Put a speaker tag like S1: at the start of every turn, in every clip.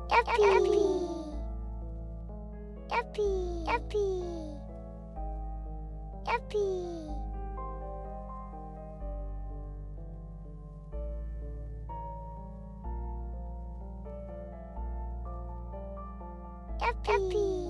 S1: Yuppie. Yuppie. Yuppie. Yuppie. Yuppie.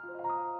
S1: Hello.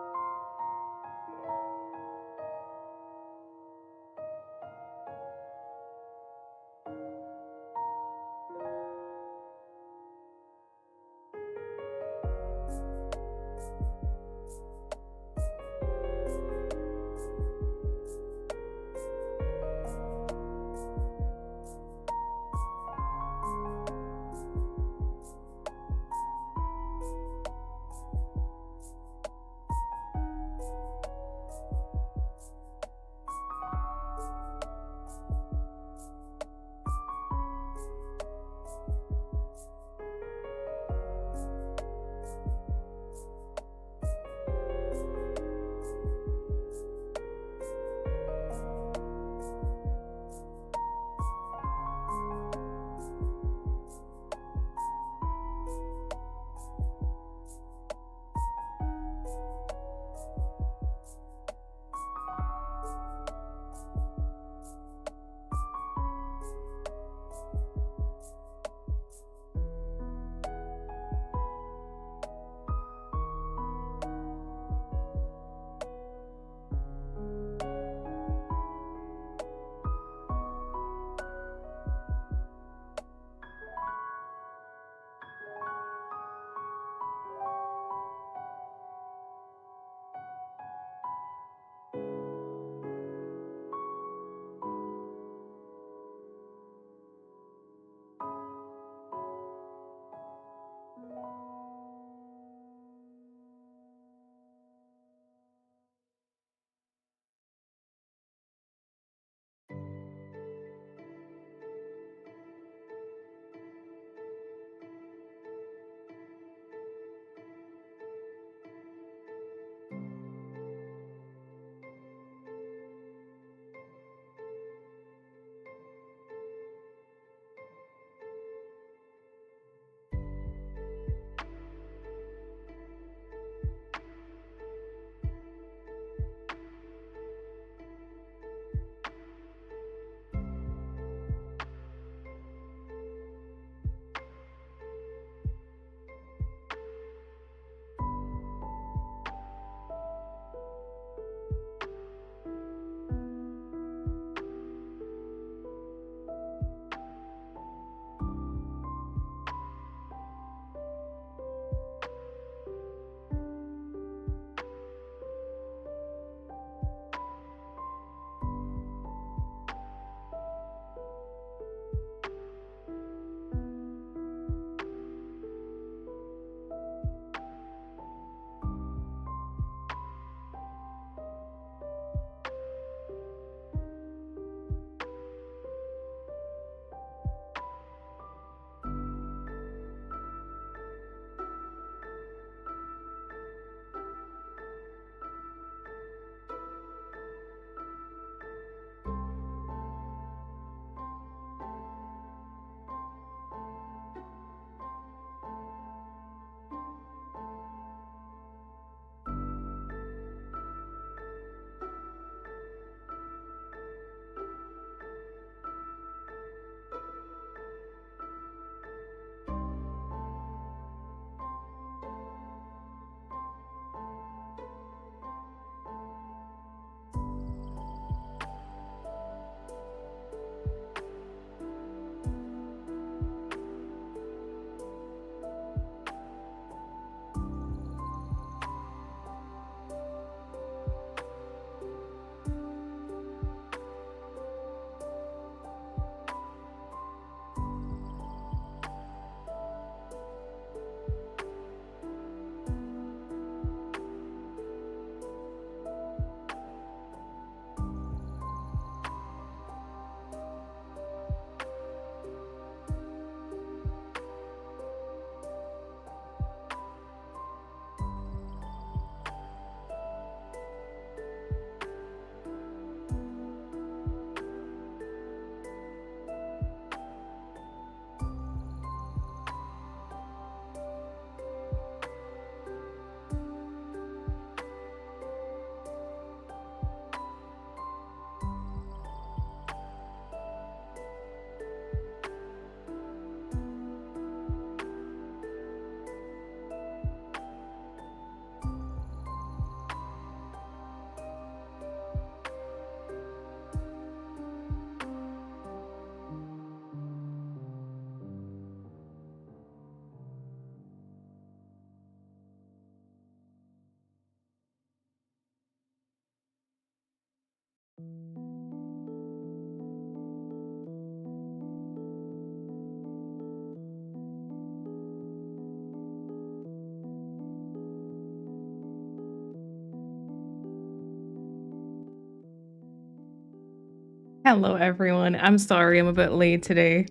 S2: Hello everyone. I'm sorry I'm a bit late today.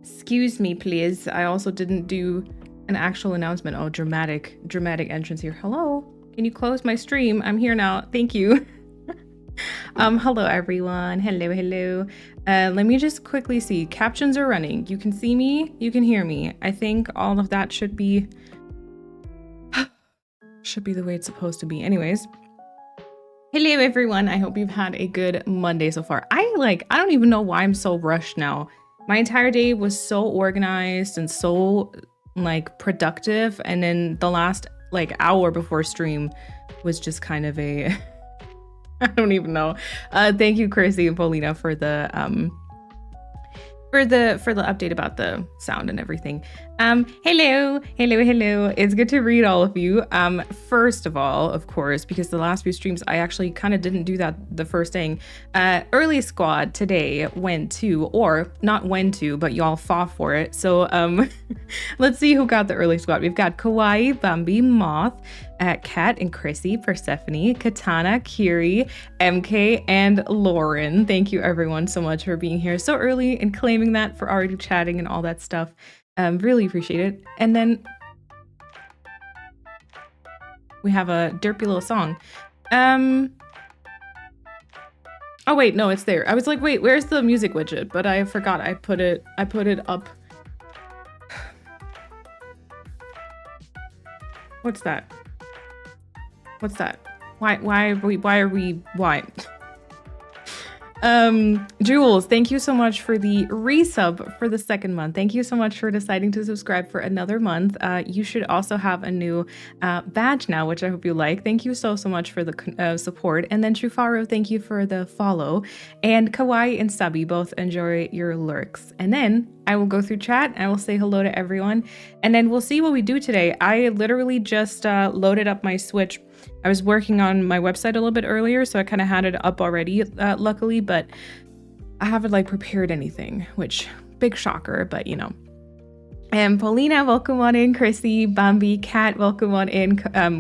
S2: Excuse me please. I also didn't do an actual announcement. Oh, dramatic entrance here. Hello. Can you close my stream? I'm here now. Thank you. Hello everyone. Hello. Let me just quickly see. Captions are running. You can see me, you can hear me. I think all of that should be the way it's supposed to be. Anyways. Hello everyone, I hope you've had a good Monday so far. I don't even know why I'm so rushed now. My entire day was so organized and so productive, and then the last hour before stream was just kind of a I don't even know. Thank you Chrissy and Paulina for the update about the sound and everything. Hello. It's good to read all of you. First of all, of course, because the last few streams I actually kind of didn't do that the first thing. Early squad today went to, or not went to, but y'all fought for it. So let's see who got the early squad. We've got Kawaii, Bambi, Moth, Kat and Chrissy, Persephone, Katana, Kiri, MK, and Lauren. Thank you everyone so much for being here so early and claiming that, for already chatting and all that stuff. Really appreciate it. And then we have a derpy little song. Oh wait, no, it's there. I was like, wait, where's the music widget? But I forgot I put it up. What's that? Why? Jules, thank you so much for the resub for the second month. Thank you so much for deciding to subscribe for another month. You should also have a new badge now, which I hope you like. Thank you so much for the support. And then Trufaro, thank you for the follow. And Kawaii and Subby, both enjoy your lurks. And then I will go through chat and I will say hello to everyone. And then we'll see what we do today. I literally just loaded up my Switch. I was working on my website a little bit earlier, so I kind of had it up already, luckily, but I haven't prepared anything, which big shocker, but you know. And Paulina, welcome on in. Chrissy, Bambi, Kat, welcome on in.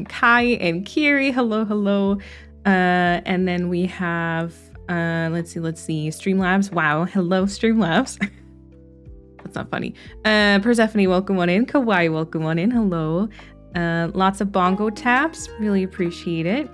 S2: Kai and Kiri, hello. And then we have, let's see, Streamlabs. Wow, hello, Streamlabs. That's not funny. Persephone, welcome on in. Kawaii, welcome on in. Hello. Lots of bongo taps. Really appreciate it.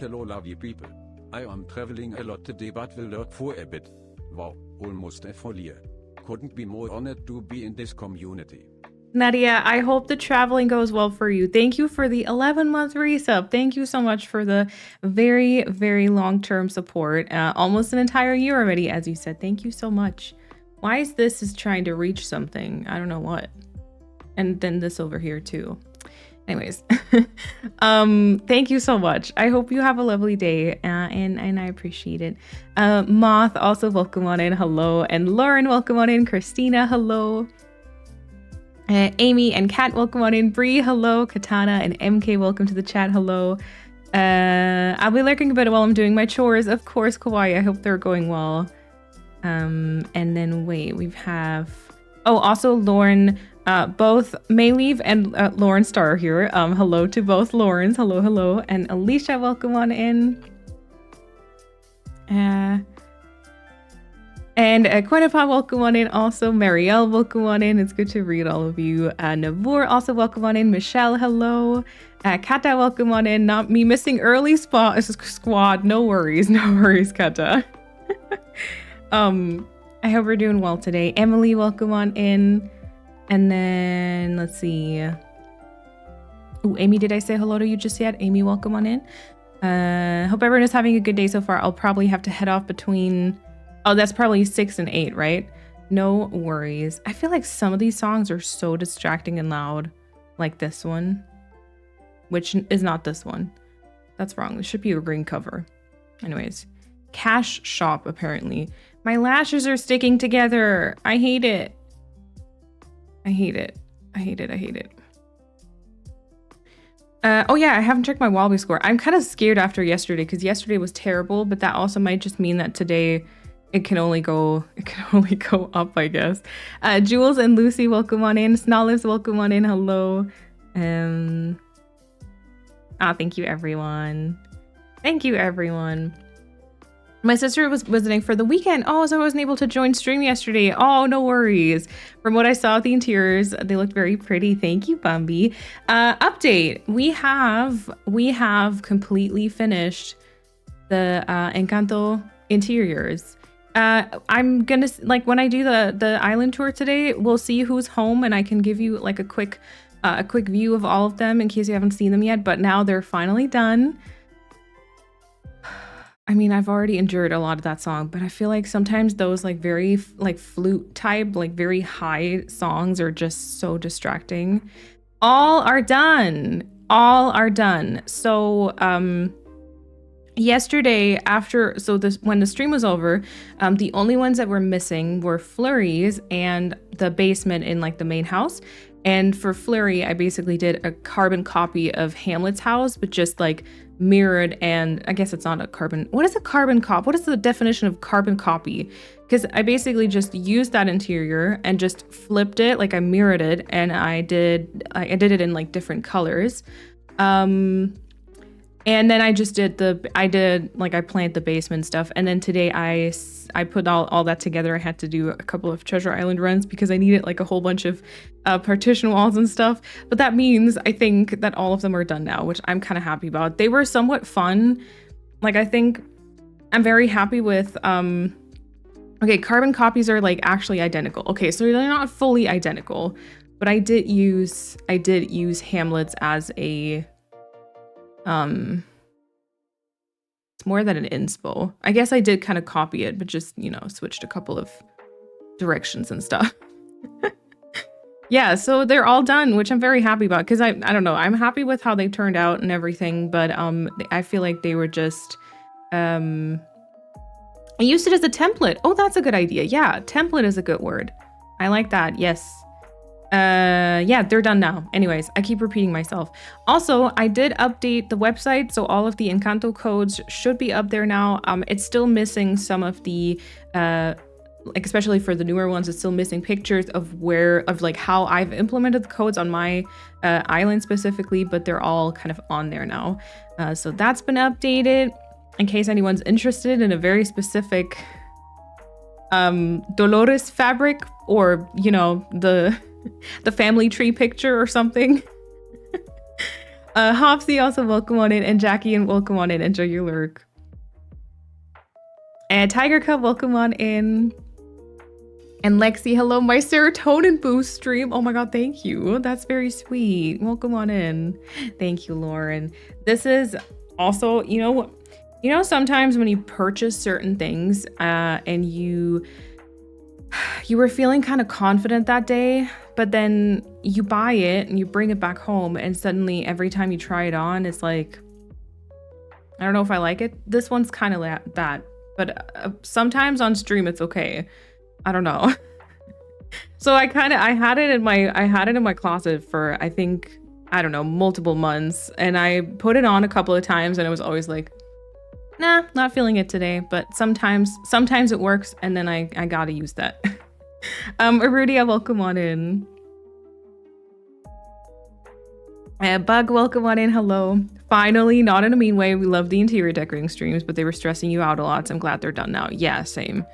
S3: Hello lovely people. I am traveling a lot today but will lurk for a bit. Wow, almost a full year. Couldn't be more honored to be in this community.
S2: Nadia, I hope the traveling goes well for you. Thank you for the 11-month resub. Thank you so much for the very, very long-term support. Almost an entire year already, as you said. Thank you so much. Why is this trying to reach something? I don't know what. And then this over here too. Anyways, thank you so much. I hope you have a lovely day, and I appreciate it. Moth, also welcome on in. Hello. And Lauren, welcome on in. Christina, hello. Amy and Kat, welcome on in. Bree, hello. Katana and MK, welcome to the chat. Hello. I'll be lurking a bit while I'm doing my chores. Of course, Kawaii, I hope they're going well. And then wait, we have... Oh, also Lauren, both Mayleave and Lauren Star are here. Hello to both Laurens. Hello. And Alicia, welcome on in. And Quenapa, welcome on in. Also, Marielle, welcome on in. It's good to read all of you. Navur, also welcome on in. Michelle, hello. Kata, welcome on in. Not me missing early squad. No worries, Kata. I hope we're doing well today. Emily, welcome on in. And then, let's see. Oh, Amy, did I say hello to you just yet? Amy, welcome on in. Hope everyone is having a good day so far. I'll probably have to head off between... Oh, that's probably 6 and 8, right? No worries. I feel like some of these songs are so distracting and loud. Like this one. Which is not this one. That's wrong. This should be a green cover. Anyways. Cash shop, apparently. My lashes are sticking together. I hate it. I hate it. Oh yeah, I haven't checked my Wobbly score. I'm kind of scared after yesterday because yesterday was terrible, but that also might just mean that today it can only go up, I guess. Jules and Lucy, welcome on in. Snollives, welcome on in. Hello. Thank you everyone. Thank you everyone. My sister was visiting for the weekend. Oh, so I wasn't able to join stream yesterday. Oh, no worries. From what I saw of the interiors, they looked very pretty. Thank you, Bumby. Update. We have completely finished the ENCANTO interiors. I'm gonna, like, when I do the island tour today, we'll see who's home and I can give you like a quick view of all of them in case you haven't seen them yet. But now they're finally done. I mean, I've already endured a lot of that song, but I feel like sometimes those like very like flute type, like very high songs are just so distracting. All are done. All are done. So yesterday when the stream was over, the only ones that were missing were Flurries and the basement in like the main house. And for Flurry, I basically did a carbon copy of Hamlet's house, but just like mirrored, and I guess it's not a carbon. What is a carbon copy? What is the definition of carbon copy? Because I basically just used that interior and just flipped it, like I mirrored it, and I did it in like different colors. And then I just did I planned the basement stuff. And then today I put all that together. I had to do a couple of Treasure Island runs because I needed like a whole bunch of partition walls and stuff. But that means I think that all of them are done now, which I'm kind of happy about. They were somewhat fun. Like, I think I'm very happy with, okay, carbon copies are like actually identical. Okay, so they're not fully identical, but I did use Hamlet's as a, it's more than an inspo. I guess I did kind of copy it, but just, you know, switched a couple of directions and stuff. Yeah, so they're all done, which I'm very happy about because I don't know, I'm happy with how they turned out and everything, but I feel like they were just I used it as a template. Oh, that's a good idea. Yeah, template is a good word. I like that. Yes. Yeah, they're done now. Anyways, I keep repeating myself. Also, I did update the website, so all of the ENCANTO codes should be up there now. It's still missing some of the like, especially for the newer ones, it's still missing pictures of like how I've implemented the codes on my island specifically, but they're all kind of on there now. So that's been updated in case anyone's interested in a very specific Dolores fabric, or, you know, the family tree picture or something. Hopsy, also welcome on in, and Jackie, and welcome on in. Enjoy your lurk. And Tiger Cub, welcome on in. And Lexi, hello, my serotonin boost stream. Oh my god, thank you. That's very sweet. Welcome on in. Thank you, Lauren. This is also, you know, sometimes when you purchase certain things and you were feeling kind of confident that day, but then you buy it and you bring it back home, and suddenly every time you try it on, it's like, I don't know if I like it. This one's kind of that, but sometimes on stream it's okay. I don't know. So I had it in my closet for, I think, I don't know, multiple months, and I put it on a couple of times and it was always like, nah, not feeling it today. But sometimes it works, and then I gotta use that. Arudia, welcome on in. Bug, welcome on in. Hello. Finally, not in a mean way. We love the interior decorating streams, but they were stressing you out a lot, so I'm glad they're done now. Yeah, same.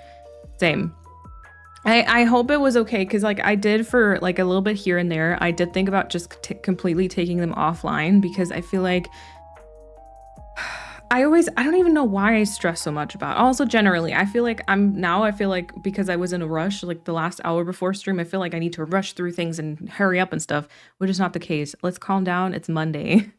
S2: I hope it was okay, because like I did for like a little bit here and there. I did think about just completely taking them offline, because I feel like I don't even know why I stress so much about it. Also, generally, I feel like because I was in a rush, like the last hour before stream, I feel like I need to rush through things and hurry up and stuff, which is not the case. Let's calm down. It's Monday.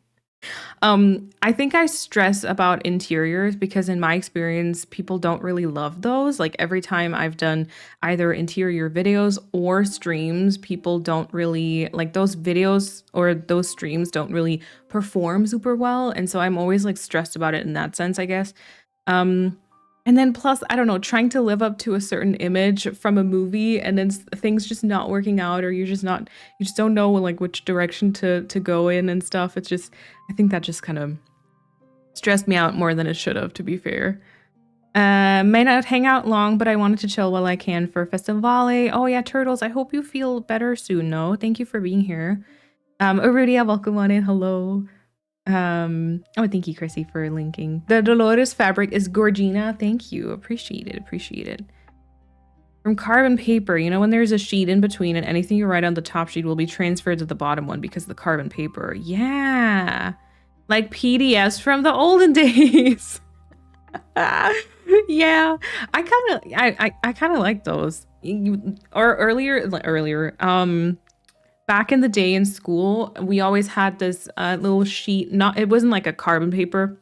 S2: I think I stress about interiors because in my experience, people don't really love those. Like every time I've done either interior videos or streams, people don't really like those videos, or those streams don't really perform super well. And so I'm always like stressed about it in that sense, I guess. And then plus, I don't know, trying to live up to a certain image from a movie, and then things just not working out, or you just don't know like which direction to go in and stuff. It's just, I think that just kind of stressed me out more than it should have, to be fair. May not hang out long, but I wanted to chill while I can for Festivale. Oh yeah, Turtles, I hope you feel better soon, no? Thank you for being here. Arudia, welcome on in, hello. Oh, thank you, Chrissy, for linking. The Dolores fabric is Gorgina. Thank you, appreciate it, appreciate it. From carbon paper, you know when there's a sheet in between and anything you write on the top sheet will be transferred to the bottom one because of the carbon paper. Yeah, like PDFs from the olden days. Yeah, I kind of like those. Or earlier, back in the day in school, we always had this little sheet. It wasn't like a carbon paper,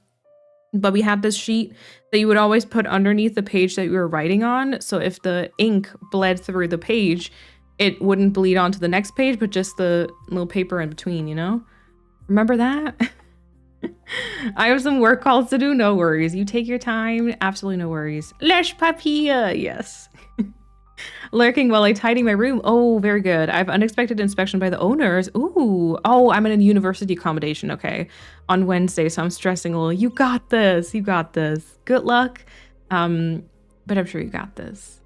S2: but we had this sheet that you would always put underneath the page that you were writing on. So if the ink bled through the page, it wouldn't bleed onto the next page, but just the little paper in between, you know? Remember that? I have some work calls to do. No worries. You take your time. Absolutely no worries. Lesh papier. Yes. Lurking while I tidy my room. Oh, very good. I have unexpected inspection by the owners. Ooh. Oh, I'm in a university accommodation. Okay. On Wednesday. So I'm stressing a little. You got this. You got this. Good luck. But I'm sure you got this.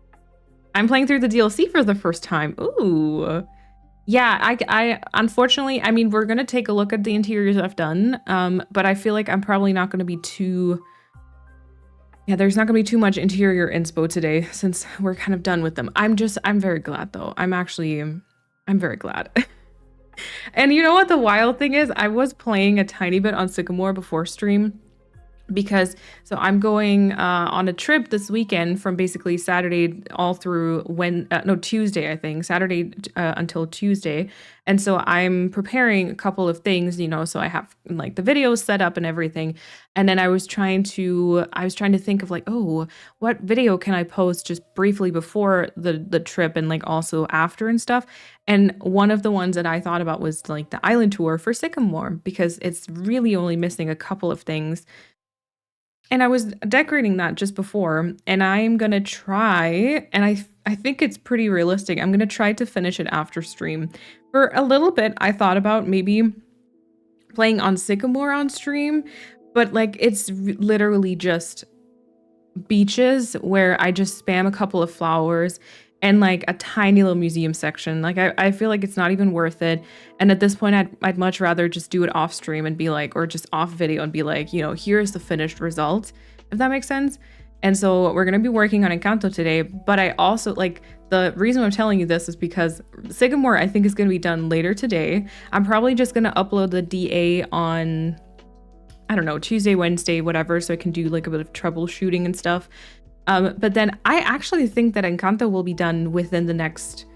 S2: I'm playing through the DLC for the first time. Ooh. Yeah, I unfortunately, I mean, we're going to take a look at the interiors I've done, but I feel like I'm probably not going to be there's not going to be too much interior inspo today since we're kind of done with them. I'm very glad though. I'm very glad. And you know what the wild thing is? I was playing a tiny bit on Sycamore before stream. Because I'm going on a trip this weekend from basically Saturday all through Tuesday, I think, Saturday until Tuesday. And so I'm preparing a couple of things, you know, so I have like the videos set up and everything. And then I was trying to think of like, oh, what video can I post just briefly before the trip and like also after and stuff. And one of the ones that I thought about was like the island tour for Sycamore, because it's really only missing a couple of things. And I was decorating that just before, and I'm gonna try, and I think it's pretty realistic. I'm gonna try to finish it after stream. For a little bit, I thought about maybe playing on Sycamore on stream, but like it's literally just beaches where I just spam a couple of flowers and like a tiny little museum section. Like I feel like it's not even worth it. And at this point, I'd much rather just do it off stream and be like, or just off video and be like, you know, here's the finished result, if that makes sense. And so we're going to be working on ENCANTO today. But I also like, the reason I'm telling you this is because Sycamore, I think, is going to be done later today. I'm probably just going to upload the DA on, I don't know, Tuesday, Wednesday, whatever. So I can do like a bit of troubleshooting and stuff. But then I actually think that ENCANTO will be done within the next,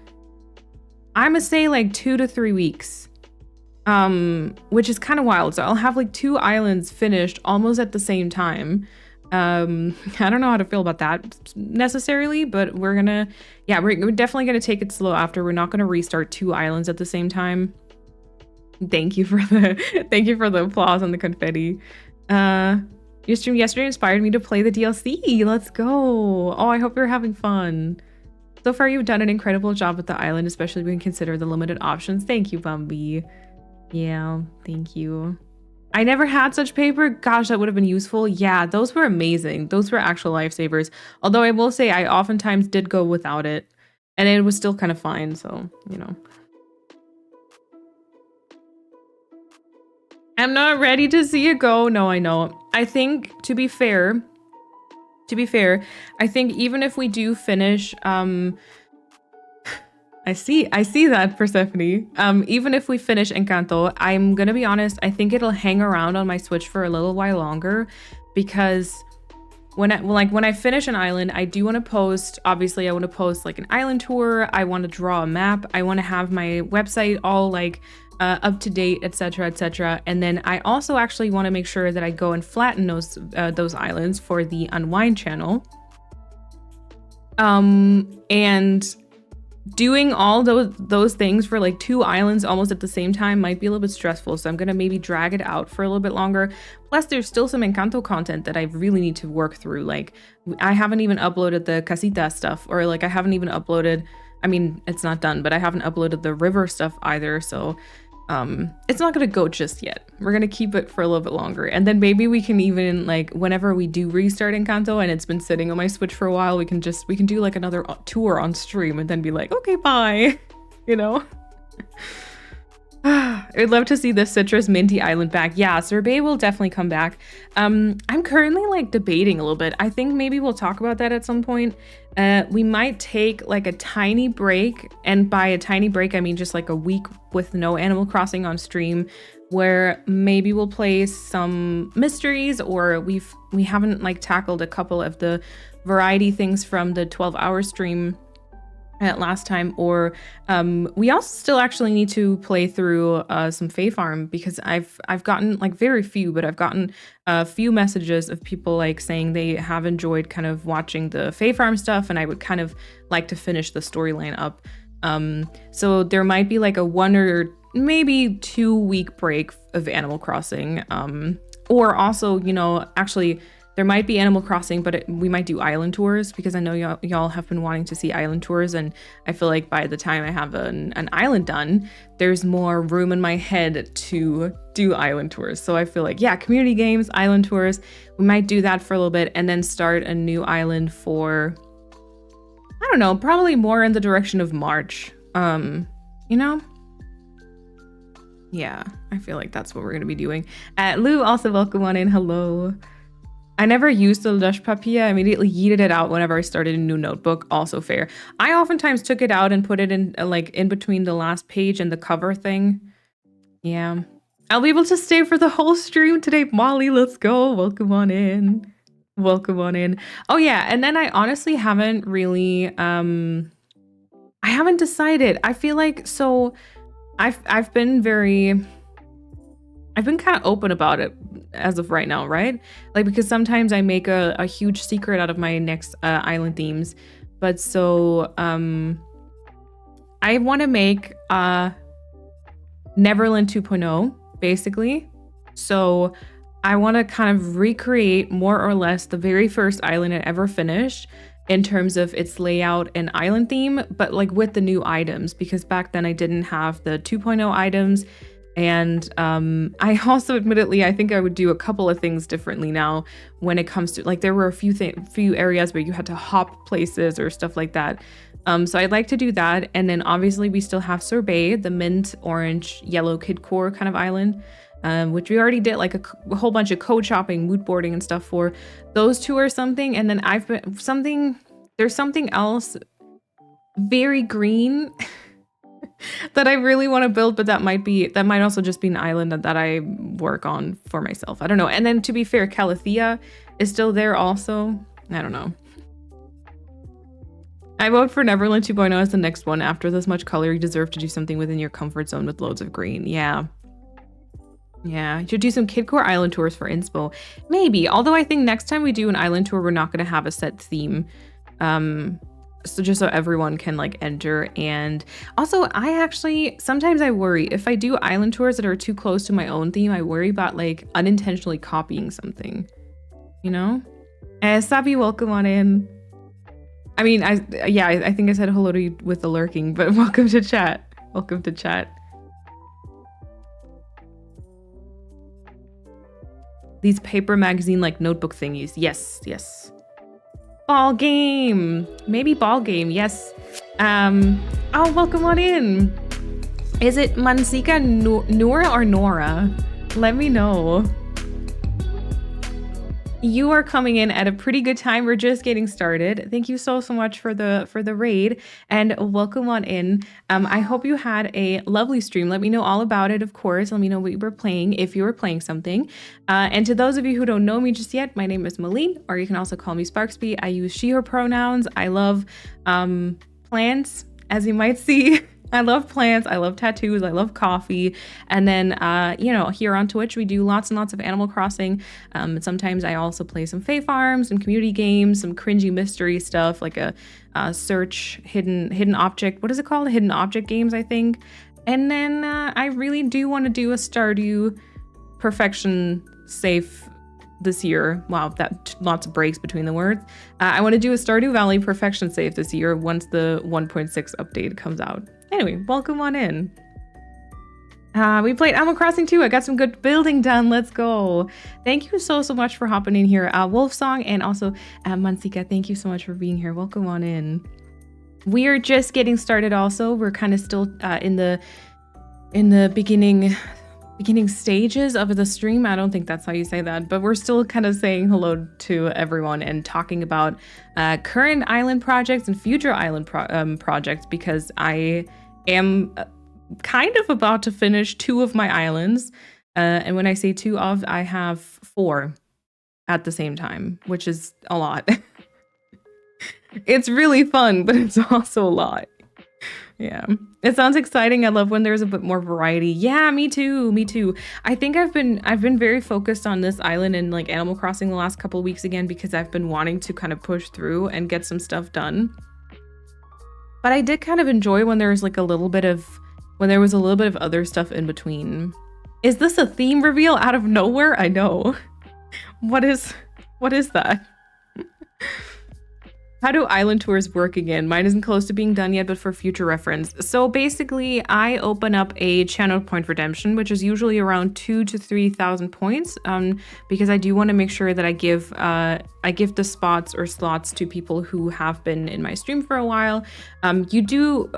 S2: I'm gonna say like 2 to 3 weeks, which is kind of wild. So I'll have like 2 islands finished almost at the same time. I don't know how to feel about that necessarily, but we're definitely gonna take it slow after. We're not gonna restart 2 islands at the same time. Thank you for the applause and the confetti. Your stream yesterday inspired me to play the DLC. Let's go. Oh, I hope you're having fun. So far, you've done an incredible job with the island, especially when you consider the limited options. Thank you, Bumby. Yeah, thank you. I never had such paper. Gosh, that would have been useful. Yeah, those were amazing. Those were actual lifesavers. Although I will say I oftentimes did go without it, and it was still kind of fine. So, you know. I'm not ready to see it go. No, I know. I think, to be fair, I think even if we do finish, I see that, Persephone. Even if we finish ENCANTO, I'm gonna be honest, I think it'll hang around on my Switch for a little while longer, because when I finish an island, I do want to post, obviously I want to post like an island tour. I want to draw a map. I want to have my website all like up to date, etc., etc. And then I also actually want to make sure that I go and flatten those islands for the Unwind channel. And doing all those things for like 2 islands almost at the same time might be a little bit stressful. So I'm gonna maybe drag it out for a little bit longer. Plus, there's still some ENCANTO content that I really need to work through. Like, I haven't even uploaded the casita stuff, or like I haven't even uploaded. I mean, it's not done, but I haven't uploaded the river stuff either. So it's not gonna go just yet. We're gonna keep it for a little bit longer, and then maybe we can even, like, whenever we do restart ENCANTO and it's been sitting on my Switch for a while, we can do like another tour on stream and then be like, okay, bye, you know. I'd love to see the Citrus Minty Island back. Yeah, Sorbet will definitely come back. I'm currently like debating a little bit. I think maybe we'll talk about that at some point. We might take like a tiny break, and by a tiny break I mean just like a week with no Animal Crossing on stream, where maybe we'll play some mysteries, or we haven't like tackled a couple of the variety things from the 12-hour stream last time, or we also still actually need to play through some Fae Farm, because I've gotten like very few, but I've gotten a few messages of people like saying they have enjoyed kind of watching the Fae Farm stuff, and I would kind of like to finish the storyline up. So there might be like a 1 or maybe 2 week break of Animal Crossing, or also, you know, actually there might be Animal Crossing, but we might do island tours, because I know y'all have been wanting to see island tours, and I feel like by the time I have an island done, there's more room in my head to do island tours. So I feel like, yeah, community games, island tours, we might do that for a little bit, and then start a new island for, I don't know, probably more in the direction of March, you know? Yeah, I feel like that's what we're gonna be doing. Lou, also welcome on in, hello. I never used the Lush Papier. I immediately yeeted it out whenever I started a new notebook. Also fair. I oftentimes took it out and put it in like in between the last page and the cover thing. Yeah. I'll be able to stay for the whole stream today. Molly, let's go. Welcome on in. Welcome on in. Oh yeah, and then I honestly haven't really I haven't decided. I feel like, so I've been kind of open about it as of right now, right? Like, because sometimes I make a huge secret out of my next island themes. But so I want to make Neverland 2.0, basically. So I want to kind of recreate more or less the very first island I ever finished in terms of its layout and island theme, but like with the new items, because back then I didn't have the 2.0 items. And I also, admittedly, I think I would do a couple of things differently now when it comes to, like, there were a few areas where you had to hop places or stuff like that. So I'd like to do that. And then obviously we still have Sorbet, the mint, orange, yellow kid core kind of island, which we already did like a whole bunch of code shopping, mood boarding and stuff for. Those two are something. And then there's something else very green that I really want to build, but that might also just be an island that I work on for myself. I don't know. And then, to be fair, Calathea is still there also. I don't know. I vote for Neverland 2.0 as the next one. After this much color, you deserve to do something within your comfort zone with loads of green. Yeah. Yeah, you should do some Kidcore Island tours for inspo. Maybe, although I think next time we do an island tour, we're not going to have a set theme. So just so everyone can like enter. And also, sometimes I worry if I do island tours that are too close to my own theme, I worry about like unintentionally copying something, you know? Sabi, welcome on in. I mean, I think I said hello to you with the lurking, but welcome to chat. Welcome to chat. These paper magazine like notebook thingies. Yes, yes. Ball game. Maybe ball game. Yes. Oh, welcome on in. Is it Mansika Nora or Nora? Let me know. You are coming in at a pretty good time. We're just getting started. Thank you so much for the raid, and welcome on in. I hope you had a lovely stream. Let me know all about it, of course. Let me know what you were playing, if you were playing something. And to those of you who don't know me just yet, my name is Malene, or you can also call me Sparksby. I use she, her pronouns. I love plants, as you might see. I love plants, I love tattoos, I love coffee. And then, you know, here on Twitch, we do lots and lots of Animal Crossing. And sometimes I also play some Fae Farm, some community games, some cringy mystery stuff, like a search hidden object. What is it called? Hidden object games, I think. And then I really do want to do a Stardew Perfection safe this year. Wow, that lots of breaks between the words. I want to do a Stardew Valley Perfection safe this year once the 1.6 update comes out. Anyway, welcome on in. We played Animal Crossing too. I got some good building done. Let's go. Thank you so much for hopping in here. Wolf Song and also Mansika, thank you so much for being here. Welcome on in. We are just getting started also. We're kind of still in the beginning stages of the stream. I don't think that's how you say that, but we're still kind of saying hello to everyone and talking about current island projects and future island projects, because I am kind of about to finish 2 of my islands. And when I say 2 of, I have 4 at the same time, which is a lot. It's really fun, but it's also a lot. Yeah, it sounds exciting. I love when there's a bit more variety. Yeah, me too. Me too. I think I've been very focused on this island and like Animal Crossing the last couple of weeks again, because I've been wanting to kind of push through and get some stuff done. But I did kind of enjoy when there was like a little bit of other stuff in between. Is this a theme reveal out of nowhere? I know. What is that? How do island tours work again? Mine isn't close to being done yet, but for future reference. So basically, I open up a channel point redemption, which is usually around 2,000 to 3,000 points, because I do want to make sure that I give the spots or slots to people who have been in my stream for a while. You do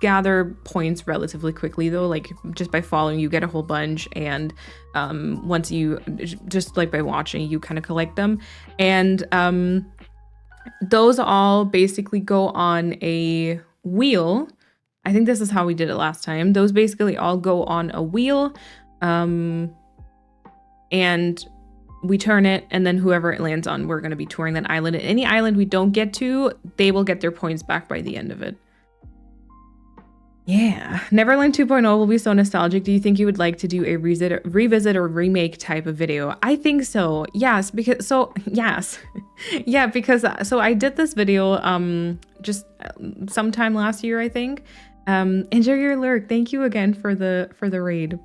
S2: gather points relatively quickly though, like just by following you get a whole bunch, and once you just like by watching you kind of collect them, and those all basically go on a wheel. I think this is how we did it last time. Those basically all go on a wheel, and we turn it, and then whoever it lands on, we're going to be touring that island. And any island we don't get to, they will get their points back by the end of it. Yeah, Neverland 2.0 will be so nostalgic. Do you think you would like to do a revisit or remake type of video? I think so. Yes, yeah, because I did this video just sometime last year, I think. Enjoy your lurk. Thank you again for the raid.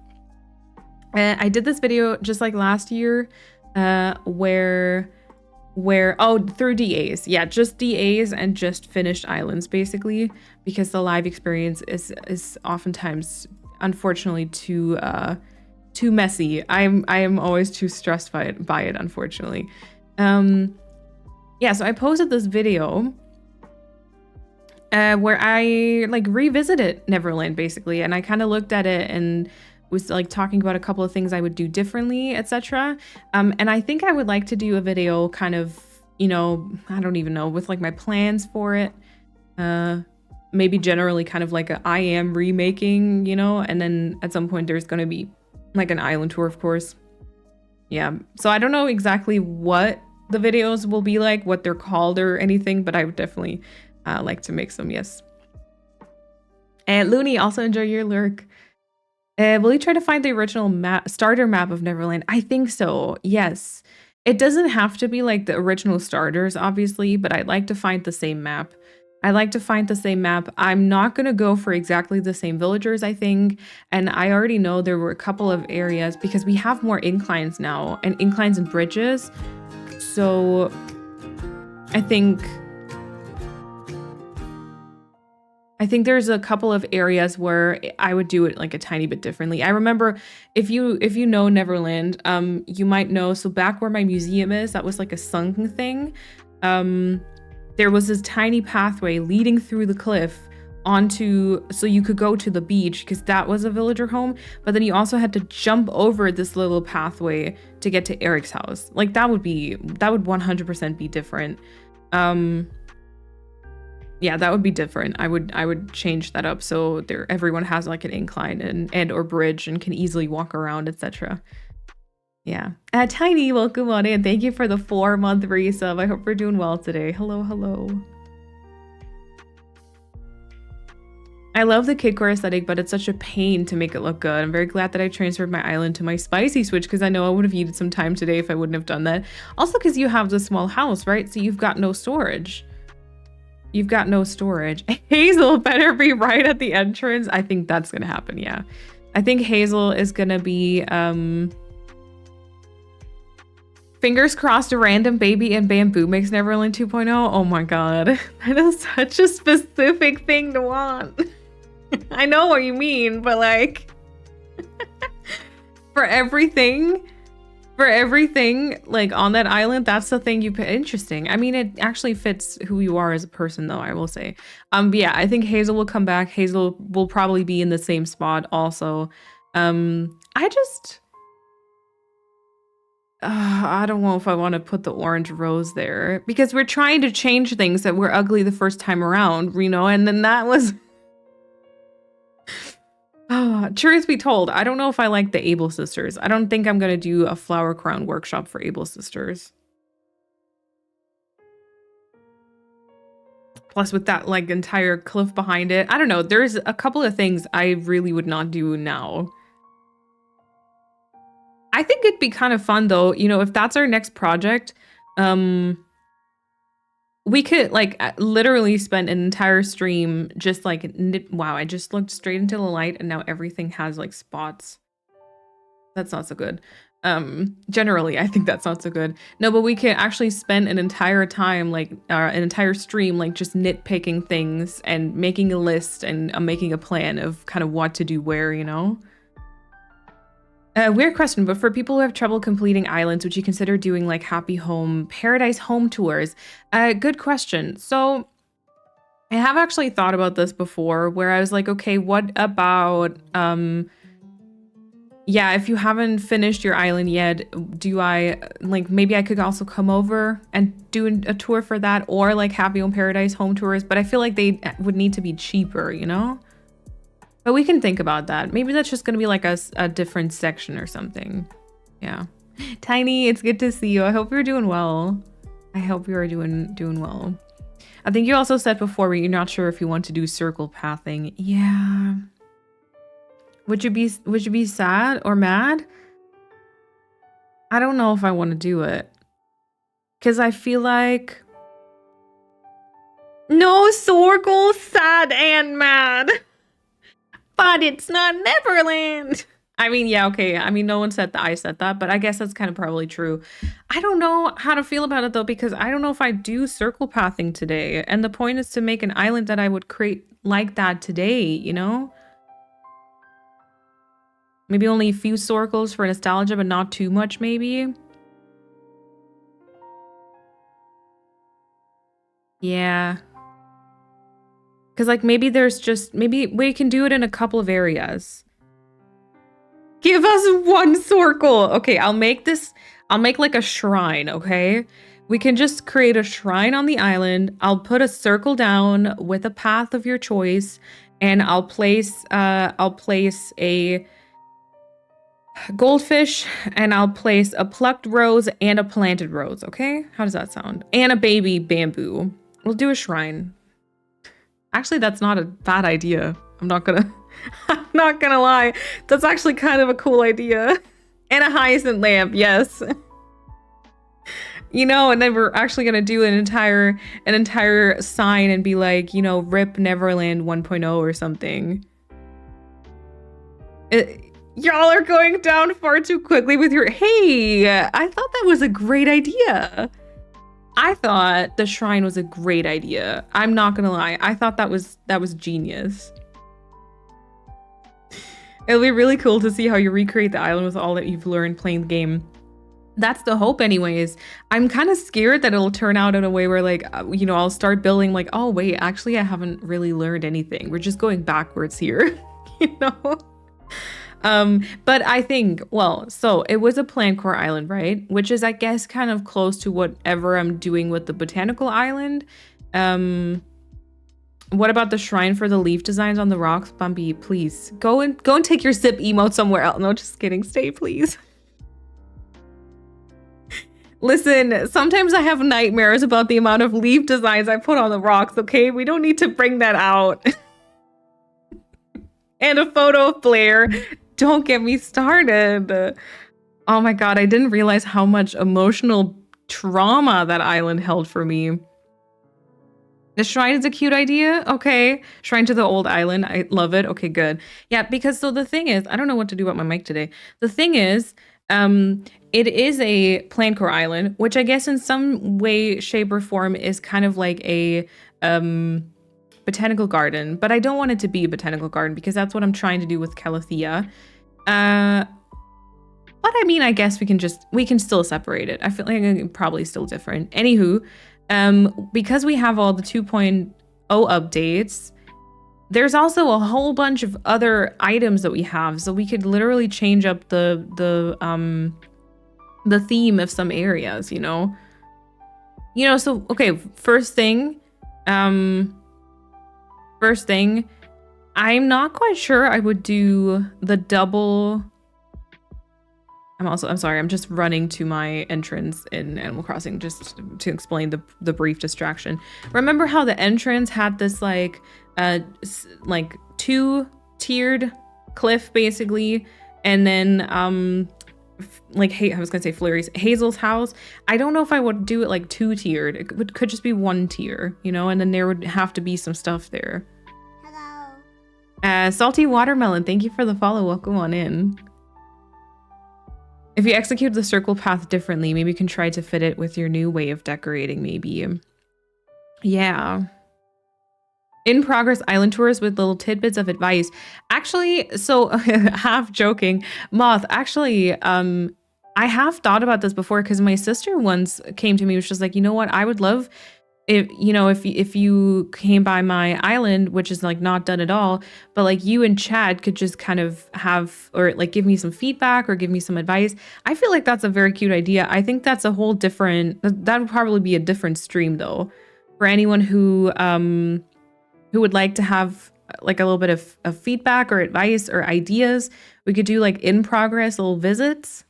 S2: I did this video just like last year, through DAs. Yeah, just DAs and just finished islands basically, because the live experience is oftentimes unfortunately too messy. I am always too stressed by it unfortunately. Yeah, so I posted this video where I like revisited Neverland basically, and I kind of looked at it and was like talking about a couple of things I would do differently, etc. And I think I would like to do a video kind of, you know, I don't even know, with like my plans for it. Maybe generally kind of like I am remaking, you know, and then at some point there's going to be like an island tour, of course. Yeah, so I don't know exactly what the videos will be like, what they're called or anything, but I would definitely like to make some, yes. And Looney, also enjoy your lurk. Will you try to find the original starter map of Neverland? I think so, yes. It doesn't have to be like the original starters, obviously, but I'd like to find the same map. I'm not going to go for exactly the same villagers, I think. And I already know there were a couple of areas because we have more inclines now, and inclines and bridges. So I think there's a couple of areas where I would do it like a tiny bit differently. I remember, if you know Neverland, you might know, so back where my museum is, that was like a sunken thing. There was this tiny pathway leading through the cliff onto, so you could go to the beach because that was a villager home, but then you also had to jump over this little pathway to get to Eric's house. Like that would 100% be different. Yeah, that would be different. I would change that up so everyone has like an incline and or bridge and can easily walk around, etc. Yeah. Tiny, welcome on in. Thank you for the 4-month resub. I hope you're doing well today. Hello, hello. I love the kidcore aesthetic, but it's such a pain to make it look good. I'm very glad that I transferred my island to my spicy switch because I know I would have needed some time today if I wouldn't have done that. Also because you have the small house, right? So you've got no storage. Hazel better be right at the entrance. I think that's gonna happen, yeah. I think Hazel is gonna be fingers crossed a random baby and bamboo makes Neverland 2.0. Oh my god. That is such a specific thing to want. I know what you mean, but like For everything, like on that island, that's the thing you put. Interesting. I mean, it actually fits who you are as a person, though, I will say. But yeah, I think Hazel will come back. Hazel will probably be in the same spot also. I don't know if I want to put the orange rose there because we're trying to change things that were ugly the first time around, you know, and then that was. Truth be told, I don't know if I like the Able Sisters. I don't think I'm going to do a flower crown workshop for Able Sisters. Plus with that like entire cliff behind it. I don't know. There's a couple of things I really would not do now. I think it'd be kind of fun though, you know, if that's our next project, we could like literally spend an entire stream just like wow, I just looked straight into the light and now everything has like spots. That's not so good. Generally, I think that's not so good. No, but we could actually spend an entire time, like an entire stream, like just nitpicking things and making a list and making a plan of kind of what to do where, you know? Weird question, but for people who have trouble completing islands, would you consider doing like happy home, paradise home tours? Good question. So I have actually thought about this before where I was like, okay, what about, yeah, if you haven't finished your island yet, do I, like, maybe I could also come over and do a tour for that or like happy home paradise home tours, but I feel like they would need to be cheaper, you know? But we can think about that. Maybe that's just going to be like a different section or something. Yeah. Tiny, it's good to see you. I hope you're doing well. I hope you are doing well. I think you also said before where you're not sure if you want to do circle pathing. Yeah. Would you be sad or mad? I don't know if I want to do it. Cuz I feel like no circle, sad and mad. But it's not Neverland. I mean, yeah, okay. I mean, no one said that I said that, but I guess that's kind of probably true. I don't know how to feel about it though, because I don't know if I do circle pathing today. And the point is to make an island that I would create like that today, you know? Maybe only a few circles for nostalgia, but not too much, maybe. Yeah. Because like maybe there's just, maybe we can do it in a couple of areas. Give us one circle. Okay, I'll make like a shrine, okay? We can just create a shrine on the island. I'll put a circle down with a path of your choice, and I'll place a goldfish, and I'll place a plucked rose and a planted rose, okay? How does that sound? And a baby bamboo. We'll do a shrine. Actually, that's not a bad idea. I'm not gonna lie. That's actually kind of a cool idea. And a hyacinth lamp, yes. You know, and then we're actually gonna do an entire sign and be like, you know, RIP Neverland 1.0 or something. Y'all are going down far too quickly with your, hey, I thought that was a great idea. I thought the shrine was a great idea. I'm not gonna lie. I thought that was genius. It'll be really cool to see how you recreate the island with all that you've learned playing the game. That's the hope anyways. I'm kind of scared that it'll turn out in a way where like, you know, I'll start building like, oh wait, actually I haven't really learned anything. We're just going backwards here, you know? But I think, well, so it was a plant core island, right? Which is, I guess, kind of close to whatever I'm doing with the botanical island. What about the shrine for the leaf designs on the rocks? Bumpy, please go and take your zip emote somewhere else. No, just kidding. Stay, please. Listen, sometimes I have nightmares about the amount of leaf designs I put on the rocks, okay? We don't need to bring that out. And a photo of Blair. Don't get me started. Oh my god, I didn't realize how much emotional trauma that island held for me. The shrine is a cute idea. Okay. Shrine to the old island. I love it. Okay, good. Yeah, because so the thing is, I don't know what to do about my mic today. The thing is, it is a plant core island, which I guess in some way, shape, or form is kind of like a botanical garden, but I don't want it to be a botanical garden because that's what I'm trying to do with Calathea. But I mean, I guess we can still separate it. I feel like it's probably still different. Anywho, because we have all the 2.0 updates, there's also a whole bunch of other items that we have. So we could literally change up the theme of some areas, you know? So okay, first thing, I'm not quite sure I would do the double. I'm sorry, I'm just running to my entrance in Animal Crossing just to explain the brief distraction. Remember how the entrance had this like two-tiered cliff basically, and then I was gonna say Flurry's Hazel's house. I don't know if I would do it like two-tiered. It could just be one tier, you know, and then there would have to be some stuff there.
S1: Hello.
S2: Salty Watermelon, thank you for the follow. Welcome on in. If you execute the circle path differently, maybe you can try to fit it with your new way of decorating, maybe. Yeah. In progress island tours with little tidbits of advice. Actually, so half joking, Moth, actually, I have thought about this before because my sister once came to me, was just like, you know what, I would love if you came by my island, which is like not done at all, but like you and Chad could just kind of have, or like give me some feedback or give me some advice. I feel like that's a very cute idea. I think that's a whole different, that would probably be a different stream though, for anyone who would like to have like a little bit of feedback or advice or ideas. We could do like in progress little visits.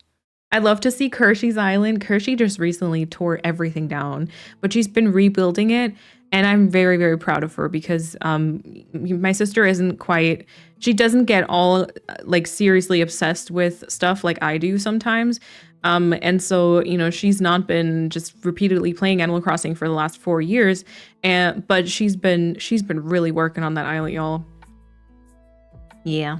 S2: I'd love to see Kershey's island. Kershey just recently tore everything down, but she's been rebuilding it. And I'm very, very proud of her because my sister isn't quite, she doesn't get all like seriously obsessed with stuff like I do sometimes. And so, you know, she's not been just repeatedly playing Animal Crossing for the last 4 years. But she's been really working on that island, y'all. Yeah.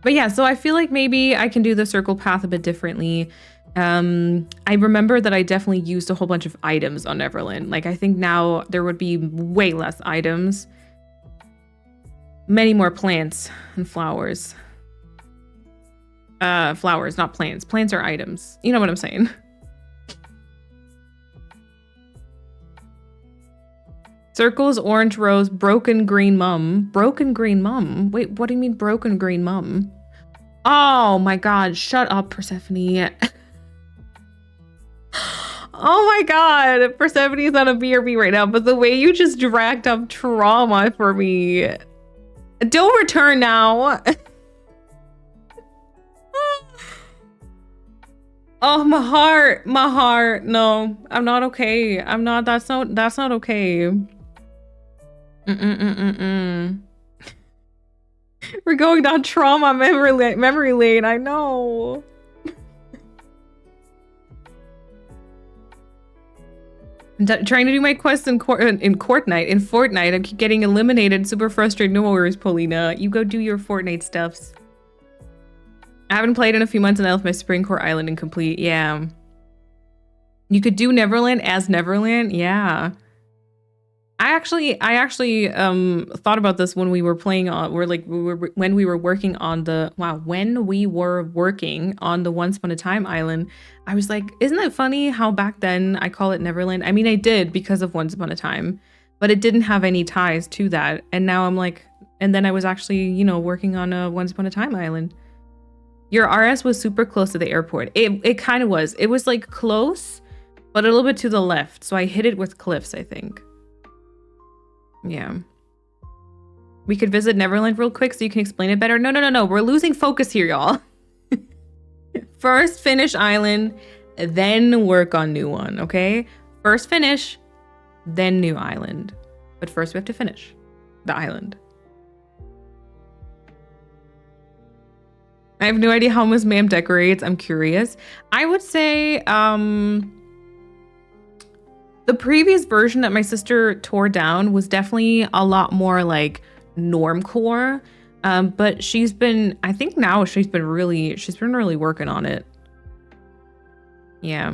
S2: But yeah, so I feel like maybe I can do the circle path a bit differently. I remember that I definitely used a whole bunch of items on Neverland. Like I think now there would be way less items. Many more plants and flowers. Flowers, not plants. Plants are items. You know what I'm saying? Circles, orange rose, broken green mum. Broken green mum? Wait, what do you mean broken green mum? Oh my god, shut up, Persephone. Oh my god, Persephone is on a BRB right now, but the way you just dragged up trauma for me. Don't return now. Oh, my heart. No, I'm not okay. I'm not, that's not okay. We're going down trauma memory lane, I know. I'm trying to do my quest in Fortnite. I keep getting eliminated. Super frustrated. No worries, Paulina. You go do your Fortnite stuffs. I haven't played in a few months and I left my Spring Core Island incomplete. Yeah. You could do Neverland as Neverland. Yeah. I actually thought about this when we were playing on, when we were working on the Once Upon a Time Island. I was like, isn't it funny how back then I call it Neverland? I mean, I did because of Once Upon a Time, but it didn't have any ties to that. And now I'm like, and then I was actually, you know, working on a Once Upon a Time Island. Your RS was super close to the airport. It kind of was. It was like close, but a little bit to the left. So I hit it with cliffs, I think. Yeah. We could visit Neverland real quick so you can explain it better. No. We're losing focus here, y'all. First finish island, then work on new one, okay? First finish, then new island. But first we have to finish the island. I have no idea how Miss Ma'am decorates. I'm curious. I would say the previous version that my sister tore down was definitely a lot more like normcore. But I think now she's been really working on it. Yeah.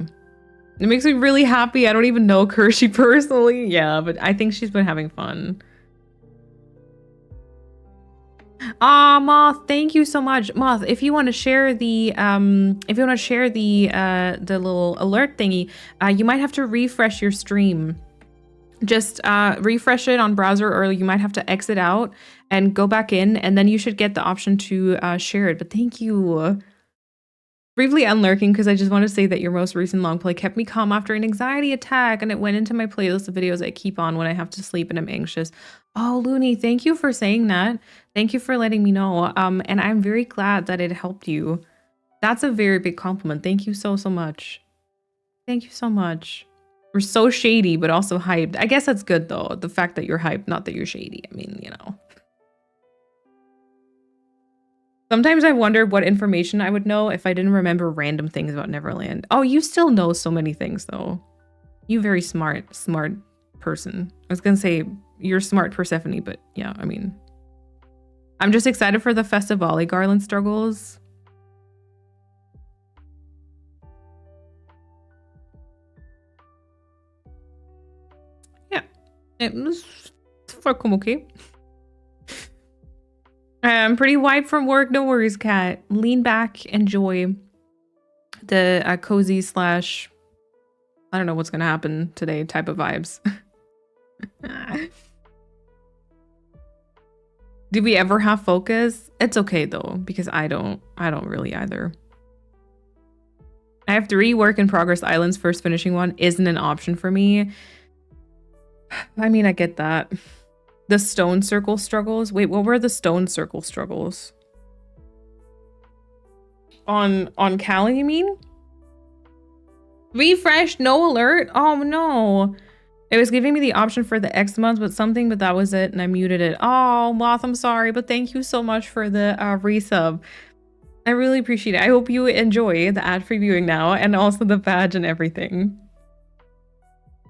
S2: It makes me really happy. I don't even know Kershey personally. Yeah, but I think she's been having fun. Moth, thank you so much. Moth, if you want to share the the little alert thingy, you might have to refresh your stream. Just refresh it on browser, or you might have to exit out and go back in, and then you should get the option to share it. But thank you. Briefly unlurking, because I just want to say that your most recent long play kept me calm after an anxiety attack, and it went into my playlist of videos I keep on when I have to sleep and I'm anxious. Oh, Looney, thank you for saying that. Thank you for letting me know. And I'm very glad that it helped you. That's a very big compliment. Thank you so much. Thank you so much. We're so shady, but also hyped. I guess that's good though. The fact that you're hyped, not that you're shady. I mean, you know. Sometimes I wonder what information I would know if I didn't remember random things about Neverland. Oh, you still know so many things though. You very smart person. I was gonna say you're smart Persephone, but yeah, I mean. I'm just excited for the Festivali garland struggles. Yeah, it was fucking okay. I'm pretty wiped from work. No worries, Kat. Lean back, enjoy the cozy / I don't know what's gonna happen today type of vibes. Did we ever have focus? It's okay though, because I don't really either. I have 3 work in progress islands. First finishing one isn't an option for me. I mean, I get that. The stone circle struggles. Wait, what were the stone circle struggles? On Cali, you mean? Refresh, no alert. Oh no. It was giving me the option for the X months, but that was it, and I muted it. Oh, Moth, I'm sorry, but thank you so much for the resub. I really appreciate it. I hope you enjoy the ad-free viewing now, and also the badge and everything.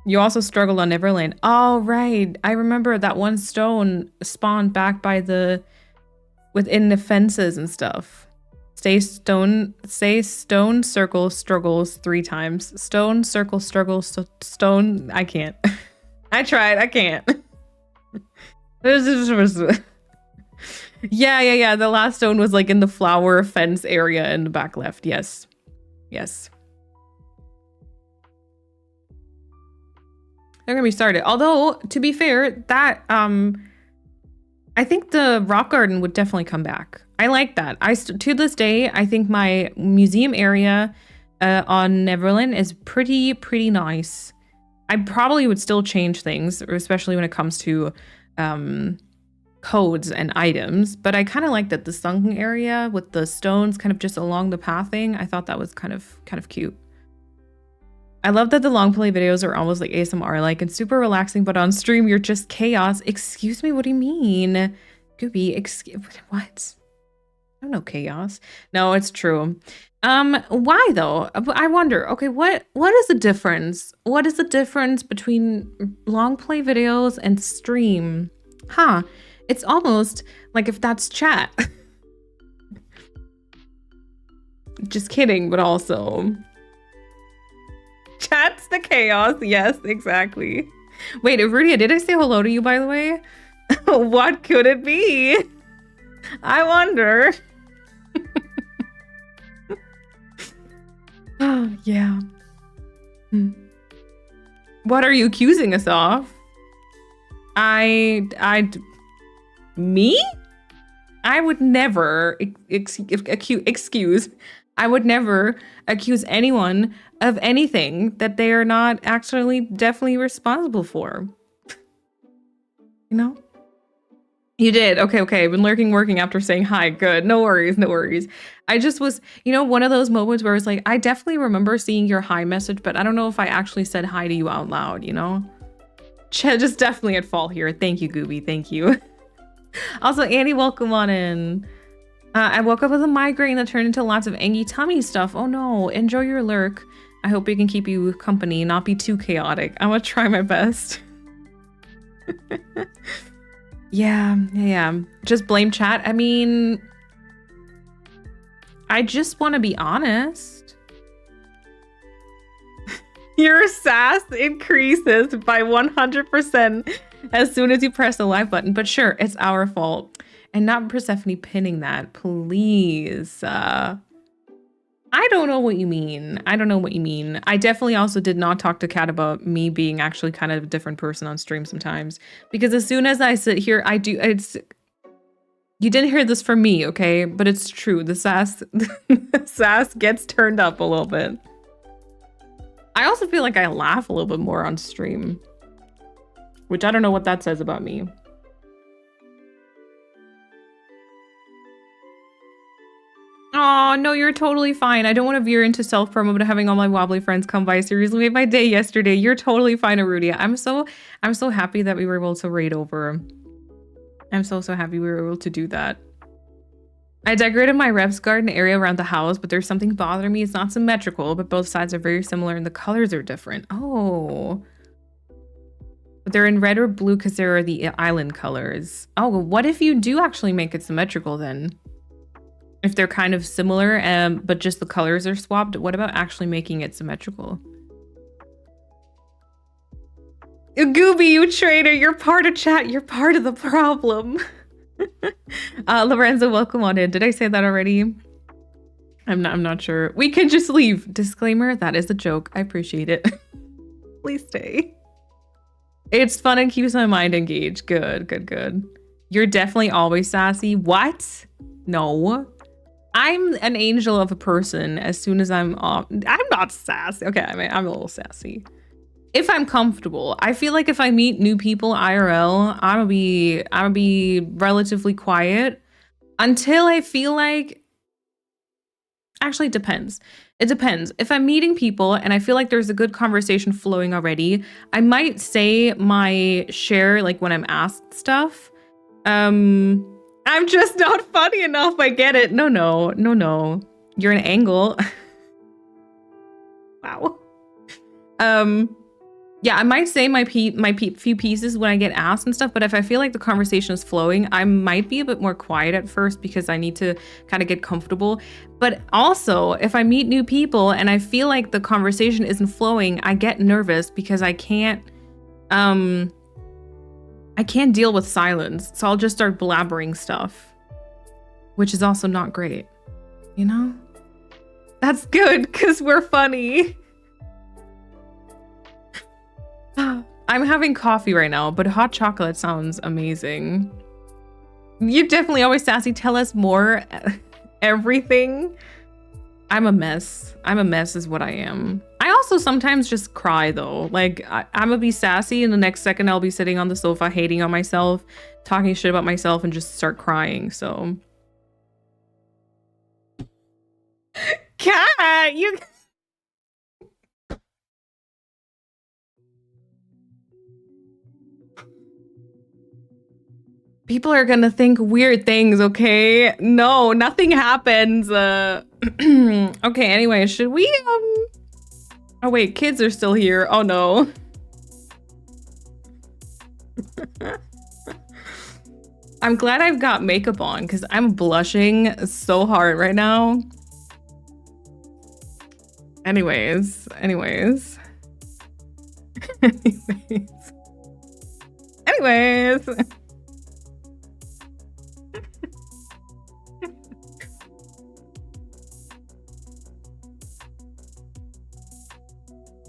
S2: You also struggled on Neverland. Oh, right. I remember that one stone spawned back by within the fences and stuff. Say stone circle struggles 3 times. Stone circle struggles stone. I can't. I tried. I can't. Yeah. The last stone was like in the flower fence area in the back left. Yes. They're gonna be started. Although, to be fair, that I think the rock garden would definitely come back. I like that. To this day, I think my museum area on Neverland is pretty nice. I probably would still change things, especially when it comes to codes and items. But I kind of like that the sunken area with the stones kind of just along the pathing. I thought that was kind of cute. I love that the long play videos are almost like ASMR-like and super relaxing, but on stream you're just chaos. Excuse me, what do you mean? Gooby, what? I don't know chaos. No, it's true. Why though? I wonder, okay, what is the difference? What is the difference between long play videos and stream? Huh, it's almost like if that's chat. Just kidding, but also. Chat's the chaos. Yes, exactly. Wait, Rudia, did I say hello to you, by the way? What could it be? I wonder. Oh, yeah. What are you accusing us of? Me? I would never I would never accuse anyone of anything that they are not actually definitely responsible for. You know? You did. Okay. I've been working after saying hi. Good. No worries. I just was, one of those moments where it's like, I definitely remember seeing your hi message, but I don't know if I actually said hi to you out loud, Just definitely at fault here. Thank you, Gooby. Thank you. Also, Annie, welcome on in. I woke up with a migraine that turned into lots of angy tummy stuff. Oh no, enjoy your lurk. I hope it can keep you company, not be too chaotic. I'm gonna try my best. Yeah. Just blame chat. I mean, I just want to be honest. Your sass increases by 100% as soon as you press the live button. But sure, it's our fault. And not Persephone pinning that, please. I don't know what you mean. I don't know what you mean. I definitely also did not talk to Kat about me being actually kind of a different person on stream sometimes. Because as soon as I sit here, you didn't hear this from me, okay? But it's true. The sass gets turned up a little bit. I also feel like I laugh a little bit more on stream, which I don't know what that says about me. Oh, no, you're totally fine. I don't want to veer into self-promo, but having all my Wobbly friends come by seriously made my day yesterday. You're totally fine, Arudia. I'm so happy that we were able to raid over. I'm so happy we were able to do that. I decorated my ref's garden area around the house, but there's something bothering me. It's not symmetrical, but both sides are very similar and the colors are different. Oh. But they're in red or blue because they're the island colors. Oh, well, what if you do actually make it symmetrical then? If they're kind of similar, but just the colors are swapped, what about actually making it symmetrical? Gooby, you traitor, you're part of chat, you're part of the problem. Lorenzo, welcome on in. Did I say that already? I'm not sure. We can just leave. Disclaimer, that is a joke. I appreciate it. Please stay. It's fun and keeps my mind engaged. Good. You're definitely always sassy. What? No. I'm an angel of a person as soon as I'm off. I'm not sassy. Okay, I'm a little sassy. If I'm comfortable. I feel like if I meet new people IRL, I'm gonna be relatively quiet until I feel like, actually it depends. It depends. If I'm meeting people and I feel like there's a good conversation flowing already, I might say my share like when I'm asked stuff. I'm just not funny enough. I get it. No. You're an angle. Wow. Yeah, I might say my few pieces when I get asked and stuff, but if I feel like the conversation is flowing, I might be a bit more quiet at first because I need to kind of get comfortable. But also, if I meet new people and I feel like the conversation isn't flowing, I get nervous because I can't deal with silence. So I'll just start blabbering stuff, which is also not great, you know? That's good because we're funny. I'm having coffee right now, but hot chocolate sounds amazing. You're definitely always sassy. Tell us more. Everything. I'm a mess. I'm a mess is what I am. I also sometimes just cry though. Like I'm gonna be sassy and the next second I'll be sitting on the sofa hating on myself, talking shit about myself and just start crying. So. Cat, you... People are gonna think weird things, okay? No, nothing happens. Okay, anyway, should we, Oh wait, kids are still here. Oh no. I'm glad I've got makeup on because I'm blushing so hard right now. Anyways. Anyways.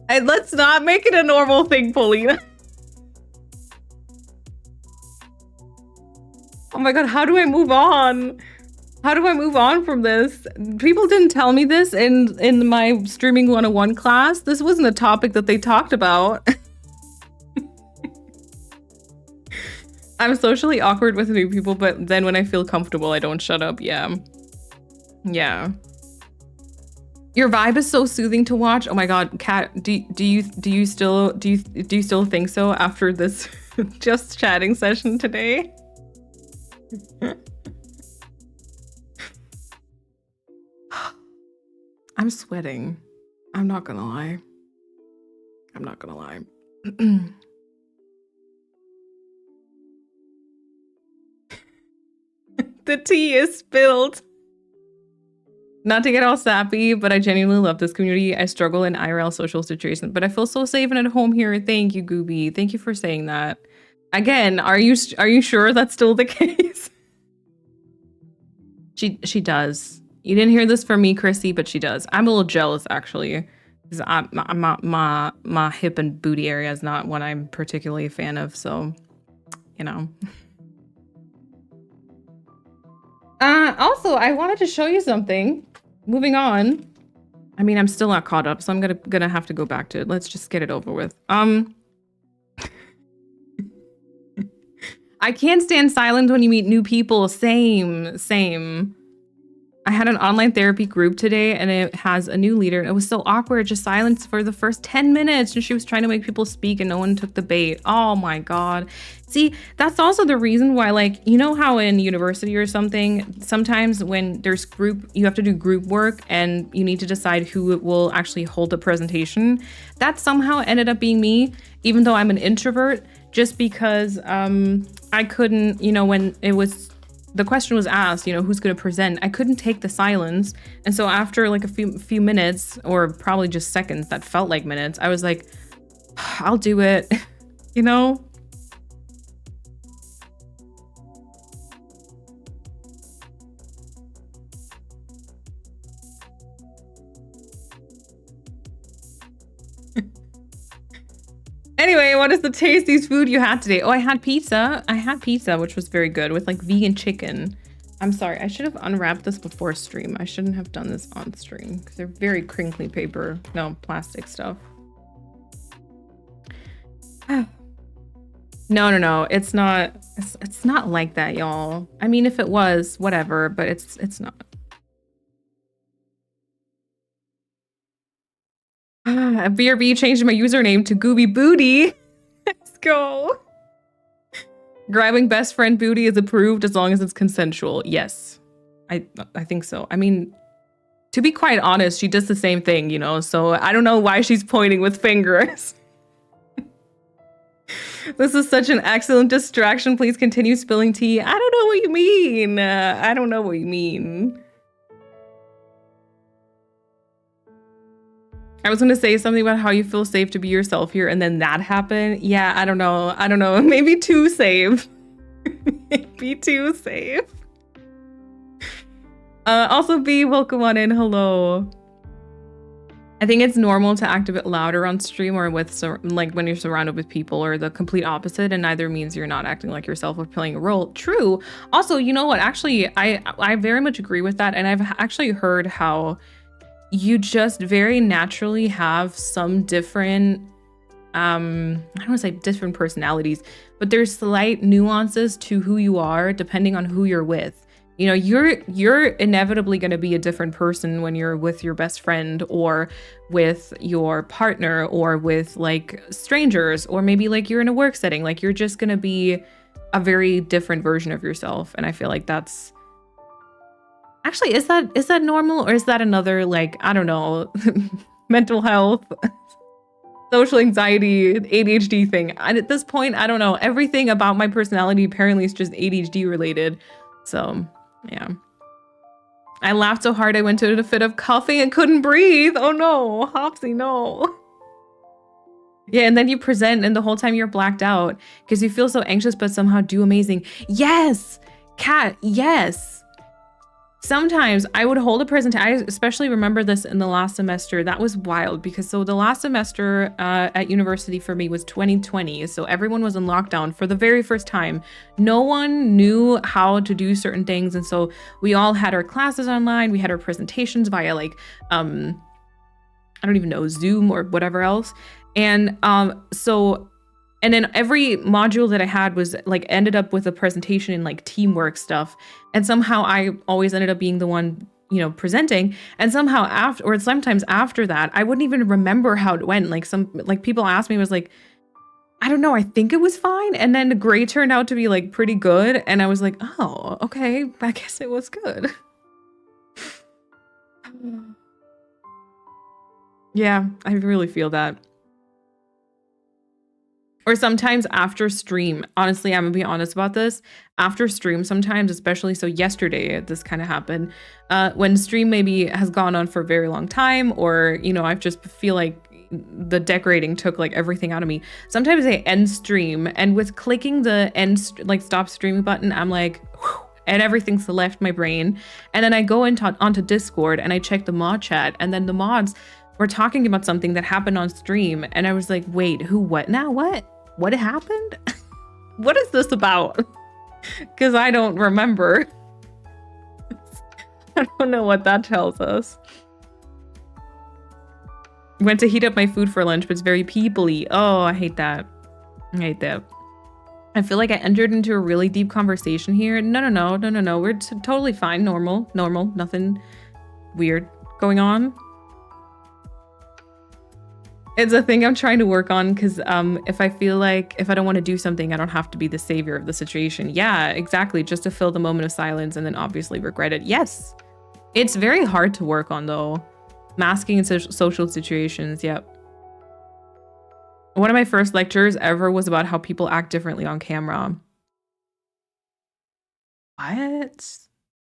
S2: And let's not make it a normal thing, Paulina. Oh my god, how do I move on? How do I move on from this? People didn't tell me this in my streaming 101 class. This wasn't a topic that they talked about. I'm socially awkward with new people, but then when I feel comfortable, I don't shut up. Yeah. Your vibe is so soothing to watch. Oh my god, Kat, do you still think so after this just chatting session today? I'm sweating. I'm not gonna lie. The tea is spilled. Not to get all sappy, but I genuinely love this community. I struggle in IRL social situations, but I feel so safe and at home here. Thank you, Gooby. Thank you for saying that. Again, are you sure that's still the case? She does. You didn't hear this from me, Chrissy, but she does. I'm a little jealous actually, because my hip and booty area is not what I'm particularly a fan of. So, you know. Also, I wanted to show you something. Moving on. I mean, I'm still not caught up, so I'm gonna have to go back to it. Let's just get it over with. I can't stand silence when you meet new people. Same. I had an online therapy group today and it has a new leader. It was so awkward, just silence for the first 10 minutes. And she was trying to make people speak and no one took the bait. Oh my God. See, that's also the reason why, like, you know how in university or something, sometimes when there's you have to do group work and you need to decide who will actually hold the presentation. That somehow ended up being me, even though I'm an introvert, just because I couldn't, you know, when the question was asked, you know, who's going to present, I couldn't take the silence. And so after like a few minutes, or probably just seconds that felt like minutes, I was like, I'll do it, you know? Anyway, what is the tastiest food you had today? Oh, I had pizza. Which was very good with like vegan chicken. I'm sorry, I should have unwrapped this before stream. I shouldn't have done this on stream because they're very crinkly plastic stuff. No, it's not. It's not like that, y'all. I mean, if it was, whatever, but it's not. BRB changed my username to Gooby Booty. Let's go. Grabbing best friend booty is approved as long as it's consensual. Yes, I think so. I mean, to be quite honest, she does the same thing, you know, so I don't know why she's pointing with fingers. This is such an excellent distraction. Please continue spilling tea. I don't know what you mean. I don't know what you mean. I was going to say something about how you feel safe to be yourself here, and then that happened. Yeah, I don't know. Maybe too safe. Maybe too safe. Also, B, welcome on in. Hello. I think it's normal to act a bit louder on stream or with like when you're surrounded with people, or the complete opposite, and neither means you're not acting like yourself or playing a role. True. Also, you know what? Actually, I very much agree with that, and I've actually heard how you just very naturally have some different, I don't want to say different personalities, but there's slight nuances to who you are depending on who you're with. You know, you're inevitably going to be a different person when you're with your best friend or with your partner or with like strangers, or maybe like you're in a work setting. Like you're just going to be a very different version of yourself. And I feel like that's actually, is that normal, or is that another, like, I don't know, mental health, social anxiety, ADHD thing? At this point, I don't know. Everything about my personality apparently is just ADHD related. So, yeah. I laughed so hard I went into a fit of coughing and couldn't breathe. Oh no, Hopsy, no. Yeah, and then you present and the whole time you're blacked out because you feel so anxious but somehow do amazing. Yes, Kat, yes. Sometimes I would hold a presentation. I especially remember this in the last semester. That was wild because so the last semester at university for me was 2020. So everyone was in lockdown for the very first time. No one knew how to do certain things. And so we all had our classes online. We had our presentations via like, I don't even know, Zoom or whatever else. And and then every module that I had was like ended up with a presentation and like teamwork stuff. And somehow I always ended up being the one, you know, presenting. And somehow after, or sometimes after that, I wouldn't even remember how it went. Like people asked me, was like, I don't know, I think it was fine. And then the grade turned out to be like pretty good. And I was like, oh, okay, I guess it was good. Yeah, I really feel that. Or sometimes after stream, honestly, I'm gonna be honest about this. After stream, sometimes, especially so yesterday, this kind of happened. When stream maybe has gone on for a very long time, or you know, I just feel like the decorating took like everything out of me. Sometimes I end stream, and with clicking the like stop streaming button, I'm like, whew, and everything's left my brain. And then I go onto Discord and I check the mod chat, and then the mods were talking about something that happened on stream, and I was like, wait, who, what now? What happened? What is this about? Because I don't remember. I don't know what that tells us. Went to heat up my food for lunch, but it's very people-y. Oh, I hate that. I hate that. I feel like I entered into a really deep conversation here. No. We're totally fine. Normal. Nothing weird going on. It's a thing I'm trying to work on, because if I feel like if I don't want to do something, I don't have to be the savior of the situation. Yeah, exactly. Just to fill the moment of silence and then obviously regret it. Yes. It's very hard to work on, though. Masking in social situations. Yep. One of my first lectures ever was about how people act differently on camera. What?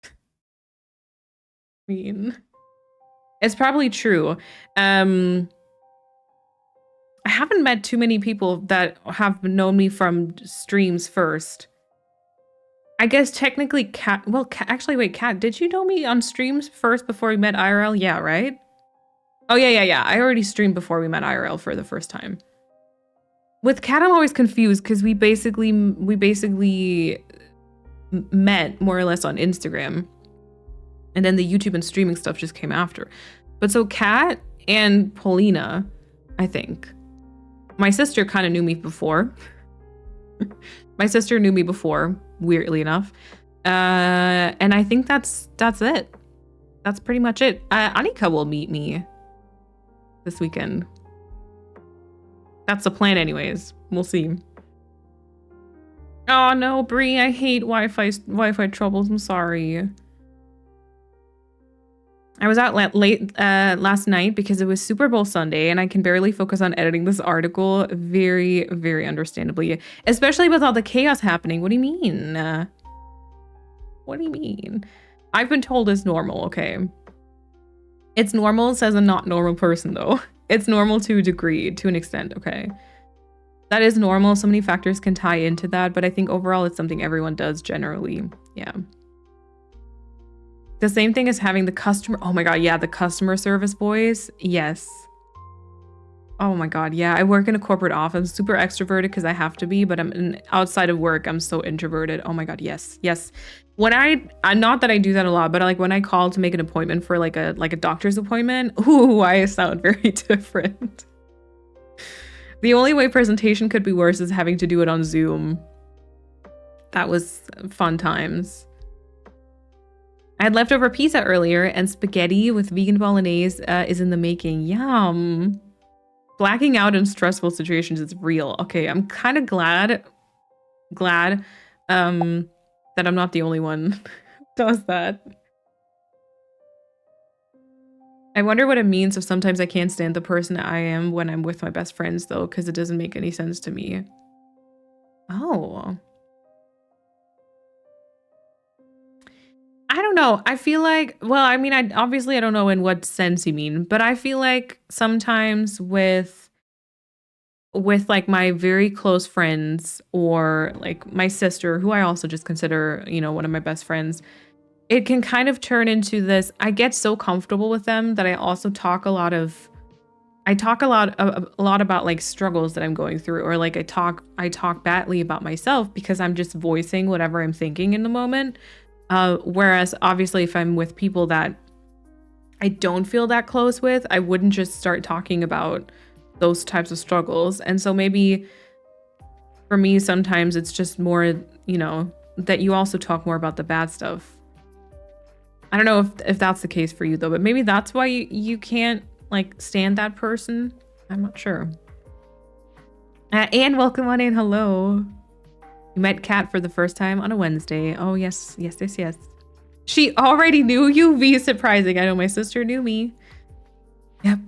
S2: I mean, it's probably true. I haven't met too many people that have known me from streams first. I guess technically Kat, well, actually, wait, Kat, did you know me on streams first before we met IRL? Yeah, right? Oh, yeah. I already streamed before we met IRL for the first time. With Kat, I'm always confused because we basically met more or less on Instagram. And then the YouTube and streaming stuff just came after. But so Kat and Paulina, I think. My sister kind of knew me before. My sister knew me before, weirdly enough. And I think that's it. That's pretty much it. Anika will meet me this weekend. That's the plan anyways. We'll see. Oh no, Brie, I hate Wi-Fi troubles. I'm sorry. I was out late last night because it was Super Bowl Sunday and I can barely focus on editing this article. Very, very understandably. Especially with all the chaos happening. What do you mean? What do you mean? I've been told it's normal, okay? It's normal says a not normal person, though. It's normal to a degree, to an extent, okay? That is normal. So many factors can tie into that, but I think overall it's something everyone does generally. Yeah. The same thing as having the customer. Oh my God, yeah, the customer service voice. Yes. Oh my God, yeah. I work in a corporate office. I'm super extroverted because I have to be, but outside of work, I'm so introverted. Oh my God, yes. When not that I do that a lot, but like when I call to make an appointment for like a doctor's appointment, ooh, I sound very different. The only way presentation could be worse is having to do it on Zoom. That was fun times. I had leftover pizza earlier and spaghetti with vegan bolognese is in the making. Yum. Blacking out in stressful situations is real. Okay, I'm kind of glad that I'm not the only one who does that. I wonder what it means if sometimes I can't stand the person I am when I'm with my best friends, though, because it doesn't make any sense to me. Oh. I don't know. I feel like, well, I mean, I don't know in what sense you mean, but I feel like sometimes with like my very close friends or like my sister, who I also just consider, you know, one of my best friends, it can kind of turn into this. I get so comfortable with them that I also talk a lot about like struggles that I'm going through, or like I talk badly about myself because I'm just voicing whatever I'm thinking in the moment. Whereas obviously if I'm with people that I don't feel that close with, I wouldn't just start talking about those types of struggles. And so maybe for me, sometimes it's just more, you know, that you also talk more about the bad stuff. I don't know if that's the case for you though, but maybe that's why you can't like stand that person. I'm not sure. And welcome on in. Hello. You met Kat for the first time on a Wednesday. Oh, yes. She already knew you? Be surprising. I know my sister knew me. Yep.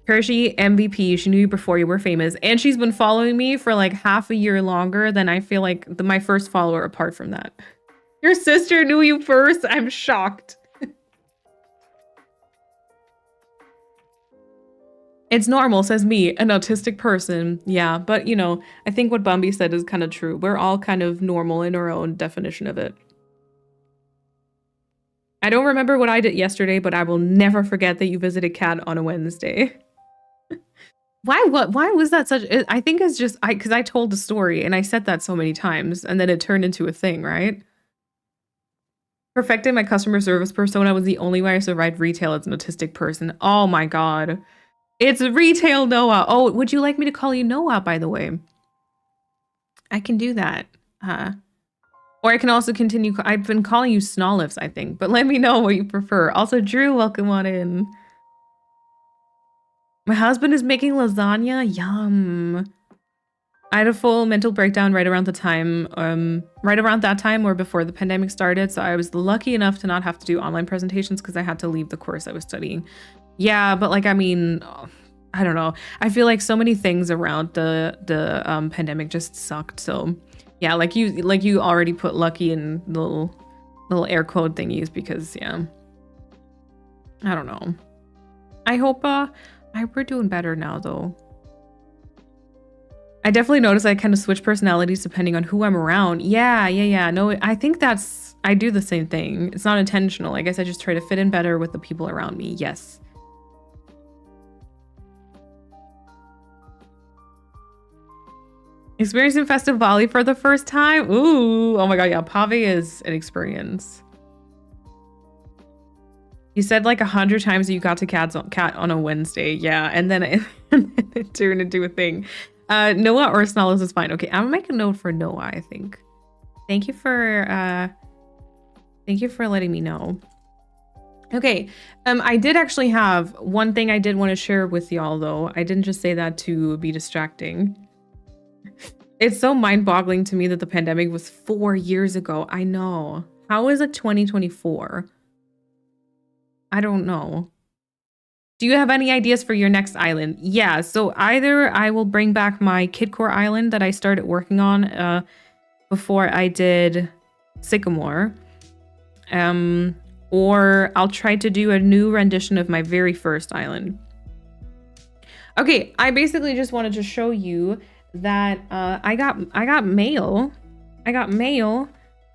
S2: Hershey MVP. She knew you before you were famous. And she's been following me for like half a year longer than I feel like my first follower apart from that. Your sister knew you first? I'm shocked. It's normal, says me, an autistic person. Yeah, but you know, I think what Bambi said is kind of true. We're all kind of normal in our own definition of it. I don't remember what I did yesterday, but I will never forget that you visited Cat on a Wednesday. Why was that such? I think it's just because I told the story and I said that so many times and then it turned into a thing, right? Perfecting my customer service persona was the only way I survived retail as an autistic person. Oh my god. It's retail Noah. Oh, would you like me to call you Noah, by the way? I can do that. Or I can also continue. I've been calling you Snolifs, I think, but let me know what you prefer. Also, Drew, welcome on in. My husband is making lasagna. Yum. I had a full mental breakdown right around that time or before the pandemic started. So I was lucky enough to not have to do online presentations because I had to leave the course I was studying. Yeah, but like, I mean, I don't know. I feel like so many things around the pandemic just sucked. So yeah, like you already put lucky in little air quote thingies because yeah, I don't know. I hope we're doing better now though. I definitely notice I kind of switch personalities depending on who I'm around. Yeah. No, I think I do the same thing. It's not intentional. I guess I just try to fit in better with the people around me. Yes. Experiencing Festive Volley for the first time. Ooh, oh my god, yeah, Pave is an experience. You said like 100 times that you got to Cat on a Wednesday. Yeah, and then it turned into a thing. Noah or Snollis is fine. Okay, I'm gonna make a note for Noah, I think. Thank you for letting me know. Okay, I did actually have one thing I did want to share with y'all though. I didn't just say that to be distracting. It's so mind-boggling to me that the pandemic was 4 years ago. I know. How is it 2024? I don't know. Do you have any ideas for your next island? Yeah, so either I will bring back my Kidcore island that I started working on before I did Sycamore. Or I'll try to do a new rendition of my very first island. Okay, I basically just wanted to show you that I got mail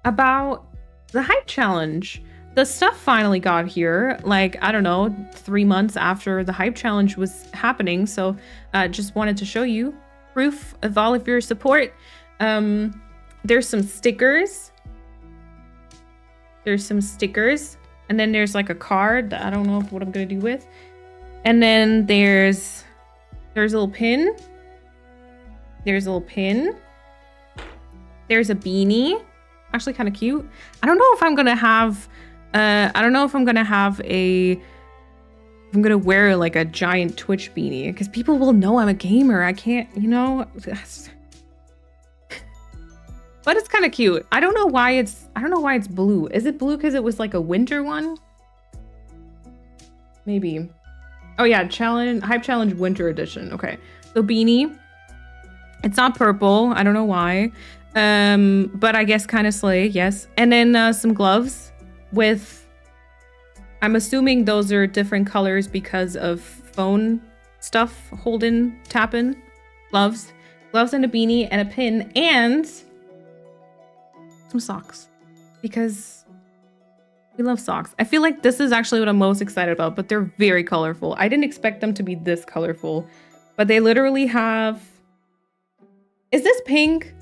S2: about the hype challenge. The stuff finally got here, like, I don't know, 3 months after the hype challenge was happening. So just wanted to show you proof of all of your support. There's some stickers. And then there's like a card that I don't know what I'm gonna do with. And then there's a little pin. There's a beanie. Actually kind of cute. I don't know if I'm gonna have I'm gonna wear like a giant Twitch beanie because people will know I'm a gamer. I can't, you know. But it's kind of cute. I don't know why it's blue. Is it blue because it was like a winter one? Maybe. Oh yeah, hype challenge winter edition. Okay, so beanie. It's not purple. I don't know why. But I guess kind of slay. Yes. And then some gloves with, I'm assuming those are different colors because of phone stuff, tapping. Gloves and a beanie and a pin and some socks because we love socks. I feel like this is actually what I'm most excited about, but they're very colorful. I didn't expect them to be this colorful, but they literally have, is this pink?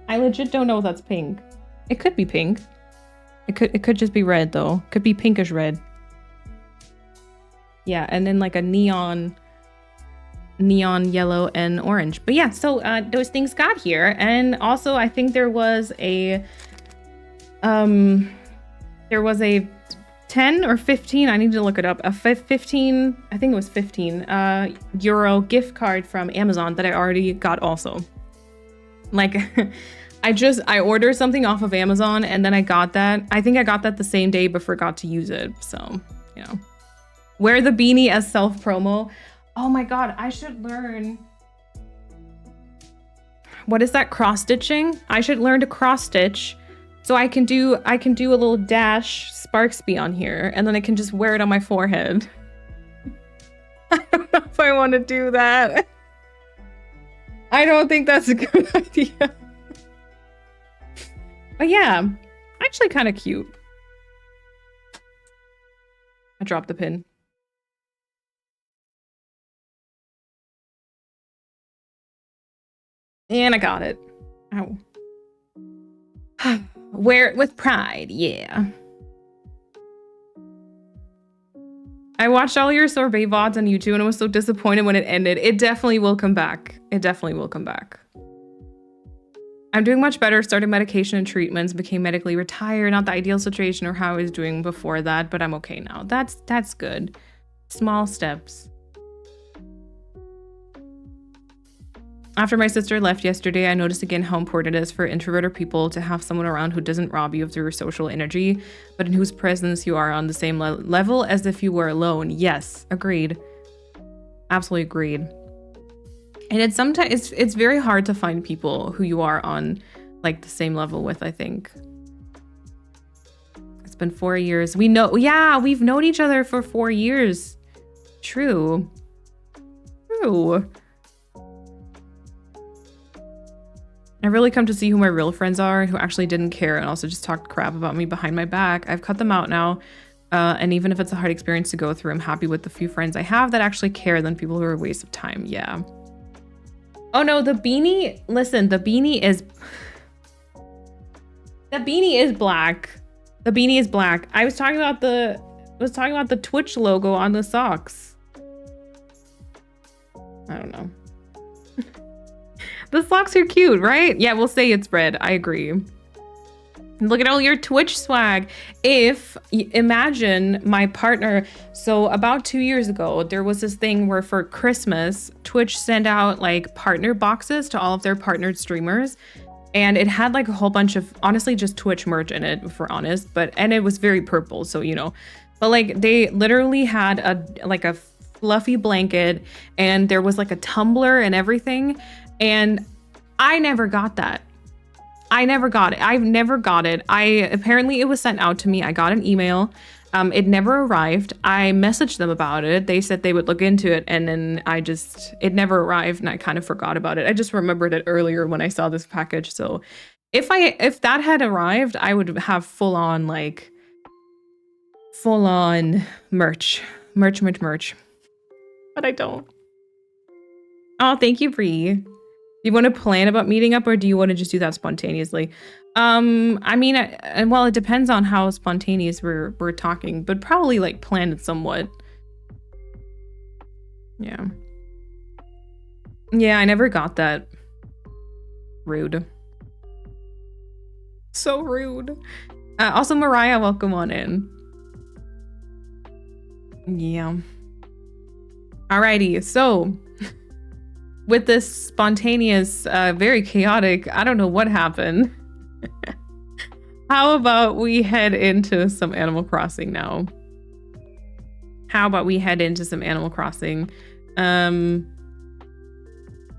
S2: I legit don't know if that's pink. It could be pink. It could just be red though. Could be pinkish red. Yeah, and then like a neon yellow and orange. But yeah, so those things got here. And also I think there was a 10 or 15, I need to look it up, a 15, I think it was 15 euro gift card from Amazon that I already got also. Like I ordered something off of Amazon and then I got that. I think I got that the same day but forgot to use it. So, you know. Wear the beanie as self-promo. Oh my god, I should learn. What is that, cross-stitching? I should learn to cross-stitch So I can do a little dash Sparksby on here, and then I can just wear it on my forehead. I don't know if I want to do that. I don't think that's a good idea. But yeah, actually kind of cute. I dropped the pin. And I got it. Ow. Wear it with pride, yeah. I watched all your sorbet VODs on YouTube and I was so disappointed when it ended. It definitely will come back. It definitely will come back. I'm doing much better, started medication and treatments, became medically retired. Not the ideal situation or how I was doing before that, but I'm okay now. That's good. Small steps. After my sister left yesterday, I noticed again how important it is for introverted people to have someone around who doesn't rob you of your social energy, but in whose presence you are on the same level as if you were alone. Yes, agreed. Absolutely agreed. And it's sometimes it's very hard to find people who you are on like the same level with, I think. It's been 4 years. We've known each other for 4 years. True. I've really come to see who my real friends are and who actually didn't care and also just talked crap about me behind my back. I've cut them out now. And even if it's a hard experience to go through, I'm happy with the few friends I have that actually care than people who are a waste of time. Yeah. Oh no, the beanie, listen, the beanie is black. The beanie is black. I was talking about the Twitch logo on the socks. I don't know. The socks are cute, right? Yeah, we'll say it's red. I agree. Look at all your Twitch swag. Imagine my partner. So about 2 years ago, there was this thing where for Christmas, Twitch sent out like partner boxes to all of their partnered streamers. And it had like a whole bunch of, honestly, just Twitch merch in it, if we're honest. And it was very purple, so you know. But like they literally had a fluffy blanket and there was like a tumbler and everything. And I never got that. I've never got it. Apparently it was sent out to me. I got an email. It never arrived. I messaged them about it. They said they would look into it. And then it never arrived and I kind of forgot about it. I just remembered it earlier when I saw this package. So if that had arrived, I would have full on merch. But I don't. Oh, thank you, Bree. Do you want to plan about meeting up or do you want to just do that spontaneously? I mean, well, it depends on how spontaneous we're talking, but probably like plan it somewhat. Yeah. Yeah, I never got that. Rude. So rude. Also, Mariah, welcome on in. Yeah. Alrighty, so with this spontaneous, very chaotic, I don't know what happened. How about we head into some Animal Crossing now?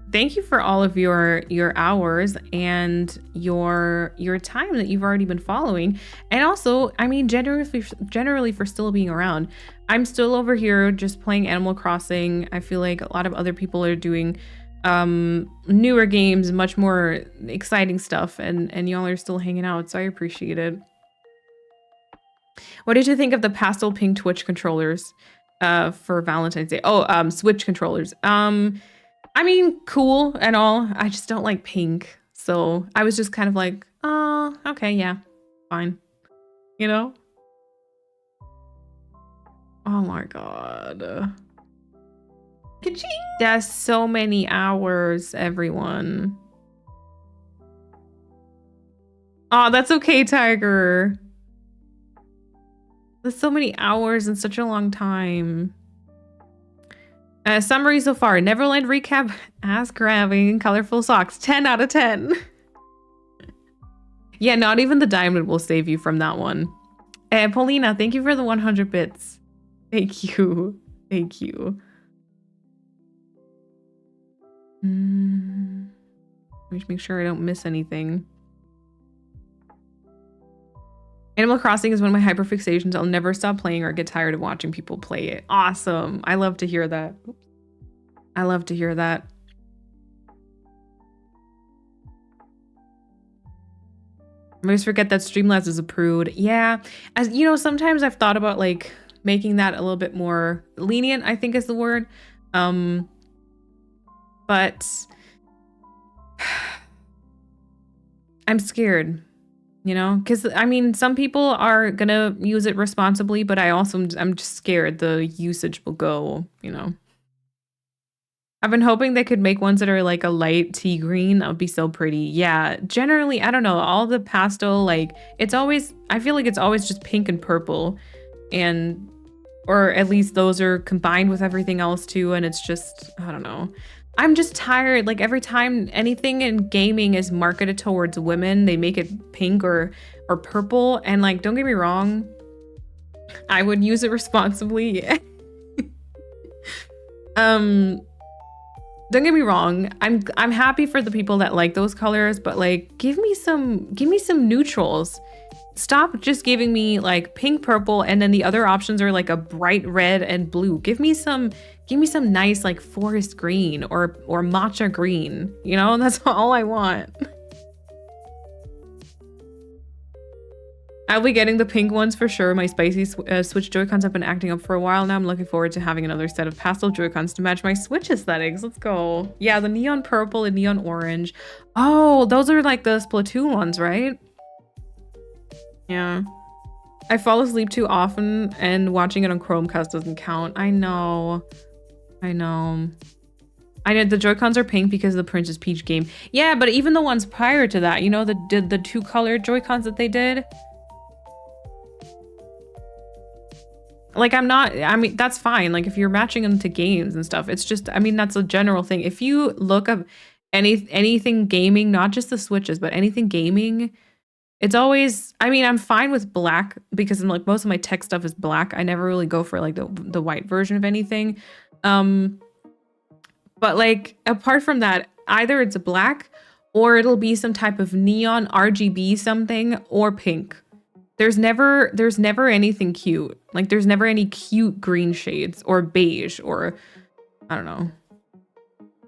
S2: Thank you for all of your hours and your time that you've already been following. And also, I mean, generally for still being around. I'm still over here just playing Animal Crossing. I feel like a lot of other people are doing newer games, much more exciting stuff, and y'all are still hanging out, so I appreciate it. What did you think of the pastel pink Twitch controllers for Valentine's Day? Oh, Switch controllers. I mean, cool and all. I just don't like pink. So I was just kind of like, oh, okay, yeah, fine. You know? Oh my God. Ka-ching! That's so many hours, everyone. Oh, that's okay, Tiger. That's so many hours in such a long time. Summary so far. Neverland recap, ass grabbing, colorful socks. 10 out of 10. Yeah, not even the diamond will save you from that one. Paulina, thank you for the 100 bits. Thank you. Thank you. Let me make sure I don't miss anything. Animal Crossing is one of my hyperfixations. I'll never stop playing or get tired of watching people play it. Awesome. I love to hear that. Oops. I love to hear that. I always forget that Streamlabs is approved. Yeah. As you know, sometimes I've thought about like making that a little bit more lenient, I think is the word. But I'm scared, you know, because I mean, some people are gonna use it responsibly, but I'm just scared the usage will go, you know. I've been hoping they could make ones that are like a light tea green. That would be so pretty. Yeah, generally, I don't know, all the pastel, like it's always, I feel like it's always just pink and purple, and or at least those are combined with everything else too, and it's just, I don't know. I'm just tired. Like every time anything in gaming is marketed towards women, they make it pink or purple, and like, don't get me wrong, I would use it responsibly. Don't get me wrong, I'm happy for the people that like those colors, but like give me some neutrals. Stop just giving me like pink, purple, and then the other options are like a bright red and blue. Give me some nice like forest green or matcha green. You know, that's all I want. I'll be getting the pink ones for sure. My spicy Switch Joy-Cons have been acting up for a while now. I'm looking forward to having another set of pastel Joy-Cons to match my Switch aesthetics. Let's go. Yeah, the neon purple and neon orange. Oh, those are like the Splatoon ones, right? Yeah. I fall asleep too often and watching it on Chromecast doesn't count. I know. I know the Joy-Cons are pink because of the Princess Peach game. Yeah, but even the ones prior to that, you know, the two colored Joy-Cons that they did? Like, I mean, that's fine. Like, if you're matching them to games and stuff, it's just, I mean, that's a general thing. If you look up anything gaming, not just the Switches, but anything gaming, it's always, I mean, I'm fine with black because like most of my tech stuff is black. I never really go for like the white version of anything. But like, apart from that, either it's black or it'll be some type of neon RGB something or pink. There's never anything cute. Like there's never any cute green shades or beige or I don't know.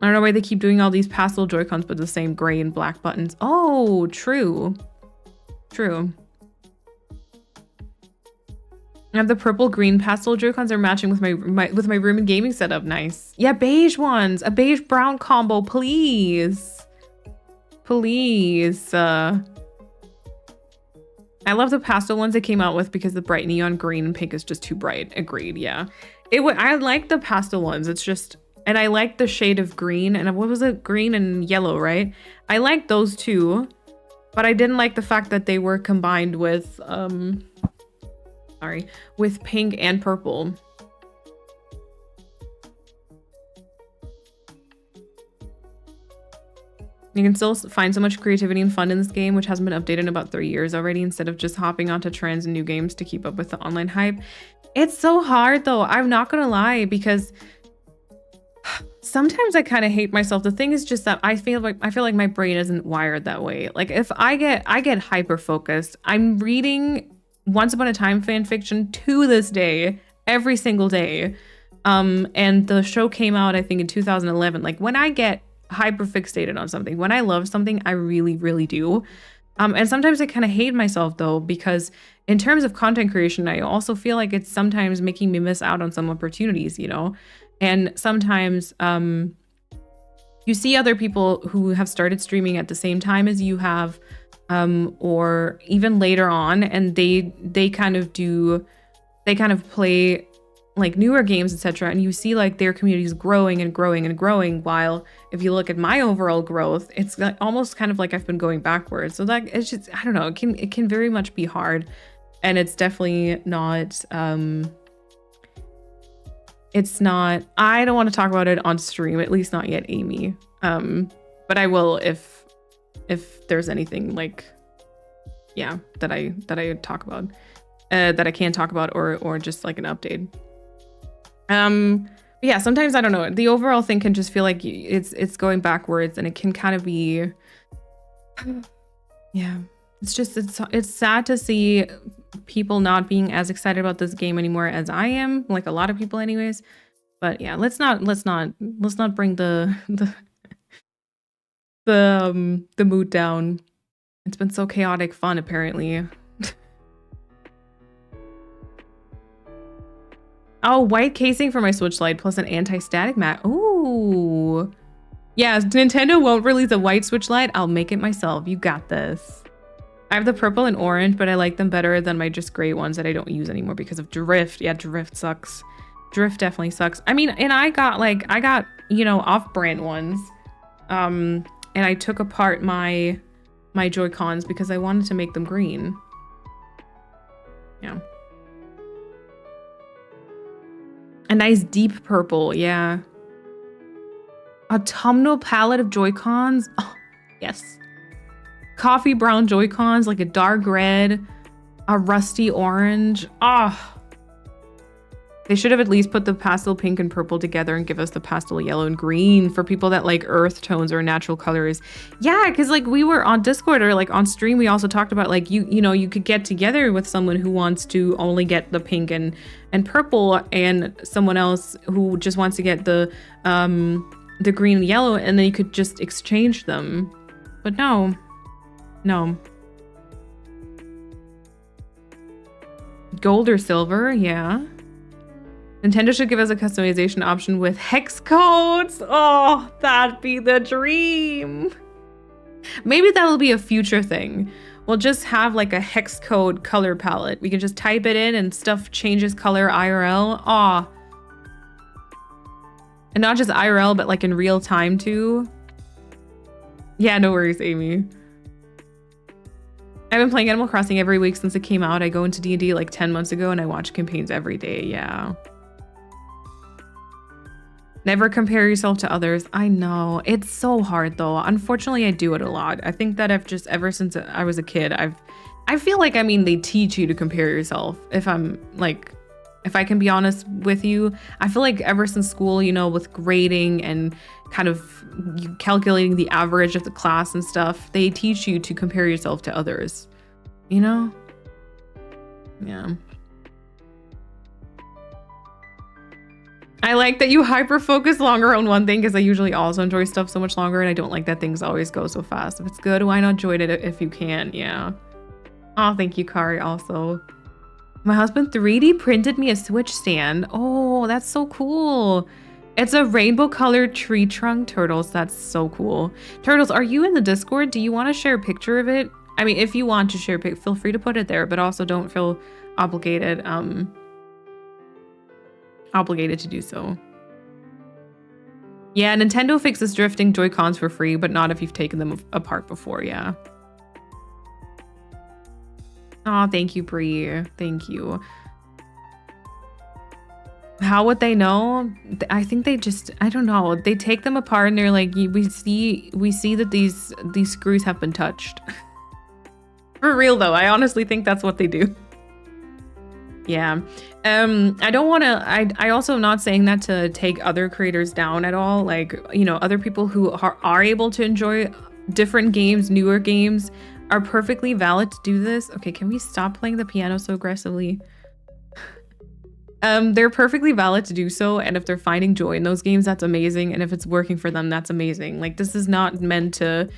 S2: I don't know why they keep doing all these pastel Joy-Cons but the same gray and black buttons. Oh, true. True. I have the purple green pastel Joy-Cons are matching with my room and gaming setup. Nice. Yeah, beige ones. A beige brown combo, please. Please. I love the pastel ones they came out with because the bright neon green and pink is just too bright. Agreed, yeah. I like the pastel ones. It's just, and I like the shade of green and what was it? Green and yellow, right? I like those two, but I didn't like the fact that they were combined with, with pink and purple. You can still find so much creativity and fun in this game, which hasn't been updated in about 3 years already, instead of just hopping onto trends and new games to keep up with the online hype. It's so hard though, I'm not gonna lie, because sometimes I kind of hate myself. The thing is just that I feel like my brain isn't wired that way. Like if I get hyper focused, I'm reading Once Upon a Time fan fiction to this day, every single day. And the show came out, I think in 2011. Like when I get hyper fixated on something, when I love something, I really, really do. And sometimes I kind of hate myself though, because in terms of content creation, I also feel like it's sometimes making me miss out on some opportunities, you know? And sometimes you see other people who have started streaming at the same time as you have, or even later on, and they kind of play like newer games, etc. And you see like their community is growing and growing and growing, while if you look at my overall growth, it's like almost kind of like I've been going backwards. So like it's just, I don't know, it can very much be hard, and it's definitely not it's not, I don't want to talk about it on stream, at least not yet, Amy. But I will if there's anything like, yeah, that I talk about, that I can talk about, or just like an update. Yeah, sometimes I don't know, the overall thing can just feel like it's going backwards, and it can kind of be, yeah, It's just it's sad to see people not being as excited about this game anymore as I am, like a lot of people anyways. But yeah, let's not bring the mood down. It's been so chaotic fun apparently. Oh, white casing for my Switch Lite plus an anti-static mat. Ooh. Yeah, Nintendo won't release a white Switch Lite. I'll make it myself. You got this. I have the purple and orange, but I like them better than my just gray ones that I don't use anymore because of drift. Yeah, drift sucks. Drift definitely sucks. I mean, and I got, you know, off-brand ones. And I took apart my Joy-Cons because I wanted to make them green. Yeah. A nice deep purple, yeah. Autumnal palette of Joy-Cons. Oh, yes. Coffee brown Joy-Cons, like a dark red, a rusty orange. Ah. Oh. They should have at least put the pastel pink and purple together and give us the pastel yellow and green for people that like earth tones or natural colors. Yeah, because like we were on Discord or like on stream, we also talked about like you know, you could get together with someone who wants to only get the pink and purple and someone else who just wants to get the green and yellow, and then you could just exchange them. But no. Gold or silver, yeah. Nintendo should give us a customization option with hex codes. Oh, that'd be the dream. Maybe that'll be a future thing. We'll just have like a hex code color palette. We can just type it in and stuff changes color IRL. Aw. And not just IRL, but like in real time too. Yeah, no worries, Amy. I've been playing Animal Crossing every week since it came out. I go into D&D like 10 months ago and I watch campaigns every day, yeah. Never compare yourself to others. I know, it's so hard though. Unfortunately, I do it a lot. I think that I've just, ever since I was a kid, I feel like, I mean, they teach you to compare yourself. If I can be honest with you, I feel like ever since school, you know, with grading and kind of calculating the average of the class and stuff, they teach you to compare yourself to others, you know? Yeah. I like that you hyper-focus longer on one thing because I usually also enjoy stuff so much longer and I don't like that things always go so fast. If it's good, why not enjoy it if you can? Yeah. Oh, thank you, Kari, also. My husband 3D printed me a Switch stand. Oh, that's so cool. It's a rainbow colored tree trunk. Turtles, that's so cool. Turtles, are you in the Discord? Do you want to share a picture of it? I mean, if you want to share a pic, feel free to put it there, but also don't feel obligated to do so. Yeah, Nintendo fixes drifting Joy-Cons for free, but not if you've taken them apart before, yeah. Oh, thank you, Bree. Thank you. How would they know? I think they just, I don't know. They take them apart and they're like, we see that these screws have been touched. For real though, I honestly think that's what they do. Yeah. I don't want to, I also am not saying that to take other creators down at all. Like, you know, other people who are able to enjoy different games, newer games, are perfectly valid to do this. Okay, can we stop playing the piano so aggressively? They're perfectly valid to do so, and if they're finding joy in those games, that's amazing, and if it's working for them, that's amazing. Like, this is not meant to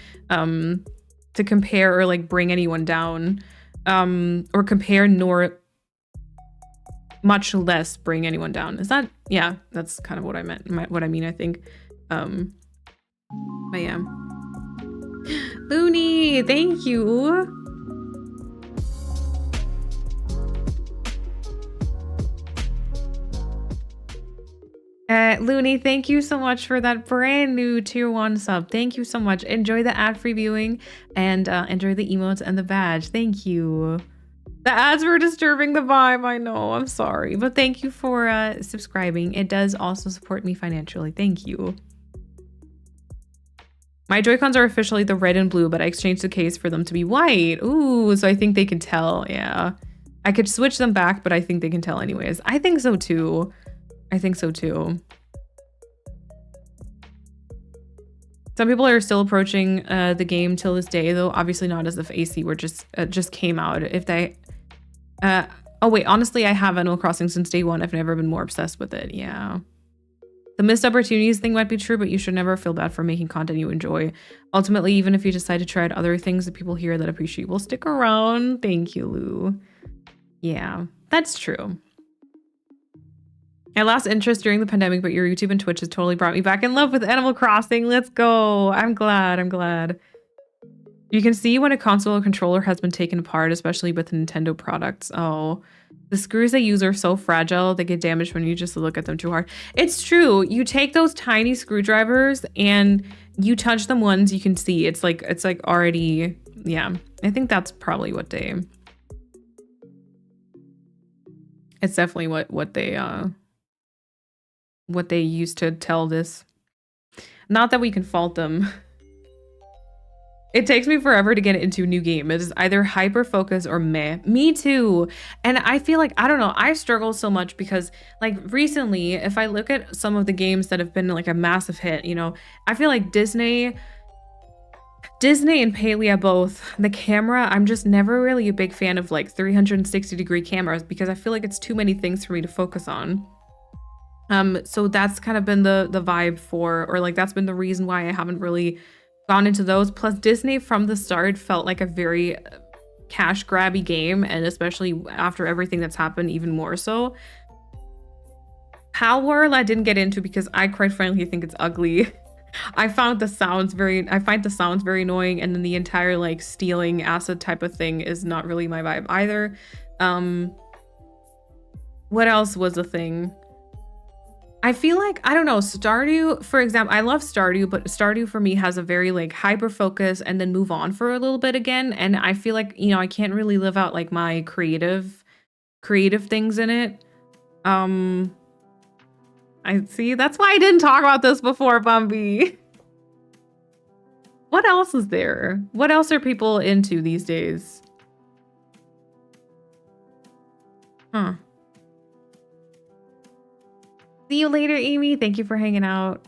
S2: compare or like bring anyone down, or compare nor much less bring anyone down. Is that, yeah, that's kind of what I meant, what I mean, I think. But yeah. Looney, thank you. Looney, thank you so much for that brand new tier 1 sub. Thank you so much. Enjoy the ad-free viewing and enjoy the emotes and the badge. Thank you. The ads were disturbing the vibe. I know, I'm sorry. But thank you for subscribing. It does also support me financially. Thank you. My Joy-Cons are officially the red and blue, but I exchanged the case for them to be white. Ooh, so I think they can tell. Yeah. I could switch them back, but I think they can tell anyways. I think so too. I think so too. Some people are still approaching the game till this day, though obviously not as if AC were just came out. If they, oh wait, honestly, I have Animal Crossing since day one. I've never been more obsessed with it. Yeah. The missed opportunities thing might be true, but you should never feel bad for making content you enjoy. Ultimately, even if you decide to try out other things that people hear that appreciate will stick around. Thank you, Lou. Yeah, that's true. I lost interest during the pandemic, but your YouTube and Twitch has totally brought me back in love with Animal Crossing. Let's go. I'm glad. You can see when a console or controller has been taken apart, especially with Nintendo products. Oh, the screws they use are so fragile, they get damaged when you just look at them too hard. It's true. You take those tiny screwdrivers and you touch them once, you can see it's like already, yeah. I think that's probably what they, it's definitely what they used to tell this. Not that we can fault them. It takes me forever to get into a new game. It is either hyper focus or meh. Me too. And I feel like, I don't know, I struggle so much because like recently, if I look at some of the games that have been like a massive hit, you know, I feel like Disney and Palia both, the camera, I'm just never really a big fan of like 360-degree cameras because I feel like it's too many things for me to focus on. So that's kind of been the vibe for, or like that's been the reason why I haven't really gone into those. Plus Disney from the start felt like a very cash grabby game, and especially after everything that's happened, even more so. Palworld I didn't get into because I quite frankly think it's ugly. I find the sounds very annoying, and then the entire like stealing asset type of thing is not really my vibe either. What else was a thing? I feel like, I don't know, Stardew, for example, I love Stardew, but Stardew for me has a very like hyper focus and then move on for a little bit again. And I feel like, you know, I can't really live out like my creative things in it. I see, that's why I didn't talk about this before, Bumby. What else is there? What else are people into these days? Huh. See you later, Amy. Thank you for hanging out.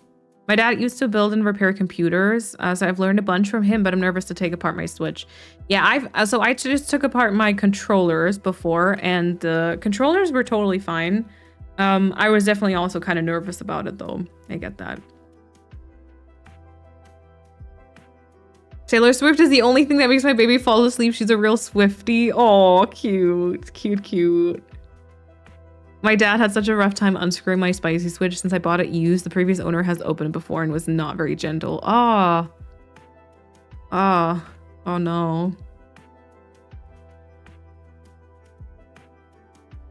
S2: My dad used to build and repair computers, so I've learned a bunch from him, but I'm nervous to take apart my Switch. Yeah, I just took apart my controllers before, and the controllers were totally fine. I was definitely also kind of nervous about it, though. I get that. Taylor Swift is the only thing that makes my baby fall asleep. She's a real Swiftie. Oh, cute. Cute. My dad had such a rough time unscrewing my spicy Switch since I bought it used. The previous owner has opened it before and was not very gentle. Oh no.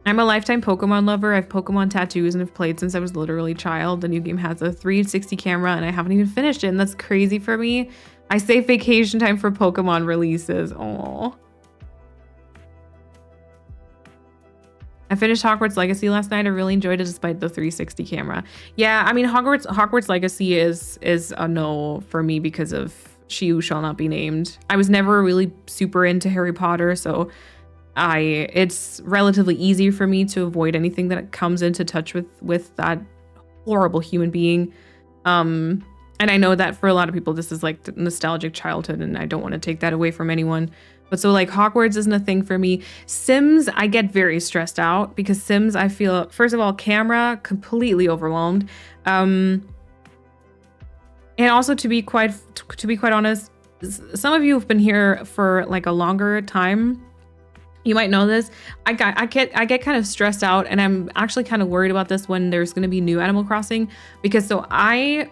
S2: I'm a lifetime Pokemon lover. I have Pokemon tattoos and have played since I was literally a child. The new game has a 360 camera and I haven't even finished it, and that's crazy for me. I save vacation time for Pokemon releases. Oh. I finished Hogwarts Legacy last night. I really enjoyed it despite the 360 camera. Yeah, I mean, Hogwarts Legacy is a no for me because of She Who Shall Not Be Named. I was never really super into Harry Potter, so it's relatively easy for me to avoid anything that comes into touch with that horrible human being. And I know that for a lot of people, this is like nostalgic childhood, and I don't want to take that away from anyone. But so like Hogwarts isn't a thing for me. Sims, I get very stressed out because Sims, I feel, first of all, camera, completely overwhelmed. And also to be quite honest, some of you have been here for like a longer time. You might know this. I get kind of stressed out, and I'm actually kind of worried about this when there's going to be new Animal Crossing, because so I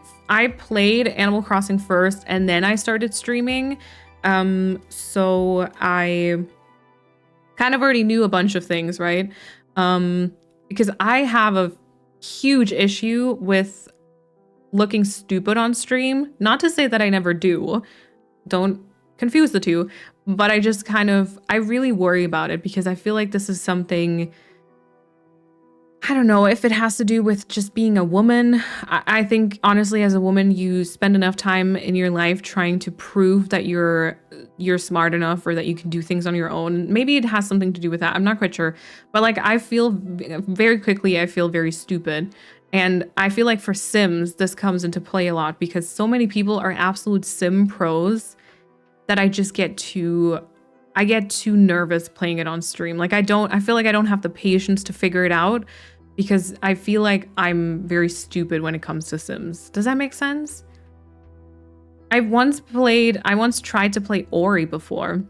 S2: played Animal Crossing first and then I started streaming. So I kind of already knew a bunch of things, right? Because I have a huge issue with looking stupid on stream. Not to say that I never do. Don't confuse the two. But I really worry about it because I feel like this is something, I don't know if it has to do with just being a woman. I think honestly, as a woman, you spend enough time in your life trying to prove that you're smart enough or that you can do things on your own. Maybe it has something to do with that. I'm not quite sure. But like, I feel very quickly, I feel very stupid. And I feel like for Sims, this comes into play a lot because so many people are absolute Sim pros that I get too nervous playing it on stream. Like I feel like I don't have the patience to figure it out because I feel like I'm very stupid when it comes to Sims. Does that make sense? I once tried to play Ori before.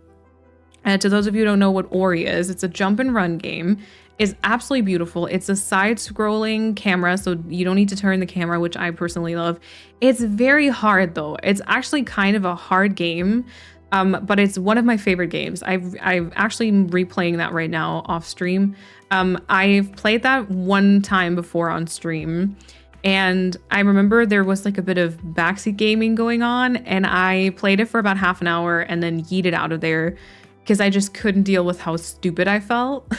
S2: And to those of you who don't know what Ori is, it's a jump and run game. It's absolutely beautiful. It's a side-scrolling camera, so you don't need to turn the camera, which I personally love. It's very hard though. It's actually kind of a hard game, but it's one of my favorite games. I've actually replaying that right now off stream. I've played that one time before on stream, and I remember there was like a bit of backseat gaming going on, and I played it for about half an hour and then yeeted out of there because I just couldn't deal with how stupid I felt.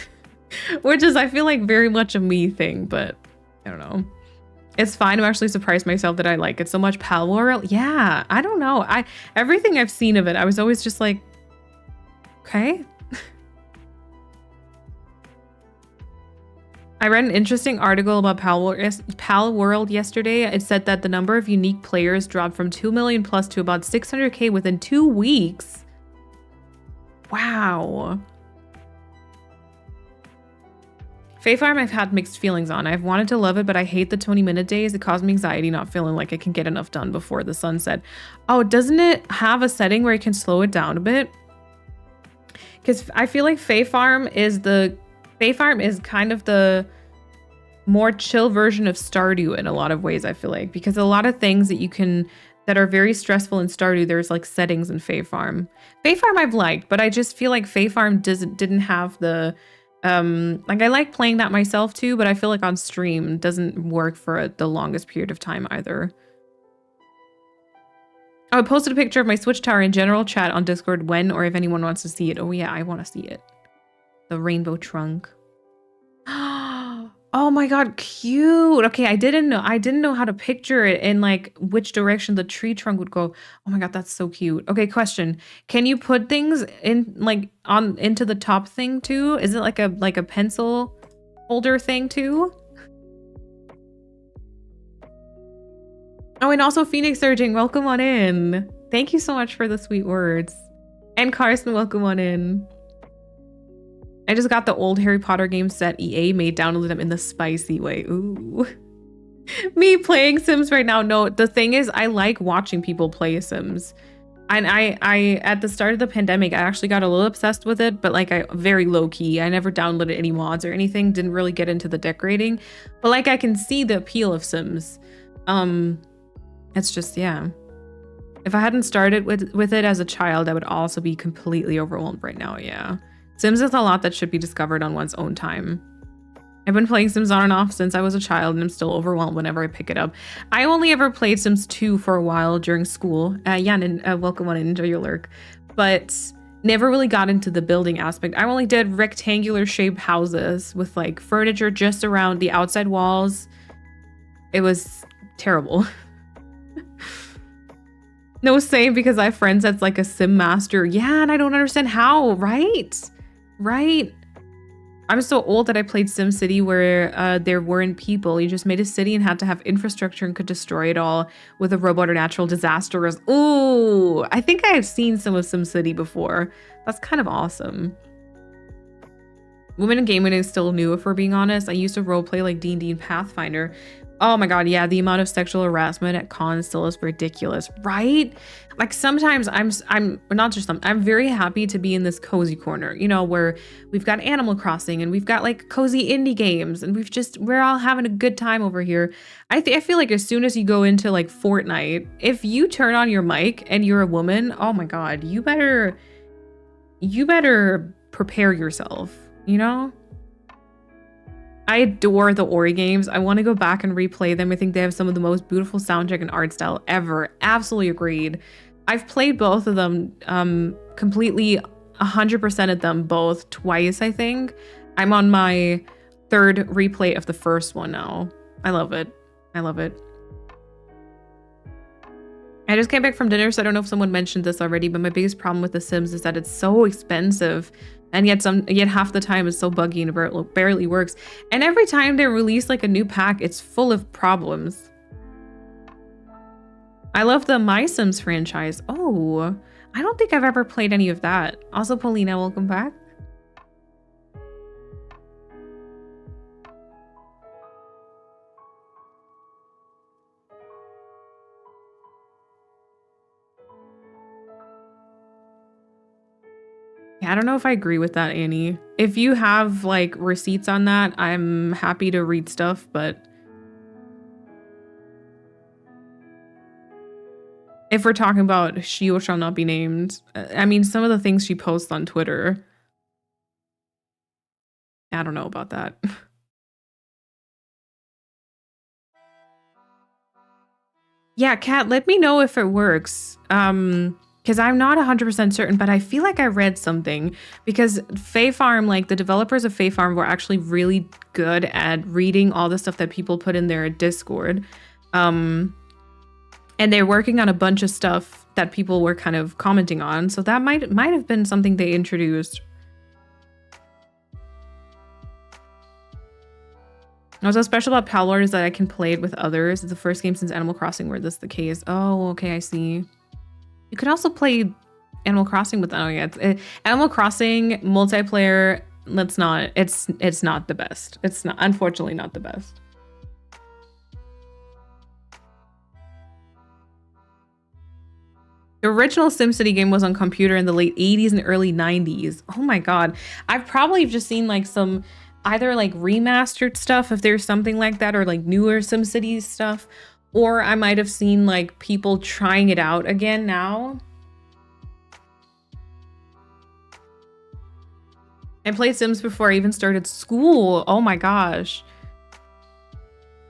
S2: Which is, I feel like, very much a me thing, but I don't know. It's fine. I'm actually surprised myself that I like it so much. Palworld, yeah, I don't know. Everything I've seen of it, I was always just like, okay. I read an interesting article about Palworld yesterday. It said that the number of unique players dropped from 2 million plus to about 600K within 2 weeks. Wow. Fae Farm I've had mixed feelings on. I've wanted to love it, but I hate the 20-minute days. It caused me anxiety not feeling like I can get enough done before the sunset. Oh, doesn't it have a setting where you can slow it down a bit? Because I feel like Fae Farm is kind of the more chill version of Stardew in a lot of ways, I feel like. Because a lot of things that are very stressful in Stardew, there's like settings in Fae Farm. Fae Farm I've liked, but I just feel like Fae Farm didn't have the... like I like playing that myself too, but I feel like on stream doesn't work for the longest period of time either. I posted a picture of my Switch tower in general chat on Discord when or if anyone wants to see it. Oh yeah, I want to see it. The rainbow trunk. Oh my god, cute. Okay, I didn't know how to picture it and like which direction the tree trunk would go. Oh my god, that's so cute. Okay, question. Can you put things in like into the top thing too? Is it like a pencil holder thing too? Oh, and also Phoenix Surging, welcome on in. Thank you so much for the sweet words. And Carson, welcome on in. I just got the old Harry Potter games that EA made, downloaded them in the spicy way. Ooh. Me playing Sims right now. No, the thing is, I like watching people play Sims. And I at the start of the pandemic, I actually got a little obsessed with it, but like very low key. I never downloaded any mods or anything, didn't really get into the decorating. But like I can see the appeal of Sims. It's just, yeah. If I hadn't started with it as a child, I would also be completely overwhelmed right now, yeah. Sims is a lot that should be discovered on one's own time. I've been playing Sims on and off since I was a child, and I'm still overwhelmed whenever I pick it up. I only ever played Sims 2 for a while during school. Yan, welcome on and enjoy your lurk. But never really got into the building aspect. I only did rectangular shaped houses with like furniture just around the outside walls. It was terrible. No, same, because I have friends that's like a sim master. Yeah, and I don't understand how, right? Right. I'm so old that I played SimCity where there weren't people. You just made a city and had to have infrastructure and could destroy it all with a robot or natural disaster. Ooh, I think I have seen some of SimCity before. That's kind of awesome. Women in gaming is still new, if we're being honest. I used to roleplay like D&D and Pathfinder. Oh my god, yeah, the amount of sexual harassment at cons still is ridiculous, right? Like sometimes I'm very happy to be in this cozy corner, you know, where we've got Animal Crossing and we've got like cozy indie games and we're all having a good time over here. I feel like as soon as you go into like Fortnite, if you turn on your mic and you're a woman, oh my god, you better prepare yourself, you know? I adore the Ori games. I want to go back and replay them. I think they have some of the most beautiful soundtrack and art style ever. Absolutely agreed. I've played both of them completely 100% of them both twice, I think. I'm on my 3rd replay of the first one now. I love it. I love it. I just came back from dinner, so I don't know if someone mentioned this already, but my biggest problem with The Sims is that it's so expensive And yet half the time it's so buggy and it barely works. And every time they release like a new pack, it's full of problems. I love the My Sims franchise. Oh, I don't think I've ever played any of that. Also, Paulina, welcome back. Yeah, I don't know if I agree with that, Annie. If you have like receipts on that, I'm happy to read stuff, but if we're talking about she shall not be named, I mean, some of the things she posts on Twitter, I don't know about that. Yeah, Kat, let me know if it works. Because I'm not 100% certain, but I feel like I read something because Fae Farm, like the developers of Fae Farm were actually really good at reading all the stuff that people put in their Discord. And they're working on a bunch of stuff that people were kind of commenting on. So that might have been something they introduced. What's special about Palworld is that I can play it with others. It's the first game since Animal Crossing where this is the case. Oh, okay, I see. You could also play Animal Crossing with, oh yeah, Animal Crossing multiplayer. It's not the best. It's not, unfortunately, not the best. The original SimCity game was on computer in the late 80s and early 90s. Oh my god. I've probably just seen like some either like remastered stuff if there's something like that, or like newer SimCity stuff. Or I might have seen like people trying it out again now. I played Sims before I even started school. Oh my gosh.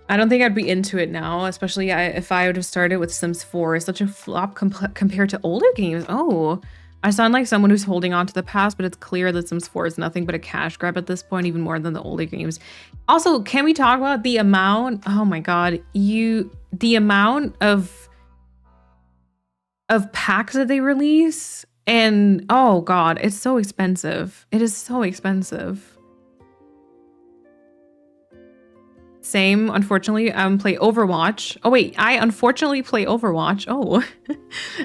S2: I don't think I'd be into it now, especially if I would have started with Sims 4. It's such a flop compared to older games. Oh, I sound like someone who's holding on to the past, but it's clear that Sims 4 is nothing but a cash grab at this point, even more than the older games. Also, can we talk about the amount? Oh my god, the amount of packs that they release, and oh god, it's so expensive. It is so expensive. Same, unfortunately, play Overwatch. Oh wait, I unfortunately play Overwatch. Oh,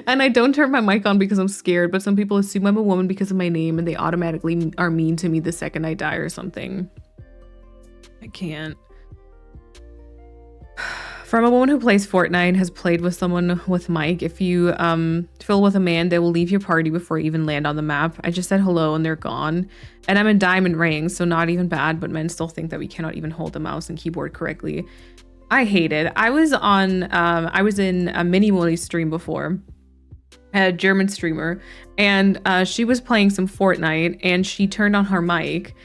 S2: and I don't turn my mic on because I'm scared, but some people assume I'm a woman because of my name and they automatically are mean to me the second I die or something. I can't. From a woman who plays Fortnite, has played with someone with Mike. If you fill with a man, they will leave your party before you even land on the map. I just said hello and they're gone. And I'm in diamond rings, so not even bad, but men still think that we cannot even hold the mouse and keyboard correctly. I hate it. I was in a Mini Molly stream before, a German streamer, and she was playing some Fortnite and she turned on her mic.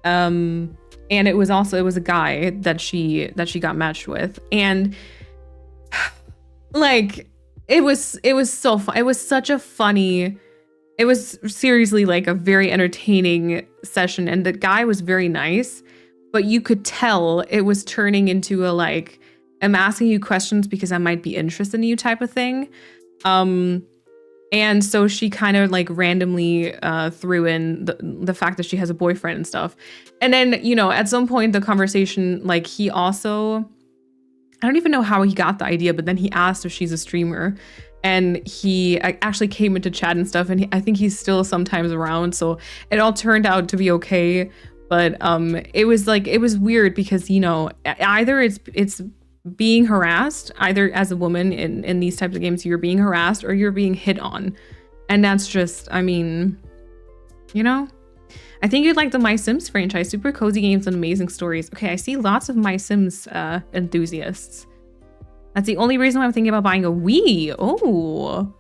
S2: And it was a guy that she got matched with, and like it was so fun. It was such a funny. It was seriously like a very entertaining session, and the guy was very nice, but you could tell it was turning into a like, I'm asking you questions because I might be interested in you type of thing. And so she kind of like randomly threw in the fact that she has a boyfriend and stuff. And then, you know, at some point the conversation, like he also, I don't even know how he got the idea, but then he asked if she's a streamer, and he actually came into chat and stuff. And I think he's still sometimes around. So it all turned out to be okay. But it was weird because, you know, either it's being harassed, either as a woman in these types of games, you're being harassed or you're being hit on. And that's just, I mean, you know, I think you'd like the My Sims franchise. Super cozy games and amazing stories. Okay, I see lots of My Sims enthusiasts. That's the only reason why I'm thinking about buying a Wii. Oh.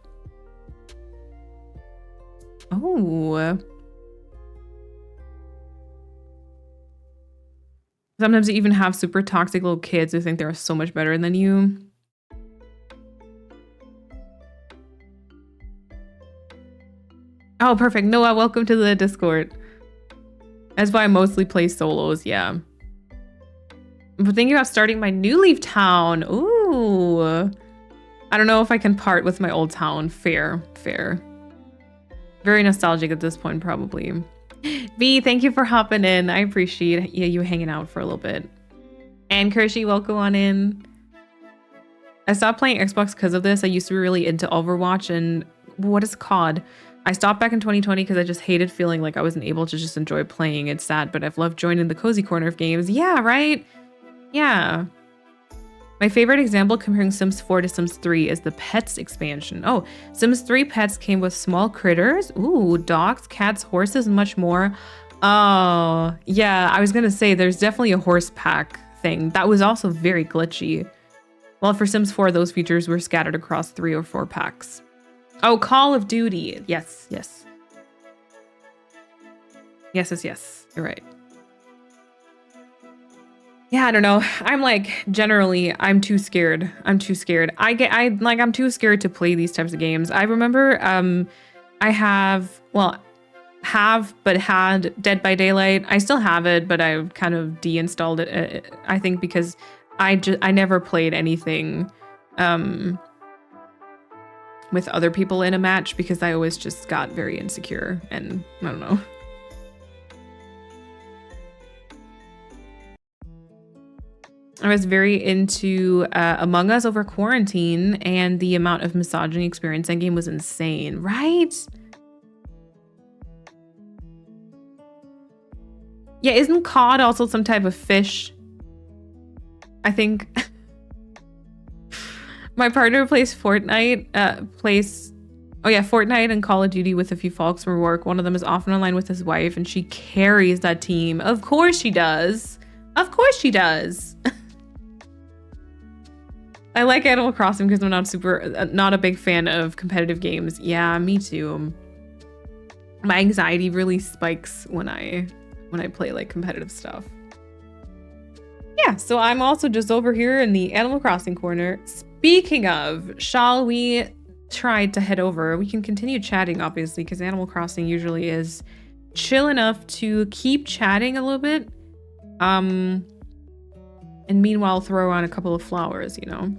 S2: Sometimes you even have super toxic little kids who think they're so much better than you. Oh, perfect. Noah, welcome to the Discord. That's why I mostly play solos, yeah. I'm thinking about starting my new Leaf town. Ooh. I don't know if I can part with my old town. Fair. Very nostalgic at this point, probably. V, thank you for hopping in. I appreciate you hanging out for a little bit. And Kershi, welcome on in. I stopped playing Xbox because of this. I used to be really into Overwatch and what is it called? I stopped back in 2020 because I just hated feeling like I wasn't able to just enjoy playing. It's sad, but I've loved joining the cozy corner of games. Yeah, right? Yeah. My favorite example comparing Sims 4 to Sims 3 is the Pets expansion. Oh, Sims 3 Pets came with small critters. Ooh, dogs, cats, horses, and much more. Oh, yeah, I was gonna say there's definitely a horse pack thing. That was also very glitchy. Well, for Sims 4, those features were scattered across 3 or 4 packs. Oh, Call of Duty. Yes, yes. Yes, yes, yes. You're right. Yeah, I don't know. I'm like, generally, I'm too scared. I'm too scared. I'm too scared to play these types of games. I remember I had Dead by Daylight. I still have it, but I kind of deinstalled it. I think because I never played anything with other people in a match because I always just got very insecure and I don't know. I was very into Among Us over quarantine, and the amount of misogyny experienced in game was insane, right? Yeah, isn't cod also some type of fish? I think my partner plays Fortnite, Fortnite and Call of Duty with a few folks from work. One of them is often online with his wife, and she carries that team. Of course she does. Of course she does. I like Animal Crossing because I'm not a big fan of competitive games. Yeah, me too. My anxiety really spikes when I play like competitive stuff. Yeah, so I'm also just over here in the Animal Crossing corner. Speaking of, shall we try to head over? We can continue chatting, obviously, because Animal Crossing usually is chill enough to keep chatting a little bit. And meanwhile, throw on a couple of flowers, you know?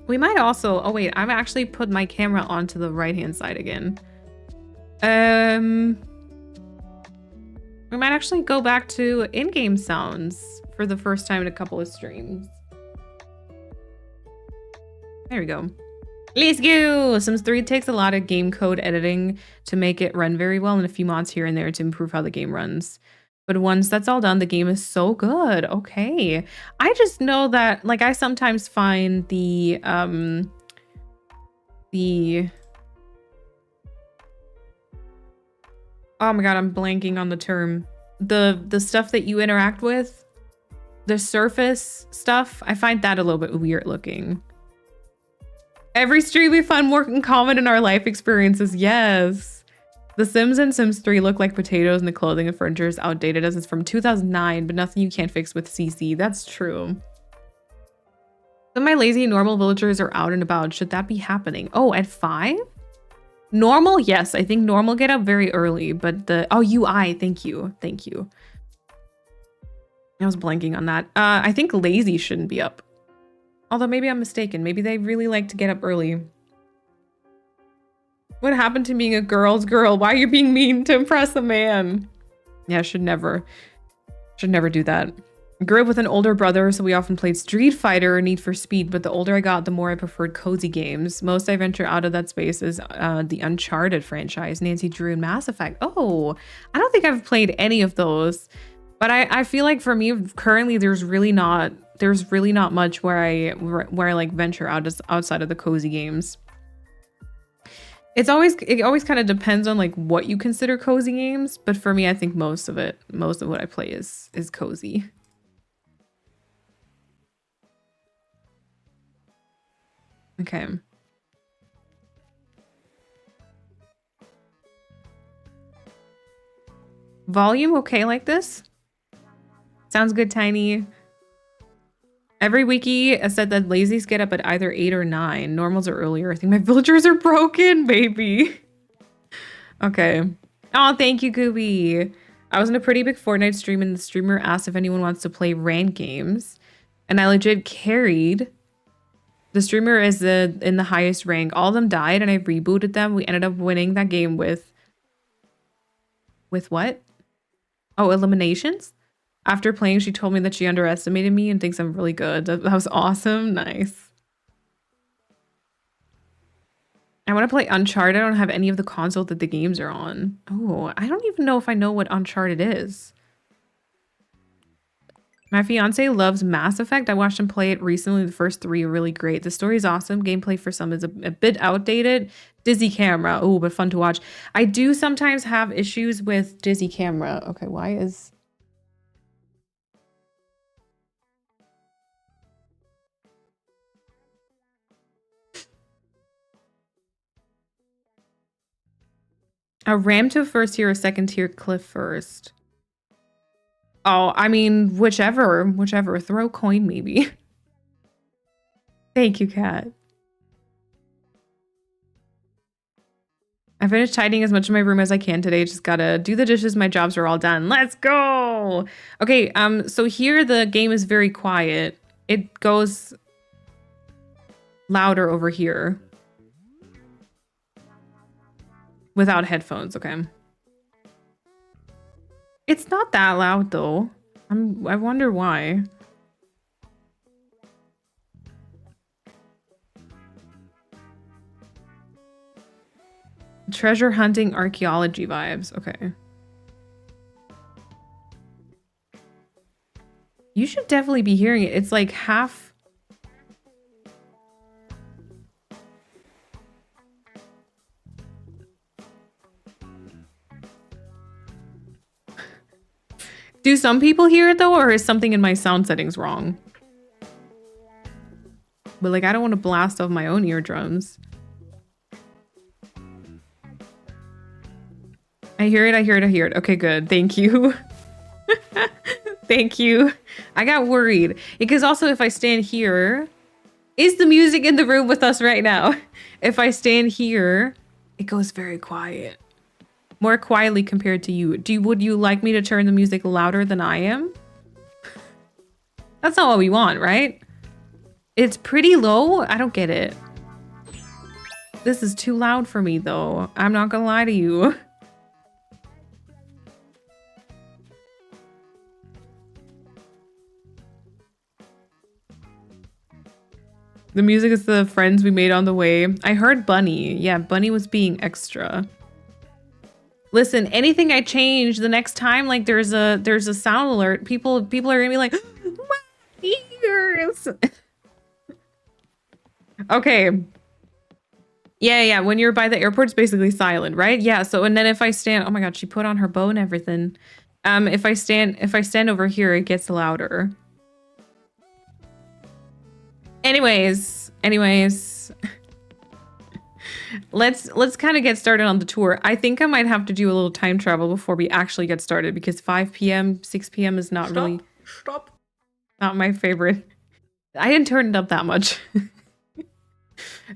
S2: We might also... Oh, wait. I've actually put my camera onto the right-hand side again. We might actually go back to in-game sounds for the first time in a couple of streams. There we go. Let's go! Sims 3 takes a lot of game code editing to make it run very well and a few mods here and there to improve how the game runs. But once that's all done, the game is so good. Okay. I just know that, like, I sometimes find the oh my god, I'm blanking on the term. The stuff that you interact with, the surface stuff, I find that a little bit weird looking. Every stream we find more in common in our life experiences. Yes. The Sims and Sims 3 look like potatoes and the clothing and furniture is outdated as it's from 2009, but nothing you can't fix with CC. That's true. Some of my lazy normal villagers are out and about. Should that be happening? Oh, at 5? Normal? Yes, I think normal get up very early, but the... Oh, UI. Thank you. Thank you. I was blanking on that. I think lazy shouldn't be up. Although maybe I'm mistaken. Maybe they really like to get up early. What happened to being a girl's girl? Why are you being mean to impress a man? Yeah, should never do that. I grew up with an older brother, so we often played Street Fighter or Need for Speed, but the older I got, the more I preferred cozy games. Most I venture out of that space is the Uncharted franchise, Nancy Drew and Mass Effect. Oh, I don't think I've played any of those, but I feel like for me currently there's really not much where I like venture outside of the cozy games. It always kind of depends on like what you consider cozy games, but for me, I think most of what I play is cozy. Okay. Volume okay like this? Sounds good, Tiny. Every wiki said that lazies get up at either 8 or 9. Normals are earlier. I think my villagers are broken, baby. Okay. Oh, thank you, Gooby. I was in a pretty big Fortnite stream and the streamer asked if anyone wants to play ranked games. And I legit carried. The streamer is in the highest rank. All of them died and I rebooted them. We ended up winning that game with With what? Oh, eliminations? After playing, she told me that she underestimated me and thinks I'm really good. That was awesome. Nice. I want to play Uncharted. I don't have any of the console that the games are on. Oh, I don't even know if I know what Uncharted is. My fiance loves Mass Effect. I watched him play it recently. The first 3 are really great. The story is awesome. Gameplay for some is a bit outdated. Dizzy camera. Oh, but fun to watch. I do sometimes have issues with dizzy camera. Okay, why is... A ram to first tier or second tier cliff first? Oh, I mean, whichever. Throw a coin, maybe. Thank you, Kat. I finished tidying as much of my room as I can today. Just gotta do the dishes. My jobs are all done. Let's go. Okay, so here the game is very quiet. It goes louder over here. Without headphones, okay. It's not that loud though. I wonder why. Treasure hunting archaeology vibes. Okay. You should definitely be hearing it. It's like half. Do some people hear it though, or is something in my sound settings wrong? But like, I don't want to blast off my own eardrums. I hear it. Okay, good. Thank you. Thank you. I got worried. Because also if I stand here, is the music in the room with us right now? If I stand here, it goes very quiet. More quietly compared to you. Would you like me to turn the music louder than I am? That's not what we want, right? It's pretty low. I don't get it. This is too loud for me though. I'm not gonna lie to you. The music is the friends we made on the way. I heard Bunny. Yeah, Bunny was being extra. Listen, anything I change the next time, like there's a sound alert, people are gonna be like, my ears. Okay. Yeah. When you're by the airport, it's basically silent, right? Yeah. So and then if I stand, oh my god, she put on her bow and everything. If I stand over here, it gets louder. Anyways. Let's kind of get started on the tour. I think I might have to do a little time travel before we actually get started because 5 p.m., 6 p.m. is not not my favorite. I didn't turn it up that much.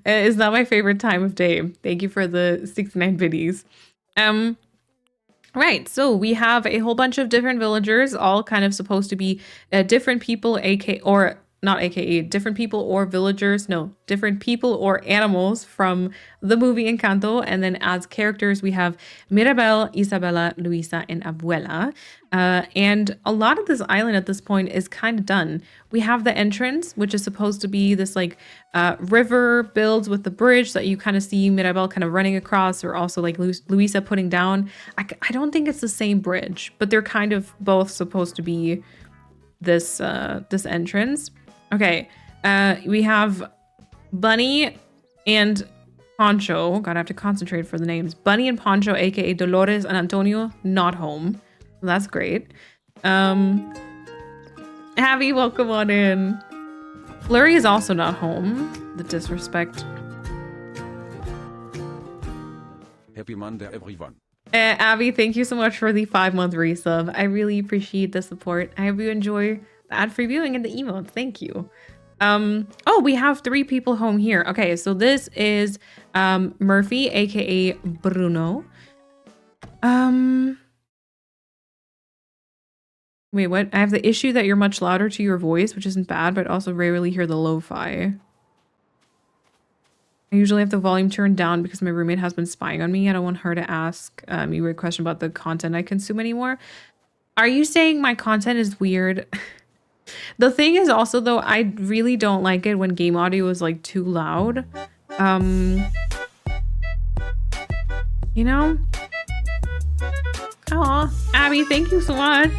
S2: It's not my favorite time of day. Thank you for the 69 biddies. Right, so we have a whole bunch of different villagers, all kind of supposed to be different people, different people or villagers, no, different people or animals from the movie Encanto. And then as characters, we have Mirabel, Isabela, Luisa, and Abuela. And a lot of this island at this point is kind of done. We have the entrance, which is supposed to be this like river builds with the bridge that you kind of see Mirabel kind of running across, or also like Luisa putting down. I don't think it's the same bridge, but they're kind of both supposed to be this this entrance. Okay, we have Bunny and Poncho. God, I have to concentrate for the names. Bunny and Poncho, aka Dolores and Antonio, not home. So that's great. Abby, welcome on in. Flurry is also not home. The disrespect.
S3: Happy Monday, everyone.
S2: Abby, thank you so much for the 5-month resub. I really appreciate the support. I hope you enjoy the ad-free viewing and the emotes. Thank you. Oh, we have 3 people home here. Okay, so this is Murphy, aka Bruno. Wait, what? I have the issue that you're much louder to your voice, which isn't bad, but also rarely hear the lo-fi. I usually have the volume turned down because my roommate has been spying on me. I don't want her to ask me a weird question about the content I consume anymore. Are you saying my content is weird? The thing is also, though, I really don't like it when game audio is like too loud. You know? Aw, Abby, thank you so much.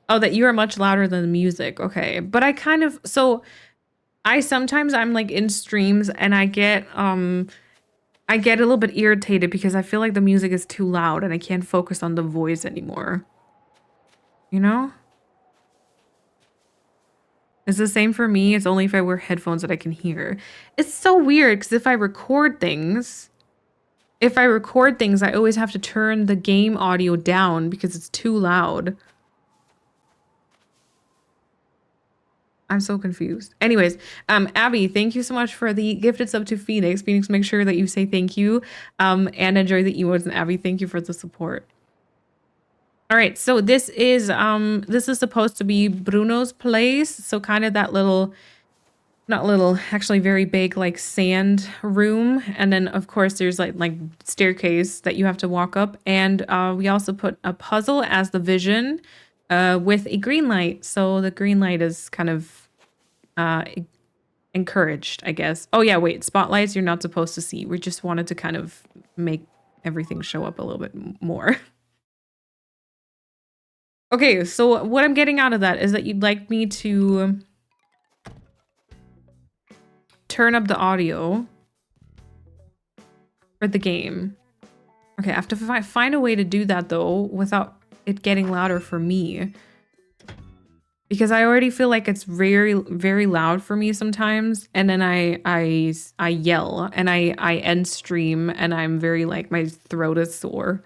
S2: Oh, that you are much louder than the music. Okay, but I kind of, so sometimes I'm like in streams and I get a little bit irritated because I feel like the music is too loud and I can't focus on the voice anymore. You know? It's the same for me. It's only if I wear headphones that I can hear. It's so weird because if I record things, I always have to turn the game audio down because it's too loud. I'm so confused. Anyways, Abby, thank you so much for the gifted sub to Phoenix. Phoenix, make sure that you say thank you and enjoy the emotes. And Abby, thank you for the support. All right, so this is supposed to be Bruno's place. So kind of that little, not little, actually very big like sand room. And then of course there's like staircase that you have to walk up. And we also put a puzzle as the vision with a green light. So the green light is kind of encouraged, I guess. Oh yeah, wait, spotlights you're not supposed to see. We just wanted to kind of make everything show up a little bit more. Okay, so what I'm getting out of that is that you'd like me to turn up the audio for the game. Okay, I have to find a way to do that though without it getting louder for me. Because I already feel like it's very, very loud for me sometimes. And then I yell and I end stream and I'm very like, my throat is sore.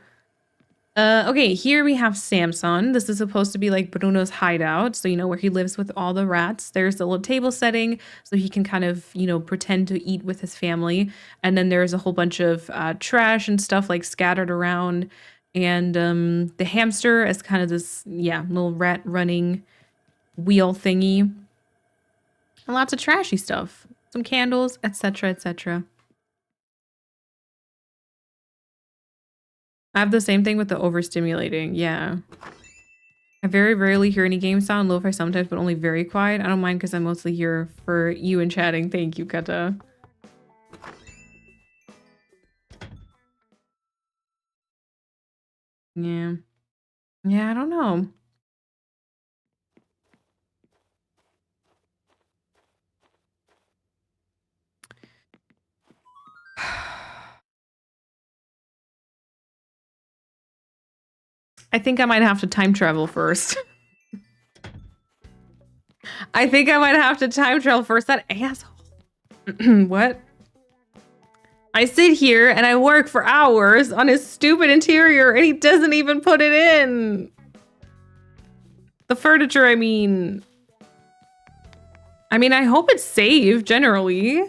S2: Okay, here we have Samson. This is supposed to be like Bruno's hideout. So, you know, where he lives with all the rats. There's the little table setting so he can kind of, you know, pretend to eat with his family. And then there's a whole bunch of trash and stuff like scattered around. And the hamster is kind of this, yeah, little rat running wheel thingy. And lots of trashy stuff. Some candles, etc., etc. I have the same thing with the overstimulating. Yeah. I very rarely hear any game sound. Lo-fi sometimes, but only very quiet. I don't mind because I'm mostly here for you and chatting. Thank you, Kata. Yeah. Yeah, I don't know. I think I might have to time travel first. I think I might have to time travel first. That asshole. What? I sit here and I work for hours on his stupid interior and he doesn't even put it in. The furniture, I mean. I hope it's saved, generally.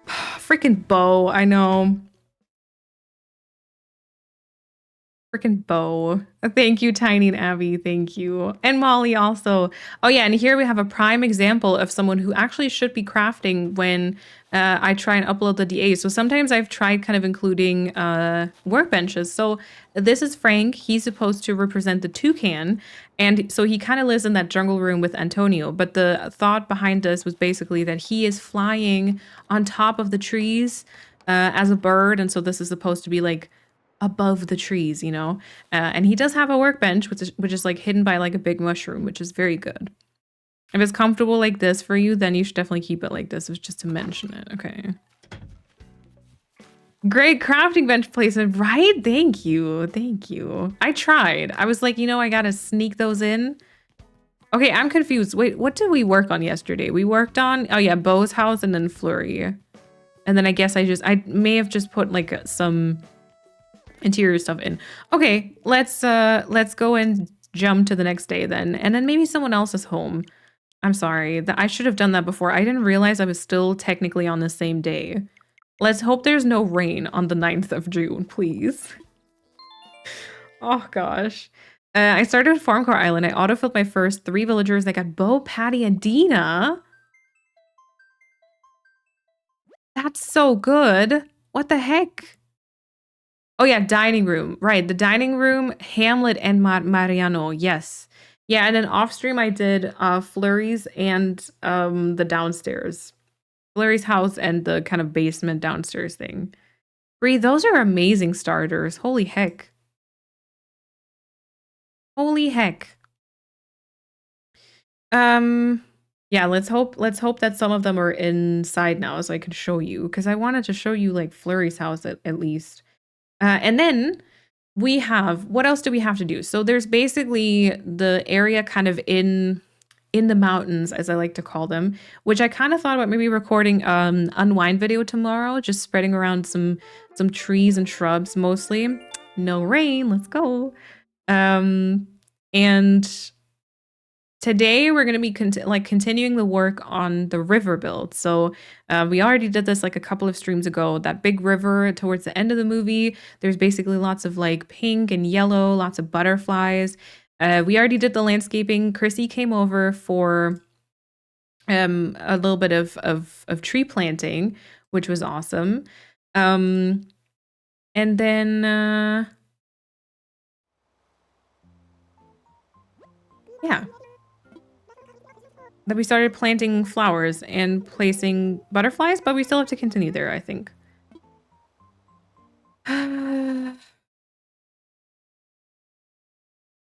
S2: Freaking Bo, I know. Freaking Bo. Thank you, Tiny and Abby. Thank you. And Molly also. Oh yeah, and here we have a prime example of someone who actually should be crafting when I try and upload the DA. So sometimes I've tried kind of including workbenches. So this is Frank. He's supposed to represent the toucan. And so he kind of lives in that jungle room with Antonio. But the thought behind this was basically that he is flying on top of the trees as a bird. And so this is supposed to be like above the trees, you know? And he does have a workbench, which is like hidden by like a big mushroom, which is very good. If it's comfortable like this for you, then you should definitely keep it like this. It was just to mention it. Okay. Great crafting bench placement, right? Thank you. Thank you. I tried. I was like, you know, I gotta sneak those in. Okay, I'm confused. Wait, what did we work on yesterday? We worked on, oh yeah, Beau's house and then Flurry. And then I guess I may have just put like some interior stuff in. Okay, let's go and jump to the next day then. And then maybe someone else is home. I'm sorry. I should have done that before. I didn't realize I was still technically on the same day. Let's hope there's no rain on the 9th of June, please. Oh gosh. I started with Farmcore Island. I autofilled my first 3 villagers. I got Bo, Patty, and Dina. That's so good. What the heck? Oh yeah, dining room. Right, the dining room, Hamlet, and Mariano. Yes. Yeah, and then off stream I did Flurry's and the downstairs. Flurry's house and the kind of basement downstairs thing. Bree, those are amazing starters. Holy heck. Holy heck. Yeah, let's hope that some of them are inside now so I can show you, because I wanted to show you like Flurry's house at least. And then we have, what else do we have to do? So there's basically the area kind of in the mountains, as I like to call them, which I kind of thought about maybe recording unwind video tomorrow, just spreading around some trees and shrubs mostly. No rain, let's go. And today we're going to be continuing the work on the river build. So we already did this like a couple of streams ago. That big river towards the end of the movie, there's basically lots of like pink and yellow, lots of butterflies. We already did the landscaping. Chrissy came over for a little bit of tree planting, which was awesome. And then yeah. That we started planting flowers and placing butterflies, but we still have to continue there, I think.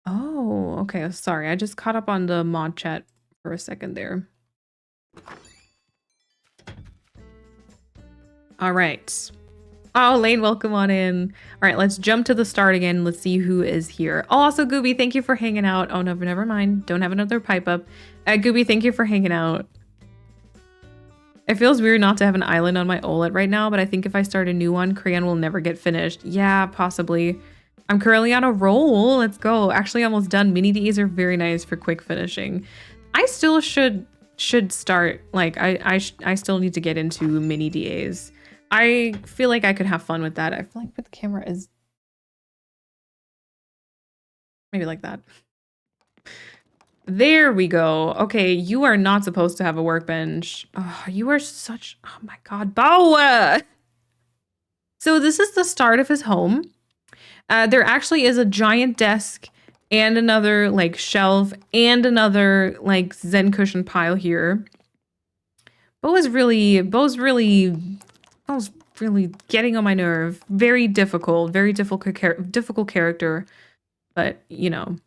S2: Oh, okay. Sorry, I just caught up on the mod chat for a second there. All right. Oh, Lane, welcome on in. All right, let's jump to the start again. Let's see who is here. Oh, also, Gooby, thank you for hanging out. Oh, no, never mind. Don't have another pipe up. Gooby, thank you for hanging out. It feels weird not to have an island on my OLED right now, but I think if I start a new one, Crayon will never get finished. Yeah, possibly. I'm currently on a roll. Let's go. Actually, almost done. Mini DAs are very nice for quick finishing. I still should start. Like, I still need to get into mini DAs. I feel like I could have fun with that. I feel like the camera is maybe like that. There we go. Okay, you are not supposed to have a workbench. Oh, you are such... Oh my god, Bao! So this is the start of his home. There actually is a giant desk and another like shelf and another like Zen cushion pile here. Bo was really getting on my nerve. Very difficult character, but you know.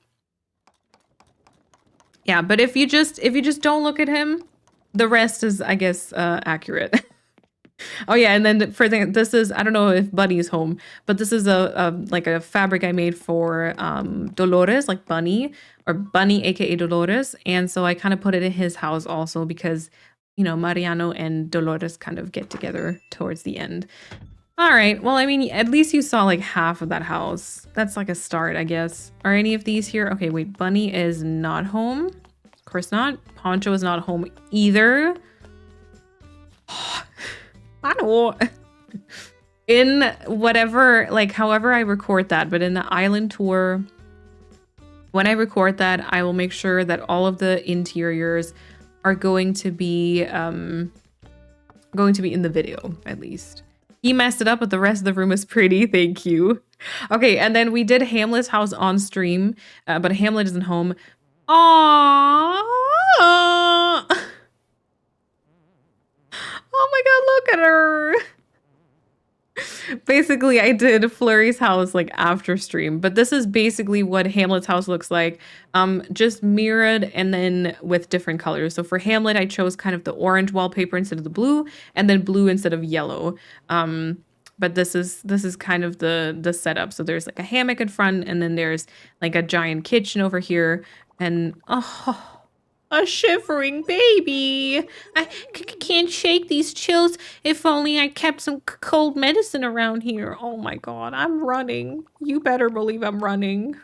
S2: Yeah, but if you just don't look at him, the rest is, I guess, accurate. Oh yeah, and then this is, I don't know if Bunny's home, but this is like a fabric I made for Dolores, like Bunny, or Bunny aka Dolores, and so I kind of put it in his house also because, you know, Mariano and Dolores kind of get together towards the end. All right, well, I mean, at least you saw like half of that house. That's like a start, I guess. Are any of these here? Okay, wait, Bunny is not home. Of course not. Poncho is not home either. I don't. In whatever, like, however I record that, but in the island tour, when I record that, I will make sure that all of the interiors are going to be in the video, at least. He messed it up, but the rest of the room is pretty. Thank you. Okay, and then we did Hamlet's house on stream, but Hamlet isn't home. Aww. Oh my god, look at her. Basically, I did Flurry's house like after stream, but this is basically what Hamlet's house looks like, just mirrored and then with different colors. So for Hamlet, I chose kind of the orange wallpaper instead of the blue, and then blue instead of yellow. But this is kind of the setup. So there's like a hammock in front, and then there's like a giant kitchen over here, and oh, a shivering baby. I can't shake these chills. If only I kept some cold medicine around here. Oh my god, I'm running. You better believe I'm running.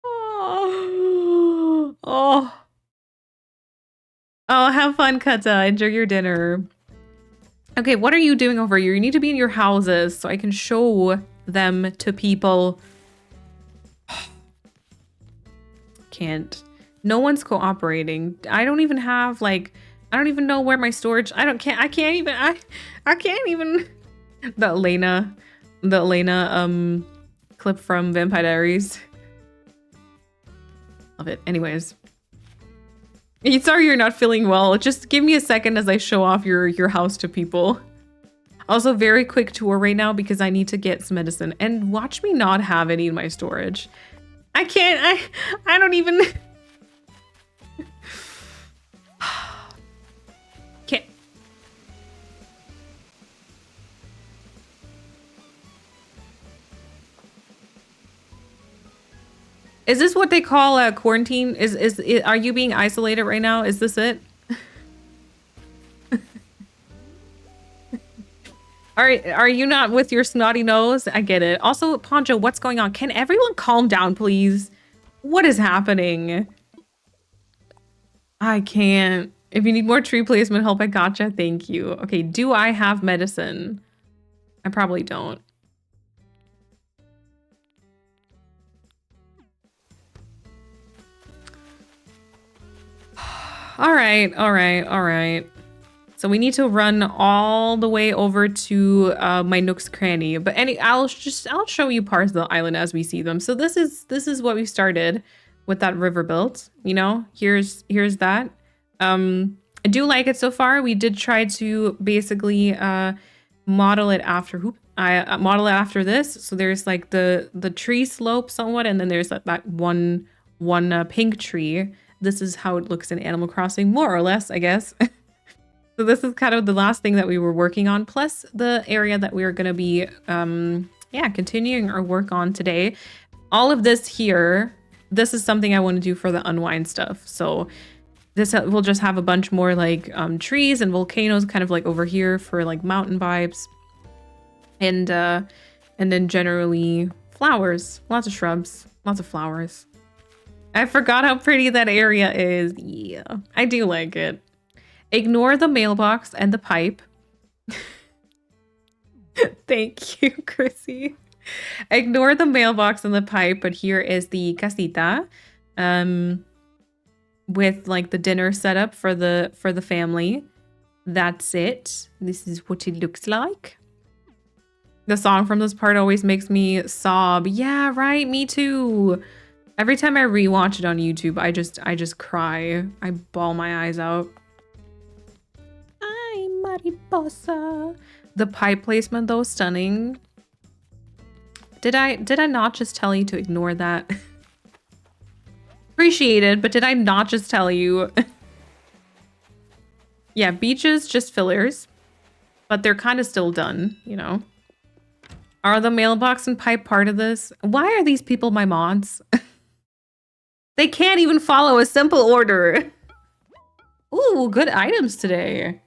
S2: Oh, oh. Oh, have fun, Kata. Enjoy your dinner. Okay, what are you doing over here? You need to be in your houses so I can show them to people. can't. No one's cooperating. I don't even have like, I don't even know where my storage, I can't even. The Elena clip from Vampire Diaries. Love it. Anyways. Sorry you're not feeling well. Just give me a second as I show off your house to people. Also, very quick tour right now because I need to get some medicine. And watch me not have any in my storage. I can't, I don't even... Can't... Is this what they call quarantine? Are you being isolated right now? Is this it? Are you not with your snotty nose? I get it. Also, Poncho, what's going on? Can everyone calm down, please? What is happening? I can't. If you need more tree placement help, I gotcha. Thank you. Okay, do I have medicine? I probably don't. All right. So we need to run all the way over to my Nook's Cranny. But I'll show you parts of the island as we see them. So this is what we started with that river built. You know, here's that. I do like it so far. We did try to basically model it after model it after this. So there's like the tree slope somewhat, and then there's that one pink tree. This is how it looks in Animal Crossing, more or less, I guess. So this is kind of the last thing that we were working on, plus the area that we are going to be, continuing our work on today. All of this here, this is something I want to do for the unwind stuff. So this we'll just have a bunch more like trees and volcanoes kind of like over here for like mountain vibes. And then generally flowers, lots of shrubs, lots of flowers. I forgot how pretty that area is. Yeah, I do like it. Ignore the mailbox and the pipe. Thank you, Chrissy. Ignore the mailbox and the pipe, but here is the casita. With like the dinner setup for the family. That's it. This is what it looks like. The song from this part always makes me sob. Yeah, right, me too. Every time I rewatch it on YouTube, I just cry. I bawl my eyes out. Ay, mariposa. The pipe placement though, stunning. Did I not just tell you to ignore that? Appreciate it, but did I not just tell you? Yeah, beaches, just fillers. But they're kind of still done, you know. Are the mailbox and pipe part of this? Why are these people my mods? They can't even follow a simple order. Ooh, good items today.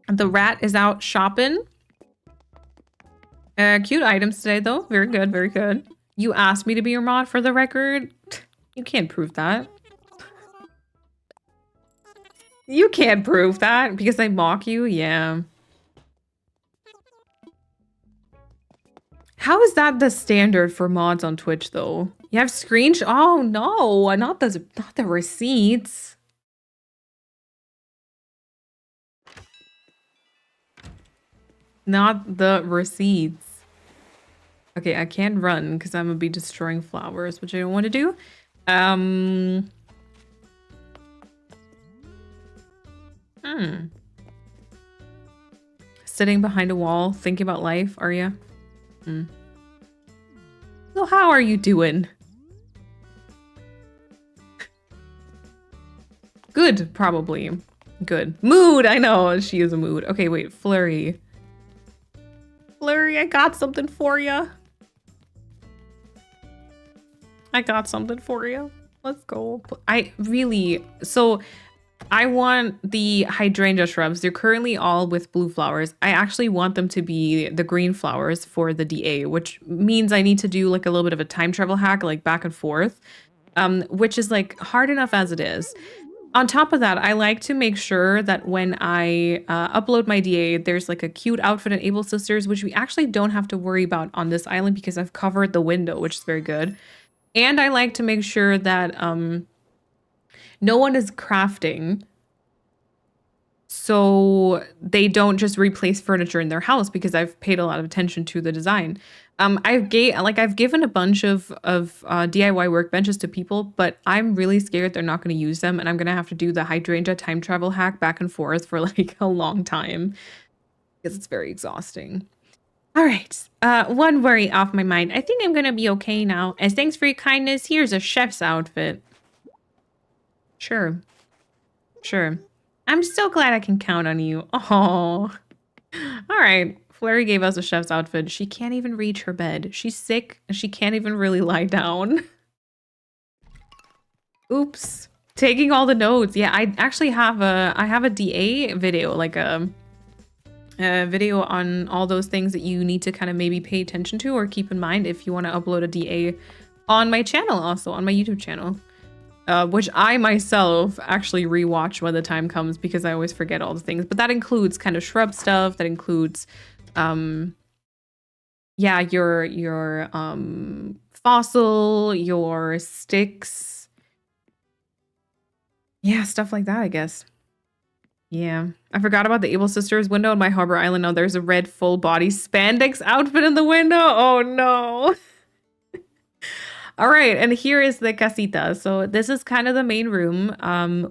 S2: The rat is out shopping. Cute items today, though. Very good, very good. You asked me to be your mod for the record. You can't prove that. You can't prove that because I mock you. Yeah. How is that the standard for mods on Twitch, though? You have screenshots? Oh no, not the receipts. Not the receipts. Okay, I can't run because I'm gonna be destroying flowers, which I don't want to do. Sitting behind a wall, thinking about life, are you? So how are you doing? Good, probably. Good. Mood, I know, she is a mood. Okay, wait, Flurry. Flurry, I got something for you. I got something for you. Let's go. I want the hydrangea shrubs. They're currently all with blue flowers. I actually want them to be the green flowers for the DA, which means I need to do like a little bit of a time travel hack, like back and forth, which is like hard enough as it is. On top of that, I like to make sure that when I upload my DA, there's like a cute outfit in Able Sisters, which we actually don't have to worry about on this island because I've covered the window, which is very good. And I like to make sure that no one is crafting, so they don't just replace furniture in their house, because I've paid a lot of attention to the design. I've given a bunch of DIY workbenches to people, but I'm really scared they're not going to use them, and I'm going to have to do the hydrangea time travel hack back and forth for like a long time because it's very exhausting. All right, one worry off my mind. I think I'm going to be okay now. As thanks for your kindness, here's a chef's outfit. Sure. I'm so glad I can count on you. Oh. All right. Flurry gave us a chef's outfit. She can't even reach her bed. She's sick and she can't even really lie down. Oops. Taking all the notes. Yeah, I actually have a DA video, like a video on all those things that you need to kind of maybe pay attention to or keep in mind if you want to upload a DA on my channel, also on my YouTube channel. Which I myself actually rewatch when the time comes because I always forget all the things. But that includes kind of shrub stuff. That includes, yeah, your fossil, your sticks. Yeah, stuff like that, I guess. Yeah, I forgot about the Able Sisters window on my Harbor Island. Now there's a red full body spandex outfit in the window. Oh no. All right, and here is the casita. So this is kind of the main room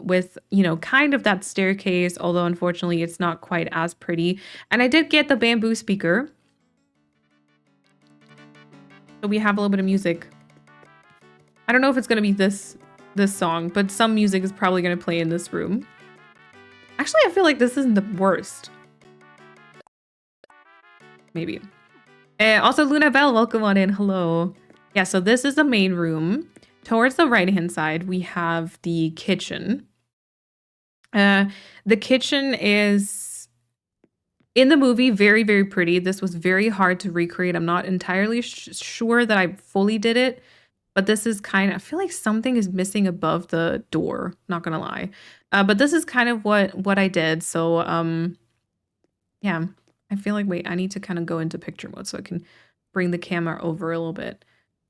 S2: with, you know, kind of that staircase, although unfortunately it's not quite as pretty. And I did get the bamboo speaker. So we have a little bit of music. I don't know if it's going to be this song, but some music is probably going to play in this room. Actually, I feel like this isn't the worst. Maybe. Also, Luna Bell, welcome on in. Hello. Yeah, so this is the main room. Towards the right-hand side, we have the kitchen. The kitchen is, in the movie, very, very pretty. This was very hard to recreate. I'm not entirely sure that I fully did it, but this is kind of, I feel like something is missing above the door, not gonna lie. But this is kind of what I did. So, yeah, I feel like, wait, I need to kind of go into picture mode so I can bring the camera over a little bit.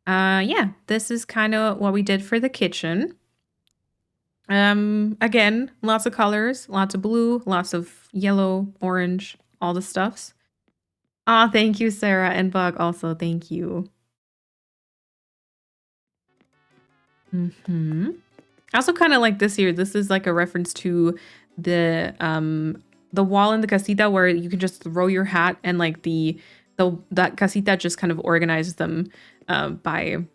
S2: Yeah, this is kind of what we did for the kitchen. Again, lots of colors, lots of blue, lots of yellow, orange, all the stuffs. Ah, thank you, Sarah, and Bug also, thank you. I also kind of like this here. This is like a reference to the wall in the casita where you can just throw your hat and like that casita just kind of organizes them by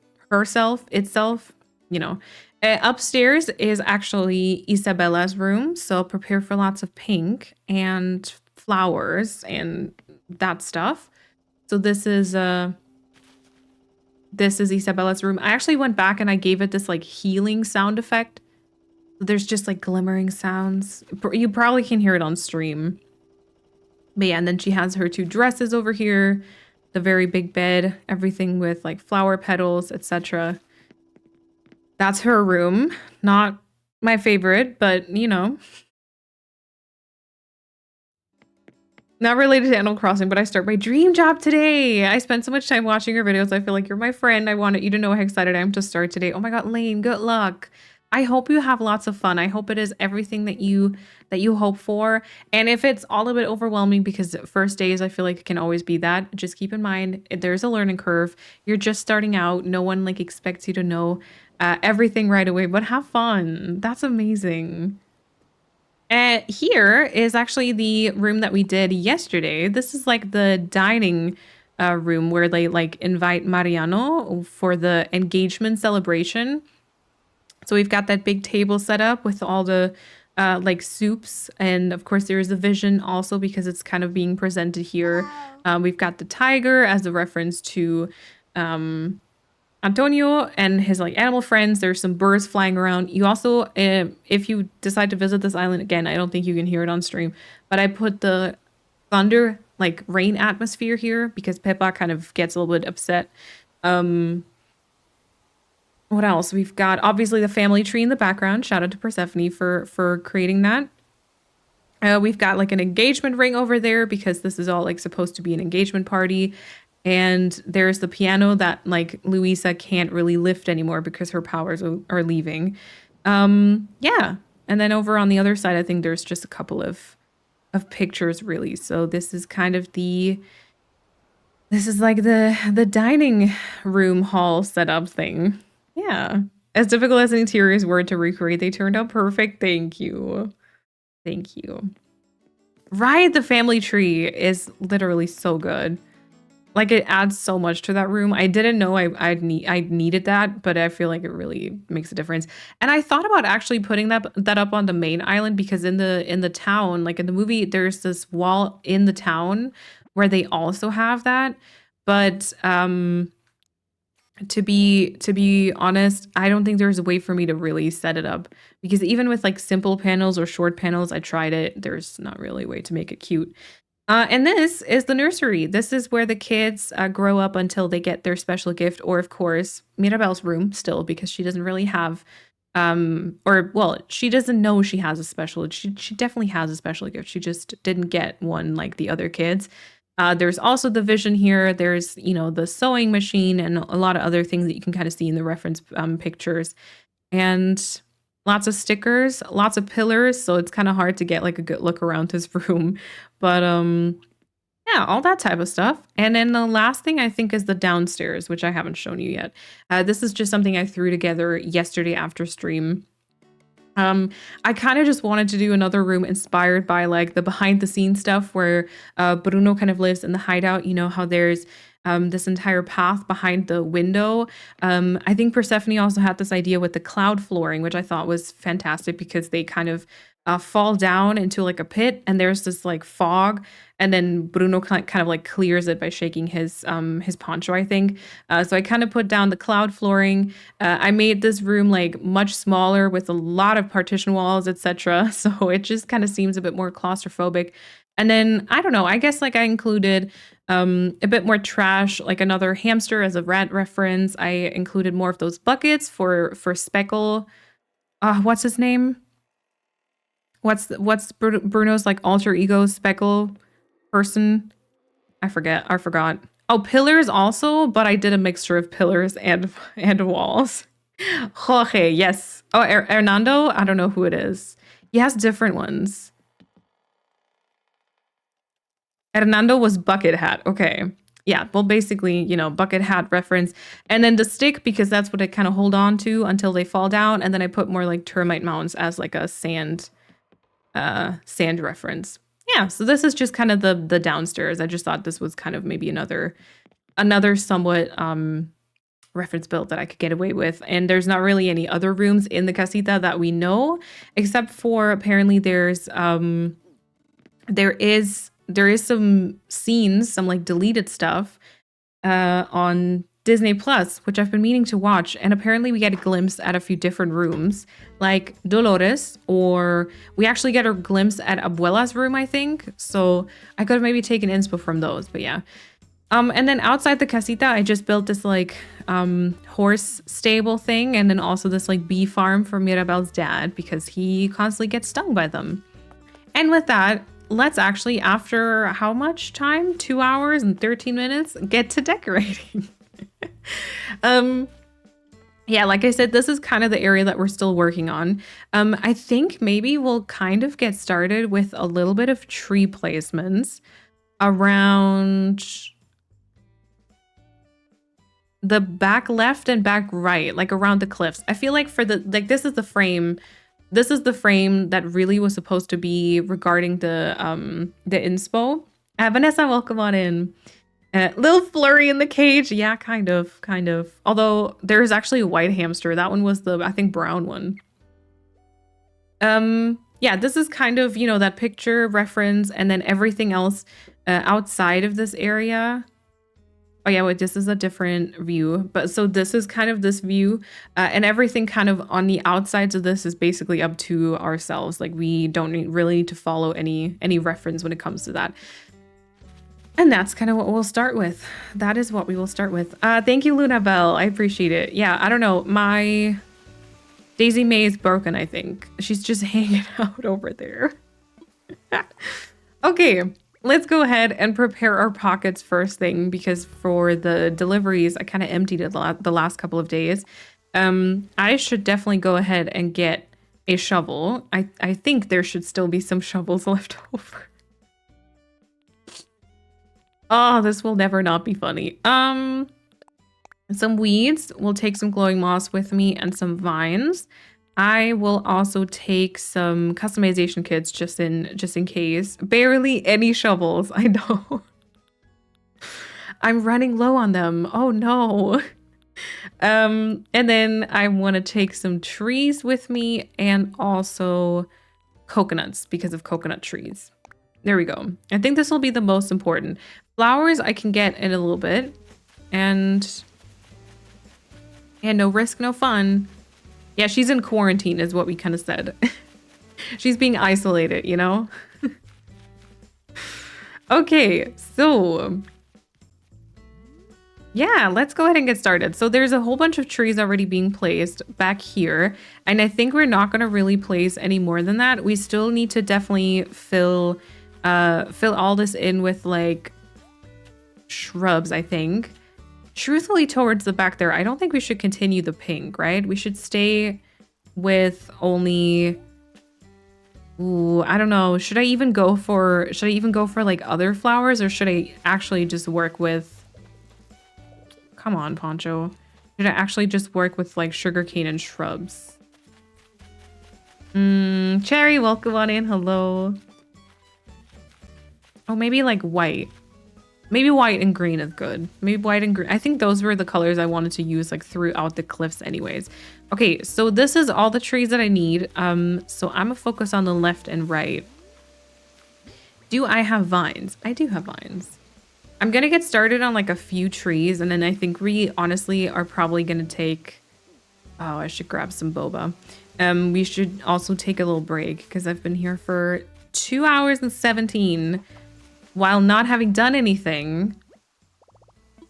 S2: itself, you know. Upstairs is actually Isabella's room, so prepare for lots of pink and flowers and that stuff. So this is Isabella's room. I actually went back and I gave it this like healing sound effect. There's just like glimmering sounds. You probably can hear it on stream. But yeah, and then she has her two dresses over here, the very big bed, everything with like flower petals, etc. That's her room. Not my favorite, but you know. Not related to Animal Crossing, but I start my dream job today. I spent so much time watching your videos. I feel like you're my friend. I wanted you to know how excited I am to start today. Oh my god, Lane, good luck. I hope you have lots of fun. I hope it is everything that you hope for. And if it's all a bit overwhelming, because first days I feel like it can always be that, just keep in mind there's a learning curve. You're just starting out. No one like expects you to know everything right away, but have fun. That's amazing. Here is actually the room that we did yesterday. This is like the dining room where they like invite Mariano for the engagement celebration. So we've got that big table set up with all the like soups. And of course there is a vision also because it's kind of being presented here. We've got the tiger as a reference to Antonio and his like animal friends. There's some birds flying around. You also, if you decide to visit this island again, I don't think you can hear it on stream, but I put the thunder, like rain atmosphere here because Peppa kind of gets a little bit upset. What else? We've got obviously the family tree in the background. Shout out to Persephone for creating that. We've got like an engagement ring over there because this is all like supposed to be an engagement party. And there's the piano that like Luisa can't really lift anymore because her powers are leaving. Yeah. And then over on the other side, I think there's just a couple of pictures really. So this is kind of this is like the dining room hall setup thing. Yeah. As difficult as the interiors were to recreate, they turned out perfect. Thank you. Thank you. Right, the family tree is literally so good. Like it adds so much to that room. I didn't know I needed that, but I feel like it really makes a difference. And I thought about actually putting that up on the main island because in the town, like in the movie, there's this wall in the town where they also have that. But to be honest, I don't think there's a way for me to really set it up because even with like simple panels or short panels, I tried it. There's not really a way to make it cute. And this is the nursery. This is where the kids grow up until they get their special gift, or of course, Mirabelle's room still, because she doesn't really have, or well, she doesn't know she has a special. She definitely has a special gift. She just didn't get one like the other kids. There's also the vision here. There's, you know, the sewing machine and a lot of other things that you can kind of see in the reference pictures. And lots of stickers, lots of pillars, so it's kind of hard to get like a good look around this room. But yeah, all that type of stuff. And then the last thing I think is the downstairs, which I haven't shown you yet. This is just something I threw together yesterday after stream. I kind of just wanted to do another room inspired by like the behind the scenes stuff where Bruno kind of lives in the hideout. You know how there's this entire path behind the window. I think Persephone also had this idea with the cloud flooring, which I thought was fantastic because they kind of fall down into like a pit and there's this like fog, and then Bruno kind of like clears it by shaking his poncho, I think. So I kind of put down the cloud flooring. I made this room like much smaller with a lot of partition walls, etc. So it just kind of seems a bit more claustrophobic. And then I don't know, I guess like I included a bit more trash, like another hamster as a rat reference. I included more of those buckets for Speckle. What's his name? What's Bruno's like alter ego Speckle person? I forgot. Oh, pillars also, but I did a mixture of pillars and walls. Jorge, yes. Oh, Hernando, I don't know who it is. He has different ones. Hernando was bucket hat. Okay. Yeah, well, basically, you know, bucket hat reference. And then the stick, because that's what I kind of hold on to until they fall down. And then I put more like termite mounds as like a sand reference. Yeah, so this is just kind of the downstairs. I just thought this was kind of maybe another somewhat reference build that I could get away with. And there's not really any other rooms in the casita that we know, except for apparently there is some scenes, some like deleted stuff on Disney Plus, which I've been meaning to watch. And apparently we get a glimpse at a few different rooms, like Dolores, or we actually get a glimpse at Abuela's room, I think. So I could have maybe taken inspo from those, but yeah. And then outside the casita, I just built this like horse stable thing. And then also this like bee farm for Mirabelle's dad, because he constantly gets stung by them. And with that, let's actually, after how much time? 2 hours and 13 minutes, get to decorating. Yeah, like I said, this is kind of the area that we're still working on. I think maybe we'll kind of get started with a little bit of tree placements around the back left and back right, like around the cliffs. I feel like for the, like, this is the frame that really was supposed to be regarding the inspo. Vanessa, welcome on in. Little flurry in the cage. Yeah, kind of. Although there's actually a white hamster. That one was the, I think, brown one. Yeah, this is kind of, you know, that picture reference, and then everything else outside of this area. Oh yeah, wait, this is a different view. But so this is kind of this view, and everything kind of on the outsides of this is basically up to ourselves. Like we don't really need to follow any reference when it comes to that. And that's kind of what we'll start with. That is what we will start with. Thank you, Luna Bell. I appreciate it. Yeah, I don't know. My Daisy May is broken, I think. She's just hanging out over there. Okay. let's go ahead and prepare our pockets first thing, because for the deliveries, I kind of emptied it the last couple of days. I should definitely go ahead and get a shovel. I think there should still be some shovels left over. Oh, this will never not be funny. Some weeds. We'll take some glowing moss with me and some vines. I will also take some customization kits just in case. Barely any shovels, I know. I'm running low on them. Oh no. And then I want to take some trees with me and also coconuts because of coconut trees. There we go. I think this will be the most important. Flowers I can get in a little bit. And no risk, no fun. Yeah, she's in quarantine is what we kind of said. She's being isolated, you know? Okay, so yeah, let's go ahead and get started. So there's a whole bunch of trees already being placed back here. And I think we're not going to really place any more than that. We still need to definitely fill all this in with like shrubs, I think. Truthfully, towards the back there, I don't think we should continue the pink, right? We should stay with only... Ooh, I don't know. Should I even go for like other flowers, or should I actually just work with... Come on, Poncho. Should I actually just work with like sugarcane and shrubs? Cherry, welcome on in. Hello. Oh, maybe like white. Maybe white and green is good. Maybe white and green. I think those were the colors I wanted to use like throughout the cliffs anyways. Okay, so this is all the trees that I need. So I'm gonna focus on the left and right. Do I have vines? I do have vines. I'm gonna get started on like a few trees, and then I think we honestly are probably gonna take... Oh, I should grab some boba. We should also take a little break because I've been here for 2 hours and 17 while not having done anything.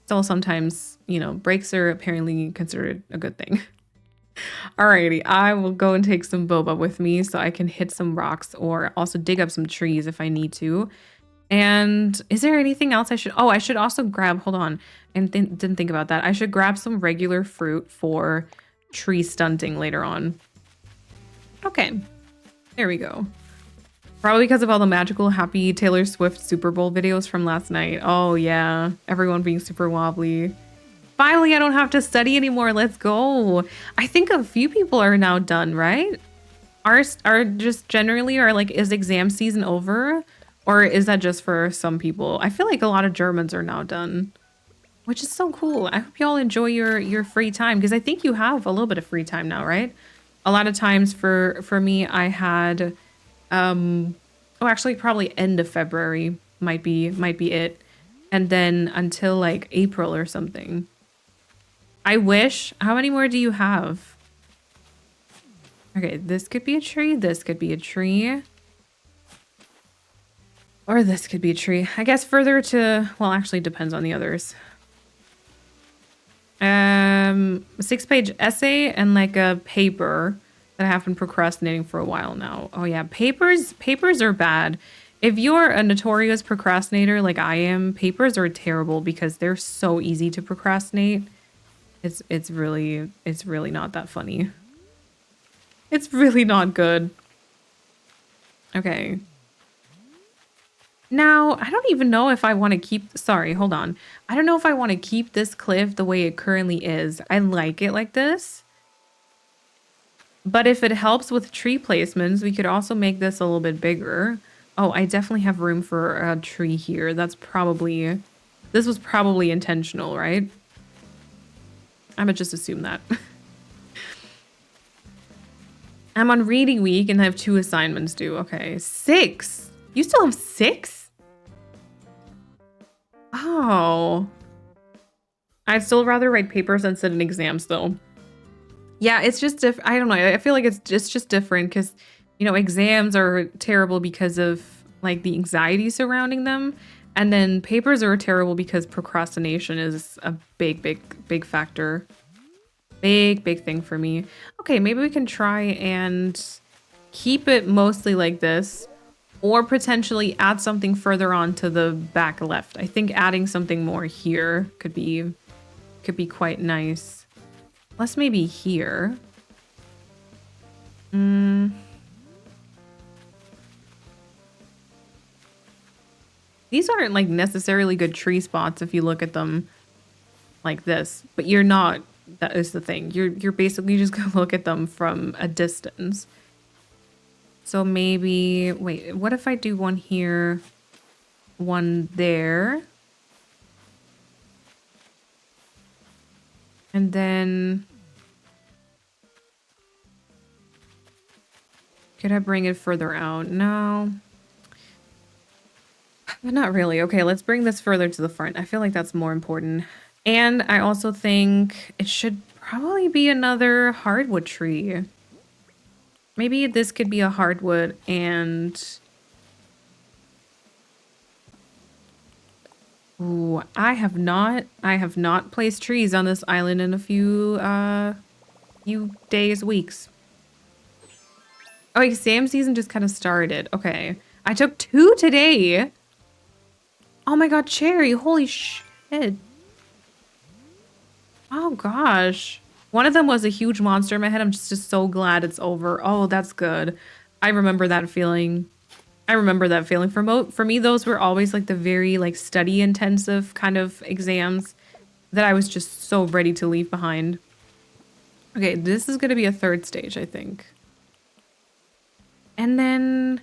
S2: So sometimes, you know, breaks are apparently considered a good thing. Alrighty, I will go and take some boba with me so I can hit some rocks or also dig up some trees if I need to. And is there anything else I should... Oh, I should also grab... Hold on. I didn't think about that. I should grab some regular fruit for tree stunting later on. Okay. There we go. Probably because of all the magical, happy Taylor Swift Super Bowl videos from last night. Oh, yeah. Everyone being super wobbly. Finally, I don't have to study anymore. Let's go. I think a few people are now done, right? Are just generally are like, is exam season over? Or is that just for some people? I feel like a lot of Germans are now done, which is so cool. I hope y'all enjoy your free time, because I think you have a little bit of free time now, right? A lot of times for me, I had, oh, actually probably end of February might be it. And then until like April or something. I wish. How many more do you have? Okay, this could be a tree. This could be a tree. Or this could be a tree. I guess further to, well, actually depends on the others. 6-page essay and like a paper that I have been procrastinating for a while now. Oh yeah, papers are bad. If you're a notorious procrastinator like I am, papers are terrible because they're so easy to procrastinate. It's really not that funny. It's really not good. Okay. Now, I don't even know if I want to keep... Sorry, hold on. I don't know if I want to keep this cliff the way it currently is. I like it like this. But if it helps with tree placements, we could also make this a little bit bigger. Oh, I definitely have room for a tree here. That's probably... This was probably intentional, right? I'm gonna just assume that. I'm on reading week and I have 2 assignments due. Okay, 6. You still have 6? Oh. I'd still rather write papers than sit in exams though. Yeah, it's just I don't know. I feel like it's just different because, you know, exams are terrible because of like the anxiety surrounding them. And then papers are terrible because procrastination is a big factor. Big thing for me. Okay, maybe we can try and keep it mostly like this. Or potentially add something further on to the back left. I think adding something more here could be quite nice. Plus maybe here. These aren't like necessarily good tree spots if you look at them like this, but you're not, that is the thing. You're basically just gonna look at them from a distance. So maybe, wait, what if I do one here, one there? And then, could I bring it further out? No. But not really. Okay, let's bring this further to the front. I feel like that's more important. And I also think it should probably be another hardwood tree. Maybe this could be a hardwood and... Ooh, I have not placed trees on this island in a few days, weeks. Oh, exam season just kind of started. Okay. I took 2 today. Oh my god, Cherry, holy shit. Oh gosh. One of them was a huge monster in my head. I'm just so glad it's over. Oh, that's good. I remember that feeling. For me, those were always like the very like study intensive kind of exams that I was just so ready to leave behind. Okay, this is going to be a 3rd stage, I think. And then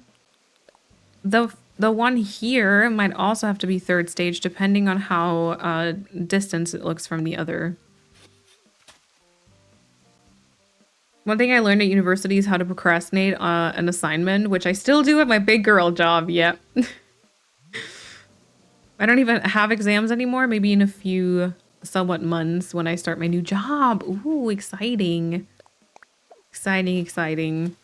S2: the one here might also have to be 3rd stage, depending on how distance it looks from the other. One thing I learned at university is how to procrastinate an assignment, which I still do at my big girl job. Yep. I don't even have exams anymore. Maybe in a few somewhat months when I start my new job. Ooh, exciting. Exciting, exciting.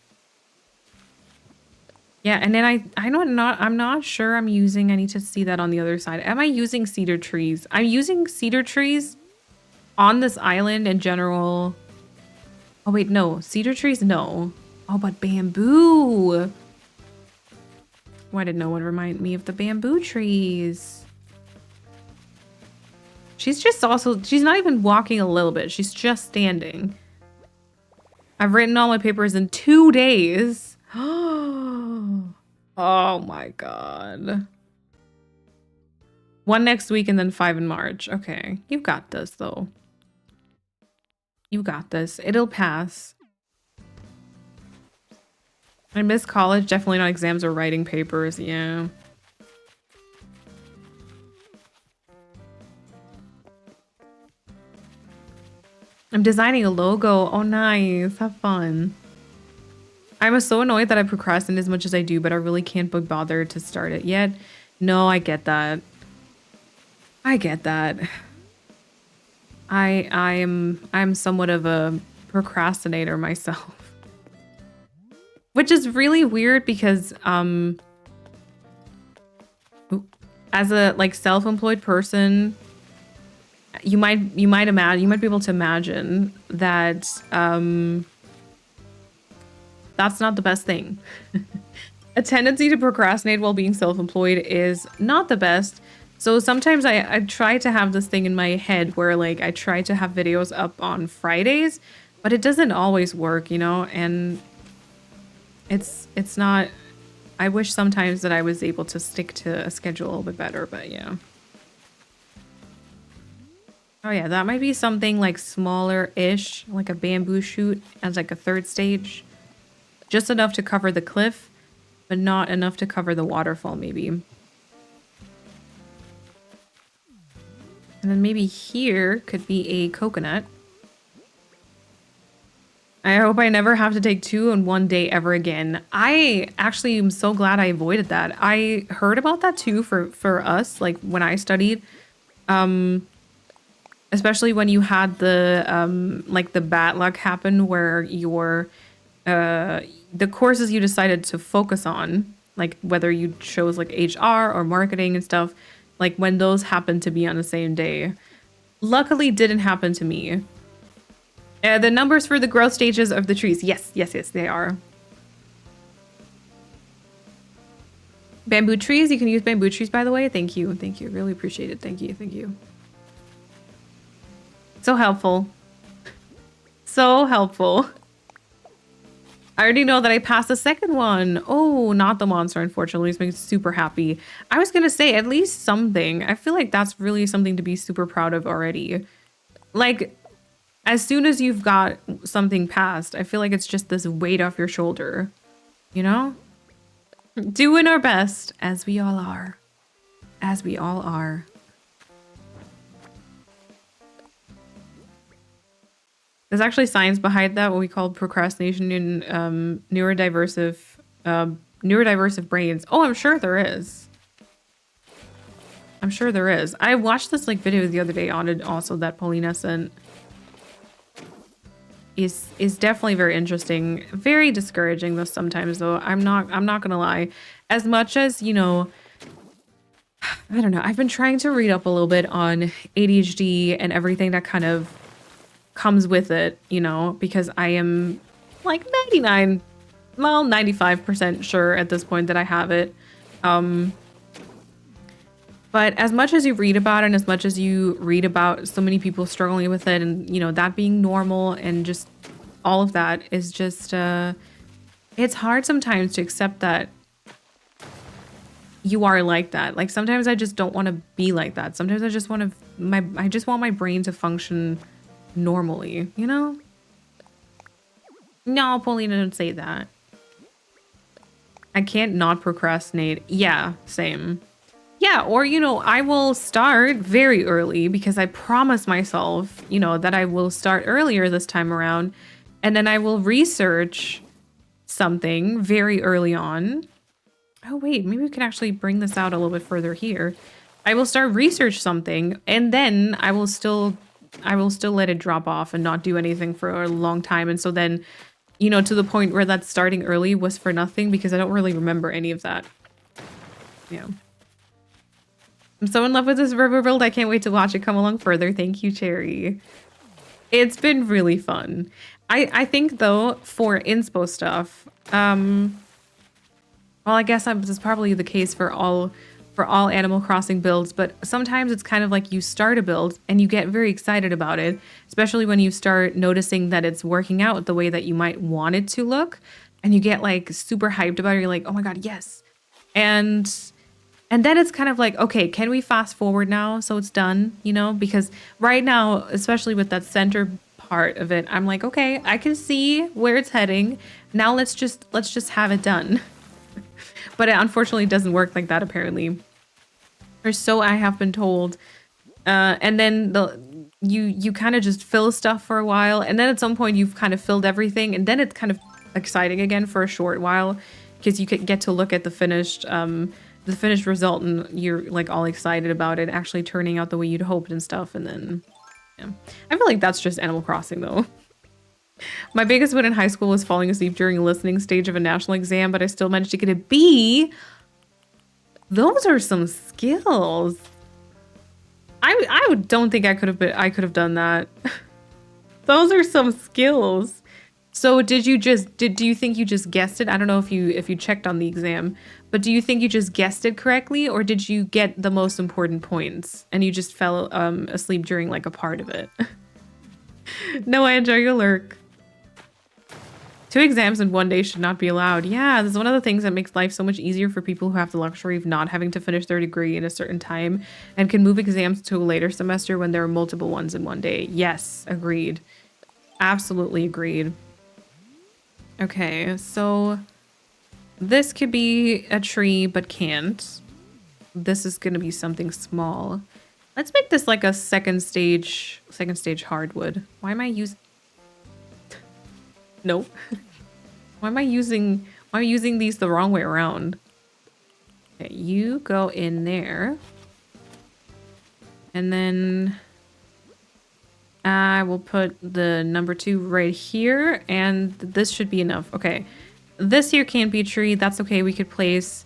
S2: Yeah, and then I'm not sure I'm using, I need to see that on the other side. Am I using cedar trees? I'm using cedar trees on this island in general. Oh wait, no, cedar trees, no. Oh, but bamboo. Why did no one remind me of the bamboo trees? She's not even walking a little bit. She's just standing. I've written all my papers in 2 days. Oh my god. 1 next week and then 5 in March. Okay, you've got this though. You got this. It'll pass. I miss college. Definitely not exams or writing papers. Yeah. I'm designing a logo. Oh, nice. Have fun. I'm so annoyed that I procrastinate as much as I do, but I really can't be bothered to start it yet. No, I get that. I get that. I'm somewhat of a procrastinator myself. Which is really weird because as a like self-employed person, you might be able to imagine that that's not the best thing. A tendency to procrastinate while being self-employed is not the best. So sometimes I try to have this thing in my head where like I try to have videos up on Fridays, but it doesn't always work, you know, and it's not, I wish sometimes that I was able to stick to a schedule a little bit better, but yeah. Oh yeah, that might be something like smaller-ish, like a bamboo shoot as like a 3rd stage. Just enough to cover the cliff, but not enough to cover the waterfall maybe. And then maybe here could be a coconut. I hope I never have to take 2 in 1 day ever again. I actually am so glad I avoided that. I heard about that too for us, like when I studied. Especially when you had the like the bad luck happen where your the courses you decided to focus on, like whether you chose like HR or marketing and stuff, like when those happened to be on the same day. Luckily didn't happen to me. The numbers for the growth stages of the trees. Yes, they are. Bamboo trees. You can use bamboo trees, by the way. Thank you. Thank you. Really appreciate it. Thank you. Thank you. So helpful. So helpful. I already know that I passed the second one. Oh, not the monster, unfortunately. It's making me super happy. I was going to say at least something. I feel like that's really something to be super proud of already. Like, as soon as you've got something passed, I feel like it's just this weight off your shoulder. You know? Doing our best, as we all are. As we all are. There's actually science behind that, what we call procrastination in neurodiversive brains. Oh, I'm sure there is. I'm sure there is. I watched this like video the other day on it also that Paulina sent. Is definitely very interesting. Very discouraging though sometimes though. I'm not gonna lie. As much as, you know, I don't know. I've been trying to read up a little bit on ADHD and everything that kind of comes with it, you know, because I am like 95% sure at this point that I have it. But as much as you read about it and as much as you read about so many people struggling with it and, you know, that being normal and just all of that is just, it's hard sometimes to accept that you are like that. Like sometimes I just don't want to be like that. Sometimes I just want to, I just want my brain to function normally, you know? No, Paulina, don't say that. I can't not procrastinate. Yeah, same. Yeah, or, you know, I will start very early because I promise myself, you know, that I will start earlier this time around. And then I will research something very early on. Oh, wait, maybe we can actually bring this out a little bit further here. I will start research something and then I will still let it drop off and not do anything for a long time. And so then, you know, to the point where that starting early was for nothing because I don't really remember any of that. Yeah. I'm so in love with this river build. I can't wait to watch it come along further. Thank you, Cherry. It's been really fun. I think though for inspo stuff, well, I guess this is probably the case for all Animal Crossing builds, but sometimes it's kind of like you start a build and you get very excited about it, especially when you start noticing that it's working out the way that you might want it to look, and you get like super hyped about it. You're like, oh my god, yes. And then it's kind of like, okay, can we fast forward now so it's done, you know? Because right now, especially with that center part of it, I'm like, okay, I can see where it's heading. Now let's just have it done. But it unfortunately doesn't work like that apparently. Or so I have been told. And then you kind of just fill stuff for a while, and then at some point you've kind of filled everything, and then it's kind of exciting again for a short while because you could get to look at the finished result and you're like all excited about it actually turning out the way you'd hoped and stuff. And then yeah, I feel like that's just Animal Crossing though. My biggest win in high school was falling asleep during a listening stage of a national exam, but I still managed to get a B. Those are some skills. I don't think I could have done that. Those are some skills. So do you think you just guessed it? I don't know if you checked on the exam, but do you think you just guessed it correctly, or did you get the most important points and you just fell asleep during like a part of it? No, I enjoy your lurk. 2 exams in one day should not be allowed. Yeah, this is one of the things that makes life so much easier for people who have the luxury of not having to finish their degree in a certain time and can move exams to a later semester when there are multiple ones in one day. Yes, agreed. Absolutely agreed. Okay, so this could be a tree, but can't. This is going to be something small. Let's make this like a second stage hardwood. Why am I using... Nope. Why am I using these the wrong way around? Okay, you go in there. And then I will put the number 2 right here, and this should be enough. Okay. This here can't be a tree. That's okay. We could place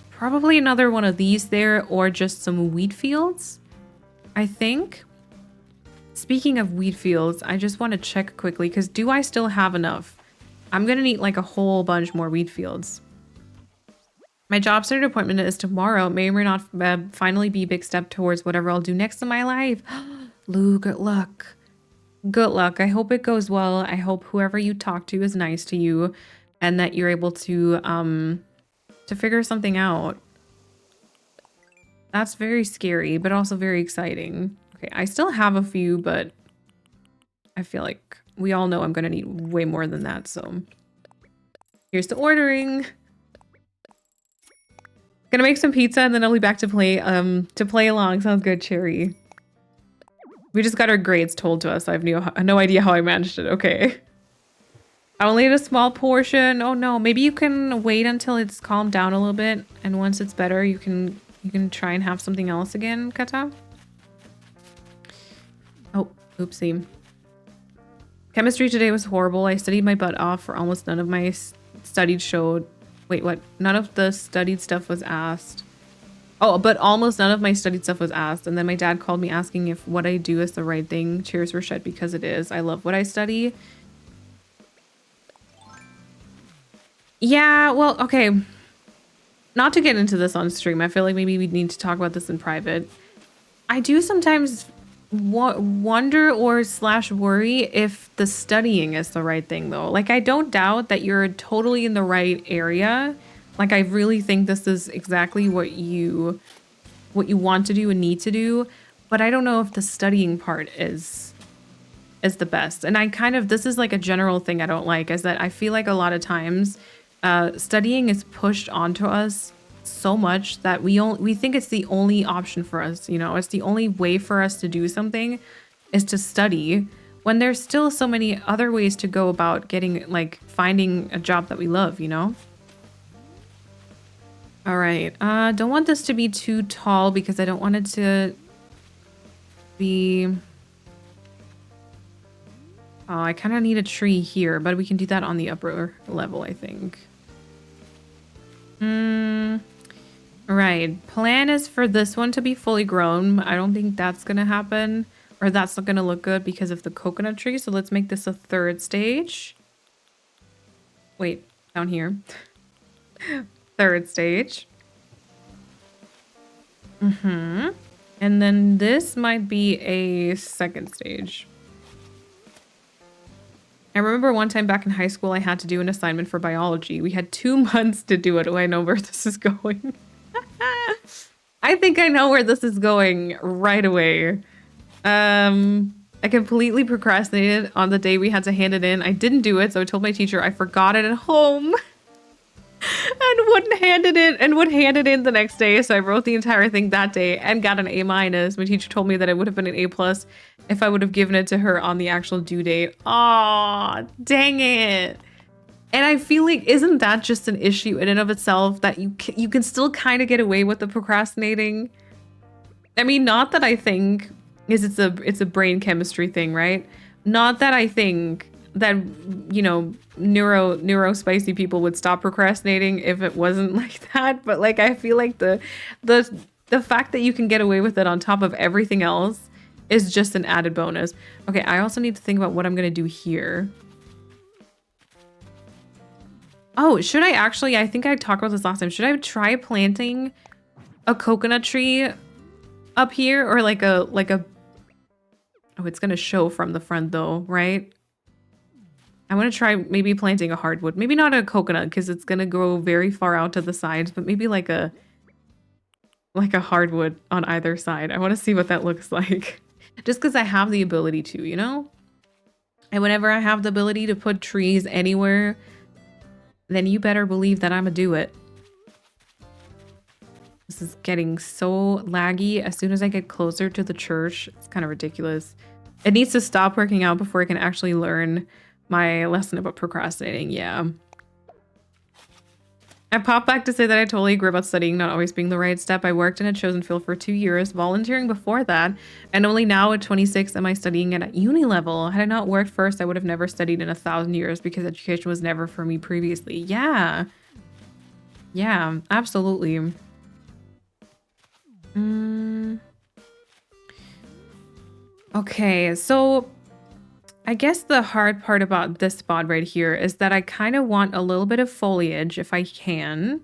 S2: probably another one of these there, or just some wheat fields, I think. Speaking of wheat fields, I just want to check quickly, because do I still have enough? I'm going to need like a whole bunch more wheat fields. My job started appointment is tomorrow. May or may not finally be a big step towards whatever I'll do next in my life. Lou, good luck. Good luck. I hope it goes well. I hope whoever you talk to is nice to you and that you're able to figure something out. That's very scary, but also very exciting. Okay, I still have a few, but I feel like we all know I'm gonna need way more than that, so here's the ordering. Gonna make some pizza and then I'll be back to play along. Sounds good, Cherry. We just got our grades told to us. I have no idea how I managed it. Okay. I only ate a small portion. Oh no, maybe you can wait until it's calmed down a little bit, and once it's better, you can try and have something else again, Kata. Oh, oopsie. Chemistry today was horrible. I studied my butt off for almost none of my studied showed. Wait, what? None of the studied stuff was asked. Oh, but almost none of my studied stuff was asked. And then my dad called me asking if what I do is the right thing. Cheers for Shed because it is. I love what I study. Yeah, well, okay. Not to get into this on stream. I feel like maybe we need to talk about this in private. I do sometimes wonder or / worry if the studying is the right thing though. Like, I don't doubt that you're totally in the right area. Like, I really think this is exactly what you want to do and need to do, but I don't know if the studying part is the best. And this is like a general thing I don't like, is that I feel like a lot of times studying is pushed onto us so much that we think it's the only option for us, you know, it's the only way for us to do something is to study, when there's still so many other ways to go about finding a job that we love, you know? All right, don't want this to be too tall because I don't want it to be... Oh, I kind of need a tree here, but we can do that on the upper level, I think. Right, plan is for this one to be fully grown. I don't think that's gonna happen, or that's not gonna look good because of the coconut tree, so let's make this a 3rd stage. Wait, down here. 3rd stage. And then this might be a 2nd stage. I remember one time back in high school, I had to do an assignment for biology. We had 2 months to do it. Oh, I know where this is going. I think I know where this is going right away. I completely procrastinated on the day we had to hand it in. I didn't do it, so I told my teacher I forgot it at home. And wouldn't hand it in, and would hand it in the next day. So I wrote the entire thing that day and got an A-. My teacher told me that it would have been an A+ if I would have given it to her on the actual due date. Aw, dang it. And I feel like, isn't that just an issue in and of itself, that you can still kind of get away with the procrastinating? I mean, not that I think it's a brain chemistry thing, right? Not that I think that, you know, neuro spicy people would stop procrastinating if it wasn't like that, but like, I feel like the fact that you can get away with it on top of everything else is just an added bonus. Okay, I also need to think about what I'm gonna do here. Oh, should I actually, I think I talked about this last time, should I try planting a coconut tree up here, or like a oh, it's gonna show from the front though, right? I want to try maybe planting a hardwood. Maybe not a coconut because it's going to grow very far out to the sides, but maybe like a hardwood on either side. I want to see what that looks like. Just because I have the ability to, you know? And whenever I have the ability to put trees anywhere, then you better believe that I'm gonna do it. This is getting so laggy. As soon as I get closer to the church, it's kind of ridiculous. It needs to stop working out before I can actually learn my lesson about procrastinating. Yeah. I popped back to say that I totally agree about studying not always being the right step. I worked in a chosen field for 2 years, volunteering before that, and only now at 26 am I studying at uni level. Had I not worked first, I would have never studied in 1,000 years because education was never for me previously. Yeah. Yeah, absolutely. Okay, so I guess the hard part about this spot right here is that I kind of want a little bit of foliage if I can.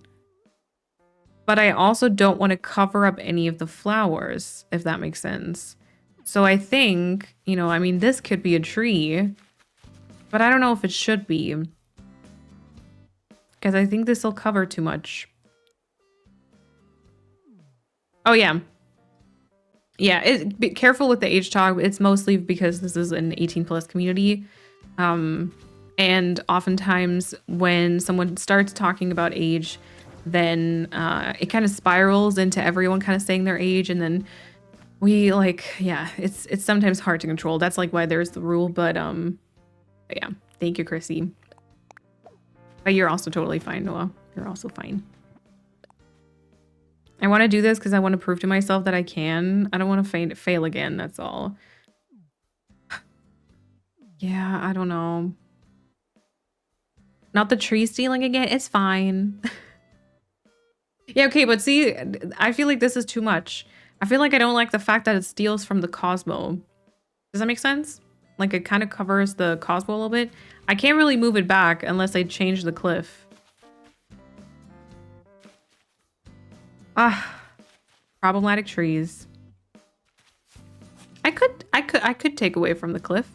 S2: but I also don't want to cover up any of the flowers, if that makes sense. So I think, you know, I mean, this could be a tree, but I don't know if it should be. Because I think this will cover too much. Oh, yeah. Yeah, be careful with the age talk. It's mostly because this is an 18+ community. And oftentimes when someone starts talking about age, then it kind of spirals into everyone kind of saying their age. And then we yeah, it's sometimes hard to control. That's like why there's the rule. But yeah, thank you, Chrissy. But you're also totally fine, Noah. You're also fine. I want to do this because I want to prove to myself that I can. I don't want to fail again, that's all. Yeah, I don't know. Not the tree stealing again. It's fine. Yeah, okay, but see, I feel like this is too much. I feel like I don't like the fact that it steals from the Cosmo. Does that make sense? Like it kind of covers the Cosmo a little bit. I can't really move it back unless I change the cliff. Ah, problematic trees. I could take away from the cliff.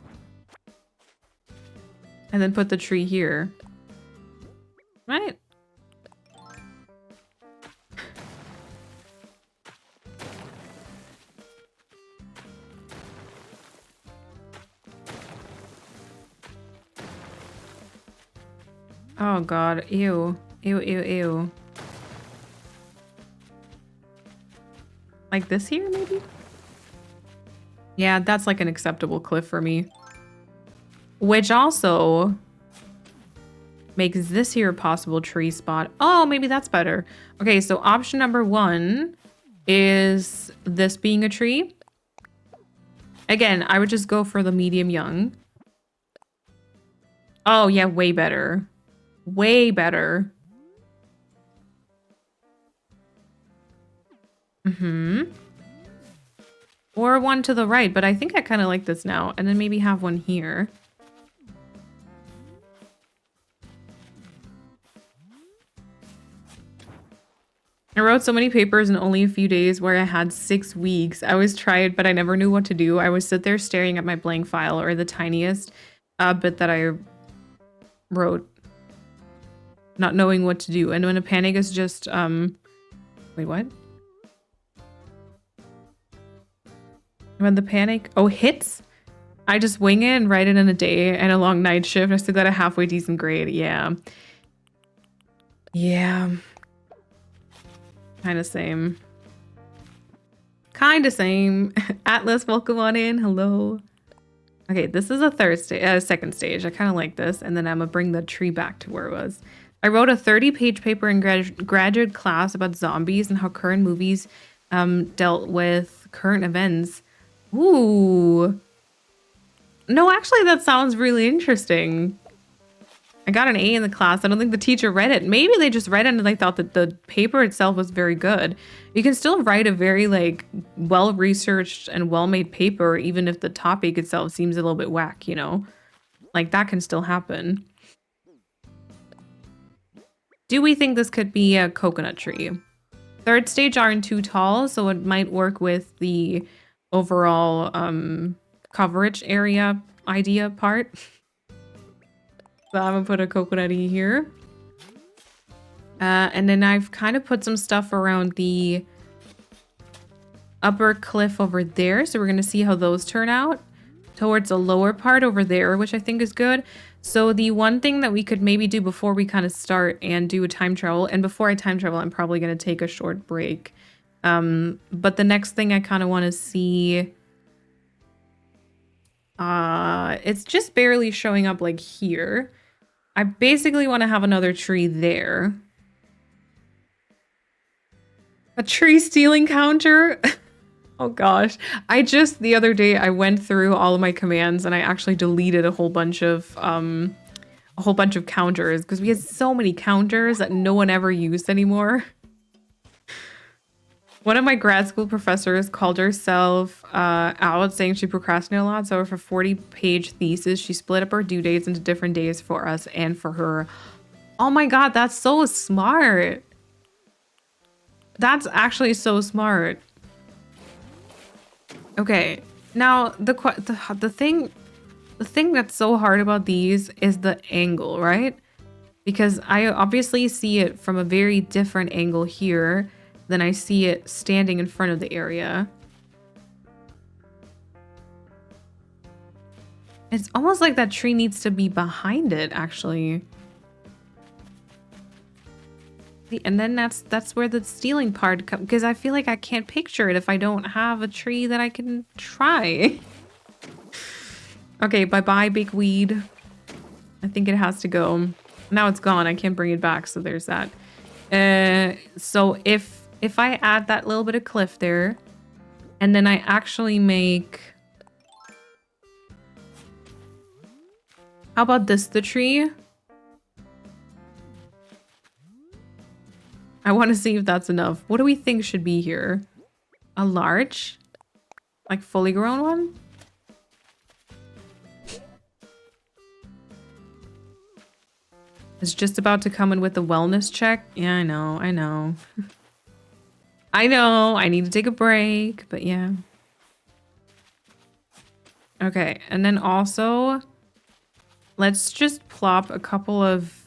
S2: And then put the tree here. Right? Oh god, ew. Ew, ew, ew. Like this here, maybe? Yeah, that's like an acceptable cliff for me. Which also makes this here a possible tree spot. Oh, maybe that's better. Okay, so option number 1 is this being a tree. Again, I would just go for the medium young. Oh, yeah, way better. Way better. Or one to the right, but I think I kind of like this now. And then maybe have one here. I wrote so many papers in only a few days where I had 6 weeks. I always tried, but I never knew what to do. I would sit there staring at my blank file or the tiniest bit that I wrote, not knowing what to do. And when a panic is just, wait, what? When the panic, hits, I just wing it and write it in a day and a long night shift. I still got a halfway decent grade. Yeah. Yeah. Kind of same. Kind of same. Atlas, welcome on in. Hello. Okay, this is a second stage. I kind of like this. And then I'm going to bring the tree back to where it was. I wrote a 30-page paper in graduate class about zombies and how current movies dealt with current events. Ooh. No, actually, that sounds really interesting. I got an A in the class. I don't think the teacher read it. Maybe they just read it and they thought that the paper itself was very good. You can still write a very well-researched and well-made paper even if the topic itself seems a little bit whack, you know? Like that can still happen. Do we think this could be a coconut tree? Third stage aren't too tall, so it might work with the overall coverage area idea part. So I'm gonna put a coconut-y here. And then I've kind of put some stuff around the upper cliff over there. So we're gonna see how those turn out. Towards the lower part over there, which I think is good. So the one thing that we could maybe do before we kind of start and do a time travel, and before I time travel, I'm probably gonna take a short break. But the next thing I kind of want to see, it's just barely showing up like here. I basically want to have another tree there. A tree stealing counter? Oh gosh. The other day I went through all of my commands and I actually deleted a whole bunch of counters because we had so many counters that no one ever used anymore. One of my grad school professors called herself out saying she procrastinated a lot. So for 40-page thesis, she split up her due dates into different days for us and for her. Oh my God, that's so smart. That's actually so smart. Okay, now the thing that's so hard about these is the angle, right? Because I obviously see it from a very different angle here than I see it standing in front of the area. It's almost like that tree needs to be behind it, actually. And then that's where the stealing part comes, because I feel like I can't picture it if I don't have a tree that I can try. Okay, bye-bye, big weed. I think it has to go. Now it's gone. I can't bring it back, so there's that. So if I add that little bit of cliff there, and then I actually make... How about this, the tree? I want to see if that's enough. What do we think should be here? A large? Like fully grown one? It's just about to come in with the wellness check. Yeah, I know. I know, I need to take a break, but yeah. Okay, and then also, let's just plop a couple of,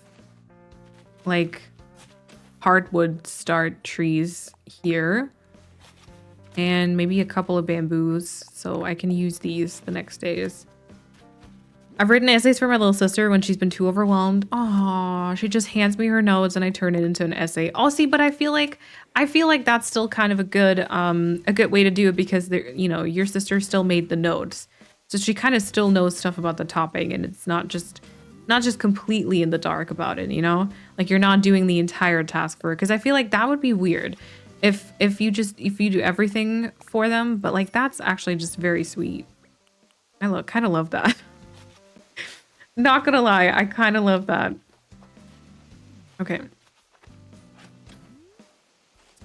S2: like, hardwood start trees here. And maybe a couple of bamboos, so I can use these the next days. I've written essays for my little sister when she's been too overwhelmed. Aw, she just hands me her notes and I turn it into an essay. Oh, see, but I feel like that's still kind of a good way to do it, because you know, your sister still made the notes. So she kind of still knows stuff about the topic, and it's not just completely in the dark about it, you know? Like, you're not doing the entire task for her, because I feel like that would be weird if you do everything for them, but like, that's actually just very sweet. I kind of love that. Not gonna lie, I kind of love that. Okay.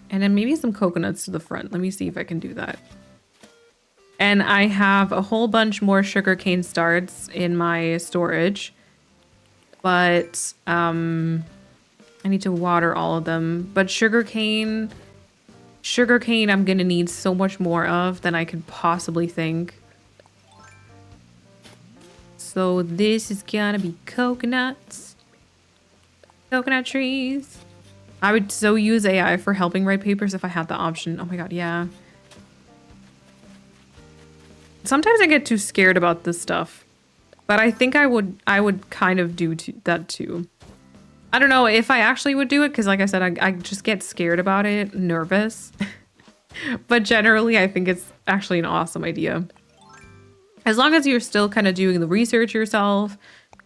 S2: And then maybe some coconuts to the front. Let me see if I can do that. And I have a whole bunch more sugarcane starts in my storage. But I need to water all of them. But sugarcane I'm gonna need so much more of than I could possibly think. So this is gonna be coconuts. Coconut trees. I would so use AI for helping write papers if I had the option. Oh my god, yeah. Sometimes I get too scared about this stuff, but I think I would kind of do that too. I don't know if I actually would do it, because like I said, I just get scared about it, nervous. But generally, I think it's actually an awesome idea. As long as you're still kind of doing the research yourself,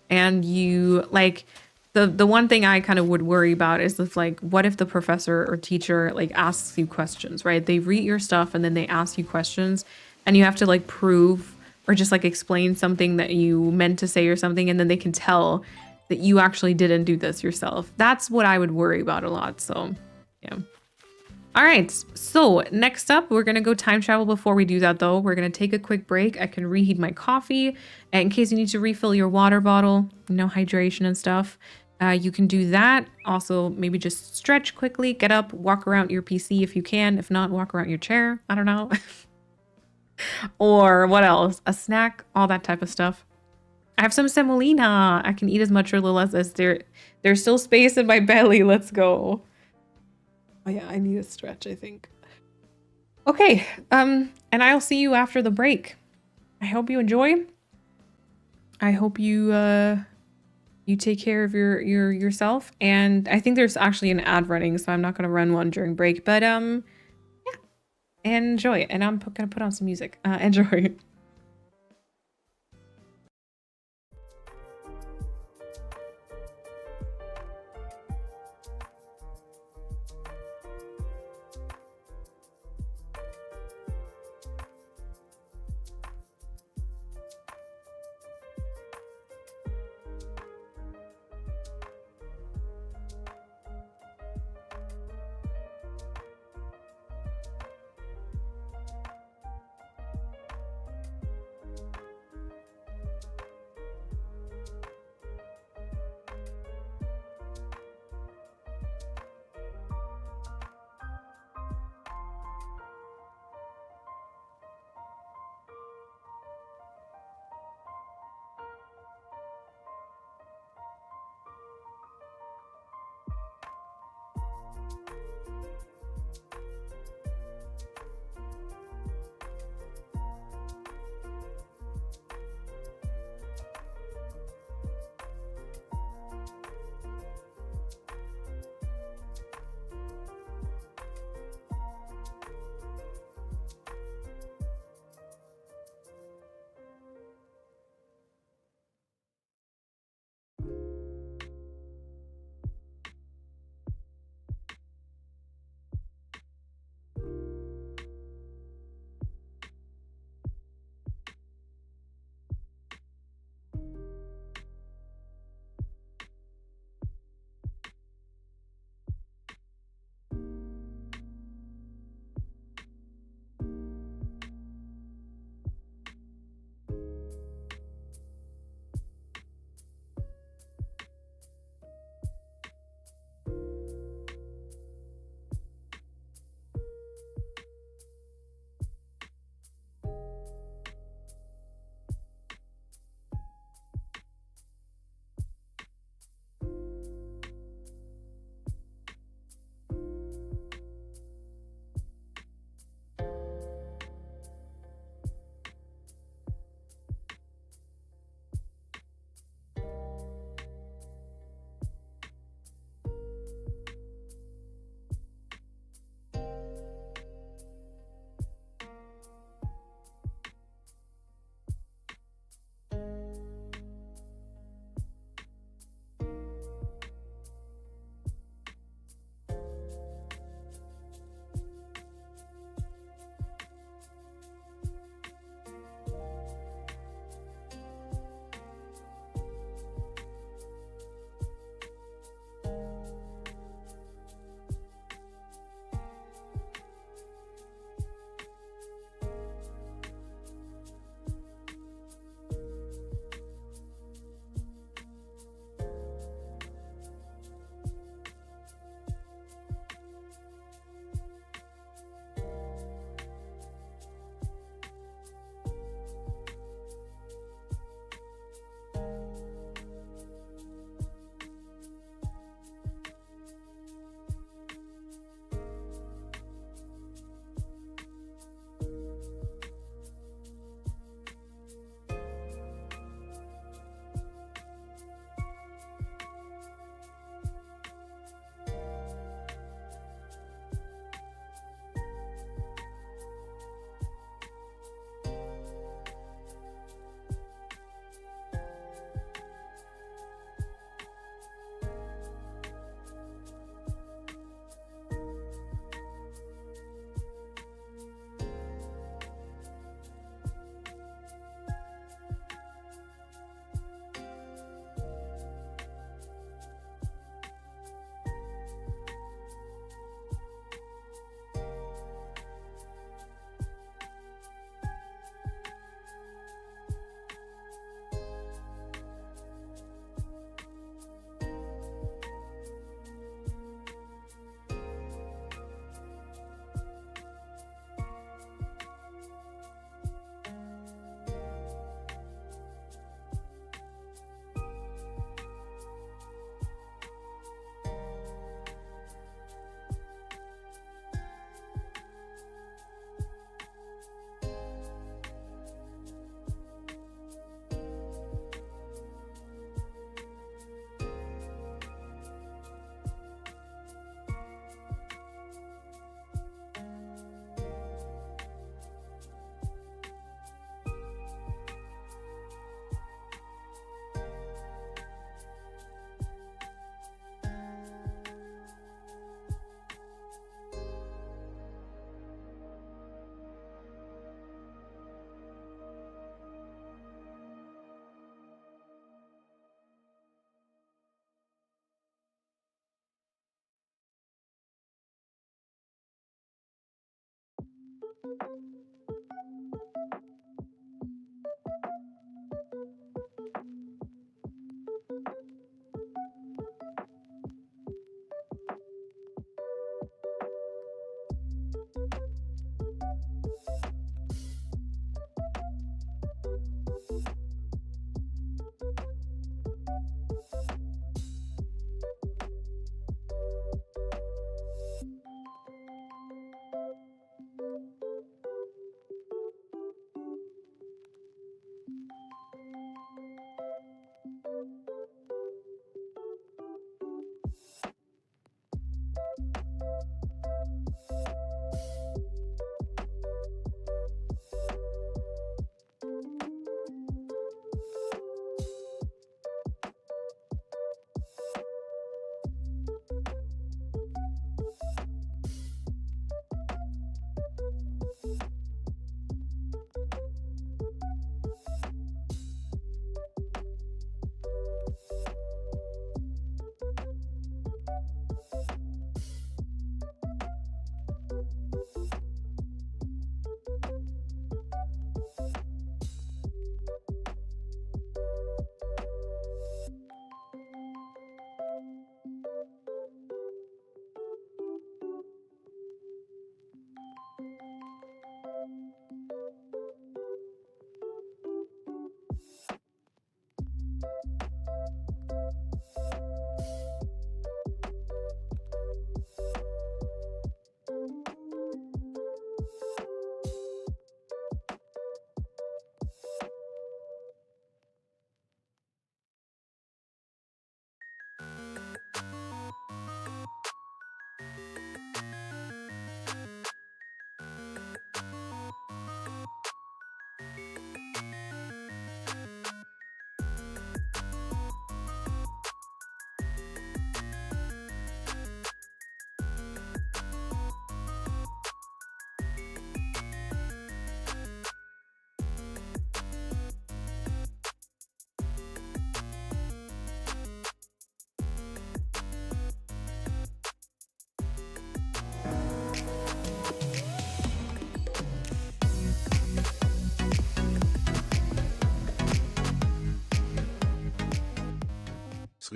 S2: and you like, the one thing I kind of would worry about is if, like, what if the professor or teacher like asks you questions, right? They read your stuff and then they ask you questions, and you have to like prove or just like explain something that you meant to say or something, and then they can tell that you actually didn't do this yourself. That's what I would worry about a lot. So yeah. All right, so next up, we're gonna go time travel. Before we do that though, we're gonna take a quick break. I can reheat my coffee, and in case you need to refill your water bottle, you know, hydration and stuff, you can do that. Also, maybe just stretch quickly, get up, walk around your PC if you can. If not, walk around your chair, I don't know. Or what else? A snack, all that type of stuff. I have some semolina. I can eat as much or little as there's still space in my belly. Let's go. Oh yeah, I need a stretch, I think. Okay, and I'll see you after the break. I hope you enjoy. I hope you you take care of yourself. And I think there's actually an ad running, so I'm not gonna run one during break. But yeah, enjoy. And I'm gonna put on some music. Enjoy.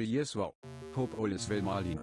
S3: 3 years. Wow. Hope all is well, Marlene.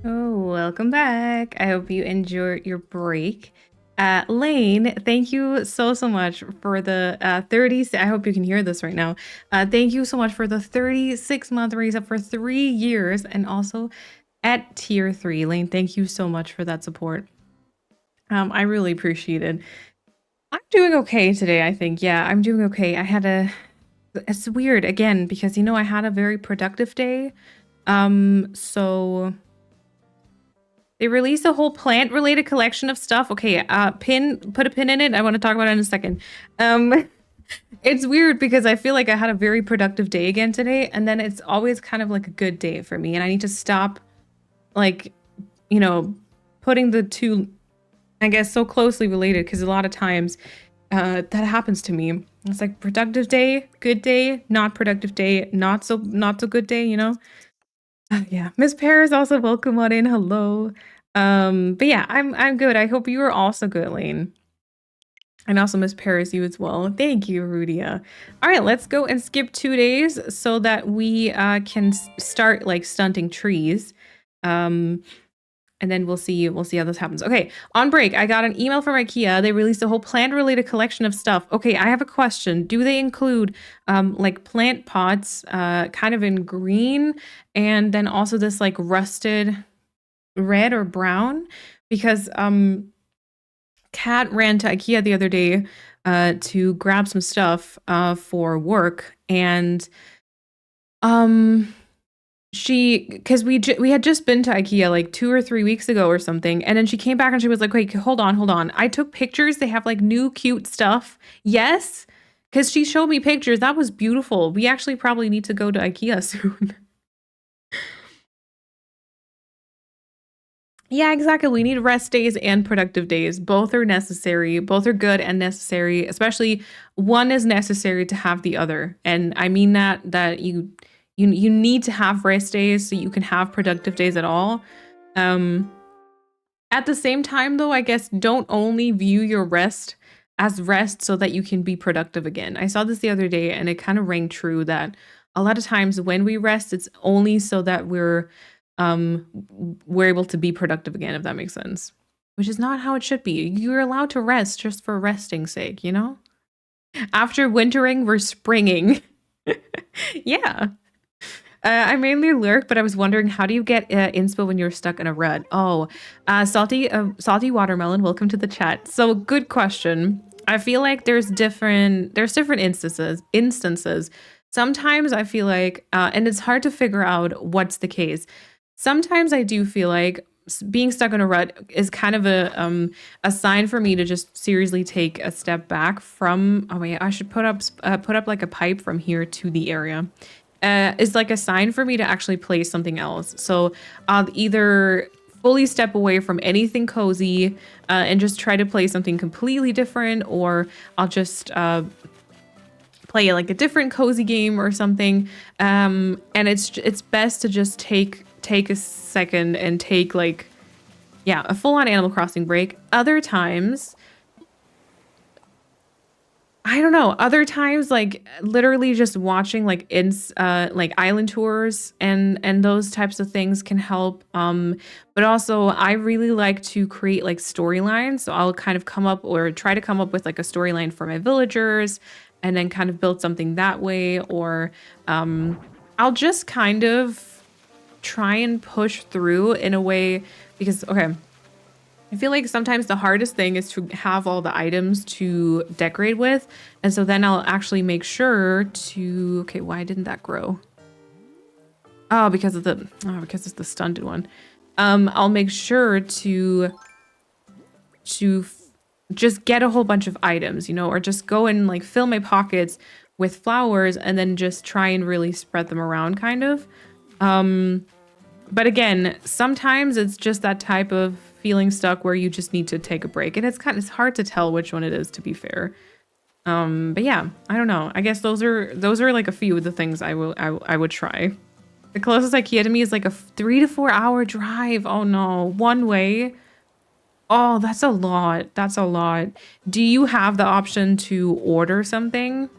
S2: Oh, welcome back. I hope you enjoyed your break. Lane, thank you so much for the 30. I hope you can hear this right now. Thank you so much for the 36-month raise up for 3 years, and also at tier 3. Lane, thank you so much for that support. I really appreciate it. I'm doing okay today, I think. Yeah, I'm doing okay. It's weird again because I had a very productive day. So they released a whole plant-related collection of stuff. Okay, put a pin in it. I want to talk about it in a second. It's weird because I feel like I had a very productive day again today, and then it's always kind of like a good day for me, and I need to stop, like, putting the two, I guess, so closely related, because a lot of times that happens to me. It's like productive day, good day, not productive day, not so good day, Yeah, Miss Paris, also welcome on in. Hello. But yeah, I'm good. I hope you are also good, Lane. And also Miss Paris, you as well. Thank you, Rudia. All right, let's go and skip 2 days so that we can start like stunting trees. and then we'll see how this happens. Okay, on break, I got an email from IKEA. They released a whole plant-related collection of stuff. Okay, I have a question. Do they include like plant pots, kind of in green, and then also this like rusted red or brown? Because Kat ran to IKEA the other day to grab some stuff for work, and because we had just been to IKEA like 2 or 3 weeks ago or something, and then she came back and she was like, wait, hold on, I took pictures. They have like new cute stuff. Yes, because she showed me pictures. That was beautiful. We actually probably need to go to IKEA soon. Yeah, exactly. We need rest days and productive days. Both are necessary. Both are good and necessary. Especially one is necessary to have the other. And I mean that you need to have rest days so you can have productive days at all. At the same time, though, I guess don't only view your rest as rest so that you can be productive again. I saw this the other day, and it kind of rang true that a lot of times when we rest, it's only so that we're able to be productive again, if that makes sense. Which is not how it should be. You're allowed to rest just for resting's sake, you know? After wintering, we're springing. Yeah. I mainly lurk, but I was wondering, how do you get inspo when you're stuck in a rut? Oh, salty watermelon, welcome to the chat. So good question. I feel like there's different instances. Sometimes I feel like, and it's hard to figure out what's the case. Sometimes I do feel like being stuck in a rut is kind of a sign for me to just seriously take a step back from. Oh wait, I should put up like a pipe from here to the area. Is like a sign for me to actually play something else. So I'll either fully step away from anything cozy and just try to play something completely different, or I'll just play like a different cozy game or something. And it's best to just take a second and take like, yeah, a full-on Animal Crossing break. Other times, I don't know. Other times, like literally just watching like island tours and those types of things can help. But also I really like to create like storylines. So I'll kind of try to come up with like a storyline for my villagers, and then kind of build something that way. Or I'll just kind of try and push through in a way, because okay, I feel like sometimes the hardest thing is to have all the items to decorate with. And so then I'll actually make sure to, okay, why didn't that grow? Oh, because it's the stunted one. I'll make sure to just get a whole bunch of items, you know, or just go and like fill my pockets with flowers and then just try and really spread them around kind of. But again, sometimes it's just that type of feeling stuck where you just need to take a break, and it's hard to tell which one it is, to be fair. But yeah, I don't know. I guess those are like a few of the things I would try. The closest IKEA to me is like a 3 to 4 hour drive. Oh no, one way. Oh, that's a lot. That's a lot. Do you have the option to order something?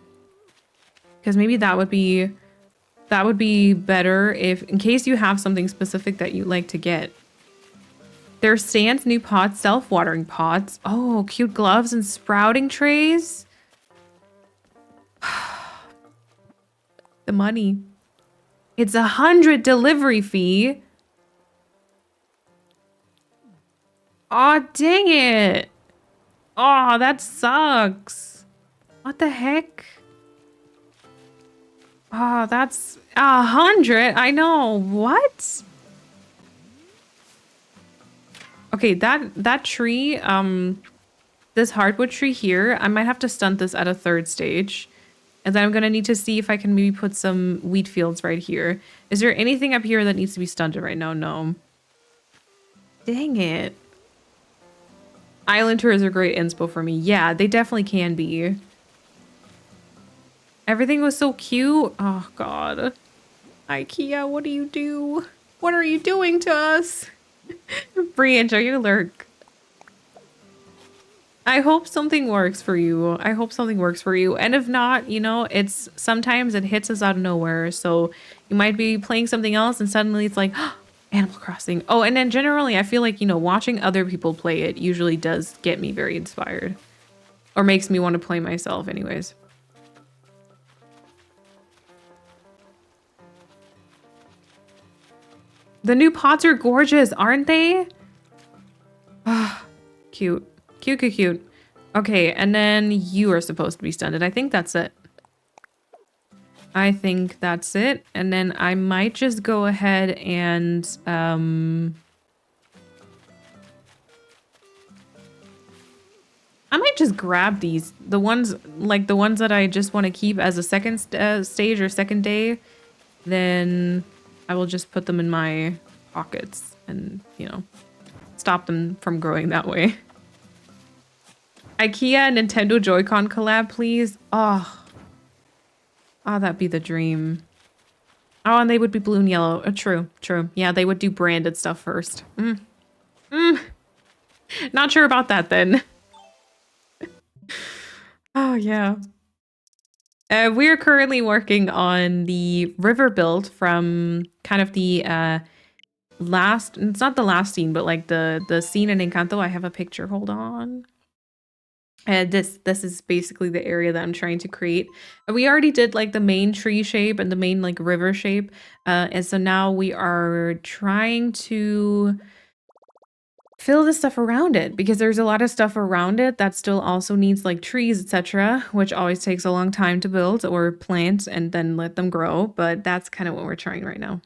S2: Because maybe that would be better if, in case you have something specific that you like to get. There's stands, new pots, self-watering pots. Oh, cute gloves and sprouting trays. The money. It's 100 delivery fee. Oh, dang it. Oh, that sucks. What the heck? Oh, that's 100. I know. What? Okay, that tree, this hardwood tree here, I might have to stunt this at a 3rd stage. And then I'm gonna need to see if I can maybe put some wheat fields right here. Is there anything up here that needs to be stunted right now? No. Dang it. Island tours are great inspo for me. Yeah, they definitely can be. Everything was so cute. Oh, God. IKEA, what do you do? What are you doing to us? Bree, enjoy your lurk. I hope something works for you. I hope something works for you. And if not, you know, sometimes it hits us out of nowhere. So you might be playing something else and suddenly it's like, oh, Animal Crossing. Oh, and then generally, I feel like, you know, watching other people play it usually does get me very inspired. Or makes me want to play myself anyways. The new pots are gorgeous, aren't they? Ah, cute. Cute, cute, cute. Okay, and then you are supposed to be stunted. I think that's it. I think that's it. And then I might just go ahead and I might just grab these. The ones that I just want to keep as a second stage or second day. Then I will just put them in my pockets and, you know, stop them from growing that way. IKEA and Nintendo Joy-Con collab, please. Oh, that'd be the dream. Oh, and they would be blue and yellow. True, true. Yeah, they would do branded stuff first. Not sure about that then. Oh, yeah. We are currently working on the river build from kind of the last, it's not the last scene, but like the scene in Encanto. I have a picture, hold on. And this is basically the area that I'm trying to create. We already did like the main tree shape and the main like river shape. And so now we are trying to fill the stuff around it because there's a lot of stuff around it that still also needs like trees, etc., which always takes a long time to build or plant and then let them grow. But that's kind of what we're trying right now.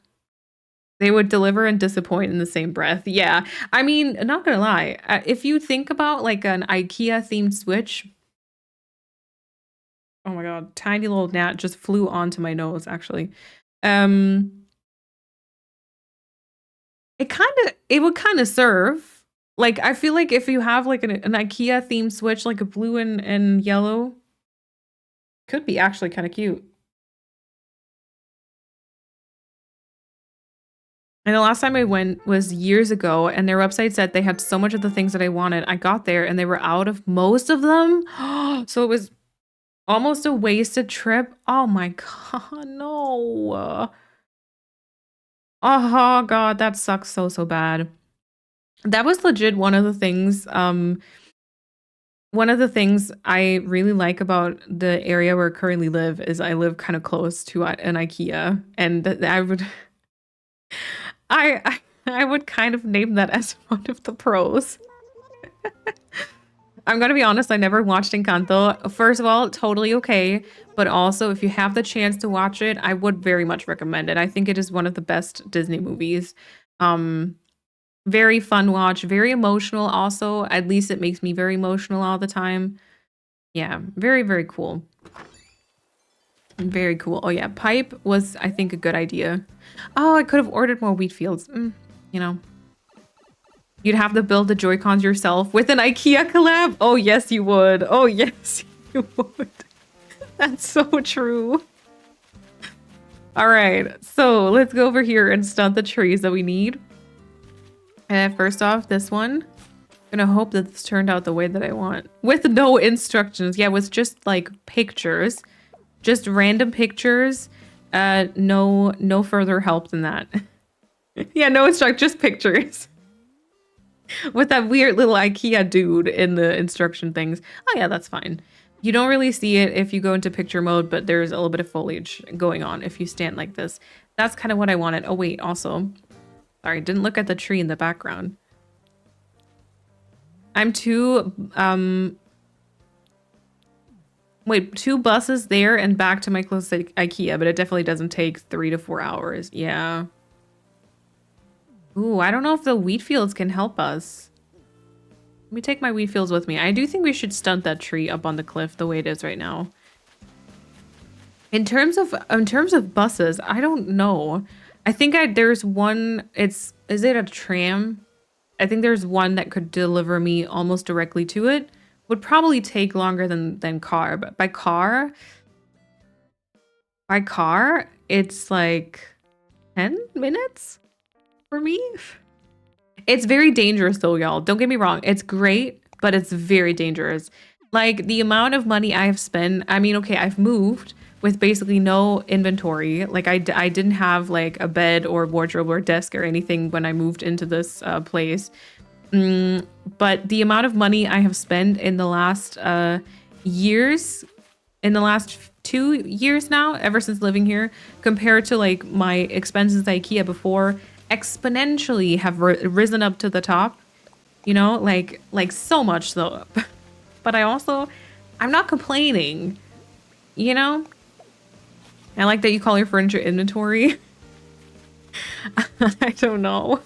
S2: They would deliver and disappoint in the same breath. Yeah, I mean, not gonna lie. If you think about like an IKEA themed Switch, oh my god, tiny little gnat just flew onto my nose. Actually, it would kind of serve. Like, I feel like if you have like an IKEA themed Switch, like a blue and yellow, could be actually kind of cute. And the last time I went was years ago, and their website said they had so much of the things that I wanted. I got there and they were out of most of them. So it was almost a wasted trip. Oh my god, no. Oh god, that sucks so bad. That was legit one of the things I really like about the area where I currently live is I live kind of close to an IKEA, and I would I would kind of name that as one of the pros. I'm gonna be honest, I never watched Encanto. First of all, totally okay. But also, if you have the chance to watch it, I would very much recommend it. I think it is one of the best Disney movies. Very fun watch, very emotional also. At least it makes me very emotional all the time. Yeah, very, very cool. Very cool. Oh yeah, pipe was, I think, a good idea. Oh, I could have ordered more wheat fields. You know. You'd have to build the Joy-Cons yourself with an IKEA collab? Oh, yes, you would. Oh, yes, you would. That's so true. All right, so let's go over here and stunt the trees that we need. First off, this one. I'm gonna hope that this turned out the way that I want. With no instructions. Yeah, with just like pictures. Just random pictures. No further help than that. Yeah, no instruct, just pictures. With that weird little IKEA dude in the instruction things. Oh yeah, that's fine. You don't really see it if you go into picture mode, but there's a little bit of foliage going on if you stand like this. That's kind of what I wanted. Oh wait, also, sorry, didn't look at the tree in the background. I'm too, wait, 2 buses there and back to my closest IKEA, but it definitely doesn't take 3 to 4 hours. Yeah. Ooh, I don't know if the wheat fields can help us. Let me take my wheat fields with me. I do think we should stunt that tree up on the cliff the way it is right now. In terms of buses, I don't know. I think there's one, is it a tram? I think there's one that could deliver me almost directly to it. Would probably take longer than car, but by car, it's like 10 minutes for me. It's very dangerous though, y'all. Don't get me wrong. It's great, but it's very dangerous. Like the amount of money I have spent, I mean, okay, I've moved, with basically no inventory. Like I didn't have like a bed or wardrobe or desk or anything when I moved into this place. But the amount of money I have spent in the last years, in the last 2 years now, ever since living here, compared to like my expenses at IKEA before, exponentially have risen up to the top. You know, like so much so. But I'm not complaining. You know? I like that you call your furniture inventory. I don't know.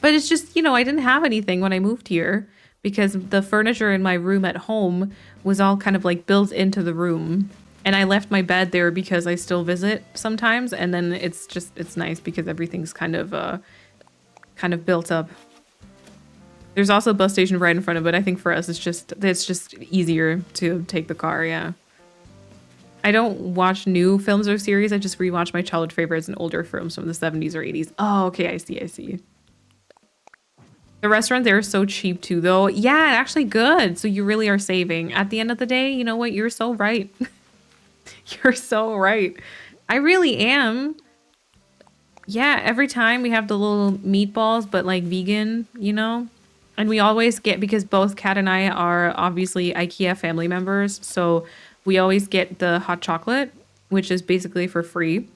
S2: But it's just, you know, I didn't have anything when I moved here because the furniture in my room at home was all kind of like built into the room. And I left my bed there because I still visit sometimes. And then it's nice because everything's kind of built up. There's also a bus station right in front of it. I think for us, it's just easier to take the car. Yeah. I don't watch new films or series. I just rewatch my childhood favorites and older films from the 70s or 80s. Oh, okay. I see. The restaurant there is so cheap too, though. Yeah, actually good. So you really are saving. At the end of the day, you know what? You're so right. You're so right. I really am. Yeah, every time we have the little meatballs, but like vegan, you know? And we always get, because both Kat and I are obviously IKEA family members, so we always get the hot chocolate, which is basically for free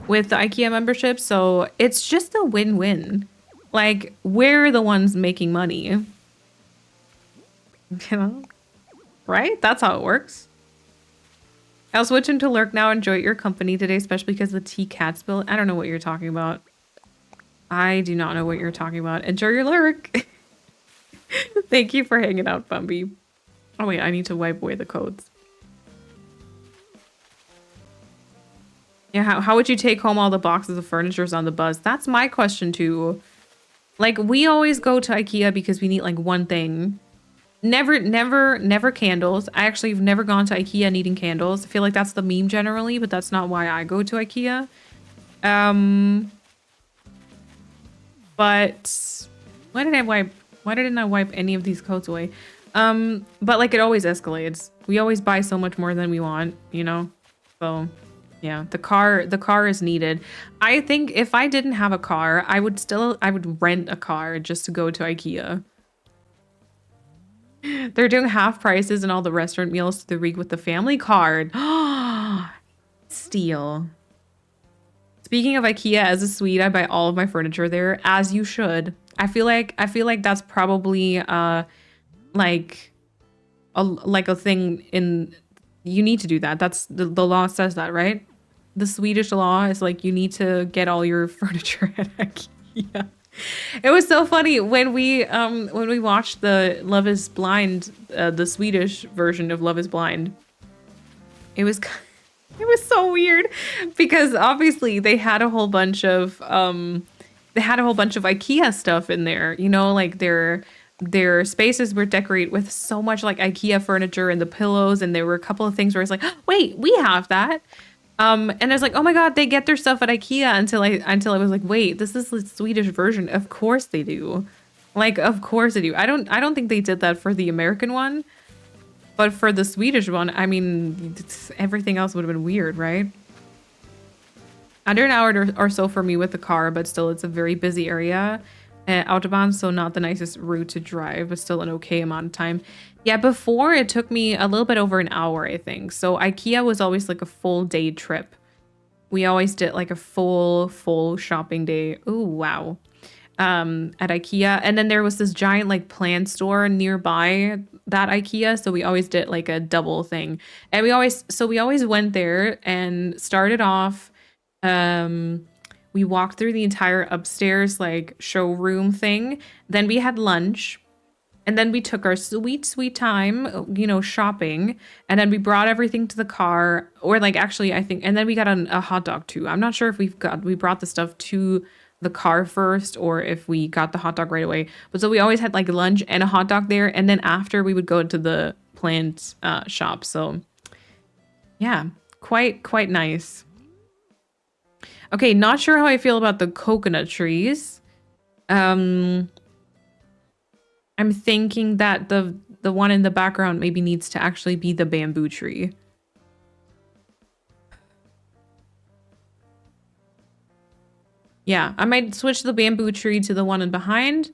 S2: with the IKEA membership. So it's just a win-win. Like, we're the ones making money. You know? Right? That's how it works. I'll switch into Lurk now. Enjoy your company today, especially because the tea cat spill. I don't know what you're talking about. I do not know what you're talking about. Enjoy your Lurk. Thank you for hanging out, Bumby. Oh wait, I need to wipe away the codes. Yeah, how would you take home all the boxes of furnitures on the bus? That's my question too. Like, we always go to IKEA because we need like one thing. Never candles. I actually have never gone to IKEA needing candles. I feel like that's the meme generally, but that's not why I go to IKEA. But why didn't I wipe any of these coats away? But like, it always escalates. We always buy so much more than we want, you know? So yeah, the car is needed. I think if I didn't have a car, I would rent a car just to go to IKEA. They're doing half prices and all the restaurant meals through the week with the family card. Steal. Speaking of IKEA, as a Swede, I buy all of my furniture there, as you should. I feel like that's probably like a thing in, you need to do that. That's the law says that, right? The Swedish law is like you need to get all your furniture at IKEA. It was so funny when we watched the Love is Blind, the Swedish version of Love is Blind. It was so weird because obviously they had a whole bunch of IKEA stuff in there, you know, like their spaces were decorated with so much like IKEA furniture and the pillows, and there were a couple of things where it's like, oh, wait, we have that. And I was like, oh my God, they get their stuff at IKEA until I was like, wait, this is the Swedish version. Of course they do. Like, of course they do. I don't think they did that for the American one, but for the Swedish one, I mean, everything else would have been weird, right? Under an hour or so for me with the car, but still, it's a very busy area. Autobahn, so not the nicest route to drive, but still an okay amount of time. Yeah, before it took me a little bit over an hour, I think. So IKEA was always like a full day trip. We always did like a full shopping day. Oh, wow. At IKEA. And then there was this giant like plant store nearby that IKEA. So we always did like a double thing. And we always went there and started off, we walked through the entire upstairs like showroom thing. Then we had lunch. And then we took our sweet time, you know, shopping. And then we brought everything to the car. Or like, actually, I think, and then we got a hot dog too. I'm not sure if we brought the stuff to the car first or if we got the hot dog right away. But so we always had like lunch and a hot dog there. And then after we would go to the plant shop. So yeah, quite nice. Okay, not sure how I feel about the coconut trees. I'm thinking that the one in the background maybe needs to actually be the bamboo tree. Yeah, I might switch the bamboo tree to the one in behind,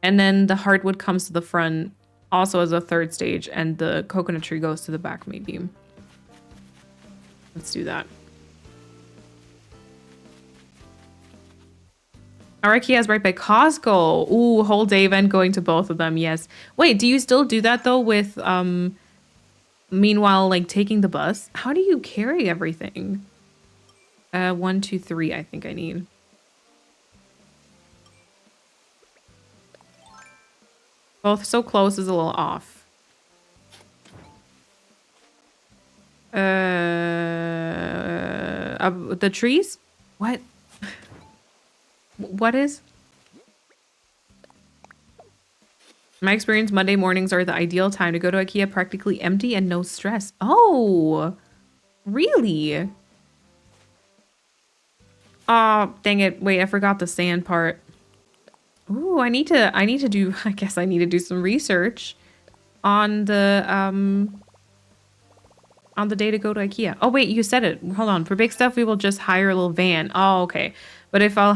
S2: and then the heartwood comes to the front also as a third stage, and the coconut tree goes to the back maybe. Let's do that. Our IKEA is right by Costco. Ooh, whole day event going to both of them. Yes. Wait, do you still do that though with meanwhile like taking the bus? How do you carry everything? 1, 2, 3 I think I need. Both so close is a little off. The trees? What? What is? My experience, Monday mornings are the ideal time to go to IKEA, practically empty and no stress. Oh, really? Oh, dang it. Wait, I forgot the sand part. Ooh, I need to do, I guess I need to do some research on the day to go to IKEA. Oh, wait, you said it. Hold on. For big stuff, we will just hire a little van. Oh, okay. But if I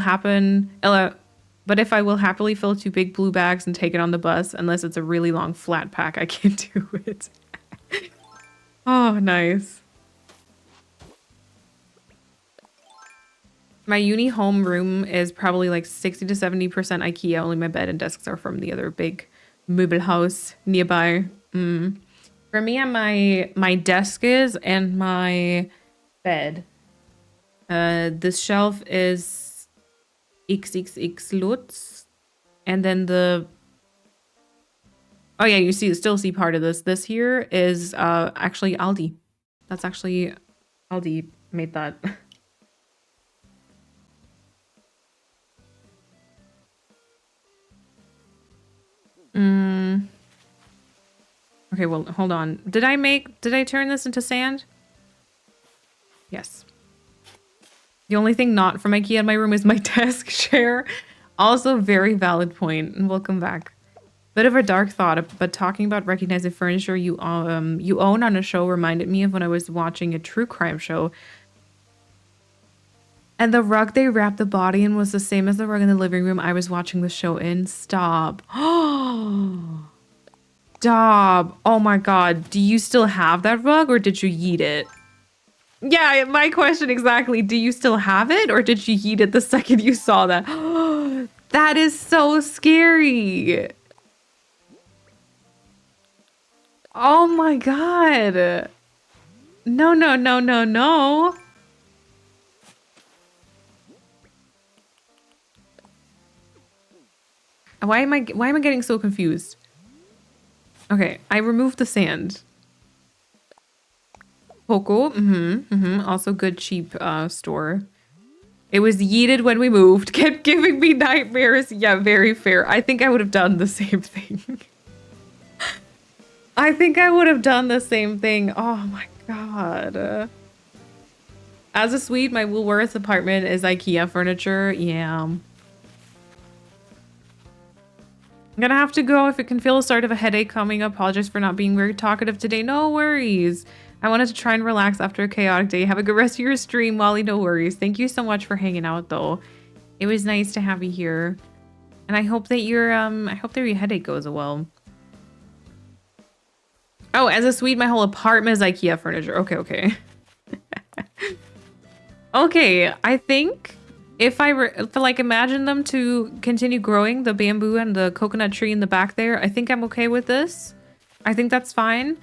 S2: will happily fill 2 big blue bags and take it on the bus, unless it's a really long flat pack, I can't do it. Oh, nice. My uni home room is probably like 60 to 70% IKEA. Only my bed and desks are from the other big Möbelhaus nearby. For me, my desk is and my bed. This shelf is XXX Lutz. And then oh yeah, you still see part of this. This here is actually Aldi. That's actually Aldi made that. Okay, well, hold on. Did I turn this into sand? Yes. The only thing not from IKEA in my room is my desk chair. Also, very valid point. And welcome back. Bit of a dark thought, but talking about recognizing furniture you own on a show reminded me of when I was watching a true crime show. And the rug they wrapped the body in was the same as the rug in the living room I was watching the show in. Stop. Oh. Stop. Oh my god. Do you still have that rug or did you yeet it? Yeah, my question exactly. Do you still have it or did you yeet it the second you saw that? That is so scary. Oh my god. No, no, no, no, no. Why am I getting so confused? Okay, I removed the sand. Poco, also good cheap store. It was yeeted when we moved. Kept giving me nightmares. Yeah, very fair. I think I would have done the same thing. I think I would have done the same thing. Oh my god. As a Swede, my Woolworths apartment is IKEA furniture. Yeah. I'm gonna have to go if it can feel the start of a headache coming. Apologize for not being very talkative today. No worries. I wanted to try and relax after a chaotic day. Have a good rest of your stream, Wally. No worries. Thank you so much for hanging out, though. It was nice to have you here, and I hope that your headache goes well. Oh, as a Swede, my whole apartment is IKEA furniture. Okay, okay. Okay, I think if I like imagine them to continue growing, the bamboo and the coconut tree in the back there, I think I'm okay with this. I think that's fine.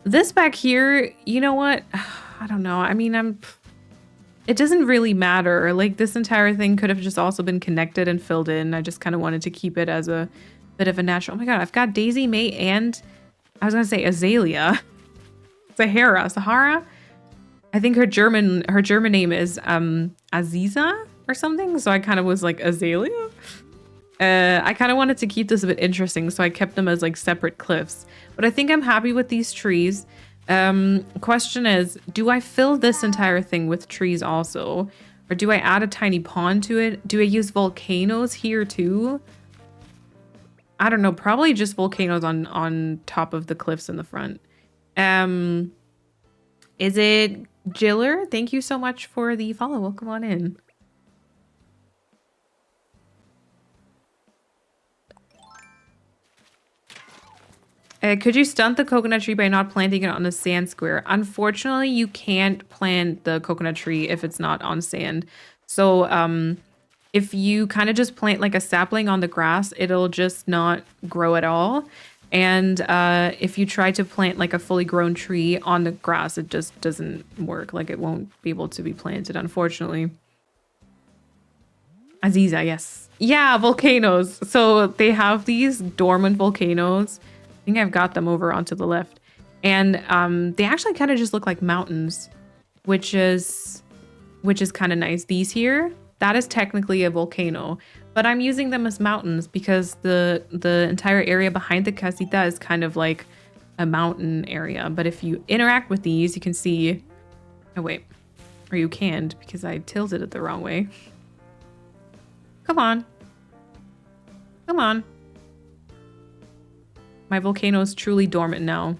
S2: This back here, you know what? I don't know. I mean, it doesn't really matter. Like, this entire thing could have just also been connected and filled in. I just kind of wanted to keep it as a bit of a natural. Oh my god, I've got Daisy, May, and I was gonna say Azalea. Sahara. I think her German name is Aziza or something. So I kind of was like Azalea. I kind of wanted to keep this a bit interesting, so I kept them as like separate cliffs. But I think I'm happy with these trees. Question is, do I fill this entire thing with trees also? Or do I add a tiny pond to it? Do I use volcanoes here too? I don't know, probably just volcanoes on top of the cliffs in the front. Is it Jiller? Thank you so much for the follow. Welcome on in. Could you stunt the coconut tree by not planting it on a sand square? Unfortunately, you can't plant the coconut tree if it's not on sand. So if you kind of just plant like a sapling on the grass, it'll just not grow at all. And if you try to plant like a fully grown tree on the grass, it just doesn't work. Like it won't be able to be planted, unfortunately. Aziza, yes. Yeah, volcanoes. So they have these dormant volcanoes. I think I've got them over onto the left. And they actually kind of just look like mountains, which is kind of nice. These here, that is technically a volcano, but I'm using them as mountains because the entire area behind the casita is kind of like a mountain area. But if you interact with these, you can see, oh wait, or you can't because I tilted it the wrong way. Come on. Come on. My volcano is truly dormant now.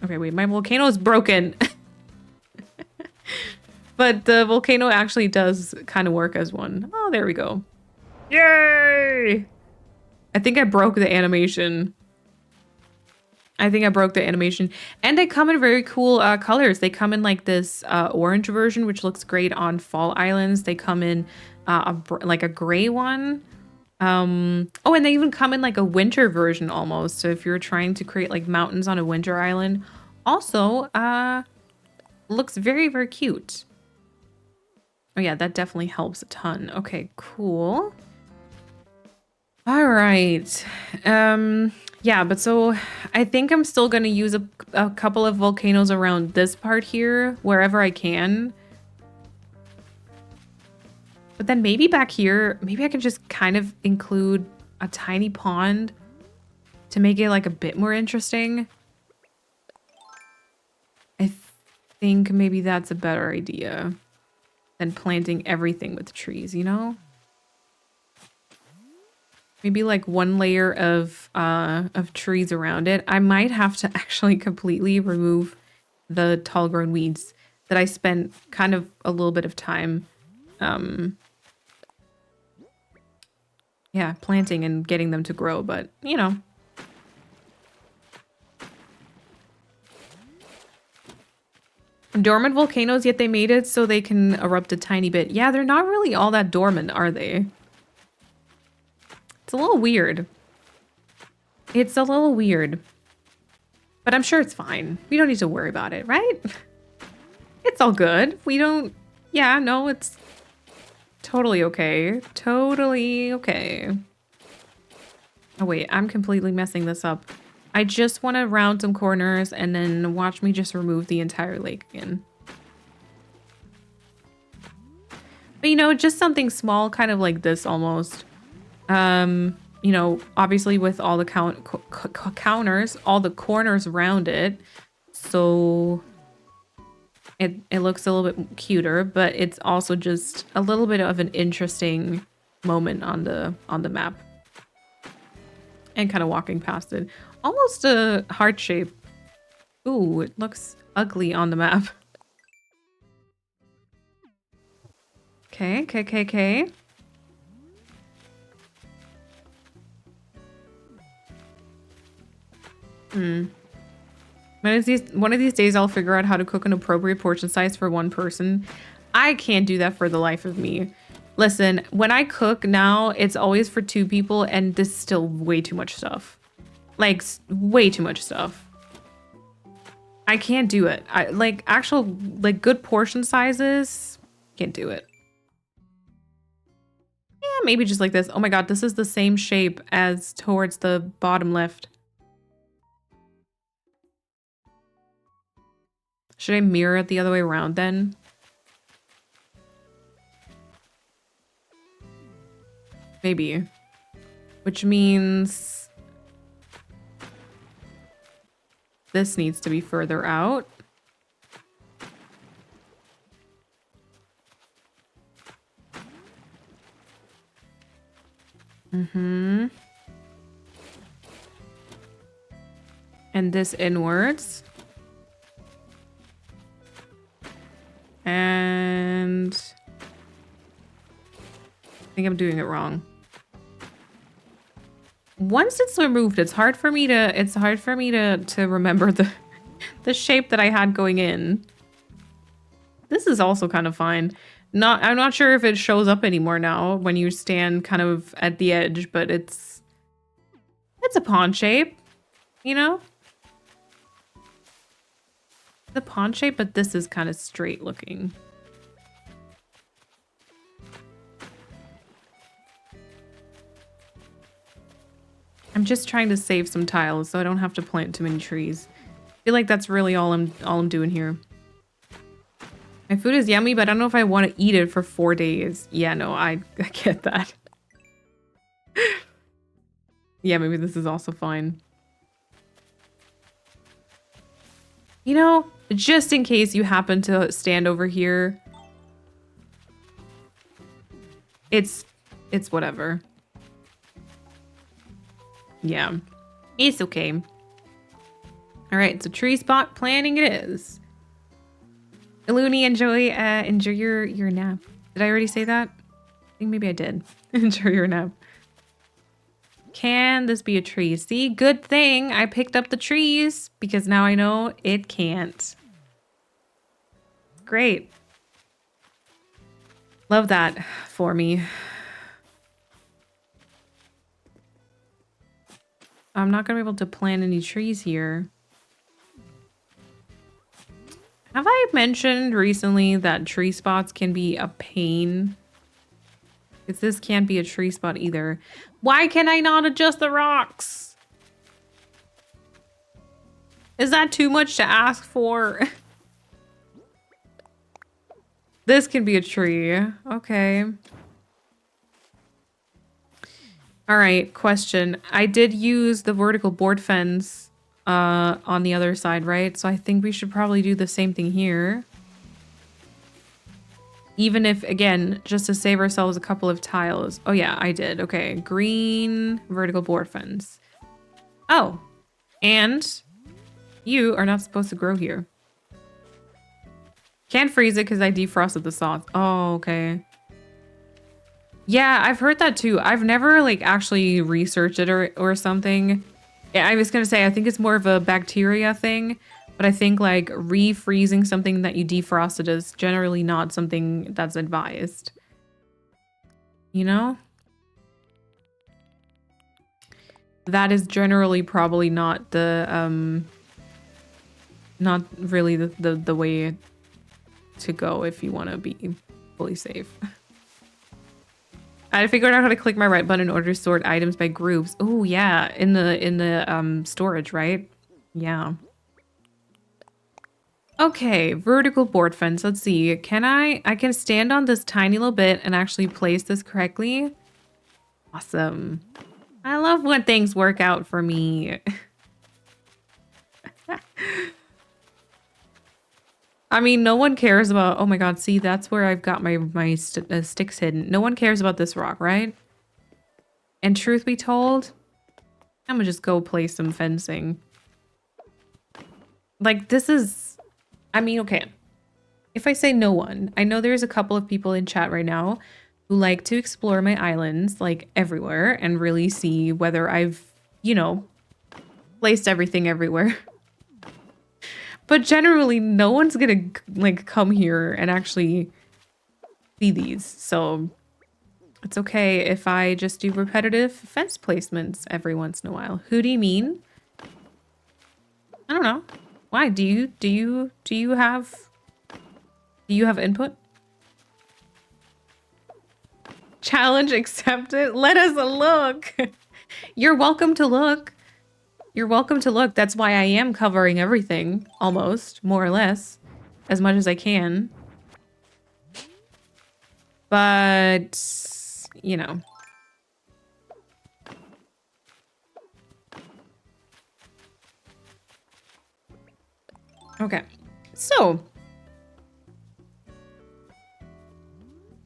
S2: Okay, wait, my volcano is broken. But the volcano actually does kind of work as one. Oh, there we go. Yay! I think I broke the animation. And they come in very cool colors. They come in like this orange version, which looks great on fall islands. They come in like a gray one. Oh, and they even come in like a winter version almost. So if you're trying to create like mountains on a winter island, also looks very, very cute. Oh yeah, that definitely helps a ton. Okay, cool. All right. Yeah, but so I think I'm still going to use a couple of volcanoes around this part here, wherever I can. But then maybe back here, maybe I can just kind of include a tiny pond to make it like a bit more interesting. I think maybe that's a better idea than planting everything with trees, you know? Maybe like one layer of trees around it. I might have to actually completely remove the tall grown weeds that I spent kind of a little bit of time yeah, planting and getting them to grow, but you know. Dormant volcanoes, yet they made it so they can erupt a tiny bit. Yeah, they're not really all that dormant, are they? It's a little weird. It's a little weird. But I'm sure it's fine. We don't need to worry about it, right? It's all good. We don't... Yeah, no, it's totally okay. Totally okay. Oh, wait. I'm completely messing this up. I just want to round some corners and then watch me just remove the entire lake again. But, you know, just something small, kind of like this almost. You know, obviously with all the counters, all the corners around it. So it looks a little bit cuter, but it's also just a little bit of an interesting moment on the map. And kind of walking past it. Almost a heart shape. Ooh, it looks ugly on the map. Okay. One of these days I'll figure out how to cook an appropriate portion size for one person. I can't do that for the life of me. Listen, when I cook now, it's always for 2 people and this is still way too much stuff. Like, way too much stuff. I can't do it. Like, actual, like, good portion sizes, can't do it. Yeah, maybe just like this. Oh my god, this is the same shape as towards the bottom left. Should I mirror it the other way around then? Maybe. Which means this needs to be further out. And this inwards. And I think I'm doing it wrong. Once it's removed, it's hard for me to remember the shape that I had going in. This is also kind of fine. I'm not sure if it shows up anymore now when you stand kind of at the edge, but it's a pawn shape, you know? The pawn shape, but this is kind of straight looking. I'm just trying to save some tiles so I don't have to plant too many trees. I feel like that's really all I'm doing here. My food is yummy, but I don't know if I want to eat it for 4 days. Yeah, no, I get that. Yeah, maybe this is also fine. You know, just in case you happen to stand over here, it's whatever. Yeah, it's okay. All right, so tree spot planning it is. Looney, enjoy your nap. Did I already say that? I think maybe I did. Enjoy your nap. Can this be a tree? See, good thing I picked up the trees because now I know it can't. Great. Love that for me. I'm not gonna be able to plant any trees here. Have I mentioned recently that tree spots can be a pain? Because this can't be a tree spot either. Why can I not adjust the rocks? Is that too much to ask for? This can be a tree. Okay. All right, question. I did use the vertical board fence on the other side, right? So I think we should probably do the same thing here. Even if, again, just to save ourselves a couple of tiles. Oh yeah, I did. Okay, green vertical board fence. Oh, and you are not supposed to grow here. Can't freeze it because I defrosted the sauce. Oh, okay. Yeah, I've heard that too. I've never like actually researched it or something. Yeah, I was gonna say, I think it's more of a bacteria thing, but I think like refreezing something that you defrosted is generally not something that's advised. You know? That is generally probably not the, not really the way to go if you want to be fully safe. I figured out how to click my right button in order to sort items by groups. Oh yeah, in the storage, right? Yeah. Okay, vertical board fence. Let's see. Can I can stand on this tiny little bit and actually place this correctly? Awesome. I love when things work out for me. I mean, no one cares about... Oh my god, see, that's where I've got my sticks hidden. No one cares about this rock, right? And truth be told, I'm gonna just go play some fencing. Like, this is... I mean, okay. If I say no one, I know there's a couple of people in chat right now who like to explore my islands, like, everywhere and really see whether I've, you know, placed everything everywhere. But generally, no one's gonna, like, come here and actually see these. So it's okay if I just do repetitive fence placements every once in a while. Who do you mean? I don't know. Why? Do you have input? Challenge accepted. Let us look. You're welcome to look. You're welcome to look. That's why I am covering everything, almost, more or less, as much as I can. But, you know. Okay, so.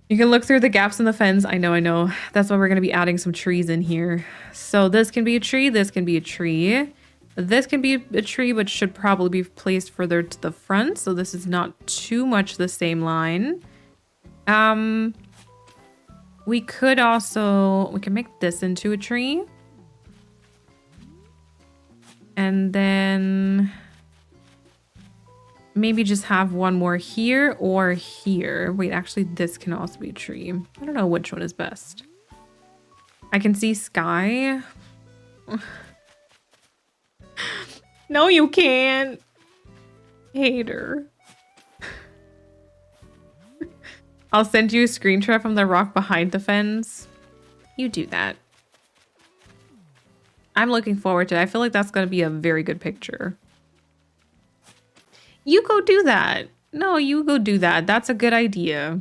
S2: You can look through the gaps in the fence. I know. That's why we're going to be adding some trees in here. So this can be a tree. This can be a tree. This can be a tree, but should probably be placed further to the front. So this is not too much the same line. We could also, we can make this into a tree. And then maybe just have one more here or here. Wait, actually this can also be a tree. I don't know which one is best. I can see sky. No, you can't. Hater. I'll send you a screenshot from the rock behind the fence. You do that. I'm looking forward to it. I feel like that's going to be a very good picture. You go do that. No, you go do that. That's a good idea.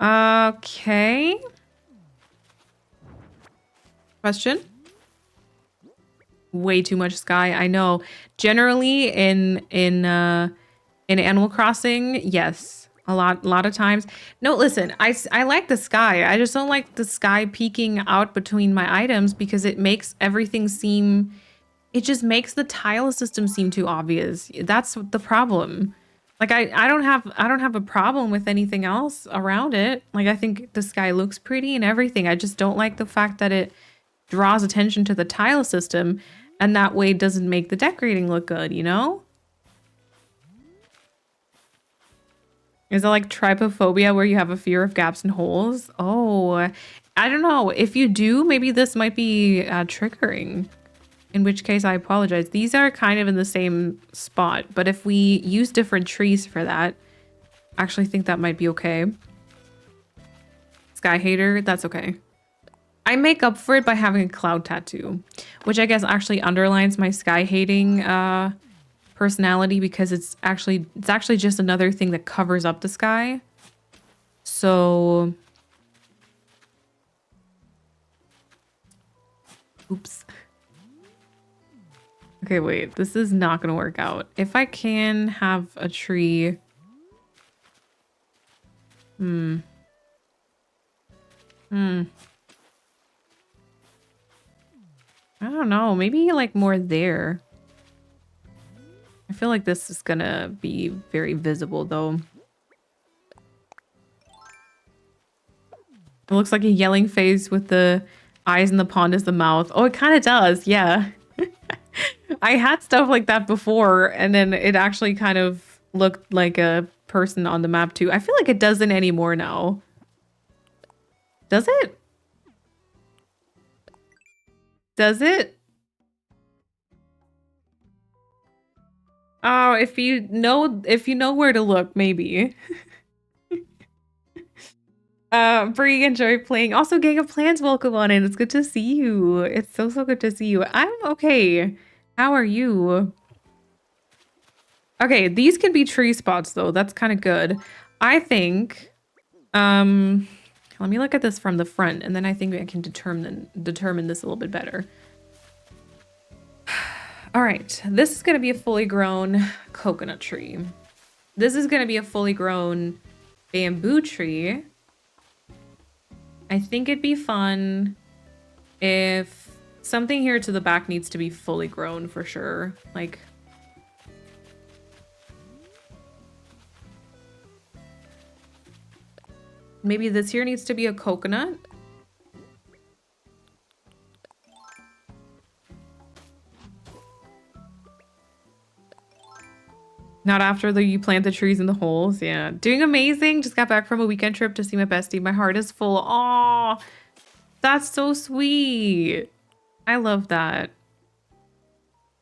S2: Okay. Question? Way too much sky. I know. Generally in Animal Crossing, yes. A lot of times. No, listen, I like the sky. I just don't like the sky peeking out between my items because it makes everything seem, it just makes the tile system seem too obvious. That's the problem. Like I don't have a problem with anything else around it. Like I think the sky looks pretty and everything. I just don't like the fact that it draws attention to the tile system and that way doesn't make the decorating look good, you know? Is it like trypophobia where you have a fear of gaps and holes? Oh, I don't know. If you do, maybe this might be triggering. In which case, I apologize. These are kind of in the same spot, but if we use different trees for that, I actually think that might be okay. Sky hater, that's okay. I make up for it by having a cloud tattoo, which I guess actually underlines my sky hating personality because it's actually just another thing that covers up the sky. So, oops. Okay, wait, this is not gonna work out. If I can have a tree. I don't know, maybe like more there. I feel like this is gonna be very visible though. It looks like a yelling face with the eyes in the pond as the mouth. Oh, it kind of does, yeah. I had stuff like that before, and then it actually kind of looked like a person on the map too. I feel like it doesn't anymore now. Does it? Does it? Oh, if you know where to look, maybe. Bree, enjoy playing. Also, Gang of Plans, welcome on in. It's good to see you. It's so good to see you. I'm okay. How are you? Okay, these can be tree spots though. That's kind of good. I think, let me look at this from the front and then I think I can determine this a little bit better. All right, this is gonna be a fully grown coconut tree. This is gonna be a fully grown bamboo tree. I think it'd be fun if something here to the back needs to be fully grown for sure. Like, maybe this here needs to be a coconut. Not after you plant the trees in the holes. Yeah. Doing amazing. Just got back from a weekend trip to see my bestie. My heart is full. Aw, that's so sweet. I love that.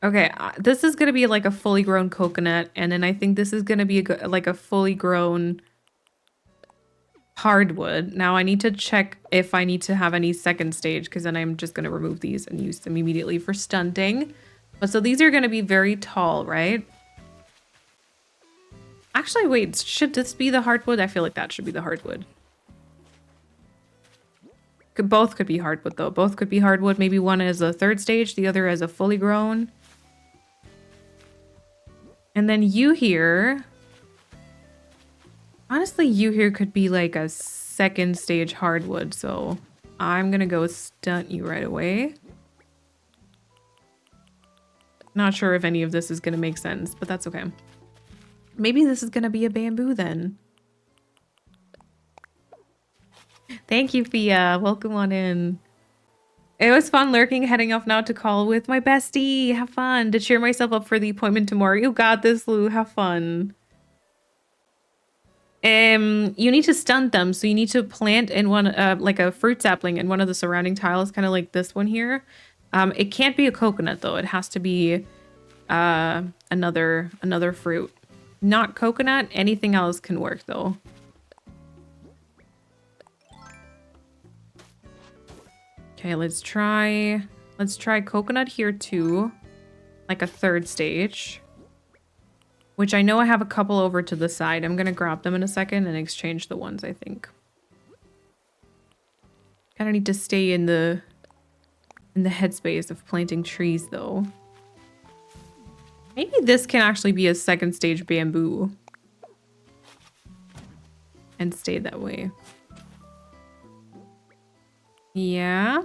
S2: Okay, this is going to be like a fully grown coconut. And then I think this is going to be like a fully grown hardwood. Now I need to check if I need to have any second stage because then I'm just going to remove these and use them immediately for stunting. But so these are going to be very tall, right? Actually, wait, should this be the hardwood? I feel like that should be the hardwood. Both could be hardwood, though. Both could be hardwood. Maybe one as a third stage, the other as a fully grown. And then you here. Honestly, you here could be like a second stage hardwood, so I'm gonna go stunt you right away. Not sure if any of this is gonna make sense, but that's okay. Maybe this is gonna be a bamboo then. Thank you, Fia. Welcome on in. It was fun lurking, heading off now to call with my bestie. Have fun. To cheer myself up for the appointment tomorrow. You got this, Lou. Have fun. You need to stunt them, so you need to plant in one, like a fruit sapling in one of the surrounding tiles, kind of like this one here. It can't be a coconut though. It has to be another fruit. Not coconut. Anything else can work though. Okay, let's try coconut here too. Like a third stage. Which I know I have a couple over to the side. I'm gonna grab them in a second and exchange the ones, I think. Kinda need to stay in the headspace of planting trees though. Maybe this can actually be a second stage bamboo. And stay that way. Yeah.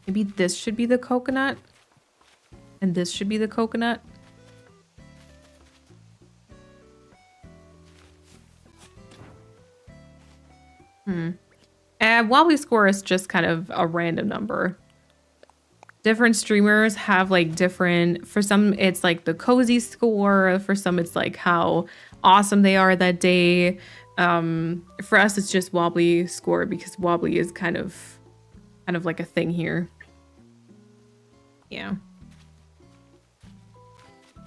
S2: Maybe this should be the coconut. And this should be the coconut. Wobbly score is just kind of a random number. Different streamers have like different, for some it's like the cozy score, for some it's like how awesome they are that day. For us it's just Wobbly score because Wobbly is kind of like a thing here. Yeah.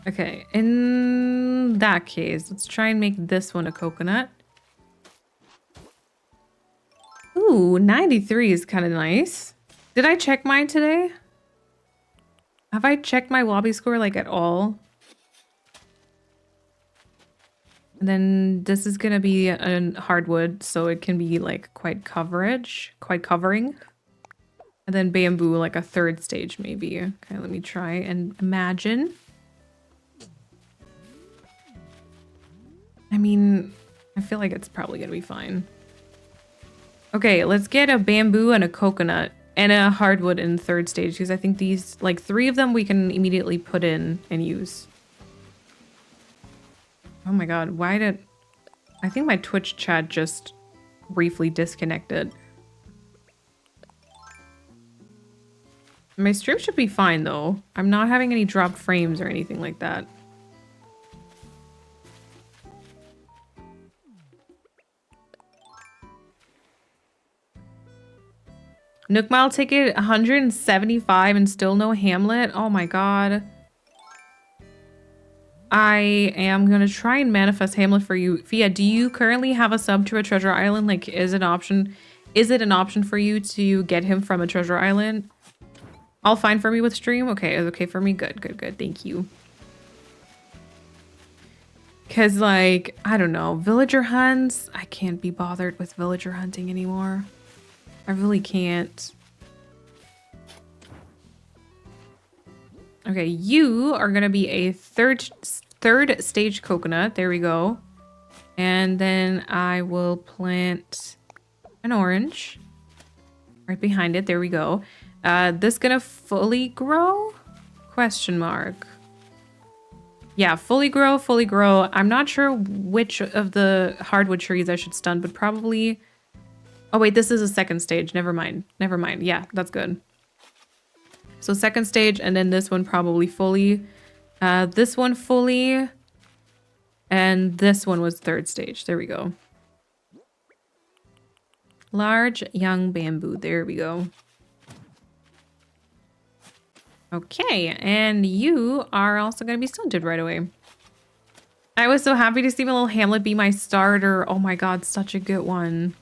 S2: Okay, in that case, let's try and make this one a coconut. Ooh, 93 is kind of nice. Did I check mine today? Have I checked my Wobbly score like at all? And then this is gonna be a hardwood, so it can be like quite covering. And then bamboo, like a third stage maybe. Okay, let me try and imagine. I mean, I feel like it's probably gonna be fine. Okay, let's get a bamboo and a coconut and a hardwood in third stage because I think these, like 3 of them we can immediately put in and use. Oh my god, why did... I think my Twitch chat just briefly disconnected. My stream should be fine though. I'm not having any dropped frames or anything like that. Nook Mile ticket 175 and still no Hamlet. Oh my god. I am gonna try and manifest Hamlet for you. Fia, do you currently have a sub to a treasure island? Like, is it an option for you to get him from a treasure island? All fine for me with stream? Okay, it's okay for me. Good. Thank you. Cause like, I don't know, villager hunts. I can't be bothered with villager hunting anymore. I really can't. Okay, you are gonna be a third stage coconut. There we go. And then I will plant an orange right behind it. There we go. This gonna fully grow? Question mark. Yeah, fully grow. I'm not sure which of the hardwood trees I should stun, but probably... Oh wait, this is a second stage. Never mind. Yeah, that's good. So second stage, and then this one probably fully. This one fully. And this one was third stage. There we go. Large young bamboo. There we go. Okay, and you are also going to be stunted right away. I was so happy to see my little Hamlet be my starter. Oh my god, such a good one.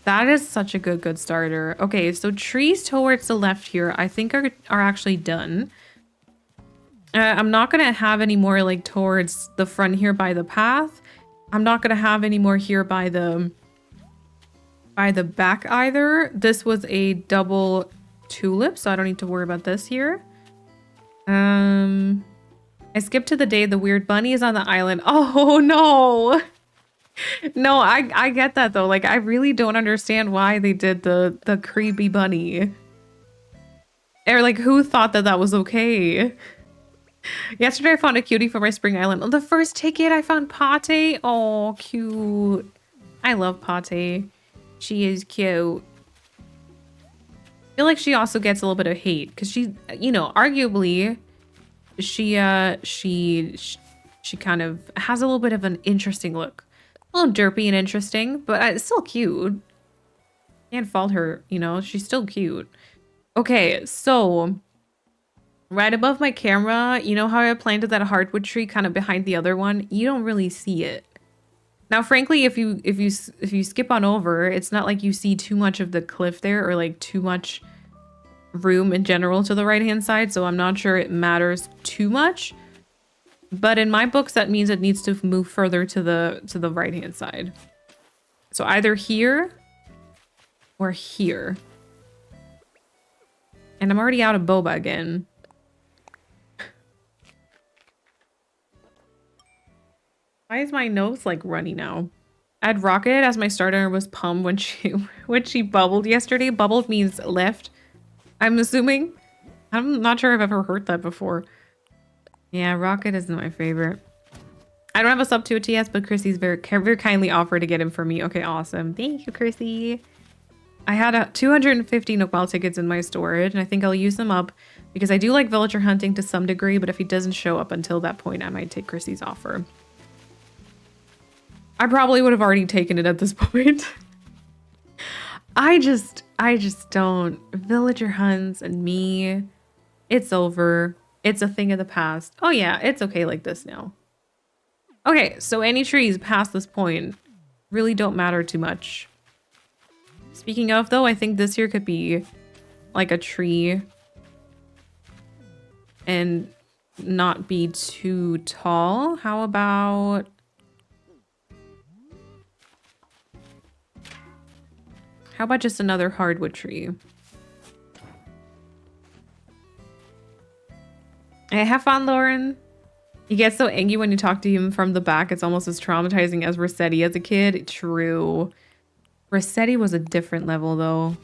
S2: That is such a good starter. Okay, so trees towards the left here, I think are actually done. I'm not going to have any more like towards the front here by the path. I'm not going to have any more here by the back either. This was a double tulip, so I don't need to worry about this here. I skipped to the day the weird bunny is on the island. Oh no. No, I get that though. Like I really don't understand why they did the creepy bunny. Or like who thought that that was okay? Yesterday I found a cutie for my spring island. On the first ticket I found Pate. Oh, cute. I love Pate. She is cute. I feel like she also gets a little bit of hate because she, you know, arguably she kind of has a little bit of an interesting look. A little derpy and interesting, but it's still cute. Can't fault her, you know, she's still cute. Okay, so right above my camera, you know how I planted that hardwood tree kind of behind the other one? You don't really see it. Now, frankly, if you skip on over, it's not like you see too much of the cliff there or like too much room in general to the right-hand side, so I'm not sure it matters too much. But in my books, that means it needs to move further to the right-hand side. So either here or here. And I'm already out of boba again. Why is my nose like runny now? I had Rocket as my starter and was Pum when she bubbled yesterday. Bubbled means left, I'm assuming. I'm not sure I've ever heard that before. Yeah, Rocket isn't my favorite. I don't have a sub to a TS, but Chrissy's very kindly offered to get him for me. Okay, awesome. Thank you, Chrissy. I had 250 Nokbal tickets in my storage, and I think I'll use them up because I do like villager hunting to some degree, but if he doesn't show up until that point, I might take Chrissy's offer. I probably would have already taken it at this point. I just don't. Villager hunts and me, it's over. It's a thing of the past. Oh yeah, it's okay like this now. Okay, so any trees past this point really don't matter too much. Speaking of though, I think this here could be like a tree and not be too tall. How about... How about just another hardwood tree? Hey, have fun, Lauren. He gets so angry when you talk to him from the back. It's almost as traumatizing as Rossetti as a kid. True. Rossetti was a different level, though.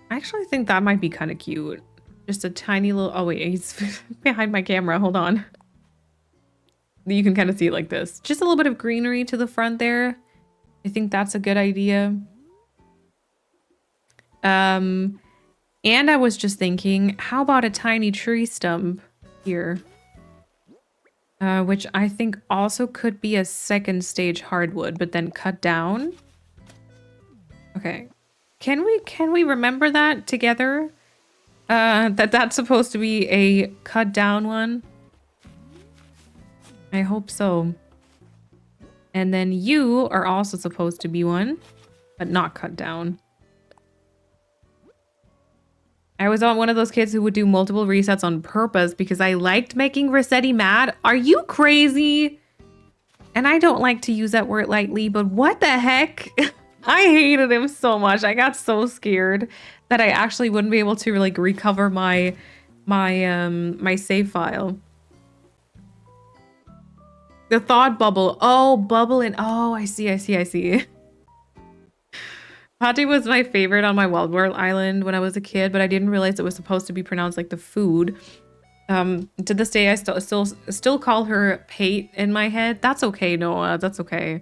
S2: I actually think that might be kind of cute. Just a tiny little... Oh, wait. He's behind my camera. Hold on. You can kind of see it like this. Just a little bit of greenery to the front there. I think that's a good idea. And I was just thinking, how about a tiny tree stump here? Which I think also could be a second stage hardwood, but then cut down. Okay. Can we remember that together? That's supposed to be a cut down one? I hope so. And then you are also supposed to be one, but not cut down. I was one of those kids who would do multiple resets on purpose because I liked making Rossetti mad. Are you crazy? And I don't like to use that word lightly, but what the heck? I hated him so much. I got so scared that I actually wouldn't be able to like recover my save file. The thought bubble. Oh, bubble and oh, I see. Pate was my favorite on my Wild World Island when I was a kid, but I didn't realize it was supposed to be pronounced like the food. To this day, I still call her Pate in my head. That's okay, Noah. That's okay.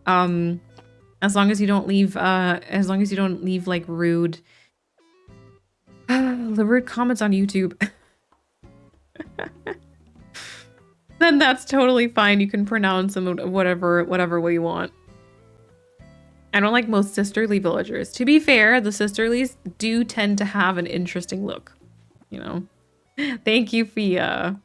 S2: As long as you don't leave, like rude, the rude comments on YouTube. Then that's totally fine. You can pronounce them whatever way you want. I don't like most sisterly villagers. To be fair, the sisterlies do tend to have an interesting look, you know. Thank you, Fia.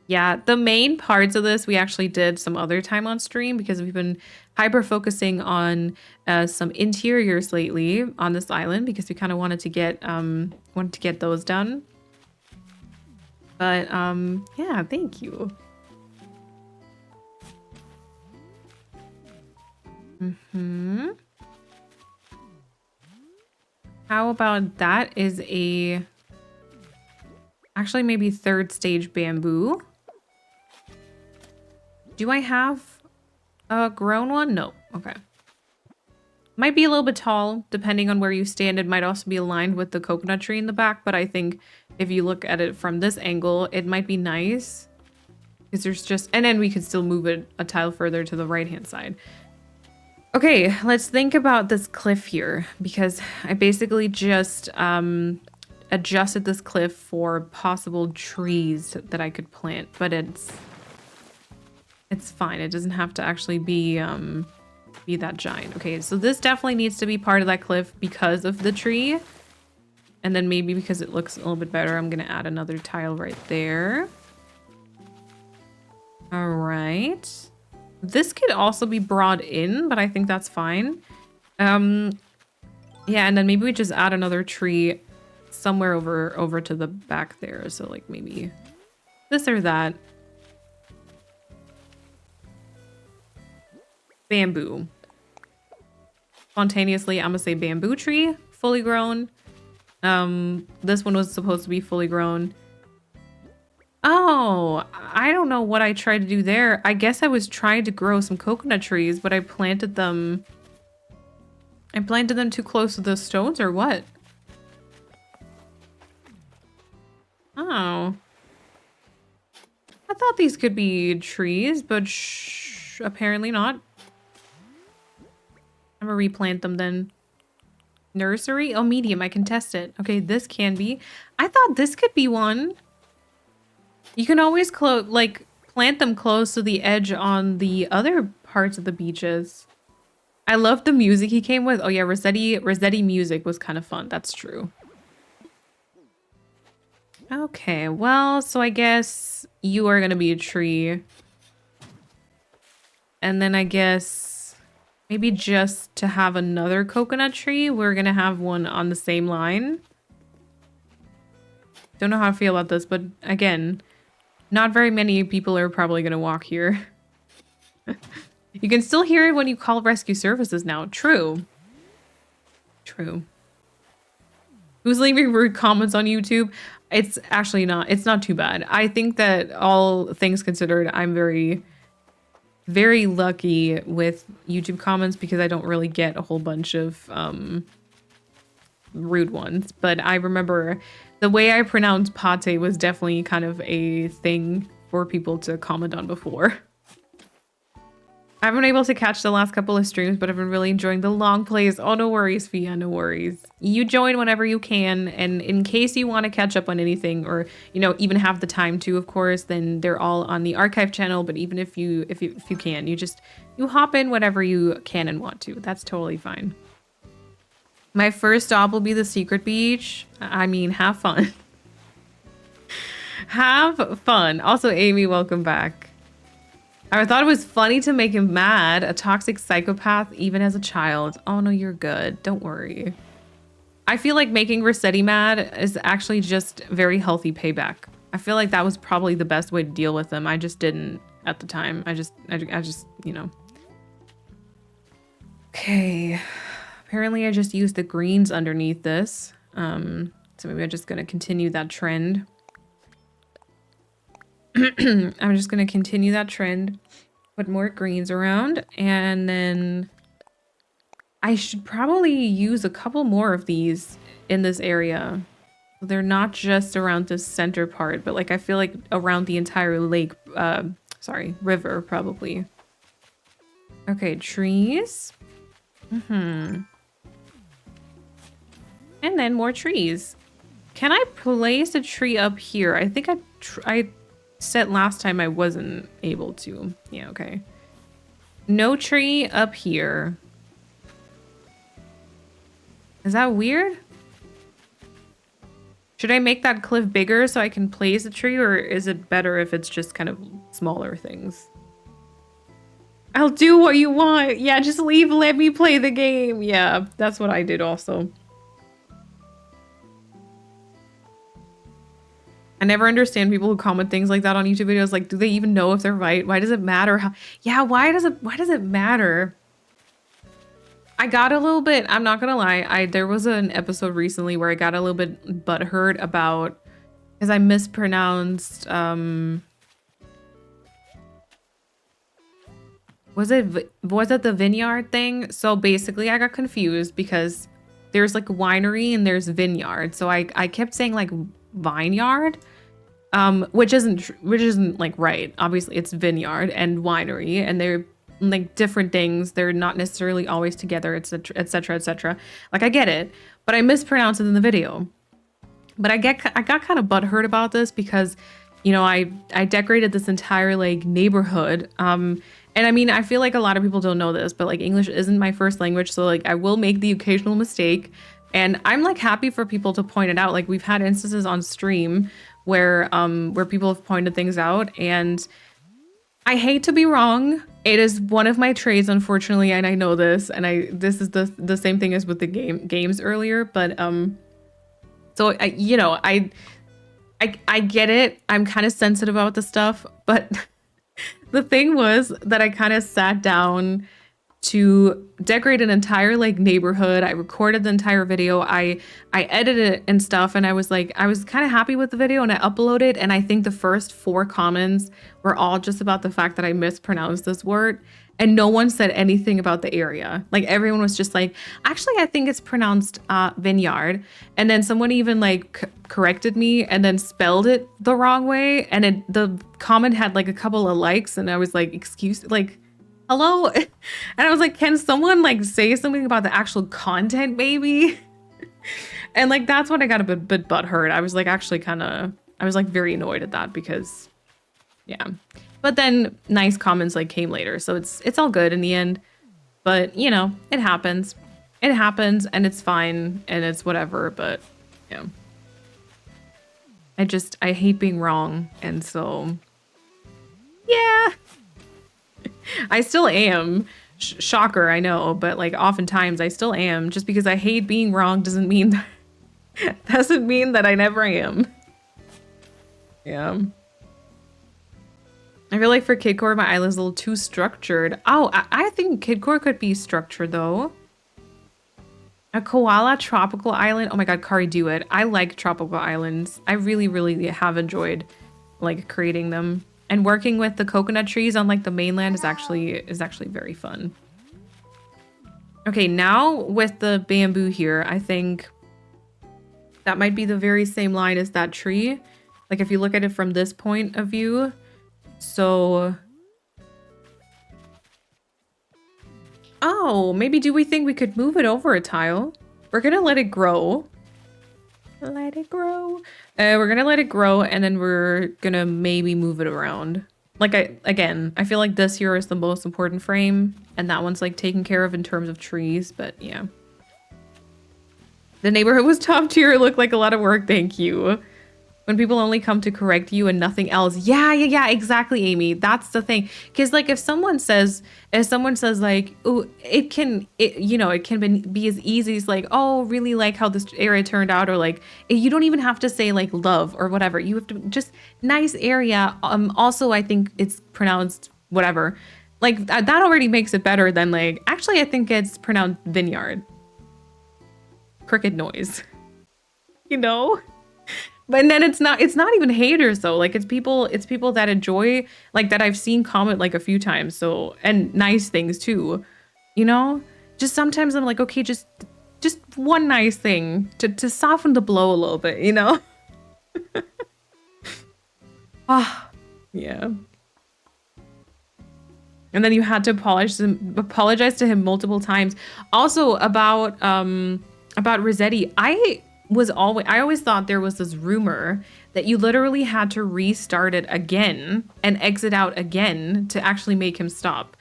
S2: Yeah, the main parts of this we actually did some other time on stream because we've been hyper focusing on some interiors lately on this island because we kind of wanted to get those done. But yeah, thank you. How about that is a actually maybe third stage bamboo. Do I have a grown one? No. Okay. Might be a little bit tall, depending on where you stand. It might also be aligned with the coconut tree in the back, but I think if you look at it from this angle, it might be nice. Because there's just... And then we could still move it a tile further to the right-hand side. Okay, let's think about this cliff here, because I basically just adjusted this cliff for possible trees that I could plant, but it's fine. It doesn't have to actually be that giant. Okay, so this definitely needs to be part of that cliff because of the tree. And then maybe because it looks a little bit better, I'm going to add another tile right there. All right. This could also be brought in, but I think that's fine. Yeah, and then maybe we just add another tree somewhere over to the back there. So like maybe this or that. Bamboo. Spontaneously, I'm gonna say bamboo tree, fully grown. This one was supposed to be fully grown. Oh, I don't know what I tried to do there. I guess I was trying to grow some coconut trees, but I planted them too close to the stones or what? Oh. I thought these could be trees, but apparently not. I'm gonna replant them then. Nursery? Oh, medium. I can test it. Okay, this can be. I thought this could be one. You can always plant them close to the edge on the other parts of the beaches. I love the music he came with. Oh yeah, Rossetti music was kind of fun. That's true. Okay, well, so I guess you are gonna be a tree. And then I guess maybe just to have another coconut tree, we're gonna have one on the same line. Don't know how I feel about this, but again, not very many people are probably gonna walk here. You can still hear it when you call rescue services now. True. True. Who's leaving rude comments on YouTube? It's actually not. It's not too bad. I think that all things considered, I'm very, very lucky with YouTube comments because I don't really get a whole bunch of rude ones. But I remember the way I pronounced pate was definitely kind of a thing for people to comment on before. I haven't been able to catch the last couple of streams, but I've been really enjoying the long plays. Oh, no worries, Fia, no worries. You join whenever you can, and in case you want to catch up on anything, or even have the time to, of course, then they're all on the archive channel. But even if you can, you hop in whenever you can and want to. That's totally fine. My first stop will be the secret beach. I mean, have fun. Have fun. Also, Amy, welcome back. I thought it was funny to make him mad, a toxic psychopath even as a child. Oh no, you're good. Don't worry. I feel like making Rossetti mad is actually just very healthy payback. I feel like that was probably the best way to deal with him. I just didn't at the time. I just, Okay. Apparently I just used the greens underneath this. So maybe I'm just gonna continue that trend. I'm just going to continue that trend, put more greens around, and then I should probably use a couple more of these in this area. They're not just around this center part, but I feel like around the entire lake, river probably. Okay, trees. And then more trees. Can I place a tree up here? I think I said last time I wasn't able to. Yeah, okay. No tree up here. Is that weird? Should I make that cliff bigger so I can place a tree, or is it better if it's just kind of smaller things? I'll do what you want. Yeah, just leave, let me play the game. Yeah, that's what I did also. I never understand people who comment things like that on YouTube videos. Like, do they even know if they're right? Why does it matter? Yeah, why does it matter? I got a little bit, I'm not gonna lie, there was an episode recently where I got a little bit butthurt about, because I mispronounced, was it the vineyard thing? So basically I got confused because there's like winery and there's vineyard. So I kept saying like vineyard, which isn't like right. Obviously it's vineyard and winery, and they're like different things. They're not necessarily always together, etc, etc, etc. Like I get it, but I mispronounced it in the video. But I got kind of butthurt about this because, you know, I decorated this entire like neighborhood. And I mean, I feel like a lot of people don't know this, but like English isn't my first language, so like I will make the occasional mistake. And I'm like happy for people to point it out. Like we've had instances on stream where people have pointed things out, and I hate to be wrong. It is one of my traits, unfortunately, and I know this. And this is the same thing as with the games earlier. But so I get it. I'm kind of sensitive about this stuff, but the thing was that I kind of sat down to decorate an entire like neighborhood. I recorded the entire video. I edited it and stuff, and I was kind of happy with the video, and I uploaded, and I think the first 4 comments were all just about the fact that I mispronounced this word, and no one said anything about the area. Like everyone was just like, actually I think it's pronounced vineyard, and then someone even like corrected me and then spelled it the wrong way, and the comment had like a couple of likes, and I was like, excuse, like, hello? And I was like, can someone like say something about the actual content maybe? And like that's when I got a bit butthurt. I was like I was like very annoyed at that because yeah. But then nice comments like came later, so it's all good in the end. But you know, it happens. It happens, and it's fine, and it's whatever, but yeah. I hate being wrong, and so yeah. I still am. Shocker, I know, but like oftentimes I still am. Just because I hate being wrong doesn't mean that I never am. Yeah. I feel like for Kidcore, my island's a little too structured. Oh, I think Kidcore could be structured though. A koala tropical island. Oh my god, Kari, do it. I like tropical islands. I really, really have enjoyed like creating them. And working with the coconut trees on like the mainland is actually very fun. Okay, now with the bamboo here, I think that might be the very same line as that tree. Like if you look at it from this point of view. So, oh, maybe do we think we could move it over a tile? We're gonna let it grow. Let it grow. We're gonna let it grow, and then we're gonna maybe move it around. Like I feel like this here is the most important frame, and that one's like taken care of in terms of trees, but yeah. The neighborhood was top tier. It looked like a lot of work. Thank you. When people only come to correct you and nothing else. Yeah, exactly, Amy. That's the thing. Because like if someone says like, oh, it can be as easy as like, oh, really like how this area turned out, or like you don't even have to say like love or whatever. You have to just nice area. Also, I think it's pronounced whatever. Like that already makes it better than like, actually, I think it's pronounced vineyard. Cricket noise. You know? But then it's not even haters though. Like it's people that enjoy, like that I've seen comment like a few times. So, and nice things too, you know, just sometimes I'm like, okay, just one nice thing to soften the blow a little bit, you know? Ah, yeah. And then you had to apologize to him multiple times. Also about Rossetti, I always thought there was this rumor that you literally had to restart it again and exit out again to actually make him stop.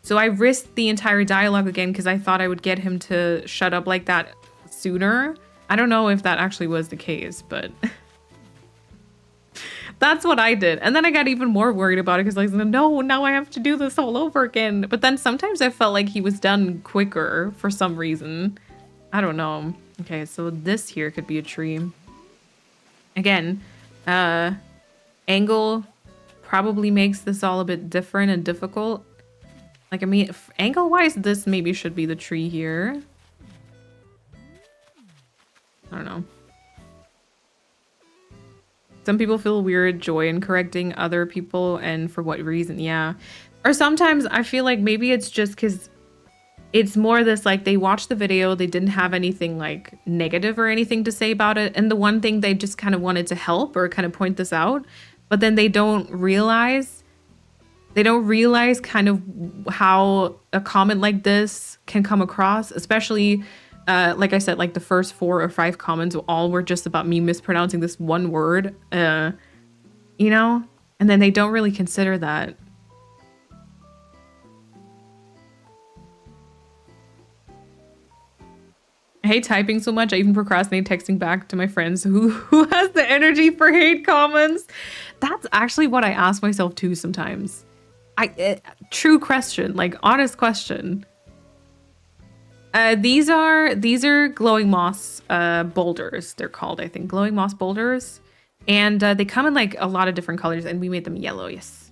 S2: So I risked the entire dialogue again because I thought I would get him to shut up like that sooner. I don't know if that actually was the case, but that's what I did. And then I got even more worried about it because I was like, no, now I have to do this all over again. But then sometimes I felt like he was done quicker for some reason. I don't know. Okay, so this here could be a tree. Again, angle probably makes this all a bit different and difficult. Like, I mean, angle-wise, this maybe should be the tree here. I don't know. Some people feel weird joy in correcting other people, and for what reason? Yeah. Or sometimes I feel like maybe it's just because it's more this, like, they watched the video, they didn't have anything like negative or anything to say about it, and the one thing they just kind of wanted to help or kind of point this out, but then they don't realize kind of how a comment like this can come across, especially like I said, like the first 4 or 5 comments all were just about me mispronouncing this one word, you know, and then they don't really consider that. I hate typing so much. I even procrastinate texting back to my friends. Who has the energy for hate comments? That's actually what I ask myself too sometimes. True question, like honest question. These are glowing moss boulders. They're called, I think, glowing moss boulders, and they come in like a lot of different colors, and we made them yellow. Yes.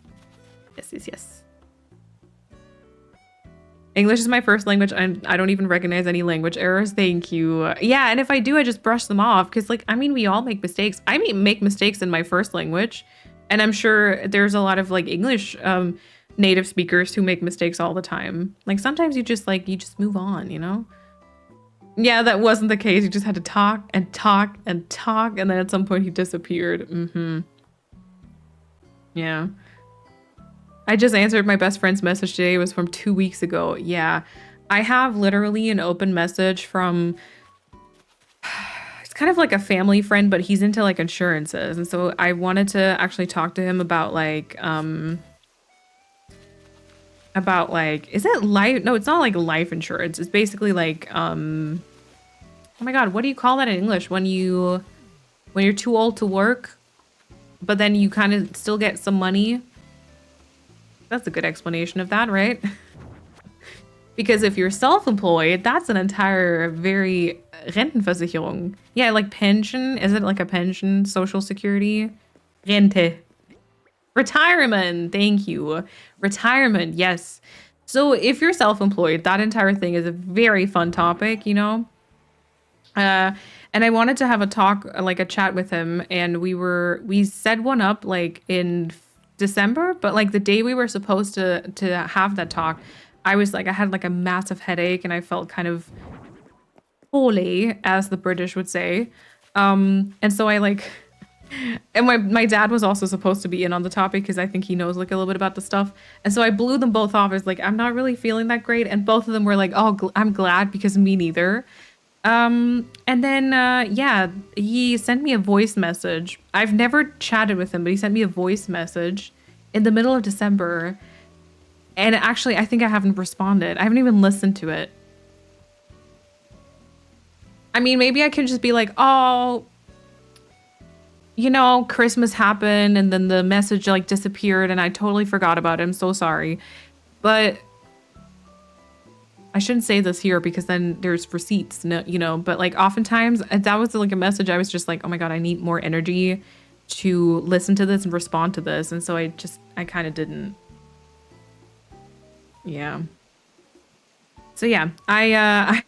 S2: English is my first language, and I don't even recognize any language errors. Thank you. Yeah, and if I do, I just brush them off because, like, I mean, we all make mistakes. I make mistakes in my first language, and I'm sure there's a lot of like English native speakers who make mistakes all the time. Like sometimes you just move on, you know? Yeah, that wasn't the case. You just had to talk and talk and talk, and then at some point he disappeared. Yeah. I just answered my best friend's message today. It was from 2 weeks ago. Yeah. I have literally an open message from, it's kind of like a family friend, but he's into like insurances. And so I wanted to actually talk to him about like, is it life? No, it's not like life insurance. It's basically like, oh my God, what do you call that in English? When you're too old to work, but then you kind of still get some money. That's a good explanation of that, right? Because if you're self-employed, that's an entire very Rentenversicherung. Yeah, like pension. Is it like a pension? Social security? Rente. Retirement. Thank you. Retirement. Yes. So if you're self-employed, that entire thing is a very fun topic, you know? And I wanted to have a talk, like a chat with him, and we set one up like in December, but like the day we were supposed to have that talk, I had like a massive headache, and I felt kind of poorly, as the British would say. And so I like, and my dad was also supposed to be in on the topic because I think he knows like a little bit about the stuff. And so I blew them both off. I was like, I'm not really feeling that great. And both of them were like, oh, I'm glad, because me neither. And then, yeah, he sent me a voice message. I've never chatted with him, but he sent me a voice message in the middle of December. And actually, I think I haven't responded. I haven't even listened to it. I mean, maybe I can just be like, oh, you know, Christmas happened and then the message like disappeared and I totally forgot about it. I'm so sorry. But I shouldn't say this here because then there's receipts, you know, but like oftentimes that was like a message. I was just like, oh my God, I need more energy to listen to this and respond to this. And so I kind of didn't. Yeah. So yeah, I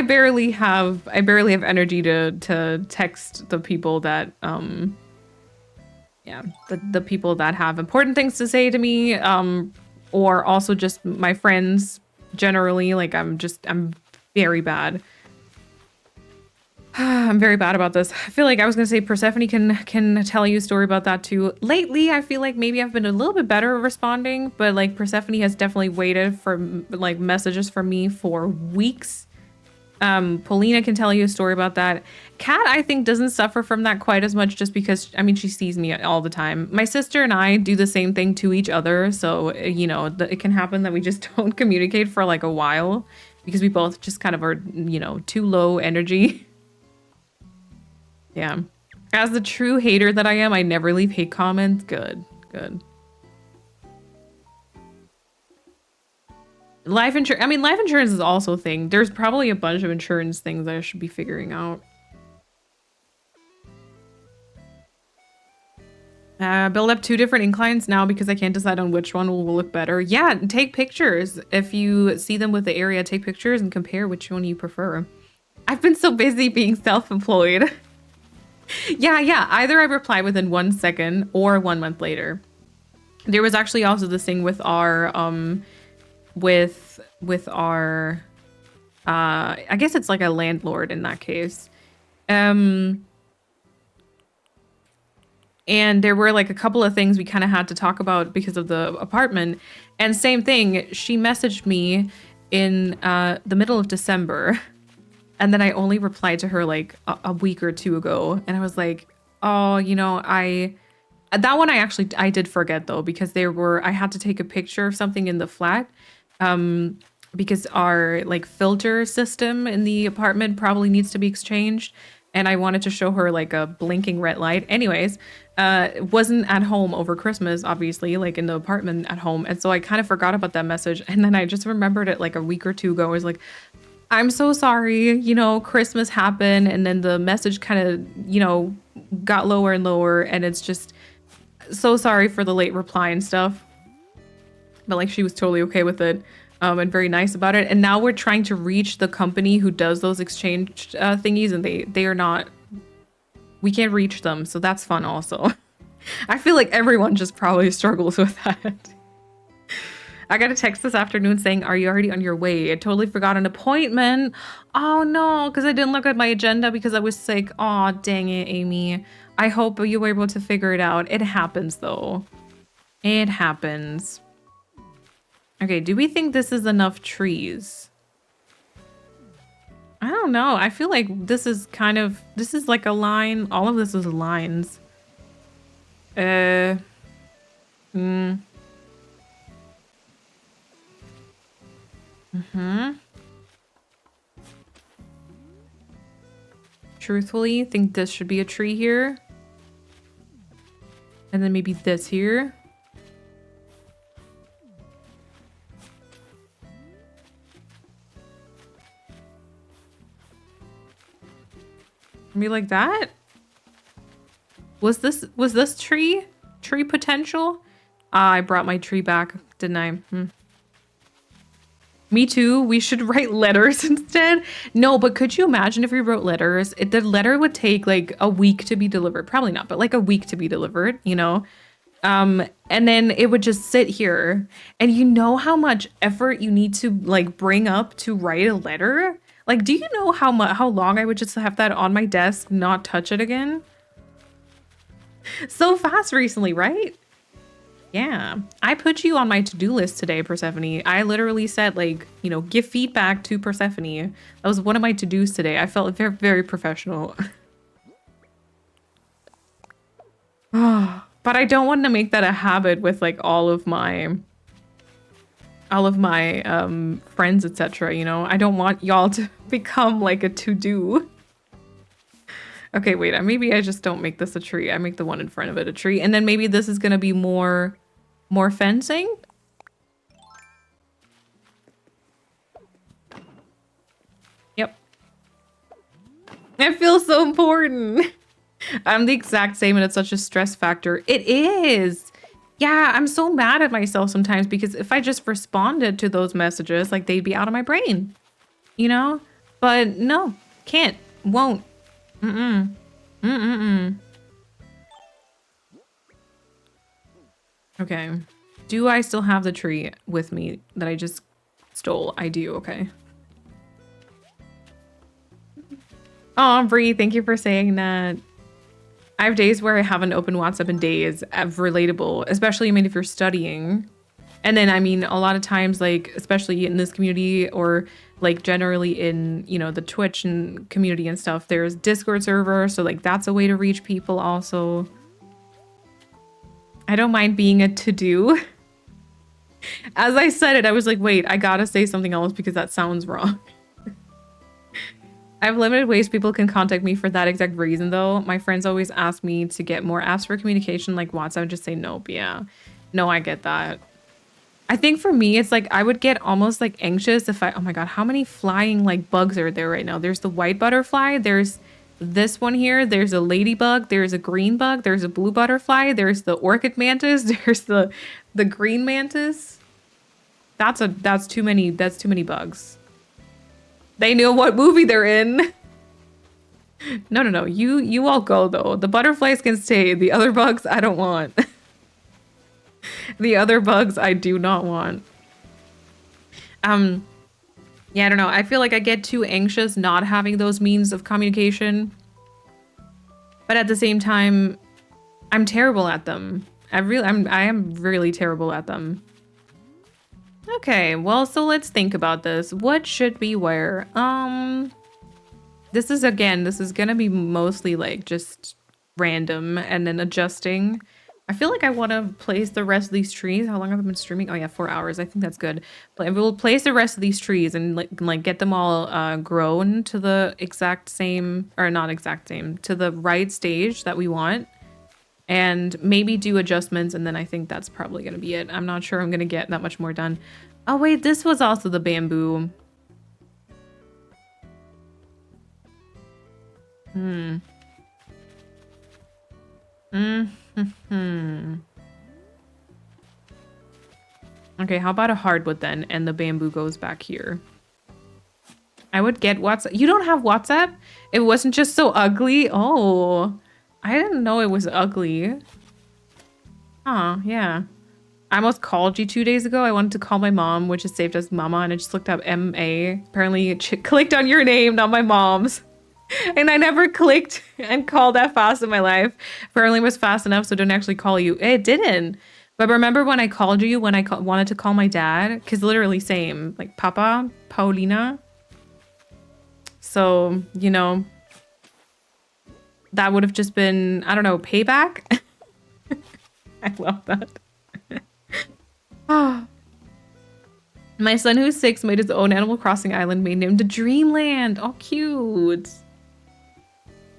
S2: barely have energy to text the people that, yeah, the people that have important things to say to me, or also just my friends generally. Like I'm very bad. I'm very bad about this. I feel like I was gonna say Persephone can tell you a story about that too. Lately, I feel like maybe I've been a little bit better at responding, but like Persephone has definitely waited for like messages from me for weeks. Paulina can tell you a story about that. Kat, I think, doesn't suffer from that quite as much just because, I mean, she sees me all the time. My sister and I do the same thing to each other. So, you know, it can happen that we just don't communicate for like a while because we both just kind of are, you know, too low energy. Yeah. As the true hater that I am, I never leave hate comments. Good. Good. Life insurance. I mean, life insurance is also a thing. There's probably a bunch of insurance things that I should be figuring out. Build up 2 different inclines now because I can't decide on which one will look better. Yeah, take pictures. If you see them with the area, take pictures and compare which one you prefer. I've been so busy being self-employed. Yeah. Either I reply within 1 second or 1 month later. There was actually also this thing with our, with our, I guess it's like a landlord in that case. And there were like a couple of things we kind of had to talk about because of the apartment. And same thing, she messaged me in the middle of December. And then I only replied to her like a week or 2 ago. And I was like, oh, you know, that one I did forget though, because I had to take a picture of something in the flat. Because our like filter system in the apartment probably needs to be exchanged. And I wanted to show her like a blinking red light. Anyways, wasn't at home over Christmas, obviously, like in the apartment at home. And so I kind of forgot about that message. And then I just remembered it like a week or 2 ago. I was like, I'm so sorry, you know, Christmas happened. And then the message kind of, you know, got lower and lower. And it's just so sorry for the late reply and stuff. But like she was totally okay with it. And very nice about it. And now we're trying to reach the company who does those exchange thingies, and they are not, we can't reach them. So that's fun also. I feel like everyone just probably struggles with that. I got a text this afternoon saying, are you already on your way? I totally forgot an appointment. Oh no, because I didn't look at my agenda because I was sick. Oh, dang it, Amy. I hope you were able to figure it out. It happens though. It happens. Okay, do we think this is enough trees? I don't know. I feel like this is like a line. All of this is lines. Truthfully, think this should be a tree here. And then maybe this here. Maybe like that? Was this tree potential? I brought my tree back, didn't I? Me too. We should write letters instead. No, but could you imagine if we wrote letters? The letter would take like a week to be delivered. Probably not, but like a week to be delivered, you know? And then it would just sit here. And you know how much effort you need to like bring up to write a letter? Like, do you know how long I would just have that on my desk, not touch it again? So fast recently, right? Yeah. I put you on my to-do list today, Persephone. I literally said, like, you know, give feedback to Persephone. That was one of my to-dos today. I felt very, very professional. But I don't want to make that a habit with, like, all of my friends, etc. You know, I don't want y'all to become like a to-do. Okay, wait, maybe I just don't make this a tree. I make the one in front of it a tree, and then maybe this is gonna be more fencing. Yep. It feels so important. I'm the exact same, and it's such a stress factor. It is. Yeah, I'm so mad at myself sometimes because if I just responded to those messages, like they'd be out of my brain, you know? But no, can't, won't. Okay. Do I still have the tree with me that I just stole? I do, okay. Oh, Bree, thank you for saying that. I have days where I haven't opened WhatsApp in days of relatable, especially, I mean, if you're studying. And then, I mean, a lot of times, like, especially in this community or like generally in, you know, the Twitch and community and stuff, there's Discord server. So like, that's a way to reach people also. I don't mind being a to-do. As I said it, I was like, wait, I gotta say something else because that sounds wrong. I have limited ways people can contact me for that exact reason, though. My friends always ask me to get more apps for communication like WhatsApp. I just say nope. Yeah. No, I get that. I think for me, it's like I would get almost like anxious if oh my God, how many flying like bugs are there right now? There's the white butterfly. There's this one here. There's a ladybug. There's a green bug. There's a blue butterfly. There's the orchid mantis. There's the green mantis. That's too many bugs. They know what movie they're in. No. You all go though. The butterflies can stay. The other bugs I don't want. The other bugs I do not want. Yeah, I don't know. I feel like I get too anxious not having those means of communication. But at the same time, I'm terrible at them. I am really terrible at them. Okay, well, so let's think about this. What should we wear? This is gonna be mostly like just random and then adjusting. I feel like I want to place the rest of these trees. How long have I been streaming? Oh yeah, 4 hours. I think that's good. But we'll place the rest of these trees and like get them all grown to the exact same, or not exact same, to the right stage that we want. And maybe do adjustments, and then I think that's probably gonna be it. I'm not sure I'm gonna get that much more done. Oh wait, this was also the bamboo. Okay, how about a hardwood then, and the bamboo goes back here. I would get WhatsApp. You don't have WhatsApp? It wasn't just so ugly? Oh, I didn't know it was ugly. Huh, yeah. I almost called you 2 days ago. I wanted to call my mom, which is saved as Mama, and I just looked up MA. Apparently it clicked on your name, not my mom's. And I never clicked and called that fast in my life. Apparently it was fast enough, so don't actually call you. It didn't. But remember when I called you when I wanted to call my dad? Because literally same. Like Papa, Paulina. So, you know, that would have just been, I don't know, payback. I love that. My son, who's 6, made his own Animal Crossing island, made named Dreamland. Oh, cute.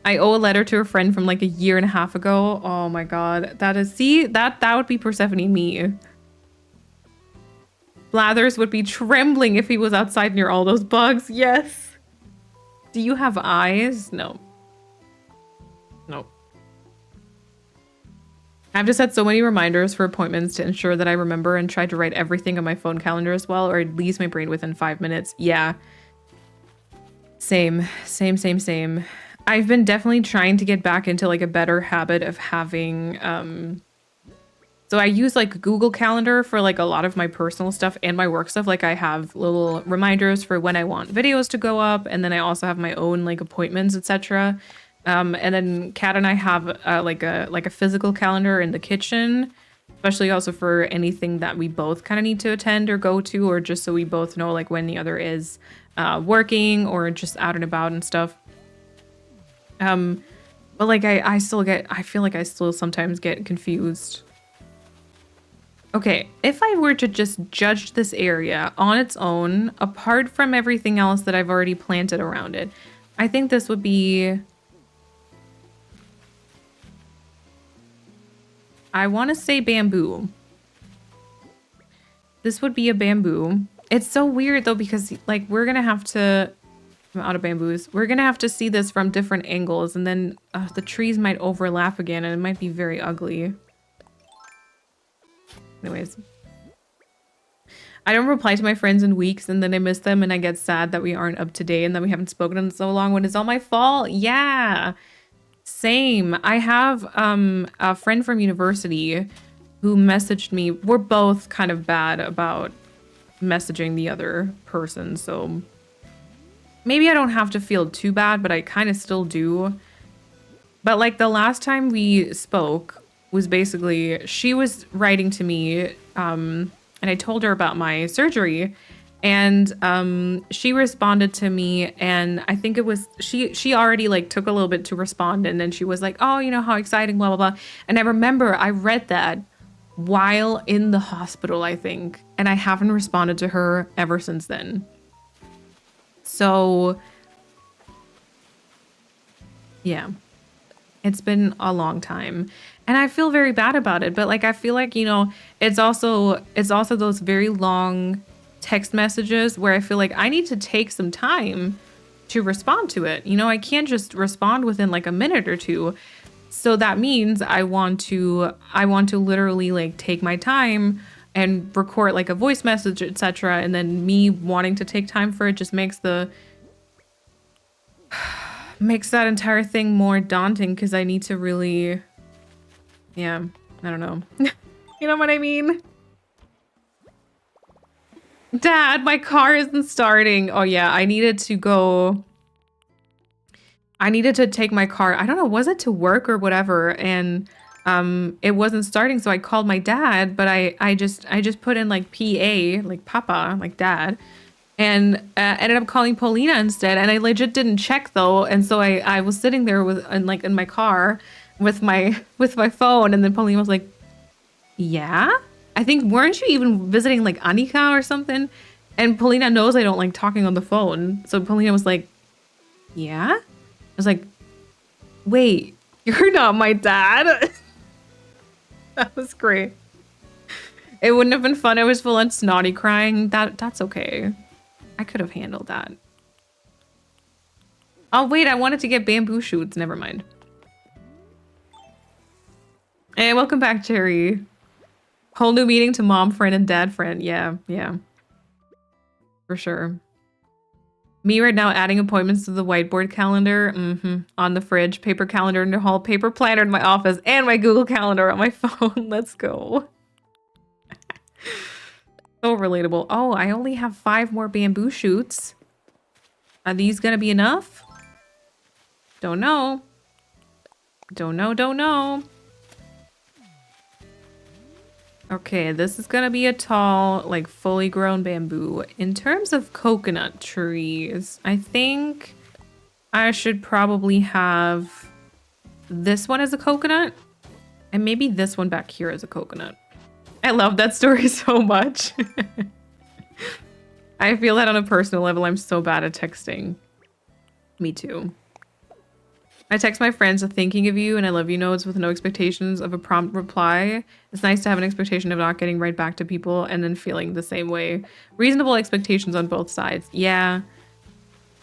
S2: I owe a letter to a friend from like a year and a half ago. Oh my god. That is, see, that would be Persephone me. Blathers would be trembling if he was outside near all those bugs. Yes. Do you have eyes? No. No. I've just had so many reminders for appointments to ensure that I remember, and tried to write everything on my phone calendar as well, or at least my brain within 5 minutes. Yeah. Same. I've been definitely trying to get back into like a better habit of having, so I use like Google Calendar for like a lot of my personal stuff and my work stuff. Like I have little reminders for when I want videos to go up, and then I also have my own like appointments, etc. And then Kat and I have like a physical calendar in the kitchen, especially also for anything that we both kind of need to attend or go to, or just so we both know like when the other is working or just out and about and stuff. But like I feel like I still sometimes get confused. Okay, if I were to just judge this area on its own, apart from everything else that I've already planted around it, I think this would be, I want to say bamboo. This would be a bamboo. It's so weird though, because like we're gonna have to, I'm out of bamboos. We're gonna have to see this from different angles, and then the trees might overlap again, and it might be very ugly. Anyways, I don't reply to my friends in weeks, and then I miss them, and I get sad that we aren't up to date and that we haven't spoken in so long when it's all my fault. Yeah, same. I have a friend from university who messaged me. We're both kind of bad about messaging the other person, so maybe I don't have to feel too bad, but I kind of still do. But like the last time we spoke was basically, she was writing to me, and I told her about my surgery, and she responded to me, and I think it was, she already like took a little bit to respond, and then she was like, oh, you know, how exciting, blah, blah, blah. And I remember I read that while in the hospital, I think, and I haven't responded to her ever since then. So Yeah. It's been a long time. And I feel very bad about it, but like I feel like, you know, it's also those very long text messages where I feel like I need to take some time to respond to it. You know, I can't just respond within like a minute or two. So that means I want to literally like take my time and record like a voice message, etc. And then me wanting to take time for it just makes that entire thing more daunting because I need to really, yeah, I don't know. You know what I mean? Dad, my car isn't starting. Oh yeah, I needed to take my car. I don't know, was it to work or whatever? And it wasn't starting, so I called my dad, but I just put in like PA, like papa, like dad. And ended up calling Paulina instead, and I legit didn't check though, and so I was sitting there in my car with my phone, and then Paulina was like, "Yeah, I think weren't you even visiting like Anika or something?" And Paulina knows I don't like talking on the phone, so Paulina was like, "Yeah," I was like, "Wait, you're not my dad." That was great. It wouldn't have been fun. I was full on snotty crying. That's okay. I could have handled that. Oh, wait, I wanted to get bamboo shoots. Never mind. Hey, welcome back, Cherry. Whole new meeting to mom friend and dad friend. Yeah, yeah. For sure. Me right now adding appointments to the whiteboard calendar. On the fridge. Paper calendar in the hall. Paper planner in my office. And my Google Calendar on my phone. Let's go. So relatable. Oh, I only have 5 more bamboo shoots. Are these gonna be enough? Don't know. Don't know. Okay, this is gonna be a tall, like fully grown bamboo. In terms of coconut trees, I think I should probably have this one as a coconut and maybe this one back here as a coconut. I love that story so much. I feel that on a personal level, I'm so bad at texting. Me too. I text my friends thinking of you and I love you notes with no expectations of a prompt reply. It's nice to have an expectation of not getting right back to people and then feeling the same way. Reasonable expectations on both sides. Yeah.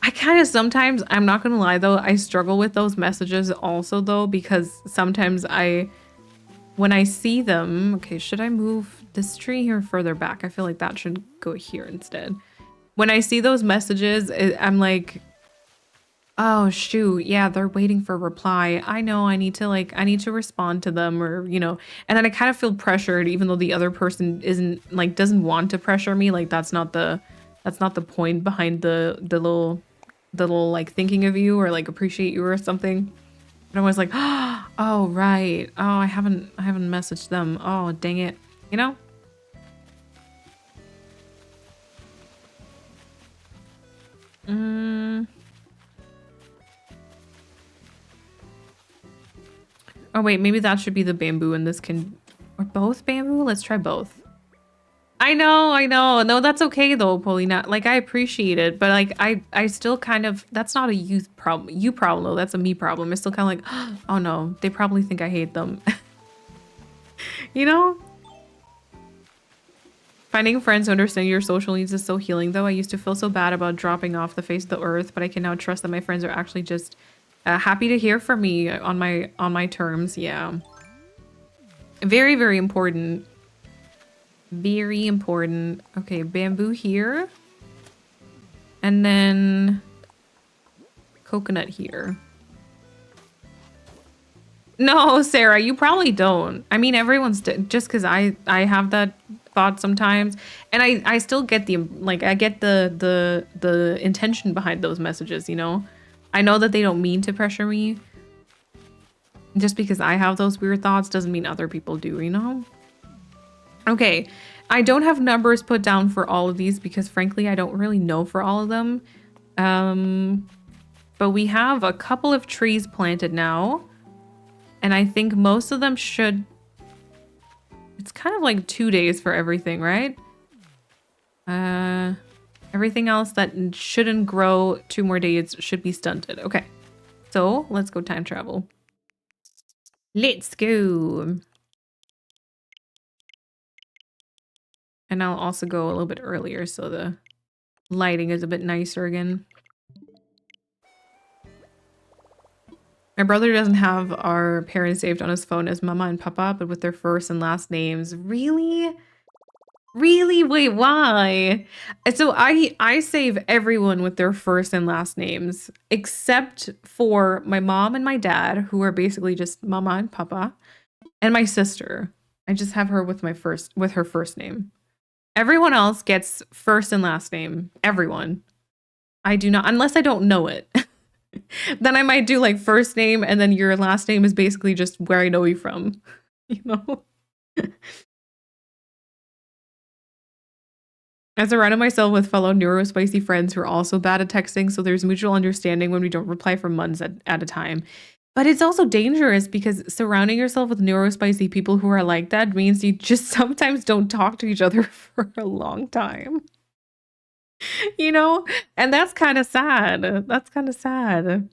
S2: I kind of sometimes, I'm not gonna lie though, I struggle with those messages also though, because sometimes when I see them, okay, should I move this tree here further back? I feel like that should go here instead. When I see those messages, I'm like, oh shoot, yeah, they're waiting for a reply. I know I need to respond to them, or, you know, and then I kind of feel pressured even though the other person doesn't want to pressure me. Like that's not the point behind the little like thinking of you or like appreciate you or something. But I was like, oh right. Oh, I haven't messaged them. Oh, dang it. You know? Oh wait, maybe that should be the bamboo and this can, or both bamboo? Let's try both. I know. No, that's okay though, Paulina. Like I appreciate it, but like I still kind of, that's not a you problem though. That's a me problem. It's still kind of like, oh no, they probably think I hate them. You know? Finding friends who understand your social needs is so healing though. I used to feel so bad about dropping off the face of the earth, but I can now trust that my friends are actually just happy to hear from me on my terms. Yeah. Very, very important. Very important. Okay, bamboo here. And then coconut here. No, Sarah, you probably don't. I mean, everyone's just because I have that thought sometimes, and I still get I get the intention behind those messages. You know, I know that they don't mean to pressure me. Just because I have those weird thoughts doesn't mean other people do. You know. Okay, I don't have numbers put down for all of these because frankly, I don't really know for all of them. But we have a couple of trees planted now. And I think most of them should, it's kind of like 2 days for everything, right? Everything else that shouldn't grow 2 more days should be stunted. Okay. So let's go time travel. Let's go. And I'll also go a little bit earlier so the lighting is a bit nicer again. My brother doesn't have our parents saved on his phone as Mama and Papa, but with their first and last names. Really? Really? Wait, why? So I save everyone with their first and last names, except for my mom and my dad, who are basically just Mama and Papa, and my sister. I just have her with her first name. Everyone else gets first and last name. Everyone. I do not, unless I don't know it. Then I might do like first name and then your last name is basically just where I know you from. You know? I surrounded myself with fellow neurospicy friends who are also bad at texting, so there's mutual understanding when we don't reply for months at a time. But it's also dangerous because surrounding yourself with neurospicy people who are like that means you just sometimes don't talk to each other for a long time. You know? And that's kind of sad. That's kind of sad.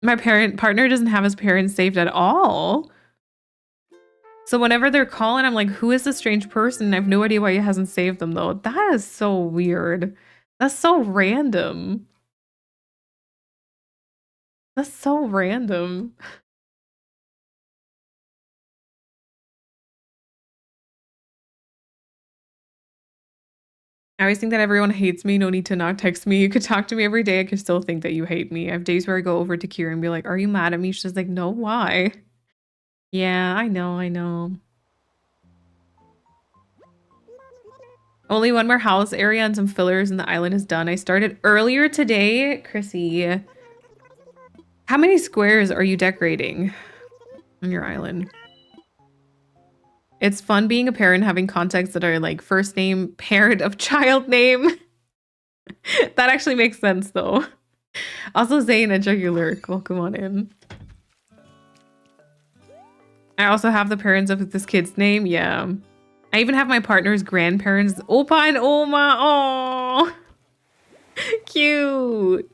S2: My partner doesn't have his parents saved at all. So whenever they're calling, I'm like, who is this strange person? I have no idea why he hasn't saved them, though. That is so weird. That's so random. That's so random. I always think that everyone hates me. No need to not text me. You could talk to me every day. I could still think that you hate me. I have days where I go over to Kira and be like, are you mad at me? She's like, no, why? Yeah, I know, I know. Only one more house area and some fillers and the island is done. I started earlier today. Chrissy, how many squares are you decorating on your island? It's fun being a parent, having contacts that are like first name, parent of child name. That actually makes sense though. Also, Zane and Jugular, welcome on in. I also have the parents of this kid's name. Yeah. I even have my partner's grandparents, Opa and Oma. Oh, cute.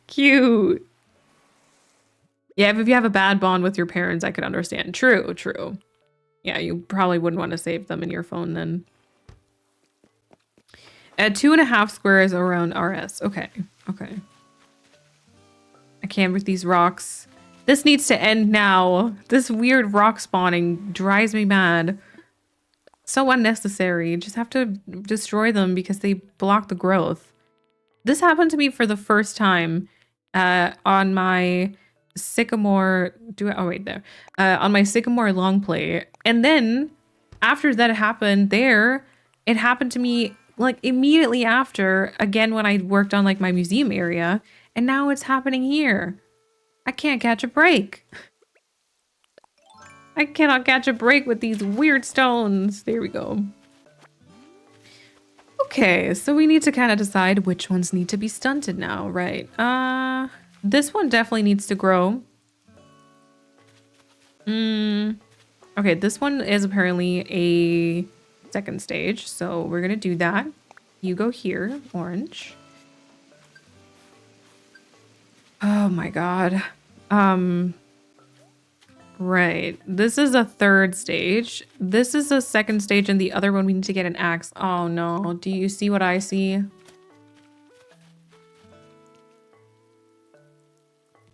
S2: Cute. Yeah, if you have a bad bond with your parents, I could understand. True, true. Yeah, you probably wouldn't want to save them in your phone then. At 2.5 squares around RS. Okay, okay. I can't with these rocks. This needs to end now. This weird rock spawning drives me mad. So unnecessary. You just have to destroy them because they block the growth. This happened to me for the first time on my Sycamore. Oh, wait, there. On my Sycamore long play. And then after that happened there, it happened to me like immediately after, again, when I worked on like my museum area. And now it's happening here. I can't catch a break. I cannot catch a break with these weird stones. There we go. Okay, so we need to kind of decide which ones need to be stunted now, right? This one definitely needs to grow. Okay, this one is apparently a second stage, so we're gonna do that. You go here, orange. Oh my god. Right. This is a third stage. This is a second stage, and the other one we need to get an axe. Oh no. Do you see what I see?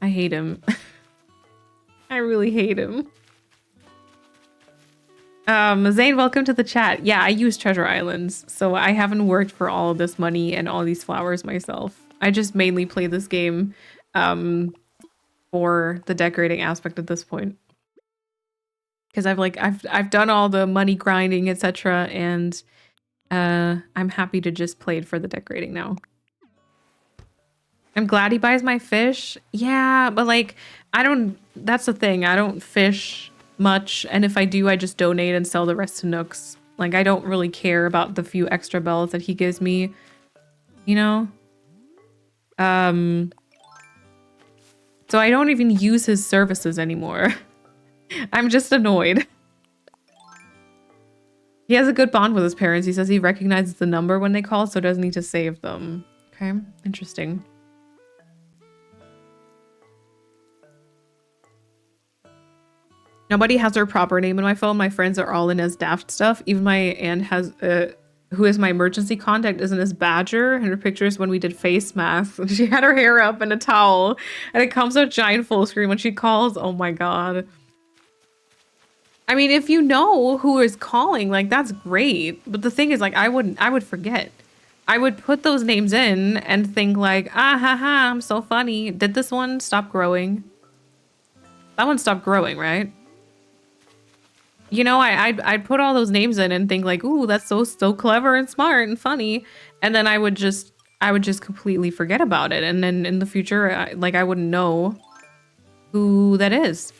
S2: I hate him. I really hate him. Zane, welcome to the chat. Yeah, I use Treasure Islands, so I haven't worked for all of this money and all these flowers myself. I just mainly play this game for the decorating aspect at this point. Because I've done all the money grinding, etc. And I'm happy to just play it for the decorating now. I'm glad he buys my fish. Yeah, but like that's the thing. I don't fish much, and if I do, I just donate and sell the rest to Nooks. Like I don't really care about the few extra bells that he gives me, you know? So I don't even use his services anymore. I'm just annoyed. He has a good bond with his parents. He says he recognizes the number when they call, so doesn't need to save them. Okay, interesting. Nobody has their proper name in my phone. My friends are all in as Daft stuff. Even my aunt has, who is my emergency contact, isn't as Badger. And her pictures when we did face masks. And she had her hair up in a towel. And it comes with giant full screen when she calls. Oh my god. I mean, if you know who is calling, like, that's great. But the thing is, like, I would forget. I would put those names in and think like, ah ha ha, I'm so funny. Did this one stop growing? That one stopped growing, right? You know, I'd put all those names in and think like, ooh, that's so clever and smart and funny. And then I would just completely forget about it. And then in the future, I wouldn't know who that is.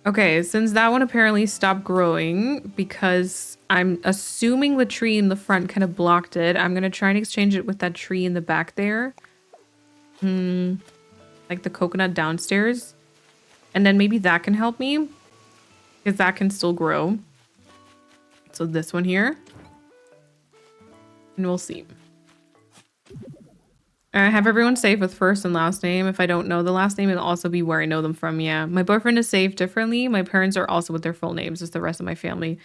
S2: Okay, since that one apparently stopped growing because I'm assuming the tree in the front kind of blocked it, I'm going to try and exchange it with that tree in the back there. Like the coconut downstairs. And then maybe that can help me because that can still grow. So this one here. And we'll see. Have everyone safe with first and last name. If I don't know the last name, it'll also be where I know them from. Yeah, my boyfriend is saved differently. My parents are also with their full names as the rest of my family.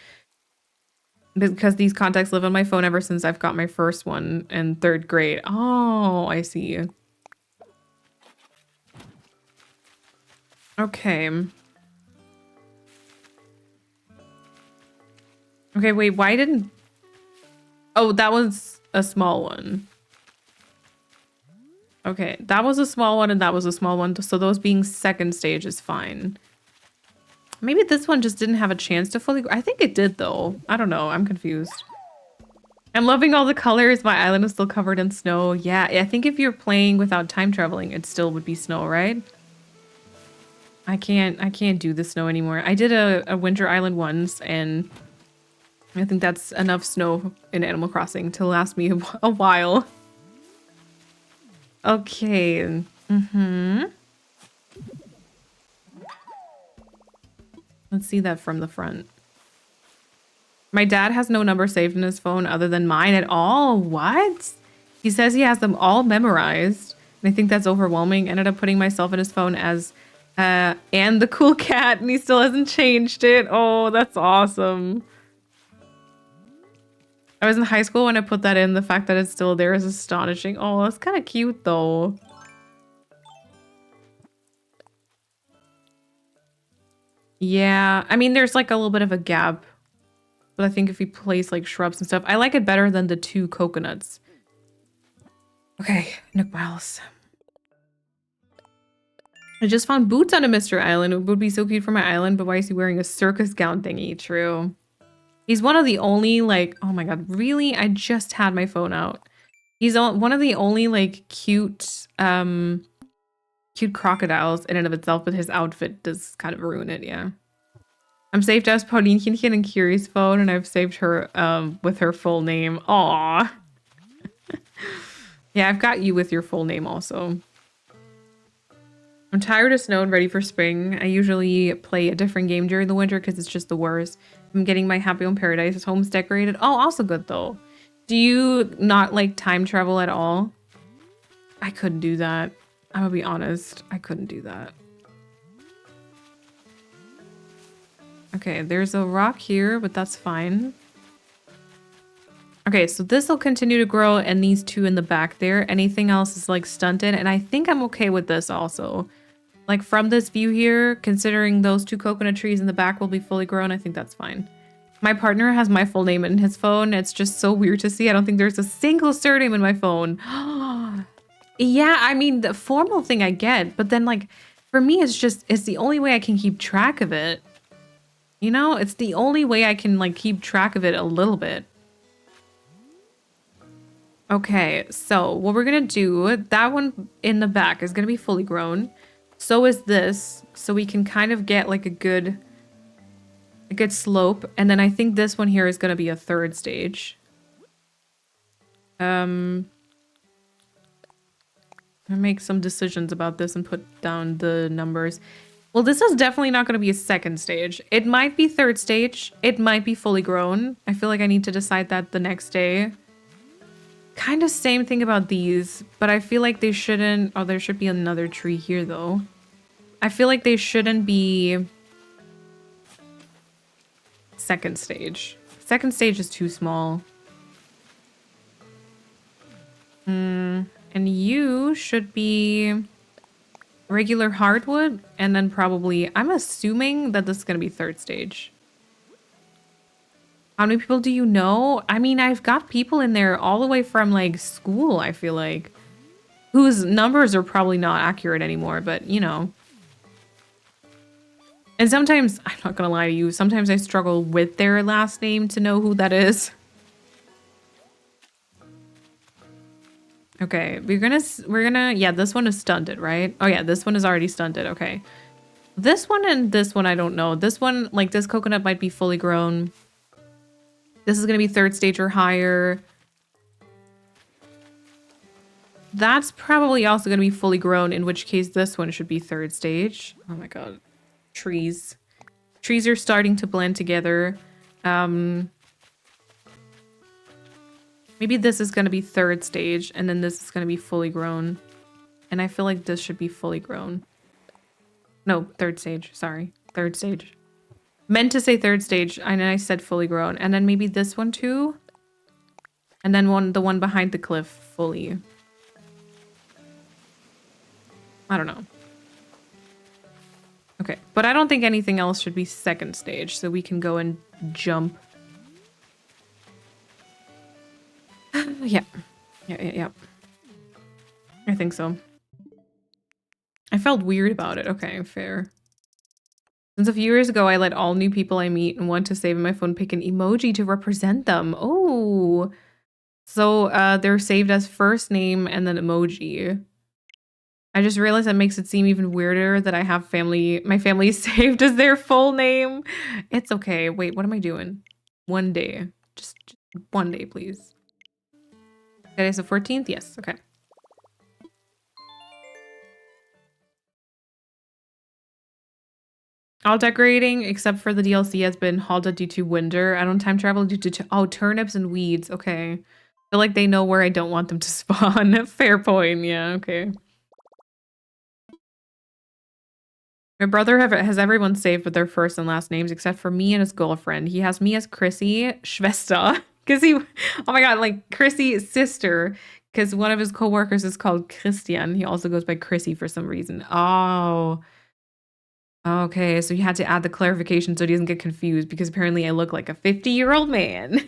S2: Because these contacts live on my phone ever since I've got my first one in 3rd grade. Oh, I see. Okay. Okay, wait, why didn't... Oh, that was a small one. Okay, that was a small one and that was a small one. So those being 2nd stage is fine. Maybe this one just didn't have a chance to fully... I think it did though. I don't know. I'm confused. I'm loving all the colors. My island is still covered in snow. Yeah, I think if you're playing without time traveling, it still would be snow, right? I can't do the snow anymore. I did a winter island once and I think that's enough snow in Animal Crossing to last me a while. Okay. Let's see that from the front. My dad has no number saved in his phone other than mine at all. What? He says he has them all memorized. And I think that's overwhelming. Ended up putting myself in his phone as and the cool cat, and he still hasn't changed it. Oh, that's awesome. I was in high school when I put that in. The fact that it's still there is astonishing. Oh, that's kind of cute though. Yeah, I mean, there's like a little bit of a gap. But I think if you place like shrubs and stuff, I like it better than the 2 coconuts. Okay, Nook Miles. I just found boots on a Mr. Island. It would be so cute for my island, but why is he wearing a circus gown thingy? True. He's one of the only, like, oh my god, really? I just had my phone out. He's one of the only, like, cute crocodiles in and of itself, but his outfit does kind of ruin it, yeah. I'm saved as Paulinchen in Curie's phone, and I've saved her with her full name. Aww. Yeah, I've got you with your full name also. I'm tired of snow and ready for spring. I usually play a different game during the winter because it's just the worst. I'm getting my Happy Home Paradise homes decorated. Oh, also good though. Do you not like time travel at all? I couldn't do that. I'm gonna be honest. I couldn't do that. Okay, there's a rock here, but that's fine. Okay, so this will continue to grow and these 2 in the back there. Anything else is like stunted, and I think I'm okay with this also. Like from this view here, considering those 2 coconut trees in the back will be fully grown, I think that's fine. My partner has my full name in his phone. It's just so weird to see. I don't think there's a single surname in my phone. Yeah, I mean, the formal thing I get, but then like, for me, it's the only way I can keep track of it. You know, it's the only way I can like keep track of it a little bit. Okay, so what we're gonna do, that one in the back is gonna be fully grown. So is this, so we can kind of get like a good slope. And then I think this one here is gonna be a 3rd stage. I'm gonna make some decisions about this and put down the numbers. Well, this is definitely not going to be a 2nd stage. It might be 3rd stage. It might be fully grown. I feel like I need to decide that the next day. Kind of same thing about these, but I feel like they shouldn't... Oh, there should be another tree here, though. I feel like they shouldn't be second stage. Second stage is too small. And you should be regular hardwood, and then probably, I'm assuming that this is going to be third stage. How many people do you know? I mean, I've got people in there all the way from like school, I feel like, whose numbers are probably not accurate anymore, but you know. And sometimes, I'm not gonna lie to you, sometimes I struggle with their last name to know who that is. Okay, we're gonna, yeah, this one is stunted, right? Oh yeah, this one is already stunted, okay. This one and this one, I don't know. This one, like this coconut might be fully grown. This is gonna be third stage or higher. That's probably also gonna be fully grown, in which case this one should be third stage. Oh my god. Trees. Trees are starting to blend together. Maybe this is going to be third stage, and then this is going to be fully grown. And I feel like this should be fully grown. No, third stage. Sorry. Third stage. Meant to say third stage, and I said fully grown. And then maybe this one too. And then the one behind the cliff fully. I don't know. Okay, but I don't think anything else should be second stage, so we can go and jump. Yeah. I think so. I felt weird about it. Okay, fair. Since a few years ago, I let all new people I meet and want to save in my phone pick an emoji to represent them. Oh. So they're saved as first name and then emoji. I just realized that makes it seem even weirder that I have my family saved as their full name. It's okay. Wait, what am I doing? One day. Just one day, please. Today's the 14th? Yes, okay. All decorating except for the DLC has been halted due to winter. I don't time travel due to turnips and weeds. Okay. I feel like they know where I don't want them to spawn. Fair point. Yeah, okay. My brother has everyone saved with their first and last names except for me and his girlfriend. He has me as Chrissy Schwester. Because oh my god, like Chrissy's sister. Because one of his co-workers is called Christian. He also goes by Chrissy for some reason. Oh. Okay, so you had to add the clarification so he doesn't get confused because apparently I look like a 50-year-old man.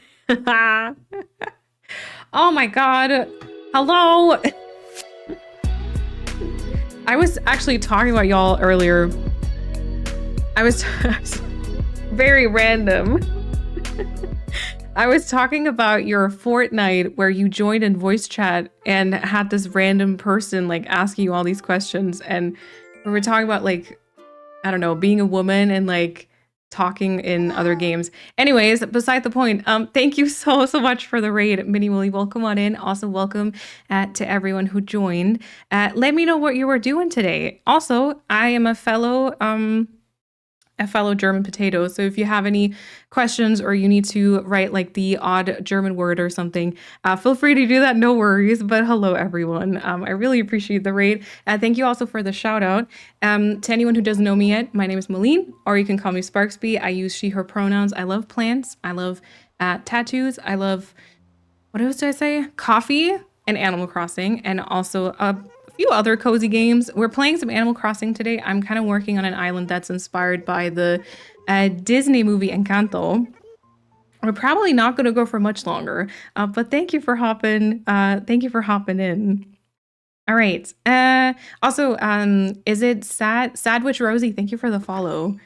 S2: Oh my god. Hello. I was actually talking about y'all earlier. I was very random. I was talking about your Fortnite where you joined in voice chat and had this random person like asking you all these questions, and we were talking about like, I don't know, being a woman and like talking in other games. Anyways, beside the point, thank you so much for the raid, Mini Wooly. Welcome on in. Also welcome to everyone who joined. Let me know what you were doing today. Also, I am a fellow German potato. So if you have any questions or you need to write like the odd German word or something, feel free to do that. No worries. But hello, everyone. I really appreciate the raid. Thank you also for the shout out. To anyone who doesn't know me yet, my name is Malene, or you can call me Sparksby. I use she, her pronouns. I love plants. I love tattoos. I love, what else did I say? Coffee and Animal Crossing, and also a few other cozy games. We're playing some Animal Crossing today. I'm kind of working on an island that's inspired by the Disney movie Encanto. We're probably not going to go for much longer, but thank you for hopping. Thank you for hopping in. All right. Also, is it Sadwich Rosie? Thank you for the follow.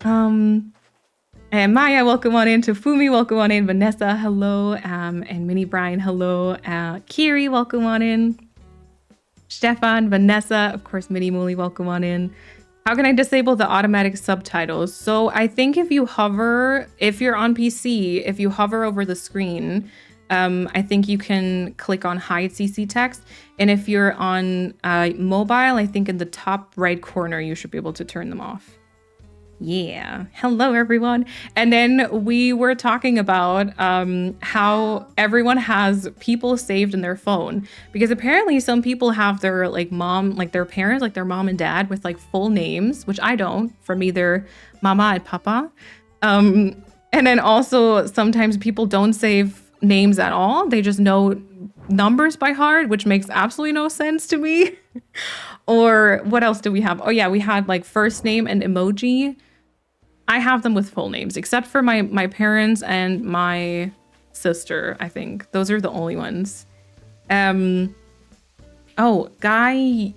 S2: And Maya, welcome on in. Tafumi, welcome on in. Vanessa, hello. And Minnie Brian, hello. Kiri, welcome on in. Stefan, Vanessa, of course, Mini Mooly, welcome on in. How can I disable the automatic subtitles? So I think if you're on PC, if you hover over the screen, I think you can click on hide CC text. And if you're on mobile, I think in the top right corner, you should be able to turn them off. Yeah. Hello, everyone. And then we were talking about how everyone has people saved in their phone, because apparently some people have their like mom, like their parents, like their mom and dad with like full names, which I don't, from either mama and papa. And then also sometimes people don't save names at all. They just know numbers by heart, which makes absolutely no sense to me. Or what else do we have? Oh yeah, we had like first name and emoji. I have them with full names, except for my parents and my sister, I think. Those are the only ones. Oh, Gaia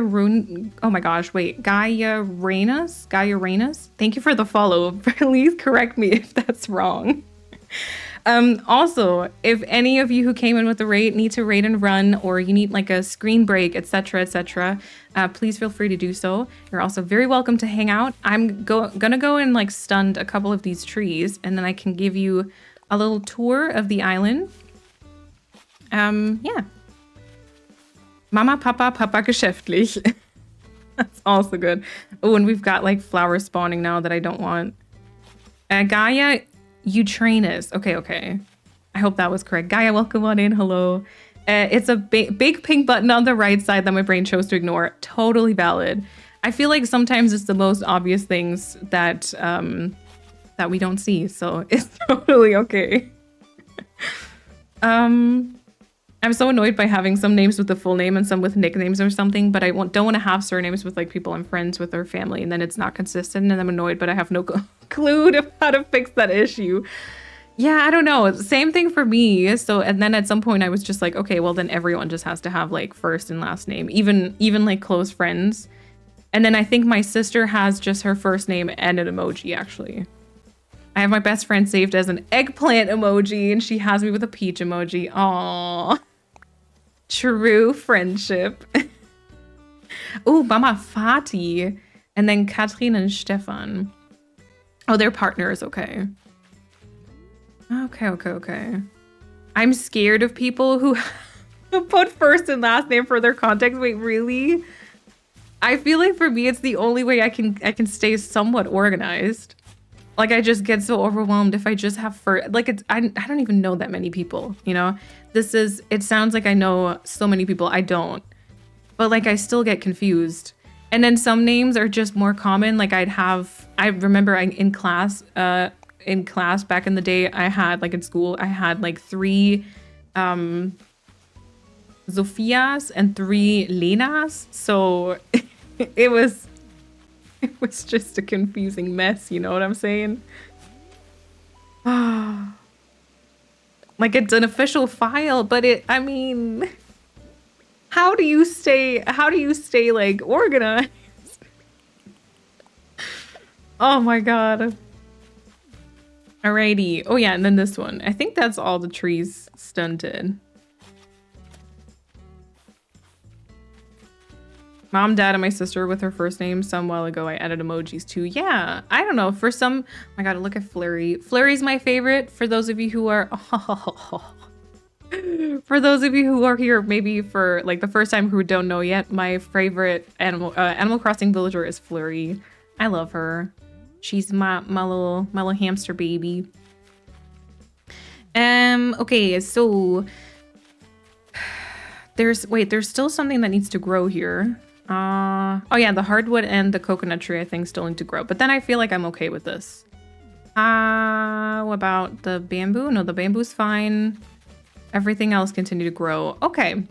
S2: Rune. Oh my gosh, wait. Gaia Renas? Thank you for the follow. Please correct me if that's wrong. Also, if any of you who came in with the raid need to raid and run, or you need like a screen break, etc., please feel free to do so. You're also very welcome to hang out. I'm gonna go and like stun a couple of these trees, and then I can give you a little tour of the island. Yeah. Mama, Papa, geschäftlich. That's also good. Oh, and we've got like flowers spawning now that I don't want. Gaia Utrainus. Okay. I hope that was correct. Gaia, welcome on in. Hello. It's a big pink button on the right side that my brain chose to ignore. Totally valid. I feel like sometimes it's the most obvious things that that we don't see, so it's totally okay. I'm so annoyed by having some names with the full name and some with nicknames or something, but I don't want to have surnames with like people I'm friends with or family, and then it's not consistent, and I'm annoyed, but I have no clue to how to fix that issue. Yeah, I don't know. Same thing for me. So, and then at some point I was just like, okay, well then everyone just has to have like first and last name, even like close friends. And then I think my sister has just her first name and an emoji, actually. I have my best friend saved as an eggplant emoji, and she has me with a peach emoji. Aww. True friendship. Oh, Mama Fati. And then Katrin and Stefan. Oh, they're partners. Okay. Okay. I'm scared of people who put first and last name for their context. Wait, really? I feel like for me, it's the only way I can stay somewhat organized. Like, I just get so overwhelmed if I just have I don't even know that many people, you know? It sounds like I know so many people. I don't. But like, I still get confused. And then some names are just more common. Like I remember in class back in the day, I had like in school, I had like 3 Sophias and 3 Lenas. So it was just a confusing mess, you know what I'm saying? Like, it's an official file, but I mean, how do you stay like organized? Oh my god. Alrighty. Oh yeah, and then this one. I think that's all the trees stunted. Mom, dad, and my sister with her first name. Some while ago, I added emojis too. Yeah, I don't know. For some, I gotta look at Flurry. Flurry's my favorite. For those of you who are, for those of you who are here, maybe for like the first time who don't know yet, my favorite Animal Crossing villager is Flurry. I love her. She's my little hamster baby. Okay, so there's still something that needs to grow here. Oh yeah, the hardwood and the coconut tree I think still need to grow, but then I feel like I'm okay with this. What about the bamboo? No, the bamboo's fine. Everything else continue to grow. Okay.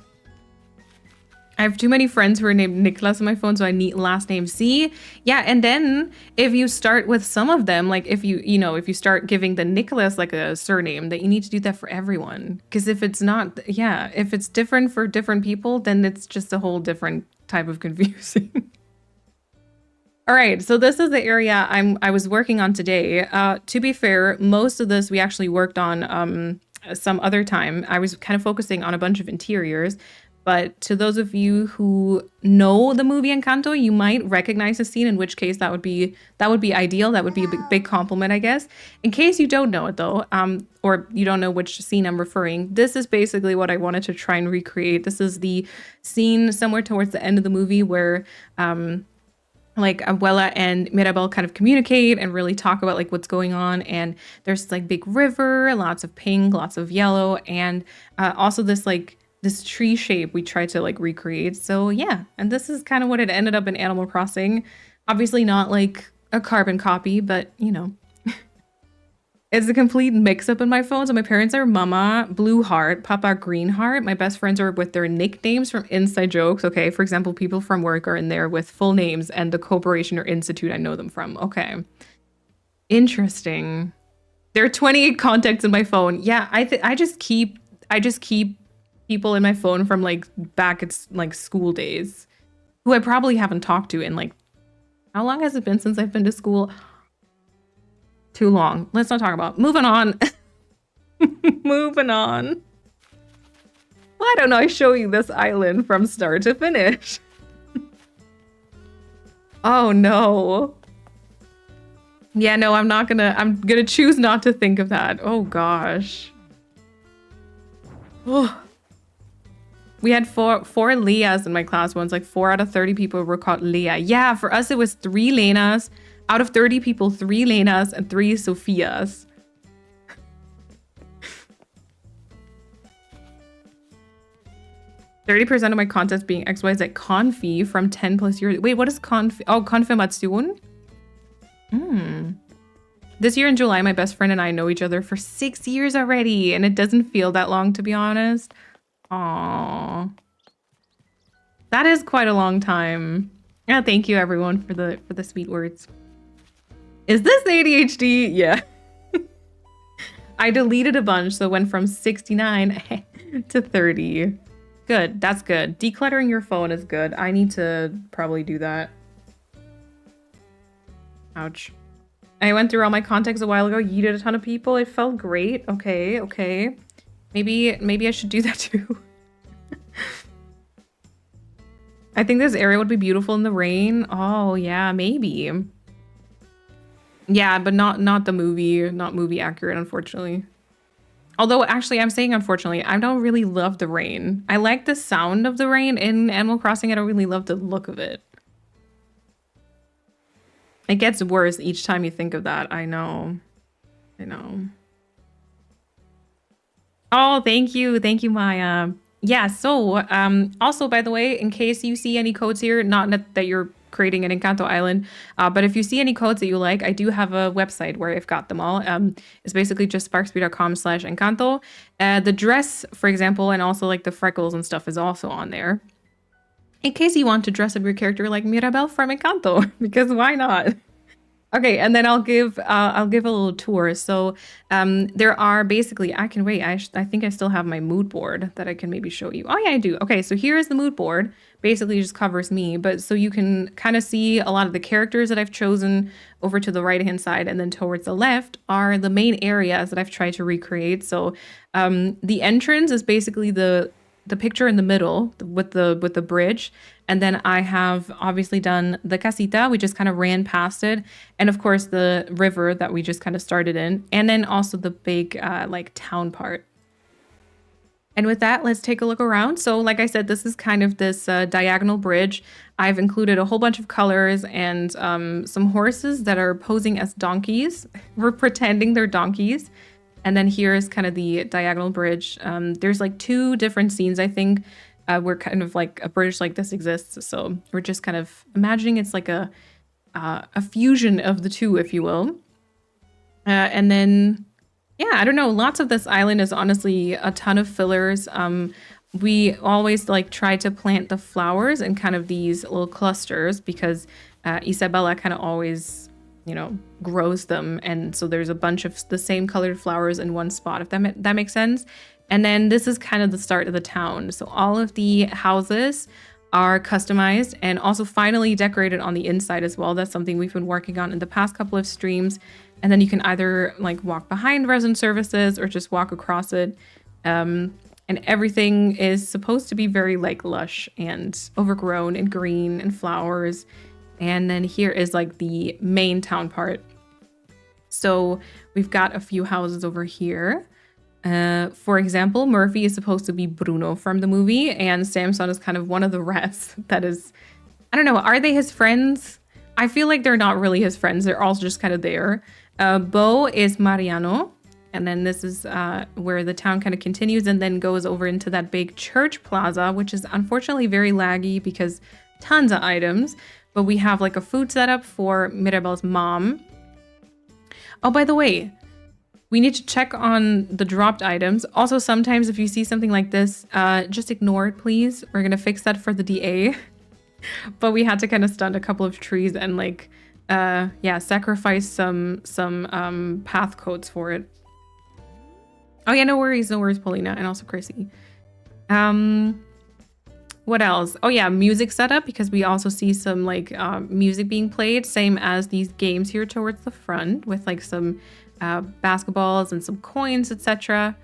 S2: I have too many friends who are named Nicholas on my phone, so I need last name. See? Yeah, and then if you start with some of them, like if you start giving the Nicholas like a surname, that you need to do that for everyone. Because if it's not, yeah, if it's different for different people, then it's just a whole different type of confusing. All right, so this is the area I was working on today. To be fair, most of this we actually worked on some other time. I was kind of focusing on a bunch of interiors. But to those of you who know the movie Encanto, you might recognize the scene, in which case that would be ideal. That would be a big compliment, I guess. In case you don't know it though, or you don't know which scene I'm referring, this is basically what I wanted to try and recreate. This is the scene somewhere towards the end of the movie where like Abuela and Mirabel kind of communicate and really talk about like what's going on. And there's like big river, lots of pink, lots of yellow, and also this tree shape we tried to like recreate. So yeah, and this is kind of what it ended up in Animal Crossing. Obviously not like a carbon copy, but you know. It's a complete mix-up in my phone. So my parents are Mama Blue Heart, Papa Green Heart. My best friends are with their nicknames from inside jokes. Okay, for example, people from work are in there with full names and the corporation or institute I know them from. Okay, interesting. There are 28 contacts in my phone. Yeah, I just keep people in my phone from like back it's like school days, who I probably haven't talked to in like, how long has it been since I've been to school? Too long. Let's not talk about. Moving on. Moving on. Why don't I show you this island from start to finish? Oh no. Yeah, no, I'm gonna choose not to think of that. Oh gosh. Oh. We had four Leahs in my class once. Like 4 out of 30 people were called Leah. Yeah, for us it was 3 Lenas. Out of 30 people, 3 Lenas and 3 Sophias. %30 of my contest being XYZ Confi from 10 plus years. Wait, what is Confi? Oh, Confirmation? This year in July, my best friend and I know each other for 6 years already, and it doesn't feel that long, to be honest. Aww. That is quite a long time. Yeah, thank you everyone for the sweet words. Is this ADHD? Yeah. I deleted a bunch, so it went from 69 to 30. Good, that's good. Decluttering your phone is good. I need to probably do that. Ouch. I went through all my contacts a while ago, yeeted a ton of people. It felt great. Okay, okay. Maybe I should do that too. I think this area would be beautiful in the rain. Oh yeah, maybe. Yeah, but not the movie, not movie accurate, unfortunately. Although, actually, I'm saying unfortunately, I don't really love the rain. I like the sound of the rain in Animal Crossing. I don't really love the look of it. It gets worse each time you think of that. I know. I know. Oh, thank you. Thank you, Maya. Yeah, so, also, by the way, in case you see any codes here, not that you're creating an Encanto island, but if you see any codes that you like, I do have a website where I've got them all. It's basically just sparksby.com/Encanto. The dress, for example, and also like the freckles and stuff is also on there. In case you want to dress up your character like Mirabel from Encanto, because why not? Okay, and then I'll give a little tour. So there are basically, I can wait. I think I still have my mood board that I can maybe show you. Oh yeah, I do. Okay, so here is the mood board. Basically just covers me, but so you can kind of see a lot of the characters that I've chosen over to the right hand side, and then towards the left are the main areas that I've tried to recreate. So the entrance is basically the picture in the middle with the bridge, and then I have obviously done the casita. We just kind of ran past it, and of course the river that we just kind of started in, and then also the big like town part. And with that, let's take a look around. So like I said, this is kind of this diagonal bridge. I've included a whole bunch of colors and some horses that are posing as donkeys. We're pretending they're donkeys. And then here's kind of the diagonal bridge. There's like 2 different scenes, I think, where kind of like a bridge like this exists. So we're just kind of imagining it's like a fusion of the 2, if you will. And then, yeah, I don't know. Lots of this island is honestly a ton of fillers. We always like try to plant the flowers in kind of these little clusters because Isabella kind of always, you know, grows them, and so there's a bunch of the same colored flowers in one spot, if that makes sense. And then this is kind of the start of the town. So all of the houses are customized and also finally decorated on the inside as well. That's something we've been working on in the past couple of streams. And then you can either like walk behind resident services or just walk across it. And everything is supposed to be very like lush and overgrown and green and flowers. And then here is like the main town part. So we've got a few houses over here. For example, Murphy is supposed to be Bruno from the movie, and Samson is kind of one of the rats that is, I don't know, are they his friends? I feel like they're not really his friends. They're all just kind of there. Bo is Mariano. And then this is where the town kind of continues and then goes over into that big church plaza, which is unfortunately very laggy because tons of items. But we have like a food setup for Mirabel's mom. Oh, by the way, we need to check on the dropped items. Also, sometimes if you see something like this, just ignore it, please. We're going to fix that for the DA. But we had to kind of stunt a couple of trees and like, yeah, sacrifice some path codes for it. Oh yeah, no worries, Paulina, and also Chrissy. What else? Oh yeah, music setup, because we also see some like music being played, same as these games here towards the front with like some basketballs and some coins, etc.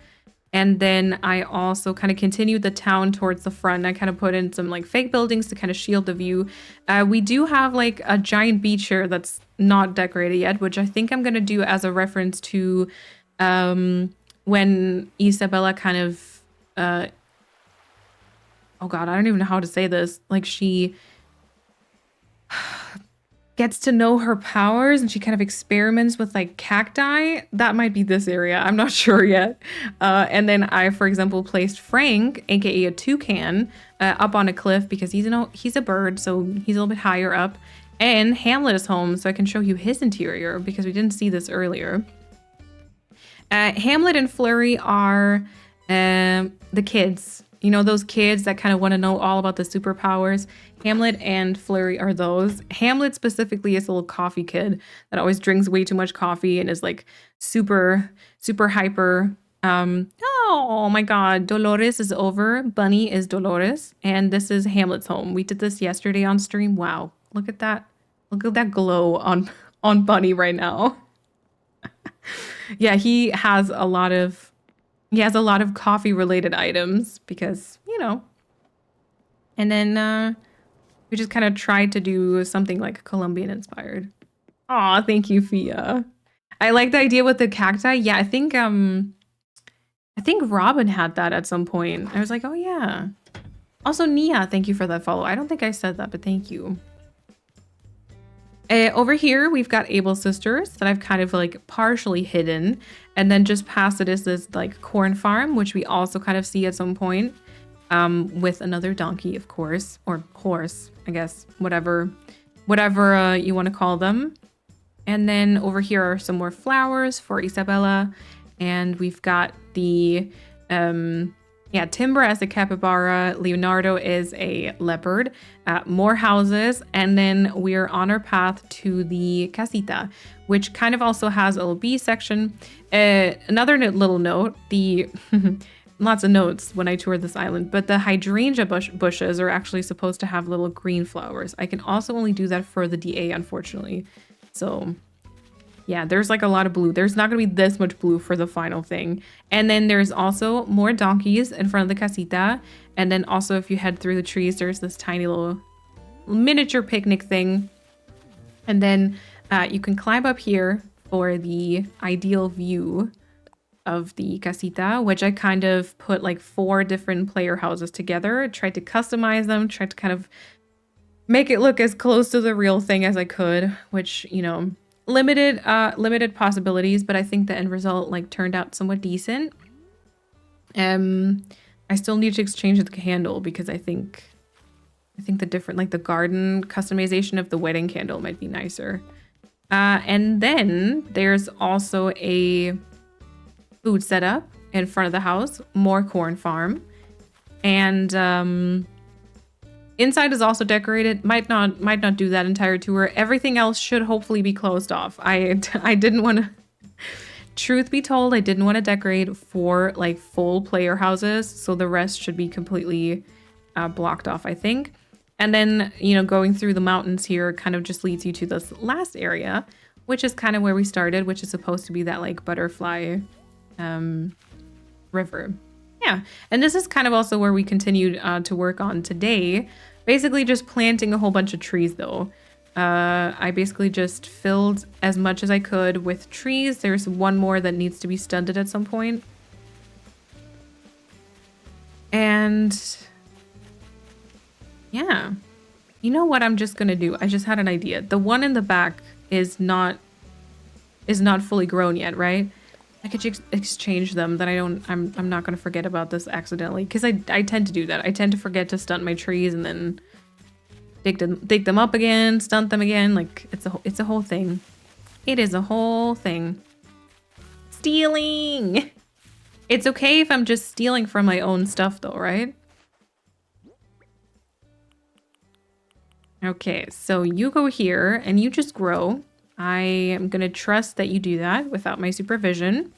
S2: And then I also kind of continued the town towards the front. I kind of put in some like fake buildings to kind of shield the view. We do have like a giant beach here that's not decorated yet, which I think I'm going to do as a reference to when Isabella kind of, oh God, I don't even know how to say this. Like she gets to know her powers and she kind of experiments with like cacti. That might be this area. I'm not sure yet. And then I, for example, placed Frank, aka a toucan, up on a cliff because he's a bird, so he's a little bit higher up. And Hamlet is home, so I can show you his interior because we didn't see this earlier. Hamlet and Flurry are the kids. You know, those kids that kind of want to know all about the superpowers. Hamlet and Flurry are those. Hamlet specifically is a little coffee kid that always drinks way too much coffee and is like super, super hyper. Oh my God, Dolores is over. Bunny is Dolores. And this is Hamlet's home. We did this yesterday on stream. Wow. Look at that. Look at that glow on Bunny right now. Yeah, he has a lot of coffee related items because, you know. And then we just kind of tried to do something like Colombian inspired. Aw, thank you, Fia. I like the idea with the cacti. Yeah, I think Robin had that at some point. I was like, oh yeah. Also, Nia, thank you for that follow. I don't think I said that, but thank you. Over here, we've got Able Sisters that I've kind of like partially hidden. And then just past it is this like corn farm, which we also kind of see at some point with another donkey, of course, or horse, I guess, whatever you want to call them. And then over here are some more flowers for Isabella. And we've got the, Timber as a capybara, Leonardo is a leopard, more houses, and then we're on our path to the casita, which kind of also has a little bee section. Another little note, the lots of notes when I toured this island, but the hydrangea bushes are actually supposed to have little green flowers. I can also only do that for the DA, unfortunately. So yeah, there's like a lot of blue. There's not going to be this much blue for the final thing. And then there's also more donkeys in front of the casita. And then also if you head through the trees, there's this tiny little miniature picnic thing. And then you can climb up here for the ideal view of the casita, which I kind of put like 4 different player houses together. Tried to customize them, tried to kind of make it look as close to the real thing as I could, which, you know, limited possibilities, but I think the end result like turned out somewhat decent. I still need to exchange the candle because I think the different, like the garden customization of the wedding candle might be nicer. And then there's also a food setup in front of the house, more corn farm, and inside is also decorated. Might not do that entire tour. Everything else should hopefully be closed off. I didn't want to, truth be told, I didn't want to decorate 4 like full player houses, so the rest should be completely blocked off, I think. And then, you know, going through the mountains here kind of just leads you to this last area, which is kind of where we started, which is supposed to be that like butterfly river. Yeah, and this is kind of also where we continued to work on today. Basically just planting a whole bunch of trees though. I basically just filled as much as I could with trees. There's one more that needs to be stunted at some point. And yeah, You know what I'm just gonna do? I just had an idea. The one in the back is not fully grown yet, right? I could just exchange them. Then I'm not gonna forget about this accidentally, because I tend to do that. I tend to forget to stunt my trees and then dig them up again, stunt them again. Like it's a whole thing. It is a whole thing. Stealing. It's okay if I'm just stealing from my own stuff though, right? Okay, so you go here and you just grow. I am gonna trust that you do that without my supervision.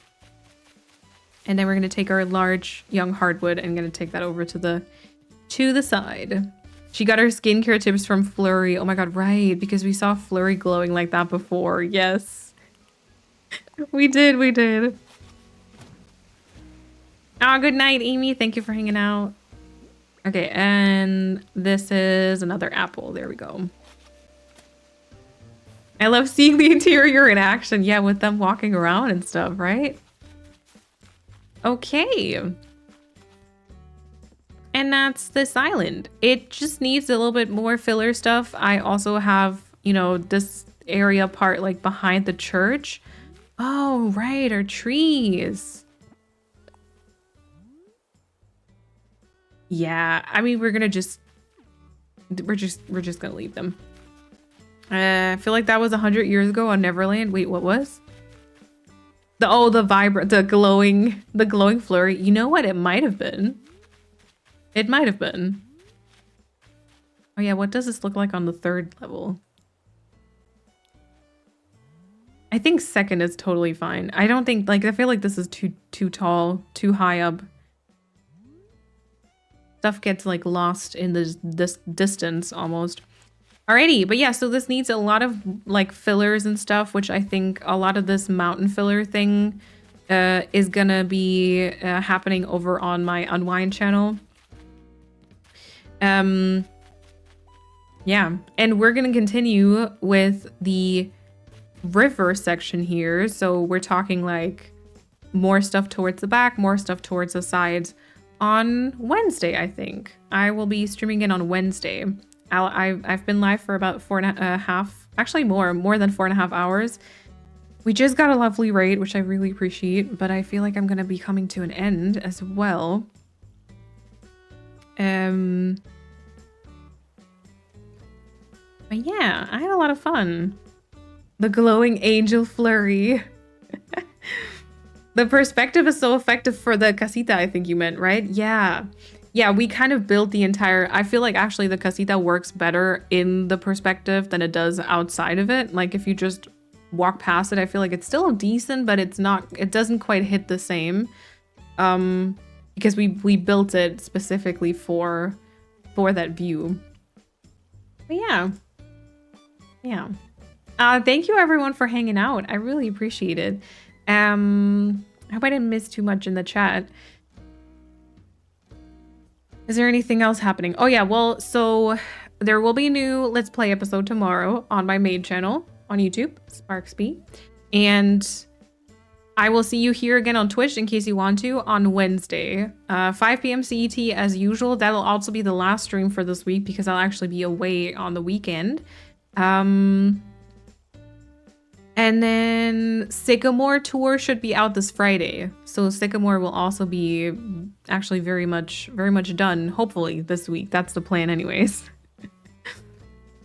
S2: And then we're gonna take our large young hardwood and gonna take that over to the side. She got her skincare tips from Flurry. Oh my god, right, because we saw Flurry glowing like that before. Yes. We did. Oh, good night, Amy. Thank you for hanging out. Okay, and this is another apple. There we go. I love seeing the interior in action. Yeah, with them walking around and stuff, right? Okay. And that's this island. It just needs a little bit more filler stuff. I also have, you know, this area part like behind the church. Oh, right, our trees. Yeah, I mean, we're just gonna leave them. I feel like that was 100 years ago on Neverland. Wait, what was? The glowing flurry. You know what? It might have been. It might have been. Oh yeah, what does this look like on the 3rd level? I think 2nd is totally fine. I don't think, like, I feel like this is too tall, too high up. Stuff gets like lost in this distance almost. Alrighty, but yeah, so this needs a lot of like fillers and stuff, which I think a lot of this mountain filler thing is gonna be happening over on my Unwind channel. Yeah, and we're gonna continue with the river section here. So we're talking like more stuff towards the back, more stuff towards the sides. On Wednesday, I think. I will be streaming in on Wednesday. I've been live for about 4.5, actually more than 4.5 hours. We just got a lovely raid, which I really appreciate, but I feel like I'm gonna be coming to an end as well. But yeah, I had a lot of fun. The glowing angel flurry. The perspective is so effective for the casita, I think you meant, right? Yeah. Yeah, we kind of built the entire... I feel like actually the casita works better in the perspective than it does outside of it. Like if you just walk past it, I feel like it's still decent, but it's not... It doesn't quite hit the same. Because we built it specifically for that view. But yeah. Yeah. Thank you everyone for hanging out. I really appreciate it. I hope I didn't miss too much in the chat. Is there anything else happening? Oh yeah, well, so there will be a new Let's Play episode tomorrow on my main channel on YouTube, Sparksby. And I will see you here again on Twitch in case you want to on Wednesday, 5 p.m. CET as usual. That'll also be the last stream for this week because I'll actually be away on the weekend. And then Sycamore Tour should be out this Friday. So Sycamore will also be actually very much done, hopefully this week. That's the plan anyways.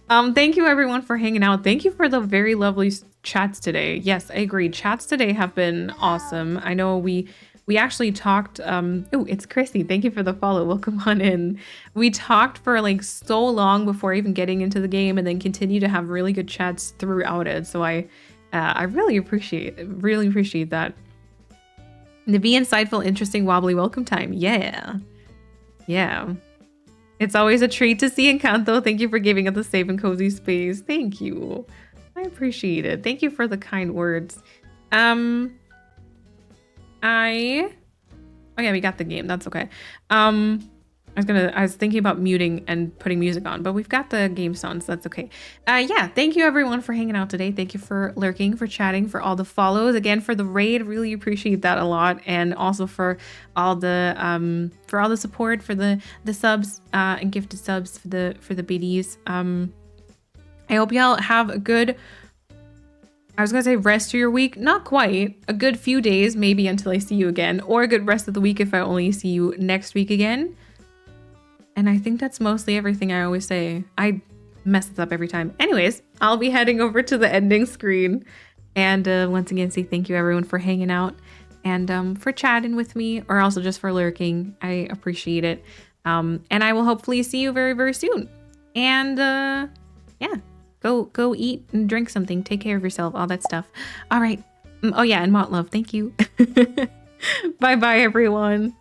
S2: Thank you everyone for hanging out. Thank you for the very lovely chats today. Yes, I agree. Chats today have been awesome. I know we actually talked, oh, it's Chrissy. Thank you for the follow. Welcome on in. We talked for like so long before even getting into the game and then continue to have really good chats throughout it. So I really appreciate that. The Be Insightful, Interesting, Wobbly welcome time. Yeah. It's always a treat to see ENCANTO. Thank you for giving us a safe and cozy space. Thank you. I appreciate it. Thank you for the kind words. Oh yeah, we got the game. That's okay. I was thinking about muting and putting music on, but we've got the game on, so that's okay. Yeah, thank you everyone for hanging out today. Thank you for lurking, for chatting, for all the follows. Again, for the raid, really appreciate that a lot. And also for all the support, for the subs and gifted subs for the BDs. I hope y'all have a good, I was gonna say rest of your week. Not quite. A good few days, maybe until I see you again, or a good rest of the week if I only see you next week again. And I think that's mostly everything I always say. I mess this up every time. Anyways, I'll be heading over to the ending screen. And once again, say thank you everyone for hanging out and for chatting with me, or also just for lurking. I appreciate it. And I will hopefully see you very, very soon. And yeah, go eat and drink something. Take care of yourself, all that stuff. All right. Oh yeah, and Mott Love, thank you. Bye-bye, everyone.